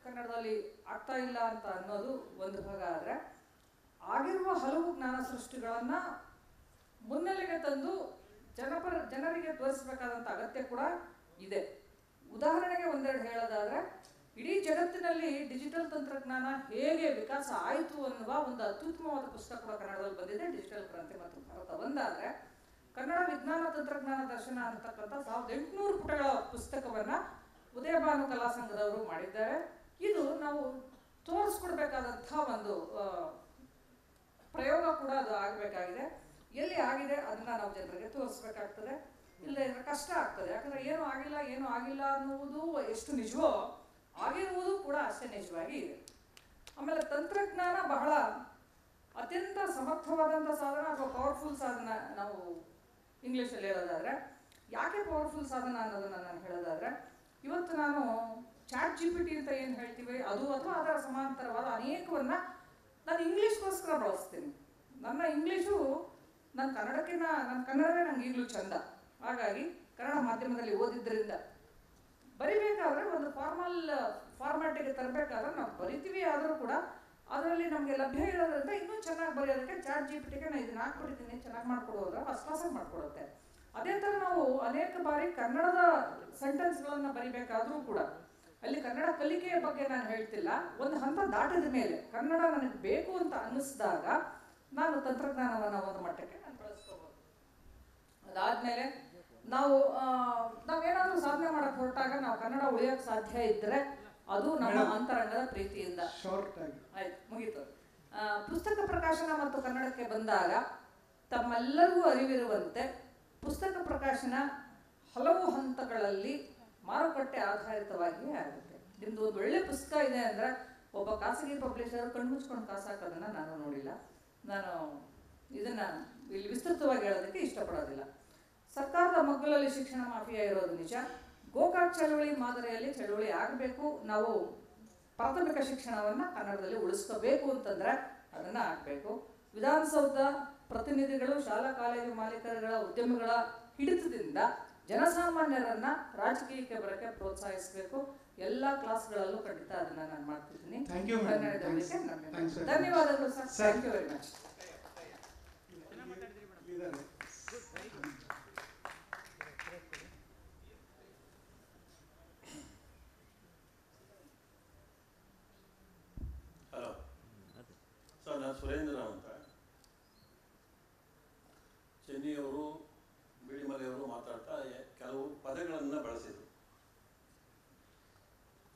Speaker 9: ಕನ್ನಡದಲ್ಲಿ ಆಗ್ತಾ ಇಲ್ಲ ಅಂತ ಅನ್ನೋದು ಒಂದು ಭಾಗ. ಆದರೆ ಆಗಿರುವ ಹಲವು ಜ್ಞಾನ ಸೃಷ್ಟಿಗಳನ್ನು ಮುನ್ನೆಲೆಗೆ ತಂದು ಜನರಿಗೆ ತೋರಿಸಬೇಕಾದಂಥ ಅಗತ್ಯ ಕೂಡ ಇದೆ. ಉದಾಹರಣೆಗೆ ಒಂದೆರಡು ಹೇಳೋದಾದರೆ, ಇಡೀ ಜಗತ್ತಿನಲ್ಲಿ ಡಿಜಿಟಲ್ ತಂತ್ರಜ್ಞಾನ ಹೇಗೆ ವಿಕಾಸ ಆಯಿತು ಅನ್ನುವ ಒಂದು ಅತ್ಯುತ್ತಮವಾದ ಪುಸ್ತಕ ಕೂಡ ಕನ್ನಡದಲ್ಲಿ ಬಂದಿದೆ, ಡಿಜಿಟಲ್ ಕ್ರಾಂತಿ ಮತ್ತು ಭಾರತ. ಒಂದಾದರೆ ಕನ್ನಡ ವಿಜ್ಞಾನ ತಂತ್ರಜ್ಞಾನ ದರ್ಶನ ಅಂತಕ್ಕಂಥ 1800 ಪುಟಗಳ ಪುಸ್ತಕವನ್ನು ಉದಯಭಾನು ಕಲಾ ಸಂಘದವರು ಮಾಡಿದ್ದಾರೆ. ಇದು ನಾವು ತೋರಿಸ್ಕೊಡ್ಬೇಕಾದಂಥ ಒಂದು ಪ್ರಯೋಗ ಕೂಡ ಅದು ಆಗಬೇಕಾಗಿದೆ. ಎಲ್ಲಿ ಆಗಿದೆ ಅದನ್ನು ನಾವು ಜನರಿಗೆ ತೋರಿಸ್ಬೇಕಾಗ್ತದೆ, ಇಲ್ಲದೇ ಇದ್ರೆ ಕಷ್ಟ ಆಗ್ತದೆ. ಯಾಕಂದರೆ ಏನೂ ಆಗಿಲ್ಲ ಅನ್ನುವುದು ಎಷ್ಟು ನಿಜವೋ ಆಗಿರುವುದು ಕೂಡ ಅಷ್ಟೇ ನಿಜವಾಗಿ ಇದೆ. ಆಮೇಲೆ ತಂತ್ರಜ್ಞಾನ ಬಹಳ ಅತ್ಯಂತ ಸಮರ್ಥವಾದಂಥ ಸಾಧನ ಅಥವಾ ಪವರ್ಫುಲ್ ಸಾಧನ. ನಾವು ಇಂಗ್ಲೀಷಲ್ಲಿ ಹೇಳೋದಾದರೆ, ಯಾಕೆ ಪವರ್ಫುಲ್ ಸಾಧನ ಅನ್ನೋದನ್ನು ನಾನು ಹೇಳೋದಾದರೆ, ಇವತ್ತು ನಾನು ChatGPT ಅಂತ ಏನು ಹೇಳ್ತೀವಿ ಅದು ಅಥವಾ ಅದರ ಸಮಾಂತರವಾದ ಅನೇಕವನ್ನು ನಾನು ಇಂಗ್ಲೀಷ್ಗೋಸ್ಕರ ಬಳಸ್ತೀನಿ. ನನ್ನ ಇಂಗ್ಲೀಷು ನನ್ನ ಕನ್ನಡವೇ ನಂಗೆ ಈಗಲೂ ಚಂದ. ಹಾಗಾಗಿ ಕನ್ನಡ ಮಾಧ್ಯಮದಲ್ಲಿ ಓದಿದ್ದರಿಂದ ಬರಿಬೇಕಾದ್ರೆ ಒಂದು ಫಾರ್ಮ್ಯಾಟಿಗೆ ತರಬೇಕಾದ್ರೆ ನಾವು ಬರಿತೀವಿ. ಆದರೂ ಕೂಡ ಅದರಲ್ಲಿ ನಮಗೆ ಲಭ್ಯ ಇರೋದ್ರಿಂದ ಇನ್ನೂ ಚೆನ್ನಾಗಿ ಬರೆಯೋದಕ್ಕೆ ChatGPTಗೆ ನಾನು ಇದನ್ನು ಹಾಕ್ಬಿಟ್ಟಿದ್ದೀನಿ, ಚೆನ್ನಾಗಿ ಮಾಡ್ಕೊಡೋದ್ರೆ ಫಸ್ಟ್ ಕ್ಲಾಸಾಗಿ ಮಾಡಿಕೊಡುತ್ತೆ. ಅದೇ ಥರ ನಾವು ಅನೇಕ ಬಾರಿ ಕನ್ನಡದ ಸೆಂಟೆನ್ಸ್ಗಳನ್ನು ಬರಿಬೇಕಾದ್ರೂ ಕೂಡ ಅಲ್ಲಿ ಕನ್ನಡ ಕಲಿಕೆಯ ಬಗ್ಗೆ ನಾನು ಹೇಳ್ತಿಲ್ಲ. ಒಂದು ಹಂತ ದಾಟಿದ ಮೇಲೆ ಕನ್ನಡ ನನಗೆ ಬೇಕು ಅಂತ ಅನ್ನಿಸಿದಾಗ ನಾನು ತಂತ್ರಜ್ಞಾನವನ್ನು ಒಂದು ಮಟ್ಟಕ್ಕೆ ನಾನು ಬಳಸ್ಕೋಬೋದು. ಅದಾದಮೇಲೆ ನಾವೇನಾದರೂ ಸಾಧನೆ ಮಾಡೋಕ್ಕೆ ಹೊರಟಾಗ ನಾವು ಕನ್ನಡ ಉಳಿಯೋಕ್ಕೆ ಸಾಧ್ಯ ಇದ್ದರೆ ಅದು ನಮ್ಮ ಅಂತರಂಗದ ಪ್ರೀತಿಯಿಂದ. ಆಯ್ತು, ಮುಗೀತು. ಪುಸ್ತಕ ಪ್ರಕಾಶನ ಮತ್ತು ಕನ್ನಡಕ್ಕೆ ಬಂದಾಗ ತಮ್ಮೆಲ್ಲರಿಗೂ ಅರಿವಿರುವಂತೆ ಪುಸ್ತಕ ಪ್ರಕಾಶನ ಹಲವು ಹಂತಗಳಲ್ಲಿ ಮಾರುಕಟ್ಟೆ ಆಧಾರಿತವಾಗಿಯೇ ಆಗುತ್ತೆ. ನಿಮ್ಮದು ಒಂದು ಒಳ್ಳೆ ಪುಸ್ತಕ ಇದೆ ಅಂದರೆ ಒಬ್ಬ ಖಾಸಗಿ ಪಬ್ಲಿಷರ್ ಕಣ್ಮುಚ್ಕೊಂಡು ಕಾಸು ಹಾಕೋದನ್ನು ನಾನು ನೋಡಿಲ್ಲ. ನಾನು ಇದನ್ನು ಇಲ್ಲಿ ವಿಸ್ತೃತವಾಗಿ ಹೇಳೋದಕ್ಕೆ ಇಷ್ಟಪಡೋದಿಲ್ಲ. ಸರ್ಕಾರದ ಮಗ್ಗುಲಲ್ಲಿ ಶಿಕ್ಷಣ ಮಾಫಿಯಾ ಇರೋದು ನಿಜ. ಗೋಕಾಕ್ ಚಳವಳಿ ಮಾದರಿಯಲ್ಲಿ ಚಳವಳಿ ಆಗಬೇಕು. ನಾವು ಪ್ರಾಥಮಿಕ ಶಿಕ್ಷಣವನ್ನು ಕನ್ನಡದಲ್ಲಿ ಉಳಿಸ್ಕೋಬೇಕು ಅಂತಂದರೆ ಅದನ್ನು ಆಗಬೇಕು. ವಿಧಾನಸೌಧ ಪ್ರತಿನಿಧಿಗಳು, ಶಾಲಾ ಕಾಲೇಜು ಮಾಲೀಕರುಗಳ, ಉದ್ಯಮಿಗಳ ಹಿಡಿತದಿಂದ ಜನಸಾಮಾನ್ಯರನ್ನ ರಾಜಕೀಯಕ್ಕೆ ಬರೋಕ್ಕೆ ಪ್ರೋತ್ಸಾಹಿಸಬೇಕು. ಎಲ್ಲ ಕ್ಲಾಸ್ಗಳಲ್ಲೂ ಖಂಡಿತ ಅದನ್ನು ನಾನು ಮಾಡ್ತಿದ್ದೀನಿ. ಧನ್ಯವಾದಗಳು sir. Thank you very much.
Speaker 3: Hello sir, ನಾನು ಸುರೇಂದ್ರ ಅಂತ. ಚೆನ್ನಿಯವರು, ಬಿಳಿಮಲೆಯವರು ಮಾತಾಡ್ತಾ ಕೆಲವು ಪದಗಳನ್ನು ಬಳಸಿದರು.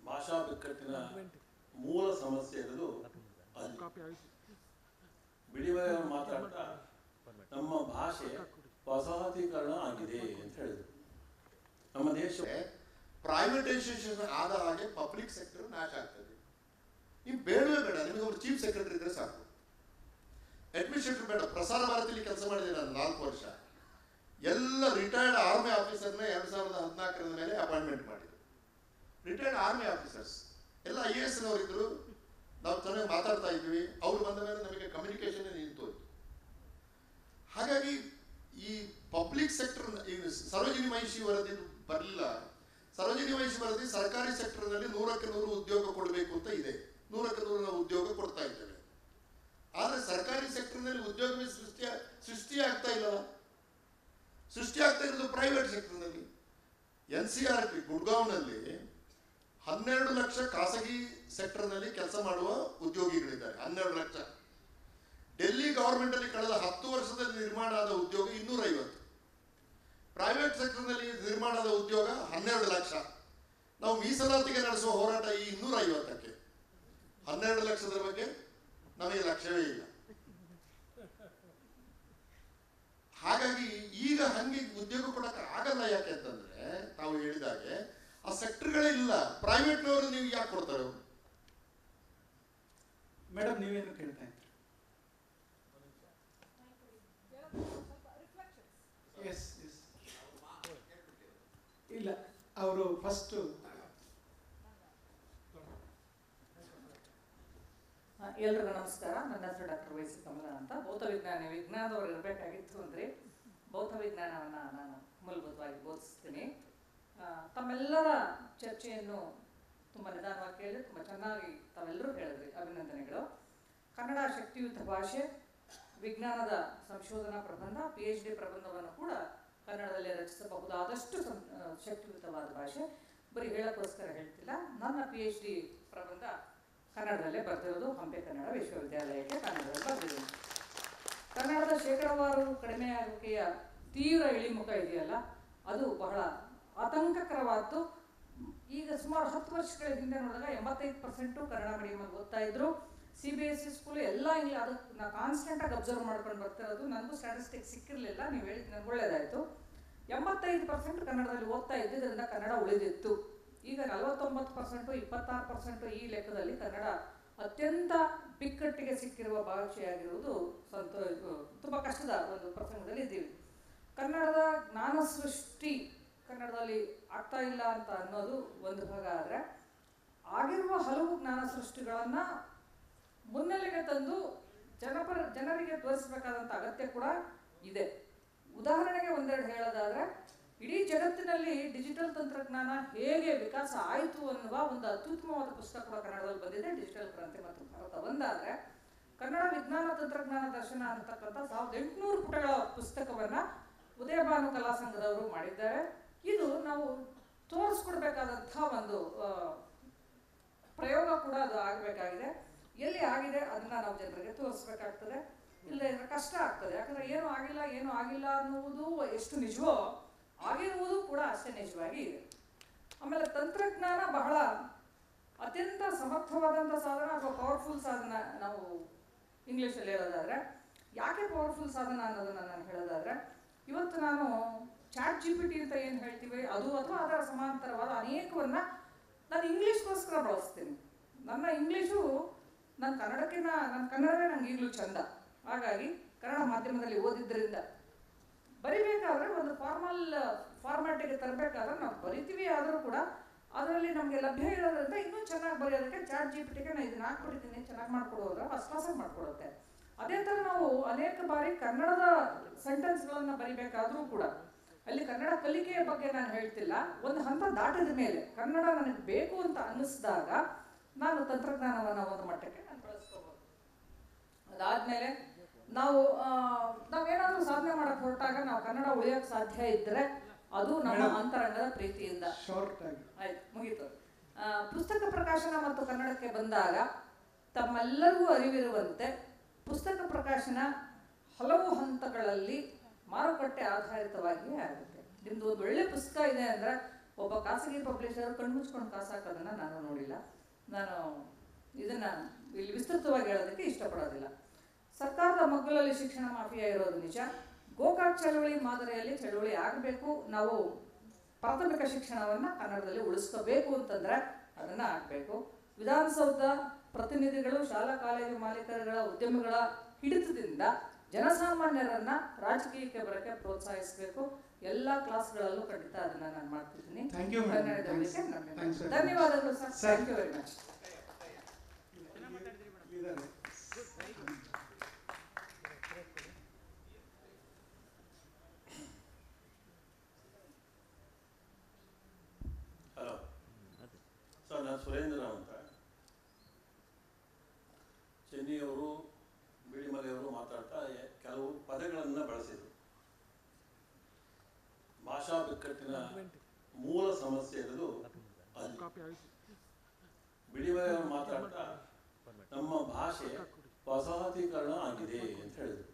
Speaker 3: ಭಾಷಾ ಬಿಕ್ಕಟ್ಟಿನ ಮೂಲ ಸಮಸ್ಯೆ ಇರೋದು ಅಲ್ಲಿ. ಬಿಳಿಮಲೆಯವರು ಮಾತಾಡ್ತಾ ನಮ್ಮ ಭಾಷೆ ವಸಾಹತೀಕರಣ ಆಗಿದೆ ಅಂತ ಹೇಳಿದರು. ನಮ್ಮ ದೇಶ ಪ್ರೈವೇಟೈಸೇಷನ್ ಆದ ಹಾಗೆ ಪಬ್ಲಿಕ್ ಸೆಕ್ಟರ್ ನಾಶ ಆಗ್ತದೆ. ನೀವು ಬೇಡವೇ ಬೇಡ, ನಿಮಗೆ ಒಬ್ಬರು ಚೀಫ್ ಸೆಕ್ರೆಟರಿ ಇದ್ರೆ ಸಾಕು. ಅಡ್ಮಿನಿಸ್ಟ್ರೇಟರ್ ಬೇಡ. ಪ್ರಸಾರ ಭಾರತಿಯಲ್ಲಿ ಕೆಲಸ ಮಾಡಿದೆ ನಾನು 4 ವರ್ಷ. ಎಲ್ಲ ರಿಟೈರ್ಡ್ ಆರ್ಮಿ ಆಫೀಸರ್ನ 2014 ಮೇಲೆ ಅಪಾಯಿಂಟ್ಮೆಂಟ್ ಮಾಡಿದ್ರು. ರಿಟೈರ್ಡ್ ಆರ್ಮಿ ಆಫೀಸರ್ಸ್ ಎಲ್ಲ IAS ನವರಿದ್ರು. ನಾವು ಚೆನ್ನಾಗಿ ಮಾತಾಡ್ತಾ ಇದ್ವಿ. ಅವ್ರು ಬಂದ ಮೇಲೆ ನಮಗೆ ಕಮ್ಯುನಿಕೇಶನ್ ನಿಂತೋಯ್ತು. ಹಾಗಾಗಿ ಈ ಪಬ್ಲಿಕ್ ಸೆಕ್ಟರ್, ಸರೋಜಿನಿ ಮಹಿಷಿ ವರದಿ ಬರಲಿಲ್ಲ. ಸರೋಜಿನಿ ಮಹಿಷಿ ವರದಿ ಸರ್ಕಾರಿ ಸೆಕ್ಟರ್ನಲ್ಲಿ 100ಕ್ಕೆ 100 ಉದ್ಯೋಗ ಕೊಡಬೇಕು ಅಂತ ಇದೆ. 100ಕ್ಕೆ 100 ನಾವು ಉದ್ಯೋಗ ಕೊಡ್ತಾ ಇದ್ದೇವೆ. ಆದರೆ ಸರ್ಕಾರಿ ಸೆಕ್ಟರ್ನಲ್ಲಿ ಉದ್ಯೋಗವೇ ಸೃಷ್ಟಿ ಆಗ್ತಾ ಇಲ್ಲಲ್ಲ. ಸೃಷ್ಟಿ ಆಗ್ತಾ ಇರೋದು ಪ್ರೈವೇಟ್ ಸೆಕ್ಟರ್ನಲ್ಲಿ. NCRT ಗುಡ್ಗಾಂವ್ನಲ್ಲಿ 12 ಲಕ್ಷ ಖಾಸಗಿ ಸೆಕ್ಟರ್ನಲ್ಲಿ ಕೆಲಸ ಮಾಡುವ ಉದ್ಯೋಗಿಗಳಿದ್ದಾರೆ. 12 ಲಕ್ಷ. ಡೆಲ್ಲಿ ಗವರ್ಮೆಂಟಲ್ಲಿ ಕಳೆದ 10 ವರ್ಷದಲ್ಲಿ ನಿರ್ಮಾಣ ಆದ ಉದ್ಯೋಗ 250, ಪ್ರೈವೇಟ್ ಸೆಕ್ಟರ್ನಲ್ಲಿ ನಿರ್ಮಾಣ ಆದ ಉದ್ಯೋಗ 12 ಲಕ್ಷ. ನಾವು ಮೀಸಲಾತಿಗೆ ನಡೆಸುವ ಹೋರಾಟ ಈ 250ಕ್ಕೆ, 12 ಲಕ್ಷದ ಬಗ್ಗೆ ನಮಗೆ ಲಕ್ಷ್ಯವೇ ಇಲ್ಲ. ಹಾಗಾಗಿ ಈಗ ಹಂಗೆ ಉದ್ಯೋಗ ಕೊಡಕ್ಕೆ ಆಗಲ್ಲ. ಯಾಕೆ ಅಂತಂದ್ರೆ ತಾವು ಹೇಳಿದಾಗೆ ಆ ಸೆಕ್ಟರ್ಗಳೇ ಇಲ್ಲ. ಪ್ರೈವೇಟ್ನವರು ನೀವು ಯಾಕೆ ಕೊಡ್ತಾರೆ?
Speaker 1: ಮೇಡಮ್ ನೀವೇನು ಕೇಳ್ತಾ ಇದ್ದೀರಿ? ಎಸ್ ಎಸ್ ಇಲ್ಲ, ಅವರು ಫಸ್ಟು
Speaker 9: ಎಲ್ರಿಗೂ ನಮಸ್ಕಾರ. ನನ್ನ ಹೆಸರು ಡಾಕ್ಟರ್ ವೈಸಿ ಕಮಲ ಅಂತ. ಭೌತ ವಿಜ್ಞಾನದವರು ಇರಬೇಕಾಗಿತ್ತು ಅಂದರೆ ಭೌತ ವಿಜ್ಞಾನವನ್ನು ನಾನು ಮೂಲಭೂತವಾಗಿ ಬೋಧಿಸ್ತೀನಿ. ತಮ್ಮೆಲ್ಲರ ಚರ್ಚೆಯನ್ನು ತುಂಬ ನಿಧಾನವಾಗಿ ಕೇಳಿ ತುಂಬ ಚೆನ್ನಾಗಿ ತಾವೆಲ್ಲರೂ ಹೇಳಿದ್ರಿ, ಅಭಿನಂದನೆಗಳು. ಕನ್ನಡ ಶಕ್ತಿಯುತ ಭಾಷೆ, ವಿಜ್ಞಾನದ ಸಂಶೋಧನಾ ಪ್ರಬಂಧ, PhD ಪ್ರಬಂಧವನ್ನು ಕೂಡ ಕನ್ನಡದಲ್ಲಿ ರಚಿಸಬಹುದಾದಷ್ಟು ಶಕ್ತಿಯುತವಾದ ಭಾಷೆ. ಬರೀ ಹೇಳೋಕ್ಕೋಸ್ಕರ ಹೇಳ್ತಿಲ್ಲ. ನನ್ನ PhD ಪ್ರಬಂಧ ಕನ್ನಡದಲ್ಲೇ ಬರ್ತಿರೋದು, ಹಂಪೆ ಕನ್ನಡ ವಿಶ್ವವಿದ್ಯಾಲಯಕ್ಕೆ ಕನ್ನಡದಲ್ಲಿ ಬರ್ತಿದ್ದೀನಿ. ಕನ್ನಡದ ಶೇಕಡಾವಾರು ಕಡಿಮೆಯಾಗುವಿಕೆಯ ತೀವ್ರ ಇಳಿಮುಖ ಇದೆಯಲ್ಲ, ಅದು ಬಹಳ ಆತಂಕಕರವಾದ್ದು. ಈಗ ಸುಮಾರು 10 ವರ್ಷಗಳ ಹಿಂದೆ ನೋಡಿದಾಗ 85% ಕನ್ನಡ ಮೀಡಿಯಮಲ್ಲಿ ಓದ್ತಾ ಇದ್ರು. CBSE ಸ್ಕೂಲು ಎಲ್ಲ ಇಲ್ಲ. ಅದು ನಾನು ಕಾನ್ಸ್ಟೆಂಟಾಗಿ ಅಬ್ಸರ್ವ್ ಮಾಡ್ಕೊಂಡು ಬರ್ತಿರೋದು. ನನಗೂ ಸ್ಟ್ಯಾಟಿಸ್ಟಿಕ್ಸ್ ಸಿಕ್ಕಿರಲಿಲ್ಲ, ನೀವು ಹೇಳಿದ್ದು ನನಗೆ ಒಳ್ಳೆಯದಾಯಿತು. 85% ಕನ್ನಡದಲ್ಲಿ ಓದ್ತಾ ಇದ್ದಿದ್ದರಿಂದ ಕನ್ನಡ ಉಳಿದಿತ್ತು. ಈಗ 49%, 26% ಈ ಲೆಕ್ಕದಲ್ಲಿ ಕನ್ನಡ ಅತ್ಯಂತ ಬಿಕ್ಕಟ್ಟಿಗೆ ಸಿಕ್ಕಿರುವ ಭಾಷೆಯಾಗಿರುವುದು ತುಂಬ ಕಷ್ಟದ ಒಂದು ಪ್ರಸಂಗದಲ್ಲಿ ಇದ್ದೀವಿ. ಕನ್ನಡದ ಜ್ಞಾನ ಸೃಷ್ಟಿ ಕನ್ನಡದಲ್ಲಿ ಆಗ್ತಾ ಇಲ್ಲ ಅಂತ ಅನ್ನೋದು ಒಂದು ಭಾಗ. ಆದರೆ ಆಗಿರುವ ಹಲವು ಜ್ಞಾನ ಸೃಷ್ಟಿಗಳನ್ನು ಮುನ್ನೆಲೆಗೆ ತಂದು ಜನರಿಗೆ ತೋರಿಸಬೇಕಾದಂಥ ಅಗತ್ಯ ಕೂಡ ಇದೆ. ಉದಾಹರಣೆಗೆ ಒಂದೆರಡು ಹೇಳೋದಾದರೆ, ಇಡೀ ಜಗತ್ತಿನಲ್ಲಿ ಡಿಜಿಟಲ್ ತಂತ್ರಜ್ಞಾನ ಹೇಗೆ ವಿಕಾಸ ಆಯಿತು ಅನ್ನುವ ಒಂದು ಅತ್ಯುತ್ತಮವಾದ ಪುಸ್ತಕ ಕೂಡ ಕನ್ನಡದಲ್ಲಿ ಬಂದಿದೆ, ಡಿಜಿಟಲ್ ಕ್ರಾಂತಿ ಮತ್ತು ಭಾರತ. ಒಂದಾದರೆ ಕನ್ನಡ ವಿಜ್ಞಾನ ತಂತ್ರಜ್ಞಾನ ದರ್ಶನ ಅಂತಕ್ಕಂಥ 1800 ಪುಟಗಳ ಪುಸ್ತಕವನ್ನು ಉದಯಭಾನು ಕಲಾ ಸಂಘದವರು ಮಾಡಿದ್ದಾರೆ. ಇದು ನಾವು ತೋರಿಸ್ಕೊಡ್ಬೇಕಾದಂಥ ಒಂದು ಪ್ರಯೋಗ ಕೂಡ ಅದು ಆಗಬೇಕಾಗಿದೆ. ಎಲ್ಲಿ ಆಗಿದೆ ಅದನ್ನು ನಾವು ಜನರಿಗೆ ತೋರಿಸ್ಬೇಕಾಗ್ತದೆ. ಇಲ್ಲದೆ ಇದ್ರೆ ಕಷ್ಟ ಆಗ್ತದೆ. ಯಾಕಂದರೆ ಏನೂ ಆಗಿಲ್ಲ ಅನ್ನುವುದು ಎಷ್ಟು ನಿಜವೋ ಆಗಿರುವುದು ಕೂಡ ಅಷ್ಟೇ ನಿಜವಾಗಿ ಇದೆ. ಆಮೇಲೆ ತಂತ್ರಜ್ಞಾನ ಬಹಳ ಅತ್ಯಂತ ಸಮರ್ಥವಾದಂಥ ಸಾಧನ ಅಥವಾ ಪವರ್ಫುಲ್ ಸಾಧನ. ನಾವು ಇಂಗ್ಲೀಷಲ್ಲಿ ಹೇಳೋದಾದರೆ, ಯಾಕೆ ಪವರ್ಫುಲ್ ಸಾಧನ ಅನ್ನೋದನ್ನು ನಾನು ಹೇಳೋದಾದರೆ, ಇವತ್ತು ನಾನು ChatGPT ಅಂತ ಏನು ಹೇಳ್ತೀವಿ ಅದು ಅಥವಾ ಅದರ ಸಮಾಂತರವಾದ ಅನೇಕವನ್ನು ನಾನು ಇಂಗ್ಲೀಷ್ಗೋಸ್ಕರ ಬಳಸ್ತೀನಿ. ನನ್ನ ಇಂಗ್ಲೀಷು ನನ್ನ ಕನ್ನಡವೇ ನಂಗೆ ಈಗಲೂ ಚಂದ. ಹಾಗಾಗಿ ಕನ್ನಡ ಮಾಧ್ಯಮದಲ್ಲಿ ಓದಿದ್ದರಿಂದ ಬರಿಬೇಕಾದ್ರೆ ಒಂದು ಫಾರ್ಮ್ಯಾಟಿಗೆ ತರಬೇಕಾದ್ರೆ ನಾವು ಬರಿತೀವಿ. ಆದರೂ ಕೂಡ ಅದರಲ್ಲಿ ನಮಗೆ ಲಭ್ಯ ಇರೋದ್ರಿಂದ ಇನ್ನೂ ಚೆನ್ನಾಗಿ ಬರೆಯೋದಕ್ಕೆ ChatGPTಗೆ ನಾನು ಇದನ್ನ ಹಾಕ್ಬಿಡ್ತೀನಿ, ಚೆನ್ನಾಗಿ ಮಾಡ್ಕೊಡೋದ್ರೆ ಫಸ್ಟ್ ಕ್ಲಾಸಾಗಿ ಮಾಡ್ಕೊಡುತ್ತೆ. ಅದೇ ಥರ ನಾವು ಅನೇಕ ಬಾರಿ ಕನ್ನಡದ ಸೆಂಟೆನ್ಸ್ಗಳನ್ನು ಬರಿಬೇಕಾದ್ರೂ ಕೂಡ ಅಲ್ಲಿ ಕನ್ನಡ ಕಲಿಕೆಯ ಬಗ್ಗೆ ನಾನು ಹೇಳ್ತಿಲ್ಲ. ಒಂದು ಹಂತ ದಾಟಿದ ಮೇಲೆ ಕನ್ನಡ ನನಗೆ ಬೇಕು ಅಂತ ಅನ್ನಿಸಿದಾಗ ನಾನು ತಂತ್ರಜ್ಞಾನವನ್ನು ಒಂದು ಮಟ್ಟಕ್ಕೆ ನಾನು ಬಳಸ್ಕೋಬೋದು. ಅದಾದಮೇಲೆ ನಾವೇನಾದರೂ ಸಾಧನೆ ಮಾಡಕ್ಕೆ ಹೊರಟಾಗ ನಾವು ಕನ್ನಡ ಉಳಿಯೋಕ್ಕೆ ಸಾಧ್ಯ ಇದ್ದರೆ ಅದು ನಮ್ಮ ಅಂತರಂಗದ ಪ್ರೀತಿಯಿಂದ. ಆಯ್ತು, ಮುಗೀತು. ಪುಸ್ತಕ ಪ್ರಕಾಶನ ಮತ್ತು ಕನ್ನಡಕ್ಕೆ ಬಂದಾಗ ತಮ್ಮೆಲ್ಲರಿಗೂ ಅರಿವಿರುವಂತೆ ಪುಸ್ತಕ ಪ್ರಕಾಶನ ಹಲವು ಹಂತಗಳಲ್ಲಿ ಮಾರುಕಟ್ಟೆ ಆಧಾರಿತವಾಗಿಯೇ ಆಗುತ್ತೆ. ನಿಮ್ದು ಒಂದು ಒಳ್ಳೆ ಪುಸ್ತಕ ಇದೆ ಅಂದರೆ ಒಬ್ಬ ಖಾಸಗಿ ಪಬ್ಲಿಷರ್ ಕಣ್ಮುಚ್ಕೊಂಡು ಕಾಸು ಹಾಕೋದನ್ನು ನಾನು ನೋಡಿಲ್ಲ. ನಾನು ಇದನ್ನು ಇಲ್ಲಿ ವಿಸ್ತೃತವಾಗಿ ಹೇಳೋದಕ್ಕೆ ಇಷ್ಟಪಡೋದಿಲ್ಲ. ಸರ್ಕಾರದ ಮಗ್ಗುಲಲ್ಲಿ ಶಿಕ್ಷಣ ಮಾಫಿಯಾ ಇರೋದು ನಿಜ. ಗೋಕಾಕ್ ಚಳವಳಿ ಮಾದರಿಯಲ್ಲಿ ಚಳವಳಿ ಆಗಬೇಕು. ನಾವು ಪ್ರಾಥಮಿಕ ಶಿಕ್ಷಣವನ್ನು ಕನ್ನಡದಲ್ಲಿ ಉಳಿಸ್ಕೋಬೇಕು ಅಂತಂದರೆ ಅದನ್ನು ಆಗಬೇಕು. ವಿಧಾನಸೌಧ ಪ್ರತಿನಿಧಿಗಳು, ಶಾಲಾ ಕಾಲೇಜು ಮಾಲೀಕರುಗಳ, ಉದ್ಯಮಿಗಳ ಹಿಡಿತದಿಂದ ಜನಸಾಮಾನ್ಯರನ್ನ ರಾಜಕೀಯಕ್ಕೆ ಬರೋಕ್ಕೆ ಪ್ರೋತ್ಸಾಹಿಸಬೇಕು. ಎಲ್ಲ ಕ್ಲಾಸ್ಗಳಲ್ಲೂ ಖಂಡಿತ ಅದನ್ನು ನಾನು ಮಾಡ್ತಿದ್ದೀನಿ. ಧನ್ಯವಾದಗಳು sir. Thank you very much.
Speaker 10: Hello sir, ನಾನು ಸುರೇಂದ್ರ ಅಂತ. ಚೆನ್ನಿಯವರು, ಬಿಳಿಮಲೆಯವರು ಮಾತಾಡ್ತಾ ಕೆಲವು ಪದಗಳನ್ನು ಬಳಸಿದರು. ಭಾಷಾ ಬಿಕ್ಕಟ್ಟಿನ ಮೂಲ ಸಮಸ್ಯೆ ಇರೋದು ಅಲ್ಲಿ. ಬಿಳಿಮಲೆಯವರು ಮಾತಾಡ್ತಾ ನಮ್ಮ ಭಾಷೆ ವಸಾಹತೀಕರಣ ಆಗಿದೆ ಅಂತ ಹೇಳಿದ್ರು.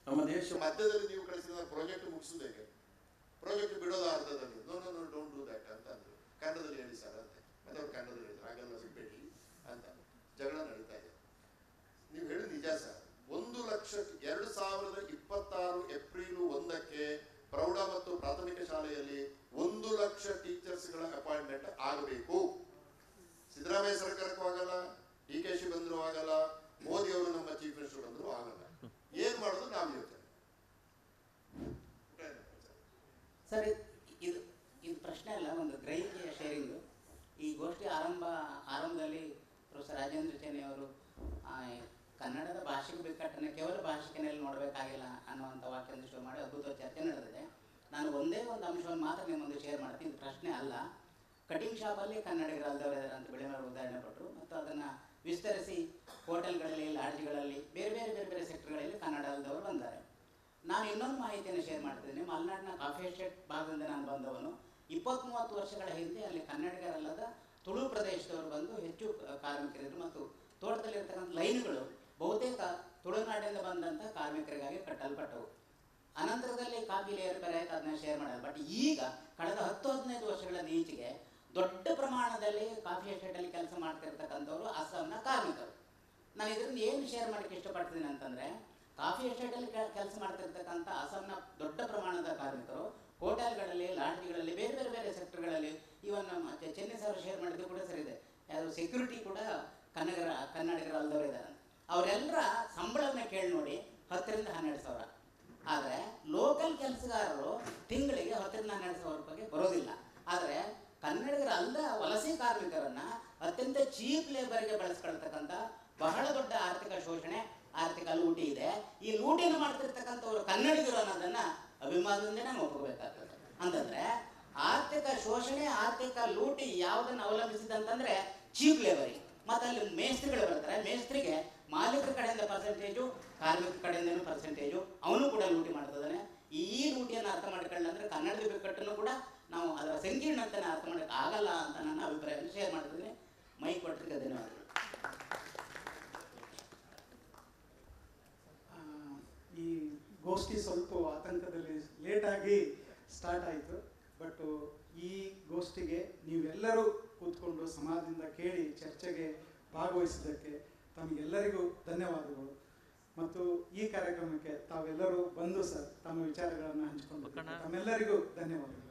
Speaker 10: ನಮ್ಮ ದೇಶ
Speaker 3: ಮಧ್ಯದಲ್ಲಿ ನೀವು ಕಳಿಸಿದ ಪ್ರಾಜೆಕ್ಟ್ ಮುಗಿಸೋದು ಹೇಗೆ, ಪ್ರಾಜೆಕ್ಟ್ ಬಿಡೋದು ಅರ್ಧದಲ್ಲಿ, no no no don't do that ಅಂತ ಅಂದ್ರು. ಕನ್ನಡದಲ್ಲಿ ಹೇಳಿ ಸರ್ ಅಂತೆ, ಮತ್ತೆ ಅವ್ರು ಕನ್ನಡದಲ್ಲಿ ಹೇಳಿದ್ರು ಹಾಗೆಲ್ಲ ಬಿಟ್ಬೇಡಿ ಅಂತ. ಜಗಳ ನಡೀತಾ ಇದೆ. ನೀವು ಹೇಳಿ ನಿಜ ಸರ್. 1,00,000 2026 ಏಪ್ರಿಲ್ 1ಕ್ಕೆ ಪ್ರೌಢ ಮತ್ತು ಪ್ರಾಥಮಿಕ ಶಾಲೆಯಲ್ಲಿ 1,00,000 ಟೀಚರ್ಸ್ಗಳ ಅಪಾಯಿಂಟ್ಮೆಂಟ್ ಆಗಬೇಕು. ಸಿದ್ದರಾಮಯ್ಯ ಸರ್ಕಾರಕ್ಕೂ ಆಗಲ್ಲ, DK ಬಂದ್ರು ಆಗಲ್ಲ, ಮೋದಿ ಅವರು ನಮ್ಮ ಚೀಫ್ ಮಿನಿಸ್ಟರ್ ಬಂದ್ರು ಆಗಲ್ಲ. ಏನ್ ಮಾಡೋದು ನಾವು ಯೋಚನೆ.
Speaker 11: ಸರ್, ಇದು ಪ್ರಶ್ನೆ ಅಲ್ಲ, ಒಂದು ಗ್ರಹಿಕೆಯ ಶೇರಿಂಗ್. ಈ ಗೋಷ್ಠಿ ಆರಂಭದಲ್ಲಿ ಪ್ರೊಫೆಸರ್ ರಾಜೇಂದ್ರ ಚೇನಿ ಅವರು ಕನ್ನಡದ ಭಾಷೆಗೆ ಬಿಕ್ಕಟ್ಟನ್ನು ಕೇವಲ ಭಾಷಿಕನಲ್ಲಿ ನೋಡಬೇಕಾಗಿಲ್ಲ ಅನ್ನುವಂಥ ವಾಕ್ಯವನ್ನು ಶುರು ಮಾಡಿ ಅದ್ಭುತ ಚರ್ಚೆ ನಡೆದಿದೆ. ನಾನು ಒಂದೇ ಒಂದು ಅಂಶವನ್ನು ಮಾತ್ರ ನಿಮ್ಮ ಮುಂದೆ ಶೇರ್ ಮಾಡ್ತೀನಿ. ಇದು ಪ್ರಶ್ನೆ ಅಲ್ಲ. ಕಟಿಂಗ್ ಶಾಪಲ್ಲಿ ಕನ್ನಡಿಗರಲ್ಲದವರಿದ್ದಾರೆ ಅಂತ ಬೆಳೆಮರ ಉದಾಹರಣೆ ಕೊಟ್ಟರು, ಮತ್ತು ಅದನ್ನು ವಿಸ್ತರಿಸಿ ಹೋಟೆಲ್ಗಳಲ್ಲಿ, ಲಾಡ್ಜ್ಗಳಲ್ಲಿ, ಬೇರೆ ಬೇರೆ ಬೇರೆ ಬೇರೆ ಸೆಕ್ಟರ್ಗಳಲ್ಲಿ ಕನ್ನಡ ಅಲ್ಲದವರು ಬಂದ್ದಾರೆ. ನಾನು ಇನ್ನೊಂದು ಮಾಹಿತಿಯನ್ನು ಶೇರ್ ಮಾಡ್ತಿದ್ದೀನಿ. ಮಲೆನಾಡಿನ ಕಾಫಿ ಎಸ್ಟೇಟ್ ಭಾಗದಿಂದ ನಾನು ಬಂದವನು. 20-30 ವರ್ಷಗಳ ಹಿಂದೆ ಅಲ್ಲಿ ಕನ್ನಡಿಗರಲ್ಲದ ತುಳು ಪ್ರದೇಶದವರು ಬಂದು ಹೆಚ್ಚು ಕಾರ್ಮಿಕರಿದ್ದರು, ಮತ್ತು ತೋಟದಲ್ಲಿರ್ತಕ್ಕಂಥ ಲೈನ್ಗಳು ಬಹುತೇಕ ತುಳುನಾಡಿನಿಂದ ಬಂದಂಥ ಕಾರ್ಮಿಕರಿಗಾಗಿ ಕಟ್ಟಲ್ಪಟ್ಟವು. ಅನಂತರದಲ್ಲಿ ಕಾಫಿ ಲೇಯರ್ ಬೇರೆ ಆಯ್ತು, ಅದನ್ನ ಶೇರ್ ಮಾಡಲ್ಲ. ಬಟ್ ಈಗ ಕಳೆದ 10-15 ವರ್ಷಗಳ ಈಚೆಗೆ ದೊಡ್ಡ ಪ್ರಮಾಣದಲ್ಲಿ ಕಾಫಿ ಎಸ್ಟೇಟಲ್ಲಿ ಕೆಲಸ ಮಾಡ್ತಿರ್ತಕ್ಕಂಥವ್ರು ಅಸ್ಸಾಂನ ಕಾರ್ಮಿಕರು. ನಾನು ಇದರಿಂದ ಏನು ಶೇರ್ ಮಾಡೋಕ್ಕೆ ಇಷ್ಟಪಡ್ತೀನಿ ಅಂತಂದರೆ, ಕಾಫಿ ಎಸ್ಟೇಟಲ್ಲಿ ಕೆಲಸ ಮಾಡ್ತಿರ್ತಕ್ಕಂಥ ಅಸ್ಸಾಂನ ದೊಡ್ಡ ಪ್ರಮಾಣದ ಕಾರ್ಮಿಕರು ಹೋಟೆಲ್ಗಳಲ್ಲಿ, ಲಾಡ್ಜ್ಗಳಲ್ಲಿ, ಬೇರೆ ಬೇರೆ ಬೇರೆ ಸೆಕ್ಟರ್ಗಳಲ್ಲಿ, ಇವನ್ ಚೆನ್ನೈ ಸರ್ ಶೇರ್ ಮಾಡಿದ್ದು ಕೂಡ ಸರಿದೆ, ಯಾರು ಸೆಕ್ಯೂರಿಟಿ ಕೂಡ ಕನ್ನಡಿಗರಲ್ಲದವರು ಇದ್ದಾರೆ. ಅವರೆಲ್ಲರ ಸಂಬಳವನ್ನು ಕೇಳಿ ನೋಡಿ 10ರಿಂದ 12 ಸಾವಿರ. ಆದರೆ ಲೋಕಲ್ ಕೆಲಸಗಾರರು ತಿಂಗಳಿಗೆ 10ರಿಂದ 12 ಸಾವಿರ ರೂಪಾಯಿಗೆ ಬರೋದಿಲ್ಲ. ಆದರೆ ಕನ್ನಡಿಗರಲ್ಲದ ವಲಸೆ ಕಾರ್ಮಿಕರನ್ನು ಅತ್ಯಂತ ಚೀಪ್ ಲೇಬರ್ಗೆ ಬಳಸ್ಕೊಳ್ತಕ್ಕಂಥ ಬಹಳ ದೊಡ್ಡ ಆರ್ಥಿಕ ಶೋಷಣೆ, ಆರ್ಥಿಕ ಲೂಟಿ ಇದೆ. ಈ ಲೂಟಿಯನ್ನು ಮಾಡ್ತಿರ್ತಕ್ಕಂಥವ್ರು ಕನ್ನಡಿಗರು ಅನ್ನೋದನ್ನು ಅಭಿಮಾನದಿಂದ ನಾವು ಒಪ್ಪಬೇಕಾಗ್ತದೆ. ಅಂತಂದರೆ ಆರ್ಥಿಕ ಶೋಷಣೆ, ಆರ್ಥಿಕ ಲೂಟಿ ಯಾವುದನ್ನು ಅವಲಂಬಿಸಿದಂತಂದರೆ ಚೀಪ್ ಲೇಬರಿಗೆ. ಮತ್ತು ಅಲ್ಲಿ ಮೇಸ್ತ್ರಿಗಳು ಬರ್ತಾರೆ, ಮೇಸ್ತ್ರಿಗೆ ಮಾಲೀಕರ ಕಡೆಯಿಂದ ಪರ್ಸೆಂಟೇಜು, ಕಾರ್ಮಿಕರ ಕಡೆಯಿಂದನೂ ಪರ್ಸೆಂಟೇಜು, ಅವನು ಕೂಡ ಲೂಟಿ ಮಾಡ್ತಿದ್ದಾನೆ. ಈ ಲೂಟಿಯನ್ನು ಅರ್ಥ ಮಾಡ್ಕೊಳ್ಳಂದ್ರೆ ಕನ್ನಡದ ಬಿಕ್ಕಟ್ಟನ್ನು ಕೂಡ ನಾವು ಅದರ ಸಂಕೀರ್ಣತೆಯನ್ನು ಅರ್ಥ ಮಾಡೋಕ್ಕೆ ಆಗಲ್ಲ ಅಂತ ನನ್ನ ಅಭಿಪ್ರಾಯವನ್ನು ಶೇರ್ ಮಾಡ್ತಿದ್ದೀನಿ. ಮೈಕ್ ಕೊಟ್ಟರಿಗೆ ಧನ್ಯವಾದಗಳು.
Speaker 1: ಈ ಗೋಷ್ಠಿ ಸ್ವಲ್ಪ ಆತಂಕದಲ್ಲಿ ಲೇಟಾಗಿ ಸ್ಟಾರ್ಟ್ ಆಯಿತು. ಬಟ್ ಈ ಗೋಷ್ಠಿಗೆ ನೀವೆಲ್ಲರೂ ಕೂತ್ಕೊಂಡು ಸಮಾಜದಿಂದ ಕೇಳಿ ಚರ್ಚೆಗೆ ಭಾಗವಹಿಸಿದ್ದಕ್ಕೆ ತಮಗೆಲ್ಲರಿಗೂ ಧನ್ಯವಾದಗಳು. ಮತ್ತು ಈ ಕಾರ್ಯಕ್ರಮಕ್ಕೆ ತಾವೆಲ್ಲರೂ ಬಂದು ಸರ್ ತಮ್ಮ ವಿಚಾರಗಳನ್ನು ಹಂಚಿಕೊಂಡು ತಮ್ಮೆಲ್ಲರಿಗೂ ಧನ್ಯವಾದಗಳು.